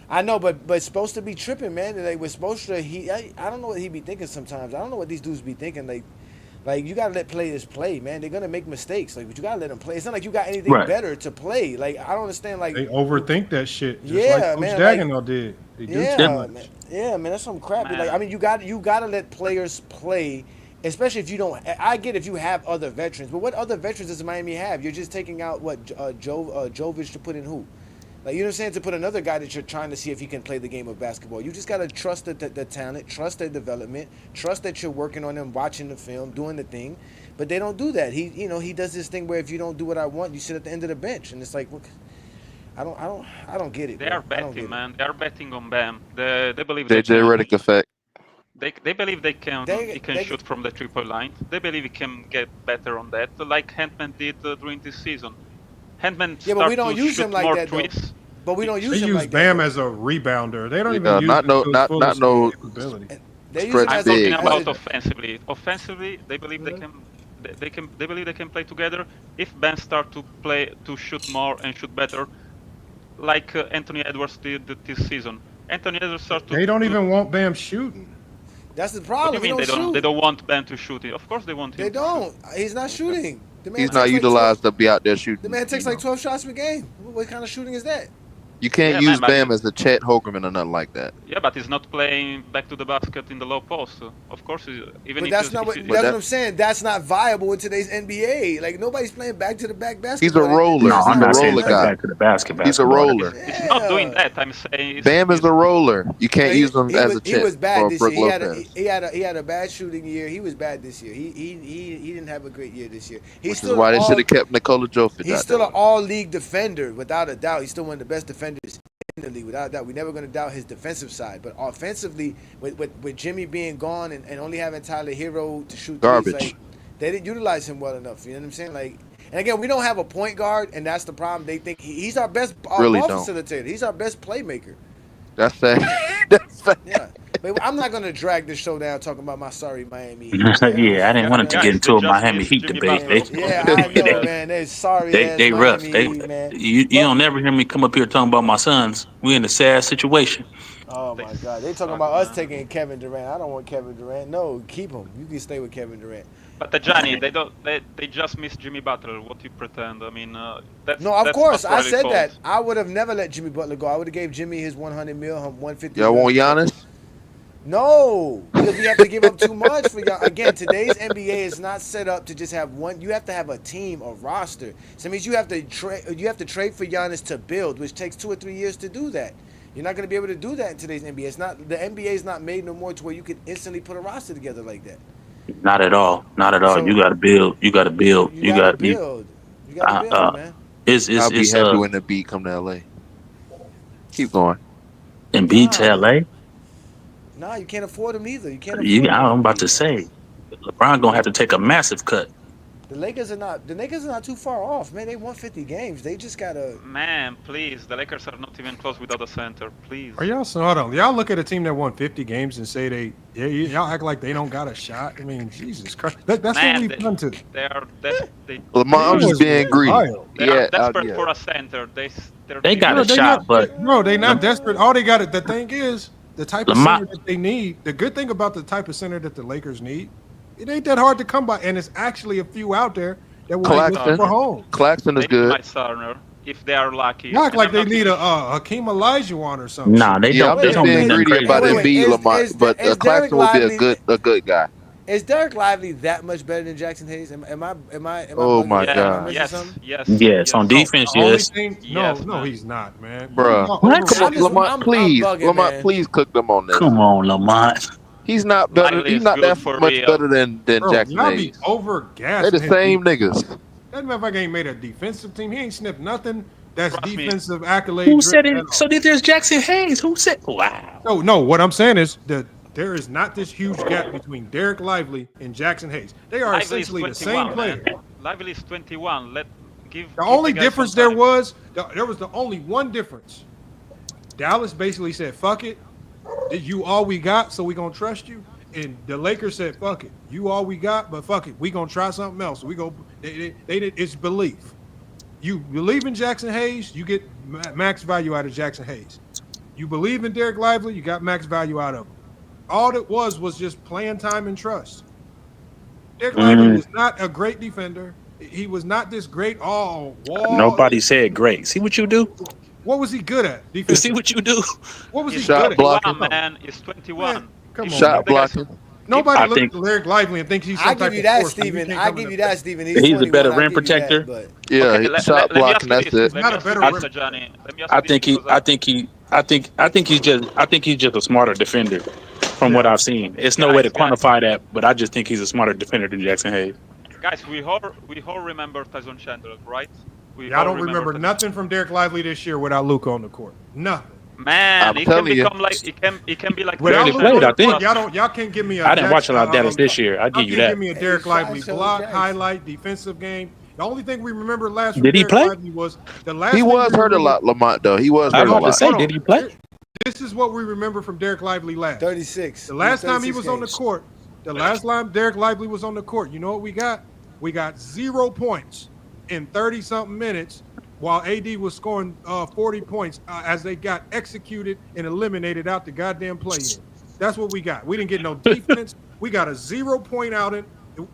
I know, but it's supposed to be tripping, man. Like we're supposed to. I don't know what he be thinking sometimes. I don't know what these dudes be thinking. Like you gotta let players play, man. They're gonna make mistakes. But you gotta let them play. It's not like you got anything better to play. Like I don't understand. Like they overthink that shit. Just yeah, like man. Dagenau did. They do too much. Man. Yeah, man. That's some crap. Like I mean, you gotta let players play. Especially if you don't, I get if you have other veterans, but what other veterans does Miami have? You're just taking out Jokic to put in who? Like, you know what I'm saying? To put another guy that you're trying to see if he can play the game of basketball. You just got to trust the talent, trust their development, trust that you're working on them, watching the film, doing the thing. But they don't do that. He does this thing where if you don't do what I want, you sit at the end of the bench. And it's like, look, I don't get it. They are betting, man. They are betting on Bam. They believe they Redick effect. They believe he can shoot from the 3-point line. They believe he can get better on that, like Handman did during this season. Handman but we don't use him like that, though. But we don't use him like that. They use Bam as a rebounder. They don't even use not no capability. I'm talking about offensively. Offensively, they believe they can play together. If Bam start to shoot more and shoot better, like Anthony Edwards did this season. Anthony Edwards started. They don't even want Bam shooting. That's the problem. What do you mean they don't want Bam to shoot it? Of course they want him. They don't. He's not shooting. He's not utilized to be out there shooting. The man takes like 12 shots per game. What kind of shooting is that? You can't use Bam as a Chet Holmgren or nothing like that. Yeah, but he's not playing back to the basket in the low post. So of course, But that's what I'm saying. That's not viable in today's NBA. Like nobody's playing back to the back basketball. He's a roller. No, I'm not saying guy. back to the basket. He's a roller. He's not doing that. I'm saying Bam is a roller. You can't use him as a Chet. He was bad this year. He had a bad shooting year. He was bad this year. He didn't have a great year this year. Which is why they should have kept Nikola Jokić. He's still an all-league defender without a doubt. He's still one of the best defenders in the league without doubt. We're never going to doubt his defensive side, but offensively, with Jimmy being gone and only having Tyler Hero to shoot garbage, threes, they didn't utilize him well enough. You know what I'm saying? Like, and again, we don't have a point guard, and that's the problem. They think he's our best ball facilitator. He's our best playmaker. That's sad. That's sad. Yeah, but I'm not going to drag this show down talking about my sorry Miami. Yeah, I didn't want to get into a Miami Heat debate. Yeah, I know, man. They're sorry. They rough. Man. You don't never hear me come up here talking about my Suns. We in a sad situation. Oh my God, they talking about us taking Kevin Durant. I don't want Kevin Durant. No, keep him. You can stay with Kevin Durant. But Johnny, they just missed Jimmy Butler. What you pretend? I mean, that's no. Of that's course, not I really said fault. that. I would have never let Jimmy Butler go. I would have gave Jimmy his 100 mil, 150. Y'all want Giannis? No, because we have to give up too much for y'all. Again, today's NBA is not set up to just have one. You have to have a team, a roster. So it means you have to trade. You have to trade for Giannis to build, which takes 2 or 3 years to do that. You're not going to be able to do that in today's NBA. It's not, the NBA is not made no more to where you can instantly put a roster together like that. Not at all. Not at all. So- You got to build. You got to build. You got to build. You got to build, man. I'll be happy when the beat come to LA. Keep going. And beat to LA. Nah, you can't afford them either. You can't afford them. I'm about to say, LeBron gonna have to take a massive cut. The Lakers are not too far off, man. They won 50 games. They just gotta. Man, please, the Lakers are not even close without a center. Please. Are y'all so hold on? Y'all look at a team that won 50 games and say y'all act like they don't got a shot. I mean, Jesus Christ, that's Man, what we've done to. They are they Lamar, I'm just being greedy. they are desperate for a center. They got a shot, but bro, they not desperate. All they got. The thing is, the type of Lamar- center that they need. The good thing about the type of center that the Lakers need, it ain't that hard to come by, and it's actually a few out there that will look for home. Claxton is They need good. my Turner, if they are lucky. Not And like I'm they not need even- a Hakeem Olajuwon or something. Nah, they don't. I'm They just don't being need nothing greedy crazy. about Embiid, Lamar, but is Claxton will be a good guy. Is Derek Lively that much better than Jackson Hayes? Am I? Oh my bugging? Am I God. missing Yes, something? Yes, on defense, The only yes. thing, Yes, no, man. he's not, man. Bruh. What? Come on, Lamar, I'm please, bugging, Lamar, man. please cook them on this. Come on, Lamont. He's not better. Lively He's is not good that for much real. better than Bro, Jackson y'all be Hayes. over gas. They're the same niggas. That motherfucker ain't made a defensive team. He ain't sniffed nothing. That's Trust me. defensive accolade. Who said driven it? at all. So there's Jackson Hayes. Who said? Wow. No. What I'm saying is that there is not this huge gap between Derek Lively and Jackson Hayes. They are Lively is essentially the 21, same player. man. Lively is 21. Give The only guy difference some there time. was the only one difference. Dallas basically said, "Fuck it, you all we got, so we gonna trust you." And the Lakers said, "Fuck it, you all we got, but fuck it, we gonna try something else." We go. It's belief. You believe in Jackson Hayes, you get max value out of Jackson Hayes. You believe in Derek Lively, you got max value out of him. All it was just playing time and trust. Derek Lively was not a great defender. He was not this great wall. Nobody said great. See what you do? What was he good at? You Defense. see what you do? What was he Shot good blocking. at? 21, man. It's 21. Man, come If on. Shot the guy's- blocking. Nobody I looks think- at Derek Lively and thinks he's some I type give you of that, force. Steven. can't I come give in you the- that, Steven. He's a 21. better I rim give you that, protector. but- Yeah, Okay, shot let me ask blocking. you That's this. it. Let me Not a ask you better this, rim- Johnny. Let me ask I you this think he's just a smarter defender from what I've seen. It's no way to Guys. quantify that, but I just think he's a smarter defender than Jackson Hayes. Guys, we all remember Tyson Chandler, right? We Y'all all don't remember Tyson- nothing from Derek Lively this year without Luka on the court. Nothing. Man, I'm he can telling you. become like he can be like. Without Barely Luka played, on the I think. court, y'all can't give me a. I didn't watch a lot of Dallas this year. I give you Y'all that. can't give me a Derek Hey, Lively Shot block, Jace. highlight, defensive game. The only thing we remember last from Did he Derek play? Lively was the last. He thing was we hurt a remember- lot, Lamont. Though he was I hurt was a about to lot. say, Hold on. did he play? This is what we remember from Derek Lively last. 36. The last time he 36 was on the games. court, the last time Derek Lively was on the court, you know what we got? We got 0 points in 30-something minutes while AD was scoring 40 points as they got executed and eliminated out the goddamn play-in. That's what we got. We didn't get no defense. We got a 0-point outing.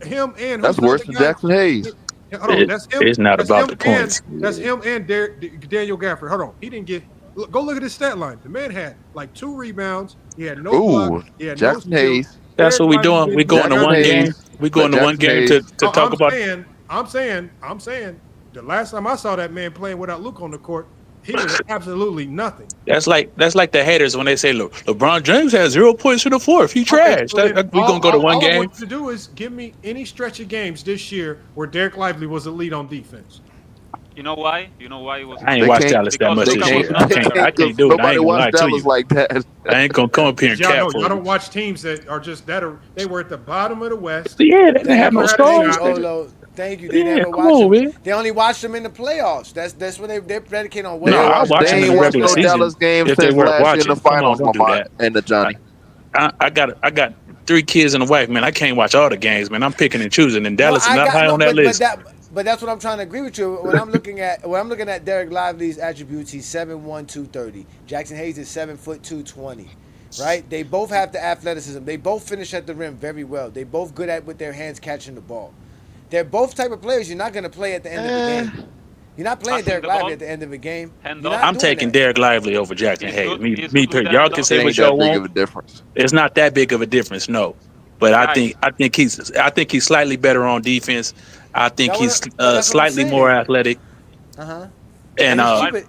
Him and That's who's the worse other than guy? Jackson Hayes. Hold on, that's him. It's not that's about him the points. That's him and Daniel Gafford. Hold on, he didn't get. Go look at his stat line. The man had like 2 rebounds. He had no block. He had Jackson no steal. Hayes. That's what we Derek Lively doing. We didn't going do to one Jackson game. Hayes. We going to one Jackson game Hayes. to talk about. I'm saying the last time I saw that man playing without Luke on the court, he was absolutely nothing. That's like the haters when they say, "Look, LeBron James has 0 points in the fourth. He trash." so then We gonna go to one all I game. want you to do is give me any stretch of games this year where Derek Lively was a lead on defense. You know why? You know why it was. I ain't watched Dallas that much Because this Luka year. was not I can't do it. I Nobody ain't gonna lie watched to Dallas you. like that. I ain't gonna come up here and Y'all cap know, for y'all you. don't watch teams that are just they were at the bottom of the West. Yeah, they didn't have no Never had a stars. shot. Olo, thank you. They Yeah, never come watch on, them. man. They only watch them in the playoffs. That's when they're predicated on. No, I watch They them in ain't the watched regular no season. Dallas games If they since weren't last year in watching, the come on, finals, don't do Lamont that. and the Johnny. I got 3 kids and a wife, man. I can't watch all the games, man. I'm picking and choosing, and Dallas is not high on that list. But that's what I'm trying to agree with you. When I'm looking at Derek Lively's attributes, he's 7'1", 230. Jackson Hayes is 7 foot 220. Right? They both have the athleticism. They both finish at the rim very well. They both good at with their hands catching the ball. They're both type of players you're not going to play at the end of the game. You're not playing Derek Lively at the end of the game. I'm taking Derek Lively over Jackson Hayes. Me, y'all can say Ain't what that y'all big want. of a difference. It's not that big of a difference, no. But I think he's slightly better on defense. I think he's slightly more athletic. And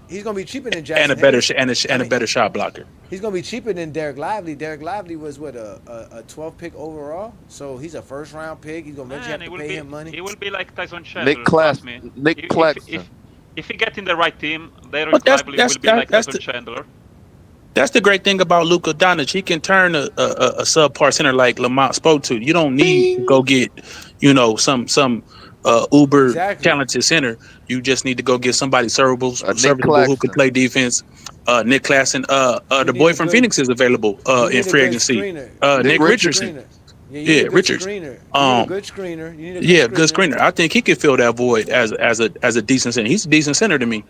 he's going to be cheaper than Jackson and a better shot blocker. He's going to be cheaper than Derek Lively. Derek Lively was what a 12th pick overall, so he's a first round pick. He's going to have to pay him money. He will be like Tyson Chandler. Nick Claxton. If he gets in the right team, Derek Lively will be like Tyson Chandler. That's the great thing about Luka Doncic. He can turn a subpar center like Lamont spoke to. You don't need to go get, some uber talented center. You just need to go get somebody serviceable who can play defense. Nick Claxton. The boy from Phoenix is available in free agency. Nick Richardson. Yeah, Richardson. Good screener. You need a good screener. I think he could fill that void as a decent center. He's a decent center to me.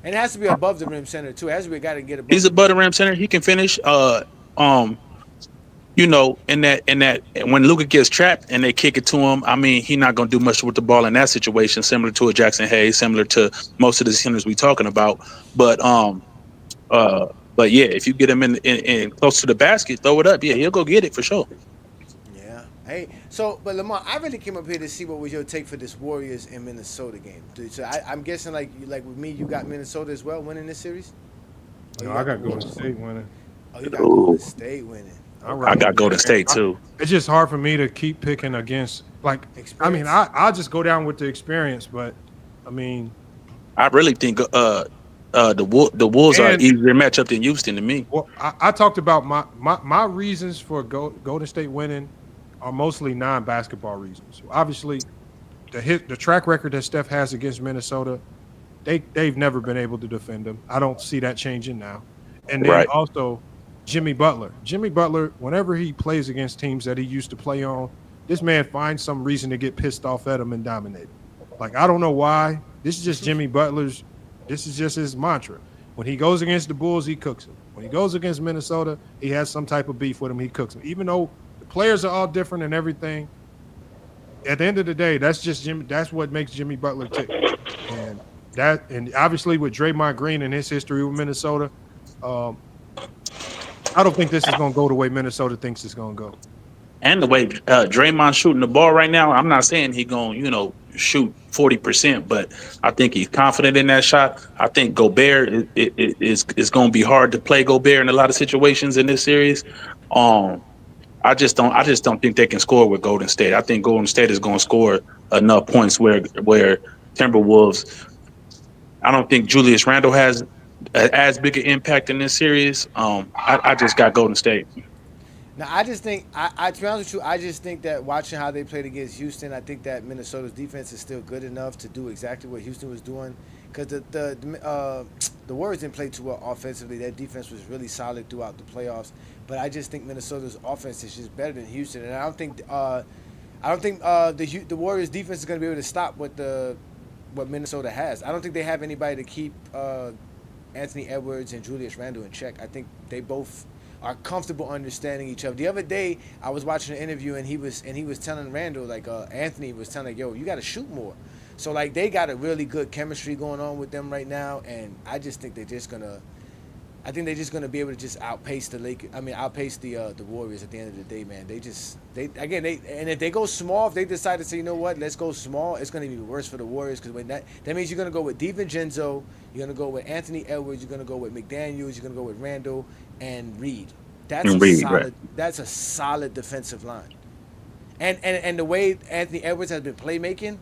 And it has to be above the rim center too. It has to be a guy to get above. He's above the rim center. He can finish. In that when Luka gets trapped and they kick it to him, I mean, he's not gonna do much with the ball in that situation. Similar to a Jackson Hayes, similar to most of the centers we talking about. But yeah, if you get him in close to the basket, throw it up. Yeah, he'll go get it for sure. Hey, but Lamar, I really came up here to see what was your take for this Warriors and Minnesota game. Dude, so I'm guessing like with me, you got Minnesota as well winning this series? No, I got Golden State winning. Oh, you got Golden State winning. I got Golden State too. It's just hard for me to keep picking against experience. I mean, I'll just go down with the experience, but I mean, I really think the Wolves are an easier matchup than Houston to me. Well, I talked about my reasons for Golden State winning are mostly non-basketball reasons. Obviously, the track record that Steph has against Minnesota, they've never been able to defend him. I don't see that changing now. And then also Jimmy Butler. Jimmy Butler, whenever he plays against teams that he used to play on, this man finds some reason to get pissed off at him and dominate. Like, I don't know why. This is just Jimmy Butler's. This is just his mantra. When he goes against the Bulls, he cooks him. When he goes against Minnesota, he has some type of beef with him. He cooks him. Even though players are all different and everything, at the end of the day, that's just Jimmy. That's what makes Jimmy Butler tick. And obviously with Draymond Green and his history with Minnesota, I don't think this is going to go the way Minnesota thinks it's going to go. And the way Draymond shooting the ball right now, I'm not saying he's going to shoot 40%, but I think he's confident in that shot. I think Gobert is going to be hard to play Gobert in a lot of situations in this series. I just don't think they can score with Golden State. I think Golden State is going to score enough points where Timberwolves. I don't think Julius Randle has as big an impact in this series. I just got Golden State. Now, I just think, to be honest with you, I just think that watching how they played against Houston, I think that Minnesota's defense is still good enough to do exactly what Houston was doing. Because the Warriors didn't play too well offensively. Their defense was really solid throughout the playoffs. But I just think Minnesota's offense is just better than Houston. And I don't think the Warriors' defense is going to be able to stop what Minnesota has. I don't think they have anybody to keep Anthony Edwards and Julius Randle in check. I think they both are comfortable understanding each other. The other day, I was watching an interview and he was telling Randle, Anthony was telling, yo, you got to shoot more. So they got a really good chemistry going on with them right now, and I just think they're just gonna be able to just outpace the Warriors at the end of the day, man. And if they go small, if they decide to say, you know what, let's go small, it's gonna be worse for the Warriors, because that means you're gonna go with DiVincenzo, you're gonna go with Anthony Edwards, you're gonna go with McDaniels, you're gonna go with Randle and Reed. That's a solid defensive line. And the way Anthony Edwards has been playmaking,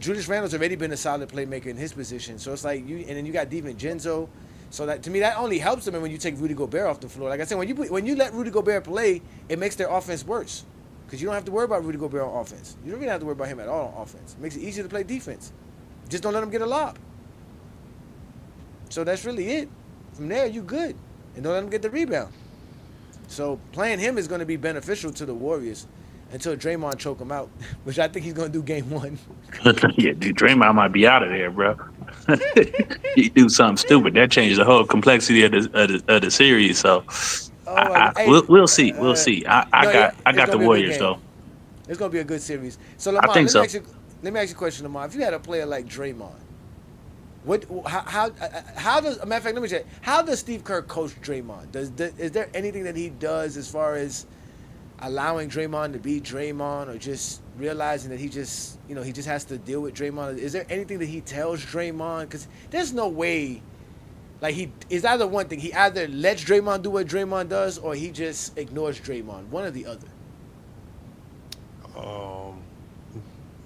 Julius Randle's already been a solid playmaker in his position. So it's like and then you got DiVincenzo. So that, to me, that only helps them when you take Rudy Gobert off the floor. Like I said, when you let Rudy Gobert play, it makes their offense worse, because you don't have to worry about Rudy Gobert on offense. You don't really have to worry about him at all on offense. It makes it easier to play defense. Just don't let him get a lob. So that's really it. From there, you good, and don't let him get the rebound. So playing him is going to be beneficial to the Warriors. until Draymond choke him out, which I think he's gonna do game 1. Yeah, dude, Draymond might be out of there, bro. He do something stupid that changes the whole complexity of the series. So we'll see. We'll see. I got the Warriors though. It's gonna be a good series. So I Lamar, think so. let me ask you a question, Lamar. If you had a player like Draymond, how does, matter of fact, let me check. How does Steve Kerr coach Draymond? Is there anything that he does as far as allowing Draymond to be Draymond, or just realizing that he just has to deal with Draymond? Is there anything that he tells Draymond? Because there's no way, like, it's either one thing. He either lets Draymond do what Draymond does, or he just ignores Draymond. One or the other.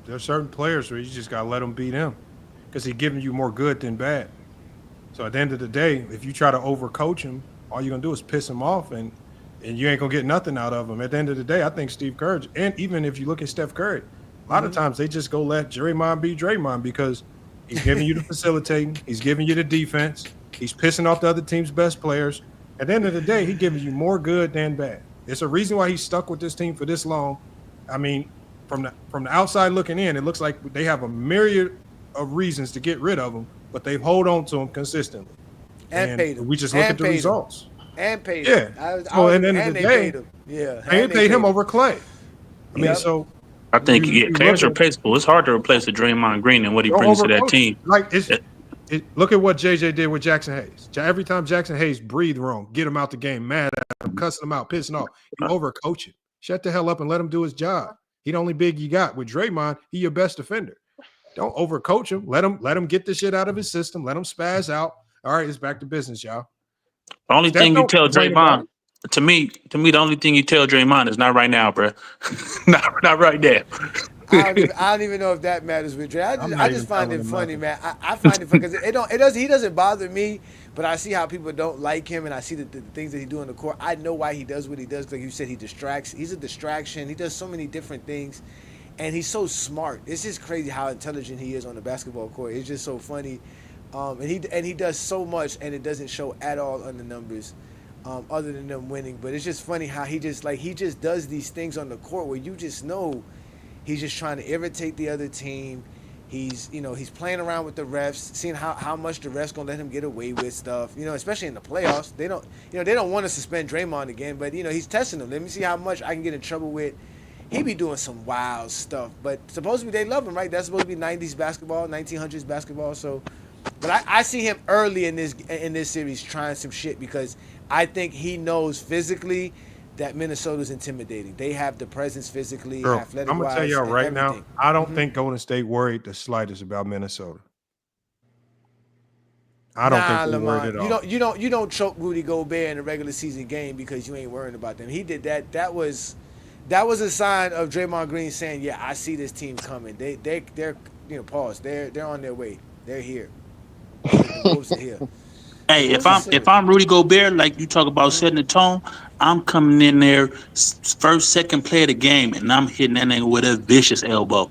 There's certain players where you just gotta let them beat him, because he's giving you more good than bad. So at the end of the day, if you try to overcoach him, all you're gonna do is piss him off, and you ain't gonna get nothing out of him. At the end of the day, I think Steve Kerr, and even if you look at Steph Curry, a lot of times they just go let Draymond be Draymond, because he's giving you the facilitating, he's giving you the defense, he's pissing off the other team's best players. At the end of the day, he's giving you more good than bad. It's a reason why he's stuck with this team for this long. I mean, from the outside looking in, it looks like they have a myriad of reasons to get rid of him, but they hold on to him consistently. And paid him. We just look at the results. And paid him. Yeah. So at the end of the day, they paid him over Clay. I mean, so I think Clay's replaceable. It's hard to replace the Draymond Green and what he brings to that team. Like look at what JJ did with Jackson Hayes. Every time Jackson Hayes breathed wrong, get him out the game, mad at him, cussing him out, pissing off. You overcoach him. Shut the hell up and let him do his job. He the only big you got. With Draymond, he your best defender. Don't overcoach him. Let him get the shit out of his system. Let him spaz out. All right, it's back to business, y'all. The only thing you tell Draymond, to me, the only thing you tell Draymond is not right now, bro. not right now. I don't even know if that matters with Dre. I just find it funny, man. I find it funny because he doesn't bother me, but I see how people don't like him, and I see the things that he do on the court. I know why he does what he does. Like you said, he distracts. He's a distraction. He does so many different things, and he's so smart. It's just crazy how intelligent he is on the basketball court. It's just so funny, and he does so much, and it doesn't show at all on the numbers, other than them winning. But it's just funny how he just does these things on the court where you just know he's just trying to irritate the other team. He's playing around with the refs, seeing how much the refs gonna let him get away with stuff. Especially in the playoffs, they don't want to suspend Draymond again, but he's testing them. Let me see how much I can get in trouble with. He be doing some wild stuff, but supposedly they love him, right? That's supposed to be 90s basketball, 1900s basketball. So, but I see him early in this series trying some shit, because I think he knows physically that Minnesota's intimidating. They have the presence physically, athletic-wise. I'm gonna tell y'all right now, I don't think Golden State worried the slightest about Minnesota. I don't think they're worried at all. You don't choke Rudy Gobert in a regular season game because you ain't worrying about them. He did that. That was a sign of Draymond Green saying, "Yeah, I see this team coming. They're pause. They're on their way. They're here. The Wolves are here." Hey, if I'm Rudy Gobert, like you talk about setting the tone, I'm coming in there first, second play of the game, and I'm hitting that nigga with a vicious elbow.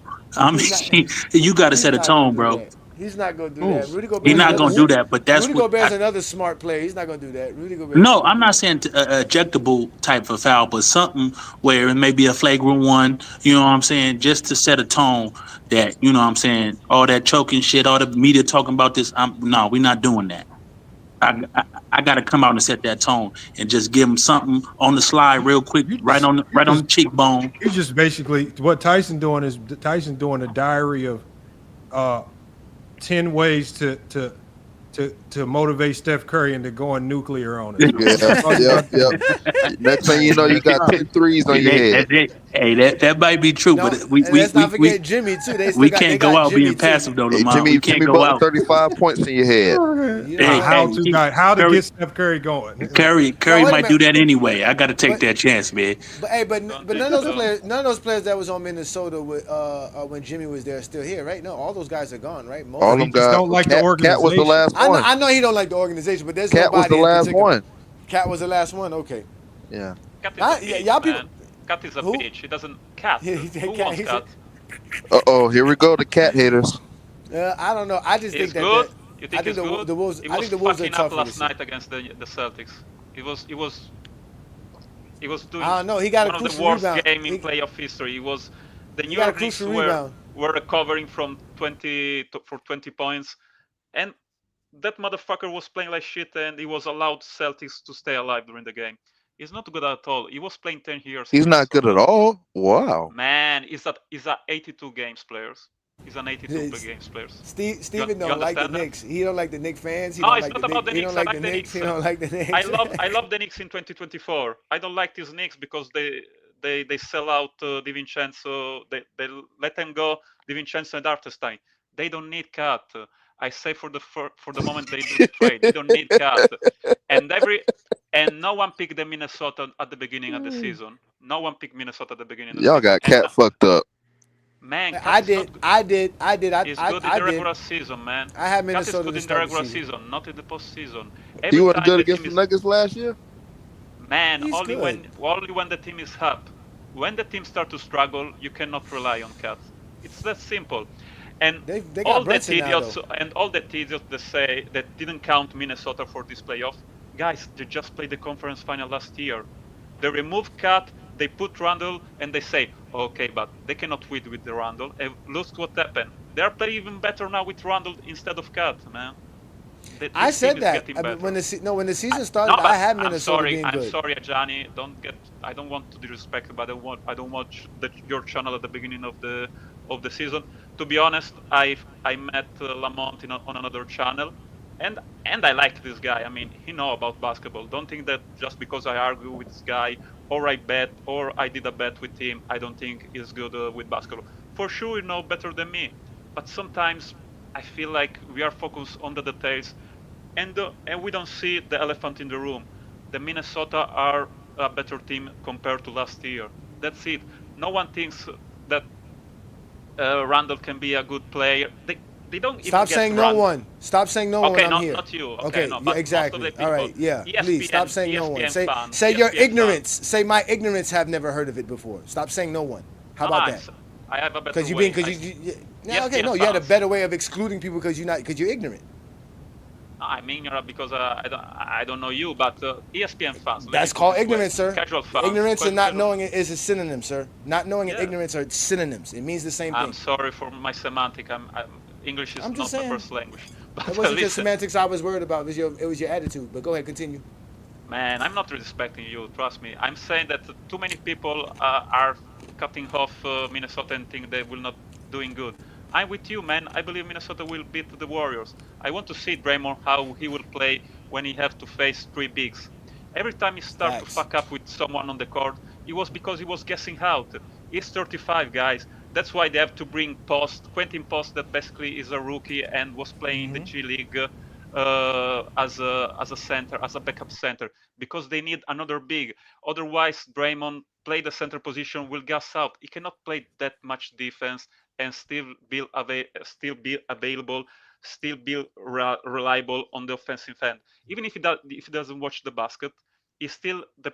You got to set a tone, bro. He's not gonna do that. Rudy Gobert. He's not gonna do that. But that's Rudy Gobert's another smart player. He's not gonna do that. Rudy Gobert. No, I'm not saying ejectable type of foul, but something where it may be a flagrant one. You know what I'm saying? Just to set a tone that we're not choking shit, all the media talking about this. We're not doing that. I got to come out and set that tone and just give him something on the slide real quick, right on the cheekbone. He's just basically what Tyson doing is doing a diary of 10 ways to motivate Steph Curry into going nuclear on it. Yeah. Next thing you know, you got 10 threes on your head. Hey, that might be true, but let's not forget Jimmy too. We can't go out being passive though, Lamar. Jimmy go out 35 points in your head. How to get Steph Curry going? Curry might do that anyway. I got to take that chance, man. But none of those players that was on Minnesota when Jimmy was there are still here, right? No, all those guys are gone, right? All them guys don't like the organization. Cat was the last one. I know he don't like the organization, but there's Cat was the last one. Cat was the last one. Okay. Yeah. Y'all people. Cat is a bitch. He doesn't cat. Who wants Cat? Here we go, the Cat haters. I don't know. I just think that. Good. You think he's good? The Wolves. He I was think the Wolves are fucking tough up last night against the Celtics. He was He was doing I don't know. He got a one of the crucial worst rebound. game in playoff history. He was the New He got a York Knicks crucial rebound. were recovering from 20 points, and that motherfucker was playing like shit, and he was allowed Celtics to stay alive during the game. He's not good at all. He was playing 10 years. He's not good at all. Wow. Man, he's at 82 games players. He's an 82 games players. Steven don't like the Knicks. He don't like the Knicks fans. He No, don't it's like not the about the Knicks. He Knicks. don't I like the Knicks. He don't like the Knicks. I love the Knicks in 2024. I don't like these Knicks because they sell out DiVincenzo. They let them go, DiVincenzo and Artestein. They don't need Cat. I say for the moment they do the trade. They don't need Cat. And no one picked the Minnesota at the beginning of the season. No one picked Minnesota at the beginning of the Y'all season. got Cat fucked up. Man, I did. He's good in the regular season, man. I had Minnesota Cat is good to in the start the regular season. season, not in the postseason. He wasn't good against the Nuggets last year. Man, He's only good. when the team is up. When the team start to struggle, you cannot rely on Cat. It's that simple. And They got all the Brunson now, idiots though. and all the idiots that say that didn't count Minnesota for this playoff, guys, they just played the conference final last year. They remove Cat, they put Randall, and they say, okay, but they cannot win with the Randall. And look what happened. They're playing even better now with Randall instead of Cat, man. I This said team is that getting better. when the season started. No, but I had Minnesota being I'm good. sorry, Johnny. I don't want to disrespect, but I don't watch your channel at the beginning of the season. To be honest, I met Lamont on another channel, and I like this guy. I mean, he know about basketball. Don't think that just because I argue with this guy, or I bet, or I did a bet with him, I don't think he's good with basketball. For sure, you know better than me, but sometimes I feel like we are focused on the details, and we don't see the elephant in the room. The Minnesota are a better team compared to last year. That's it. No one thinks that Randall can be a good player. They don't even Stop get saying no Randall. one. Stop saying no one Okay, when I'm here. not you. Okay, no, yeah, but most of exactly. the All right, people, yeah. Please stop saying no one. ESPN fans, Say your ESPN ignorance. Say my ignorance have never heard of it before. Stop saying no one. How about that? I have a better Because way. okay, no, you had a better way of excluding people because you're ignorant. I'm ignorant because I don't know you, but ESPN fans. That's called ignorance, sir. Casual fans. Ignorance and not knowing it is a synonym, sir. Not knowing and ignorance are synonyms. It means the same thing. I'm sorry for my semantic. English is I'm not just my saying. first language. But It wasn't just listen, semantics I was worried about. It was your attitude. But go ahead, continue. man, I'm not disrespecting you. Trust me. I'm saying that too many people are cutting off Minnesota and think they will not doing good. I'm with you, man. I believe Minnesota will beat the Warriors. I want to see Draymond how he will play when he have to face three bigs. Every time he start to fuck up with someone on the court, it was because he was guessing out. He's 35, guys. That's why they have to bring Quentin Post, that basically is a rookie and was playing in the G League as a center, as a backup center, because they need another big. Otherwise, Draymond play the center position will gas out. He cannot play that much defense and still be available, still be reliable on the offensive end. Even if he doesn't watch the basket, he's still the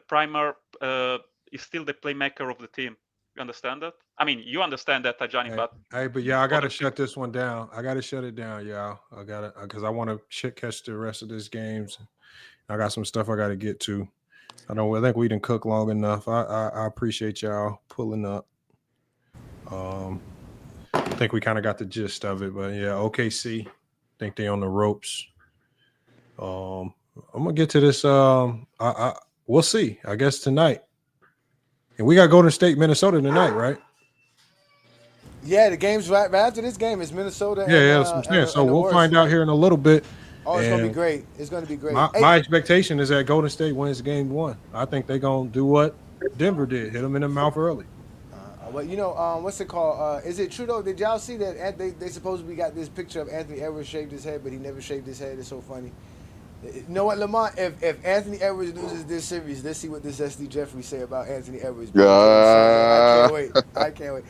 he's still the playmaker of the team. You understand that? I mean, you understand that, Johnny, but but yeah, I gotta shut this one down. I gotta shut it down, y'all. I gotta because I want to catch the rest of this games. I got some stuff I gotta get to. I think we didn't cook long enough. I appreciate y'all pulling up. I think we kind of got the gist of it, but yeah, OKC. Think they on the ropes. I'm gonna get to this. We'll see. I guess tonight. And we got Golden State, Minnesota tonight, right? Yeah, the game's right after this game is Minnesota. Yeah, that's what I'm saying. So we'll find out here in a little bit. Oh, it's gonna be great. It's gonna be great. My expectation is that Golden State wins game one. I think they're gonna do what Denver did, hit them in the mouth early. Well, you know, what's it called? Is it true though? Did y'all see that they supposedly got this picture of Anthony Edwards shaved his head, but he never shaved his head? It's so funny. You know what, Lamont? If Anthony Edwards loses this series, let's see what this SD Jeffrey say about Anthony Edwards. I can't wait. I can't wait.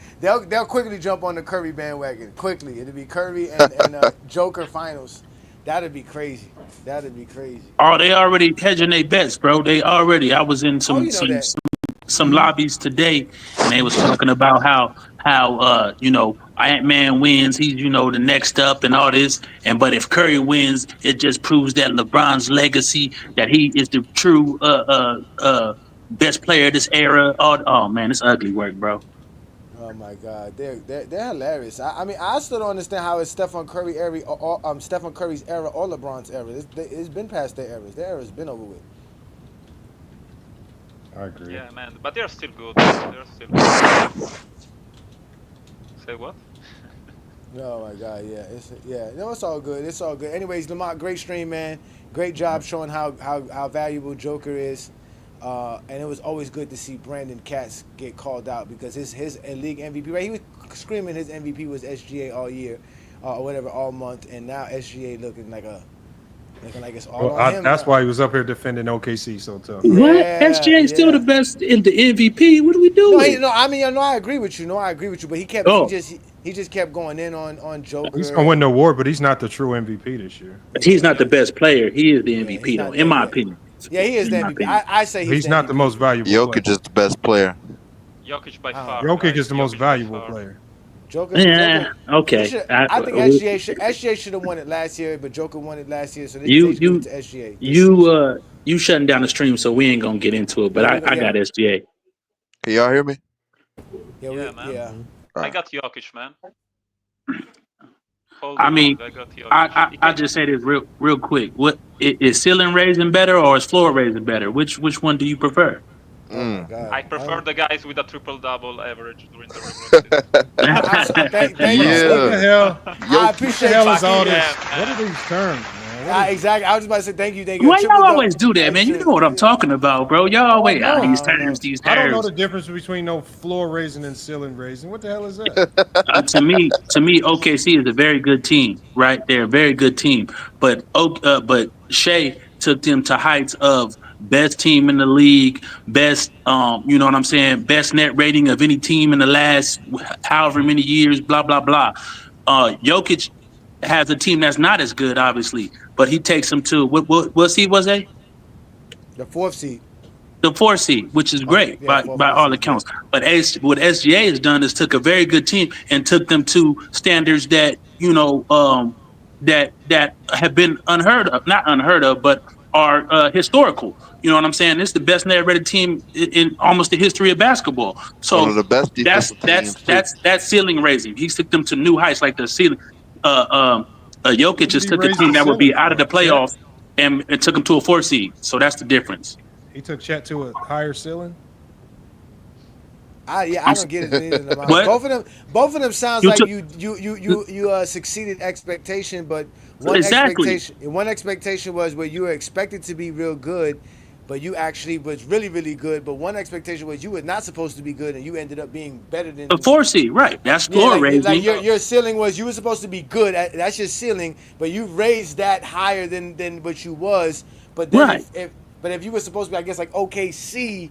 They'll quickly jump on the Curry bandwagon. Quickly, it'll be Curry and Joker finals. That'd be crazy. That'd be crazy. Oh, they already hedging their bets, bro. I was in some lobbies today, and they was talking about how Ant-Man wins, he's the next up and all this, but if Curry wins, it just proves that LeBron's legacy, that he is the true best player of this era. Oh man, it's ugly work, bro. Oh my God, they're hilarious. I mean, I still don't understand how it's Stephen Curry's era or LeBron's era. It's been past their eras. Their era's been over with. I agree. Yeah, man, but they're still good. They're still good. Say what? Oh my God, yeah. No, it's all good. It's all good. Anyways, Lamont, great stream, man. Great job showing how valuable Joker is. And it was always good to see Brandon Katz get called out because his league MVP, right? He was screaming his MVP was SGA all year, or whatever, all month, and now SGA looking like it's all on him. That's why he was up here defending OKC so tough. What? SGA is still the best in the MVP. What are we doing? I agree with you. But he just kept going in on Joker. He's gonna win the award, but he's not the true MVP this year. He's not the best player. He is the MVP, though, in my opinion. Yeah, he is the MVP. I say he's not the most valuable. Jokic is the best player. Jokic by far. Jokic is the most valuable player. Joker. Okay. I think SGA should have won it last year, but Joker won it last year, so they give it to SGA. You shutting down the stream, so we ain't gonna get into it. But I got SGA. Can y'all hear me? Yeah, man. Yeah. I got Jokic, man. I mean, I just say this real quick. What is ceiling raising better or is floor raising better? Which one do you prefer? I prefer the guys with a triple-double average during the regular Thank you. What the hell? I appreciate what the hell is all this? Yeah, What are these terms, man? Exactly. I was just about to say thank you. Why y'all always do that, man? You know what I'm talking about, bro. Y'all always these terms. I don't know the difference between no floor raising and ceiling raising. What the hell is that? To me, OKC is a very good team, right? They're a very good team, but Shea took them to heights of best team in the league, best, you know what I'm saying, best net rating of any team in the last however many years, blah blah blah. Jokic has a team that's not as good, obviously, but he takes them to what seed was they? The 4th seed. The 4th seed, which is great by all accounts. But what SGA has done is took a very good team and took them to standards that that have been not unheard of, but are historical. You know what I'm saying? It's the best net rated team in almost the history of basketball. So one of the best that's ceiling raising. He took them to new heights, like the ceiling. Jokic just took a team that would be out of the playoffs and took them to a 4th seed. So that's the difference. He took Chet to a higher ceiling. I don't get it either. Both of them sounds like you succeeded expectation, but one expectation was where you were expected to be real good, but you actually was really, really good. But one expectation was you were not supposed to be good, and you ended up being better than the 4th seed, right? That's floor raising. Like your ceiling was you were supposed to be good. That's your ceiling, but you raised that higher than what you was. But then if you were supposed to be, I guess, like OKC,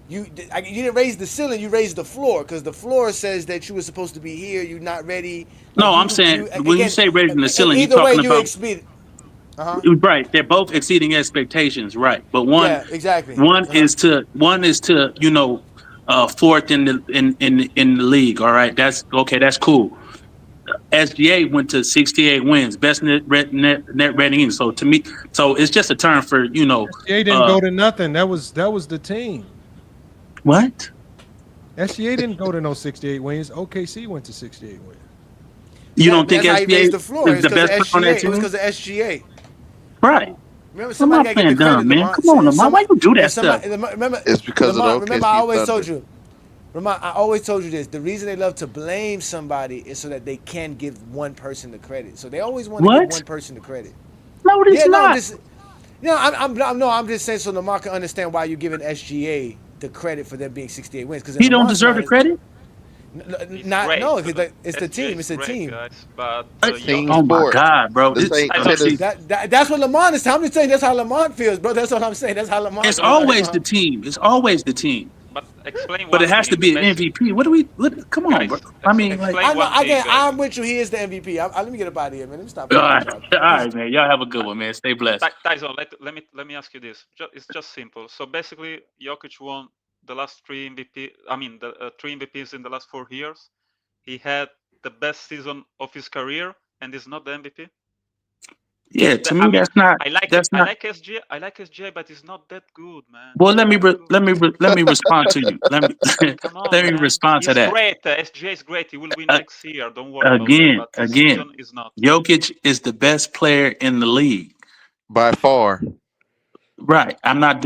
you didn't raise the ceiling, you raised the floor, because the floor says that you were supposed to be here, you're not ready. No, I'm saying when you say raising the ceiling, you're talking about. Right, they're both exceeding expectations, right? But one is to 4th in the league. All right, that's okay. That's cool. SGA went to 68 wins, best net rating. So to me, it's just a term for SGA didn't go to nothing. That was the team. What? SGA didn't go to no 68 wins. OKC went to 68 wins. You don't think SGA the floor is the best on that team? It was because of SGA. Right. Remember, somebody got to get the credit, man. Come on, Lamont. Why you do that stuff? Remember, it's because of the OKC. Remember, I always told you. I always told you this. The reason they love to blame somebody is so that they can give one person the credit. So they always want to give one person the credit. No, it's not. I'm just saying so Lamont can understand why you're giving SGA the credit for them being 68 wins. Because he don't deserve the credit. It's the team. It's a team. Guys, but oh my God, bro! That's what Lamont is. I'm just saying that's how Lamont feels, bro. That's what I'm saying. That's how Lamont. It's always the team. It's always the team. But explain. But it has to be an MVP. Come on, bro. I mean, I'm with you. He is the MVP. Let me get up out of here, man. Let me stop. All right, man. Y'all have a good one, man. Stay blessed. Tyson, let me ask you this. It's just simple. So basically, Jokic won the last 3 MVP. I mean, the 3 MVPs in the last 4 years. He had the best season of his career, and is not the MVP. Yeah, to me that's not. I like That's not. SGA. I like SGA, but it's not that good, man. Well, let me respond to you. Let me Come on, let me man. respond to He's that. great. SGA is great. He will win next year. Don't worry about that. Again, But this season is not. Jokic is the best player in the league by far. Right. I'm not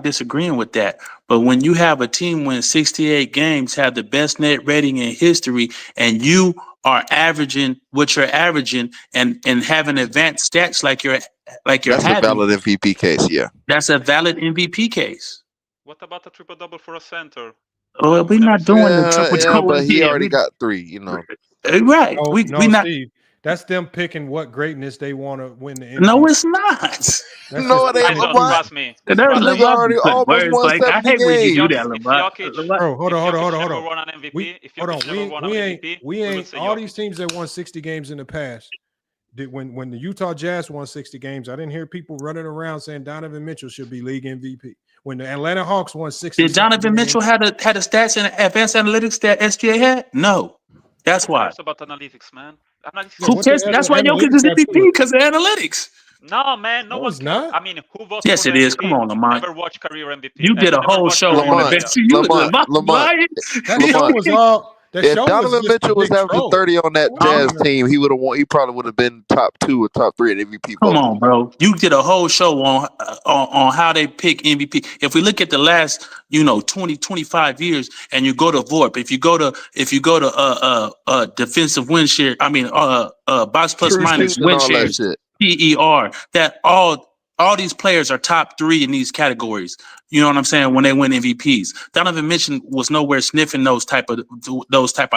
disagreeing with that. But when you have a team win 68 games, have the best net rating in history, and you are averaging what you're averaging and having advanced stats like you're That's a having, valid MVP case, yeah. that's a valid MVP case. What about a triple double for a center? Oh, we're not doing the triple double. But he already got 3, you know. Right. No, we not. Steve, that's them picking what greatness they want to win the MVP. No, it's not. No, it ain't. Trust me. There's nigga already almost won 70 I hate when you do games. that, Lamar. Bro, hold on. Won an MVP, We ain't all these teams that won 60 games in the past. When the Utah Jazz won 60 games, I didn't hear people running around saying Donovan Mitchell should be league MVP. When the Atlanta Hawks won 60 Did Donovan Mitchell had the stats and advanced analytics that SGA had? No. That's why. It's about analytics, man. Who cares? That's why Jokic is MVP, because of analytics. No, man, no one's not. I mean, who votes Yes, for it is. MVP? Come on, Lamont. Never watch career MVP. You did a whole show on it. Lamont. That show was all. If Donovan Mitchell was averaging 30 on that Jazz team, he would have won. He probably would have been top 2 or top 3 at MVP. Come on, bro. You did a whole show on how they pick MVP. If we look at the last, 20, 25 years, and you go to VORP, if you go to defensive win share, box plus minus win shares, PER, that all these players are top 3 in these categories. You know what I'm saying? When they win MVPs, Donovan Mitchell was nowhere sniffing those type of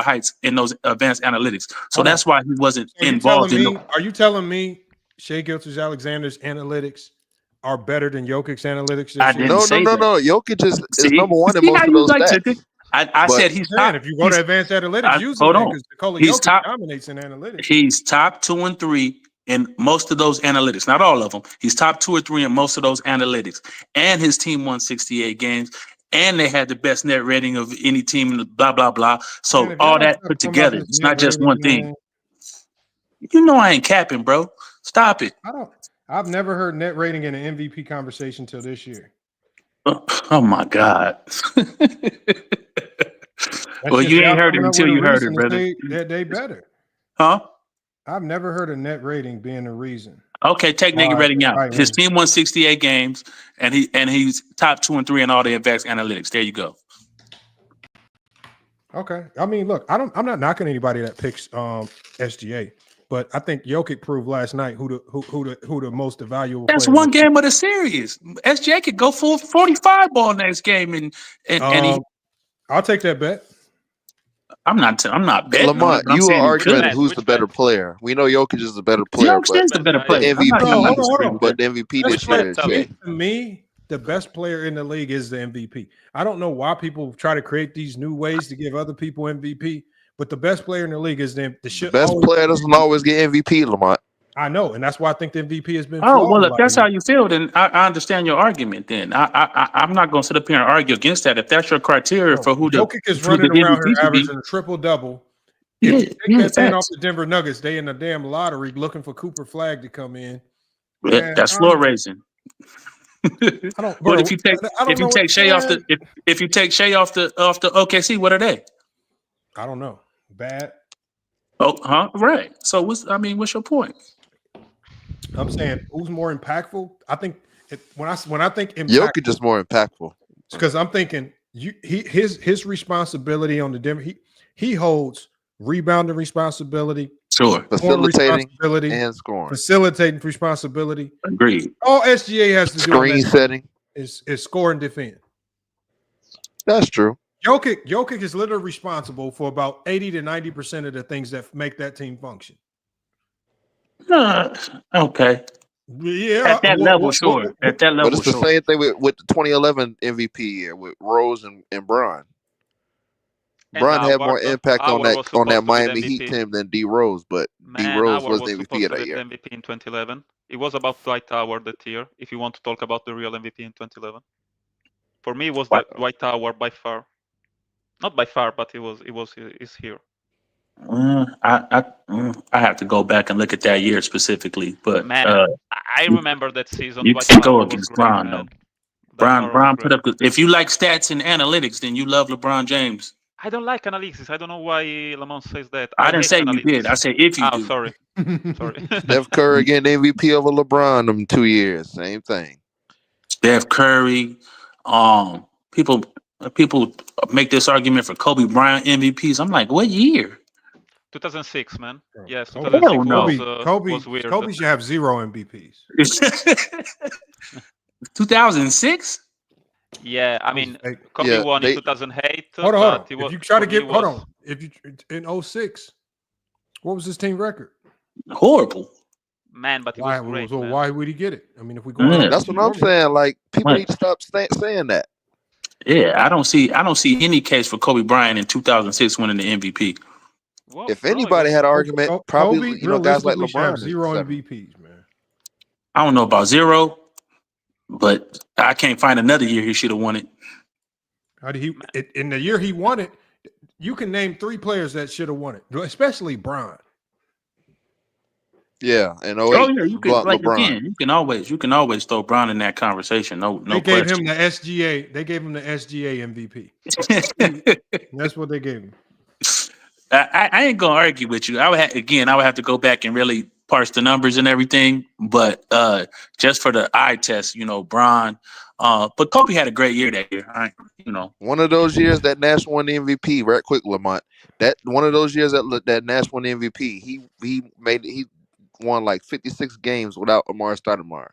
heights in those advanced analytics. So that's why he wasn't involved in. Are you telling me Shai Gilgeous-Alexander's analytics are better than Jokic's analytics? No. Jokic is number 1 in most of those stats. I said he's top. If you go to advanced analytics, because Nikola Jokic dominates in analytics. He's top 2 and 3 in most of those analytics, not all of them. He's top 2 or 3 in most of those analytics. And his team won 68 games. And they had the best net rating of any team in the blah, blah, blah. So all that put together, it's not just one thing. You know I ain't capping, bro. Stop it. I've never heard net rating in an MVP conversation till this year. Oh my God. Well, you ain't heard it until you heard it, brother. They better. Huh? I've never heard a net rating being a reason. Okay, take negative rating out. His team won 68 games, and he's top 2 and 3 in all the advanced analytics. There you go. Okay, I mean, look, I'm not knocking anybody that picks SGA, but I think Jokic proved last night who the most valuable. That's one game of the series. SGA could go full 45 ball next game, and I'll take that bet. I'm not betting. Lamont, you are arguing who's the better player. We know Jokic is the better player. Jokic is the better player. But the MVP this year is Shai. To me, the best player in the league is the MVP. I don't know why people try to create these new ways to give other people MVP, but the best player in the league is the best player doesn't always get MVP, Lamont. I know, and that's why I think the MVP has been. Oh well, if that's how you feel, then I understand your argument. Then I'm not going to sit up here and argue against that. If that's your criteria for who the Jokic is running around here averaging a triple double. If you take that man off the Denver Nuggets, they in the damn lottery looking for Cooper Flag to come in. Yeah, that's floor raising. But if you take Shai off the OKC, what are they? I don't know. Bad. Oh, huh? Right. So what's your point? I'm saying who's more impactful? I think when I think impactful, Jokic is more impactful because I'm thinking his responsibility on the Denver he holds rebounding responsibility, sure, facilitating and scoring, facilitating responsibility. Agreed. All SGA has to do screen setting is score and defend. That's true. Jokic is literally responsible for about 80 to 90% of the things that make that team function. Okay. Yeah. At that level, sure. At that level, but it's the same thing with the 2011 MVP year with Rose and Bron. Bron had more impact on that Miami Heat team than D Rose, but D Rose was the MVP of that year. MVP in 2011. It was about Dwight Howard that year. If you want to talk about the real MVP in 2011, for me, it was Dwight Howard by far. Not by far, but is here. I have to go back and look at that year specifically, but Man, I remember that season. you Dwight can't go Howard was against great, Bron man. though. Dwight Howard was Bron great. put up. If you like stats and analytics, then you love LeBron James. I don't like analytics. I don't know why Lamont says that. I didn't hate say analytics. you did. I said if you do. Sorry. Sorry. Steph Curry getting MVP over LeBron them 2 years. Same thing. Steph Curry. People make this argument for Kobe Bryant MVPs. I'm like, what year? 2006, man. Yes, Kobe, 2006 was weird. Kobe should have 0 MVPs. 2006? Yeah, I mean, Kobe won in 2008. Hold on. If you try to get, hold on. If you in 06, what was his team record? Horrible. Man, but he was great. So man. why would he get it? I mean, if we go, that's what I'm saying. Like people need to stop saying that. Yeah, I don't see any case for Kobe Bryant in 2006 winning the MVP. Well, if anybody had an argument, probably Kobe, guys like should LeBron have 0 MVPs, man. I don't know about 0, but I can't find another year he should have won it. How did he? In the year he won it, you can name 3 players that should have won it, especially Bron. Yeah, and you can again, you can always throw Bron in that conversation. No, they gave question. him the SGA. They gave him the SGA MVP. That's what they gave him. I ain't gonna argue with you. I would have to go back and really parse the numbers and everything. But just for the eye test, Bron. But Kobe had a great year that year. One of those years that Nash won the MVP. Right, quick, Lamont. That one of those years that Nash won the MVP. He won like 56 games without Amar Stoudemire.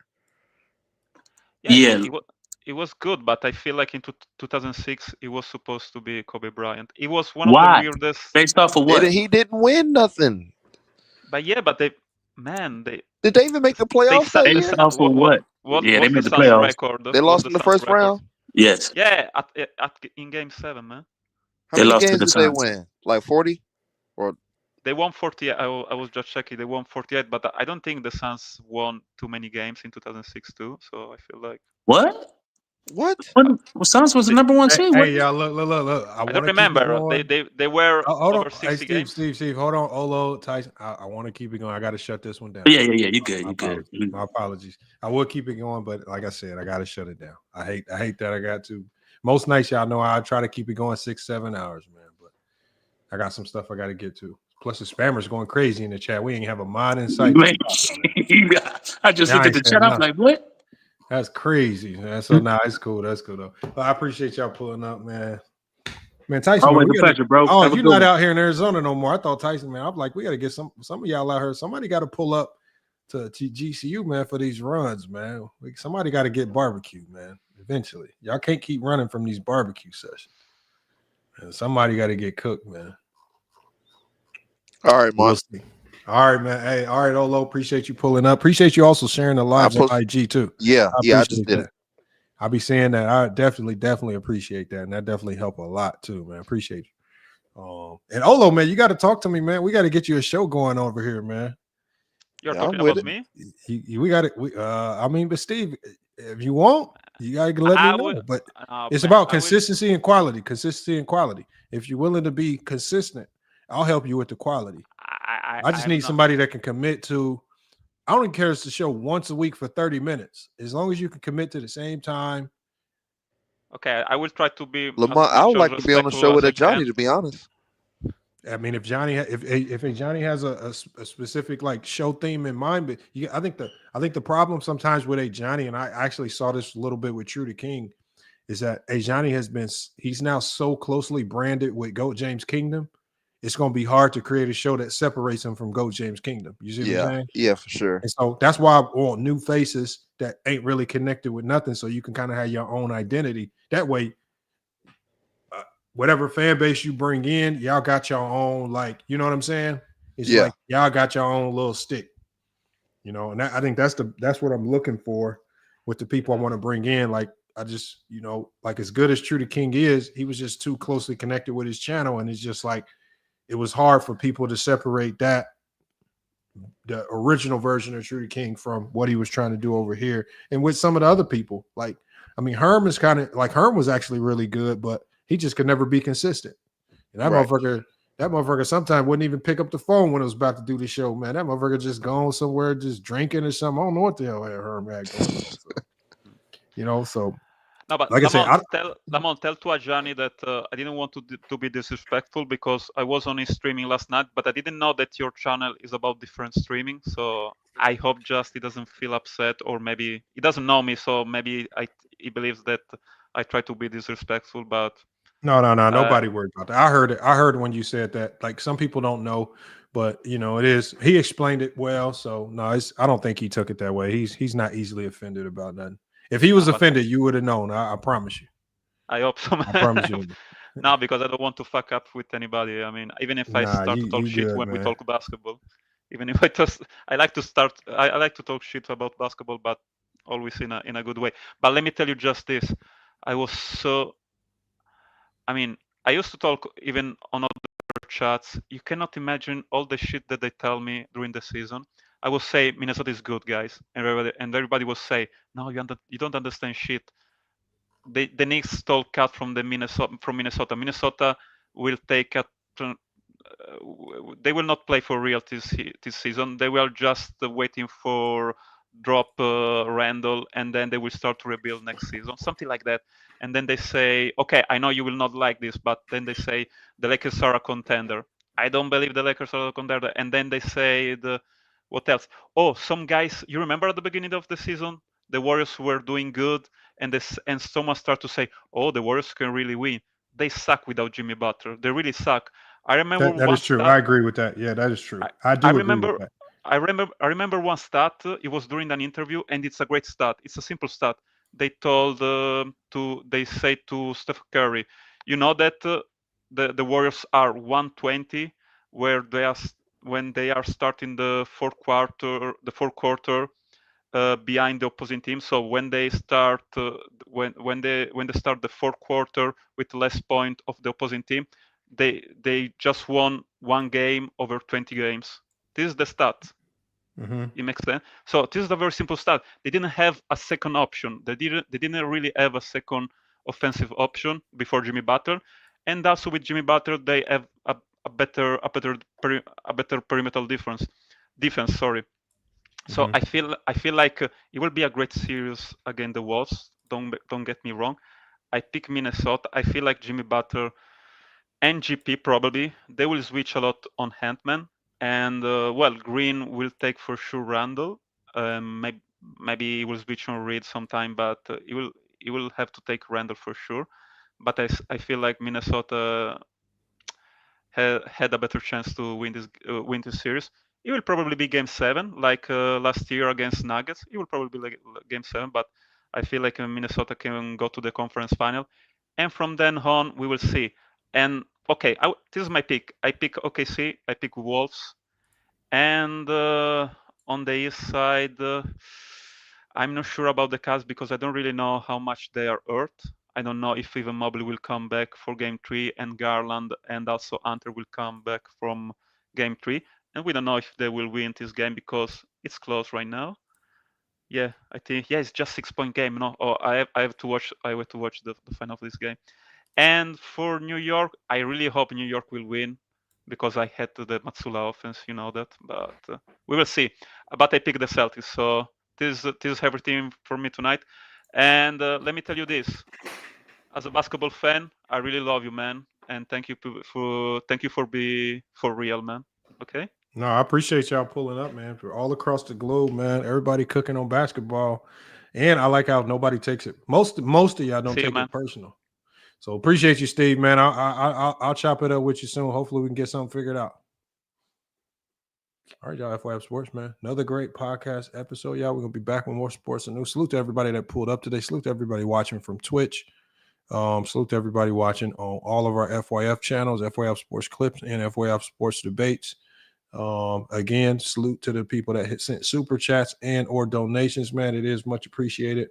Yeah. It was good, but I feel like in 2006 it was supposed to be Kobe Bryant. It was one of the weirdest. Based off of what? He didn't win nothing. But did they even make the playoffs that year? Based off of what? Yeah, they made the playoffs. Record? They lost in the first round. Yes. Yeah, in Game 7, man. How many games did they win? Like 40? Or they won 48. I was just checking. They won 48, but I don't think the Suns won too many games in 2006 too. So I feel like what? What? Suns was the number 1 seed. Hey, y'all, look. I don't remember. They were over 60 games. Steve, hold on. Olo, Tyson. I want to keep it going. I got to shut this one down. Yeah. You good. You good. My apologies. I would keep it going, but like I said, I got to shut it down. I hate that I got to. Most nights, y'all know I try to keep it going 6-7 hours, man. But I got some stuff I got to get to. Plus, the spammers going crazy in the chat. We ain't have a mod in sight. Man, I just looked at the chat. I'm like, what? That's crazy, man. So it's cool. That's cool though. But I appreciate y'all pulling up, man. Man, Tyson, always a pleasure, bro. Oh, you're not out here in Arizona no more. I thought Tyson, man. I'm like, we got to get some of y'all out here. Somebody got to pull up to GCU, man, for these runs, man. Somebody got to get barbecue, man. Eventually, y'all can't keep running from these barbecue sessions. And somebody got to get cooked, man. All right, Mark. All right, man. Hey, all right, Olo. Appreciate you pulling up. Appreciate you also sharing the lives on IG too. Yeah, I just did it. I'll be saying that. I definitely appreciate that, and that definitely helped a lot too, man. Appreciate you. And Olo, man, you got to talk to me, man. We got to get you a show going over here, man. You're talking about me? We got it. But Steve, if you want, you got to let me know. But it's about consistency and quality. Consistency and quality. If you're willing to be consistent, I'll help you with the quality. I just need somebody that can commit to. I don't care if it's a show once a week for 30 minutes. As long as you can commit to the same time. Okay, I will try to be. Lamont, I would like to be on the show with Johnny, to be honest. I mean, if Johnny, if Johnny has a specific like show theme in mind, but I think the problem sometimes with a Johnny, and I actually saw this a little bit with True to King, is that a Johnny he's now so closely branded with GOAT James Kingdom. It's going to be hard to create a show that separates him from GOAT James Kingdom. You see what I'm saying? Yeah, for sure. And so that's why I want new faces that ain't really connected with nothing, so you can kind of have your own identity. That way, whatever fan base you bring in, y'all got your own, like, you know what I'm saying? It's like y'all got your own little stick, you know. And I think that's what I'm looking for with the people I want to bring in. Like, I just, like as good as True to King is, he was just too closely connected with his channel, and it's just like it was hard for people to separate the original version of True to King from what he was trying to do over here. And with some of the other people, like, I mean, Herm is kind of like, Herm was actually really good, but he just could never be consistent. And that motherfucker, That motherfucker sometimes wouldn't even pick up the phone when it was about to do the show, man. That motherfucker just gone somewhere, just drinking or something. I don't know what the hell Herm had going on. So, you know, so No, but like I said, Lamont, tell to Ajani that I didn't want to be disrespectful because I was on his streaming last night, but I didn't know that your channel is about different streaming. So I hope just he doesn't feel upset, or maybe he doesn't know me, so maybe he believes that I try to be disrespectful. But no, nobody worried about that. I heard it. I heard when you said that. Like, some people don't know, but you know, it is. He explained it well, so no, I don't think he took it that way. He's not easily offended about nothing. If he was offended, you would have known. I promise you. I hope so. I promise you. No, because I don't want to fuck up with anybody. I mean, even if I start to talk shit when we talk basketball, even if I like to talk shit about basketball, but always in a good way. But let me tell you just this: I used to talk even on other chats. You cannot imagine all the shit that they tell me during the season. I will say Minnesota is good, guys, and everybody will say, no, you don't understand shit. The Knicks stole cut from Minnesota. Minnesota will take a. They will not play for real this season. They were just waiting for drop Randall, and then they will start to rebuild next season, something like that. And then they say, okay, I know you will not like this, but then they say the Lakers are a contender. I don't believe the Lakers are a contender. And then they say what else? Oh, some guys, you remember at the beginning of the season, the Warriors were doing good, and someone start to say, oh, the Warriors can really win. They suck without Jimmy Butler. They really suck. I remember that is true. I agree with that. Yeah, that is true. I remember agree with that. I remember one stat. It was during an interview, and it's a great stat. It's a simple stat. They told they say to Steph Curry, you know that the Warriors are 120 when they are starting the fourth quarter behind the opposing team. So when they start when they start the fourth quarter with less point of the opposing team, they just won one game over 20 games. This is the stat. Mm-hmm. It makes sense. So this is a very simple stat. They didn't have a second option. They didn't really have a second offensive option before Jimmy Butler, and also with Jimmy Butler they have a better perimeter defense. Sorry. So Mm-hmm. I feel like it will be a great series against the Wolves. Don't get me wrong. I pick Minnesota. I feel like Jimmy Butler and GP probably they will switch a lot on Handman, and Green will take for sure Randall. Maybe he will switch on Reed sometime, but he will have to take Randall for sure. But I feel like Minnesota had a better chance to win this series. It will probably be Game 7, like last year against Nuggets. It will probably be like Game 7, but I feel like Minnesota can go to the conference final, and from then on we will see. And okay, this is my pick. I pick OKC. I pick Wolves, and on the east side, I'm not sure about the Cavs because I don't really know how much they are hurt. I don't know if even Mobley will come back for Game 3, and Garland and also Hunter will come back from Game 3. And we don't know if they will win this game because it's close right now. Yeah, I think it's just 6-point game. No, I have to watch the final of this game. And for New York, I really hope New York will win because I had the Matsula offense, you know that. But we will see. But I picked the Celtics, so this is everything for me tonight. And let me tell you this: as a basketball fan, I really love you, man, and thank you for being for real, man. Okay. No, I appreciate y'all pulling up, man, for all across the globe, man. Everybody cooking on basketball, and I like how nobody takes it. Most of y'all don't take it personal. So appreciate you, Steve, man. I'll chop it up with you soon. Hopefully we can get something figured out. All right, y'all. FYF Sports, man. Another great podcast episode, y'all. We're gonna be back with more sports and news. Salute to everybody that pulled up today. Salute to everybody watching from Twitch. Salute to everybody watching on all of our FYF channels, FYF Sports Clips and FYF Sports Debates. Again, salute to the people that sent super chats and or donations, man. It is much appreciated.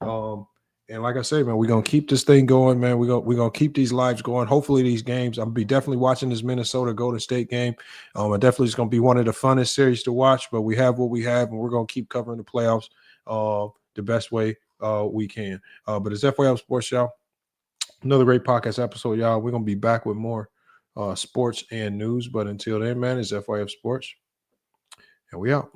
And like I say, man, we're gonna keep this thing going, man. We're gonna keep these lives going. Hopefully, these games. I'll be definitely watching this Minnesota Golden State game. And definitely it's gonna be one of the funnest series to watch. But we have what we have, and we're gonna keep covering the playoffs the best way we can. But it's FYF Sports, y'all. Another great podcast episode, y'all. We're gonna be back with more sports and news. But until then, man, it's FYF Sports, and we out.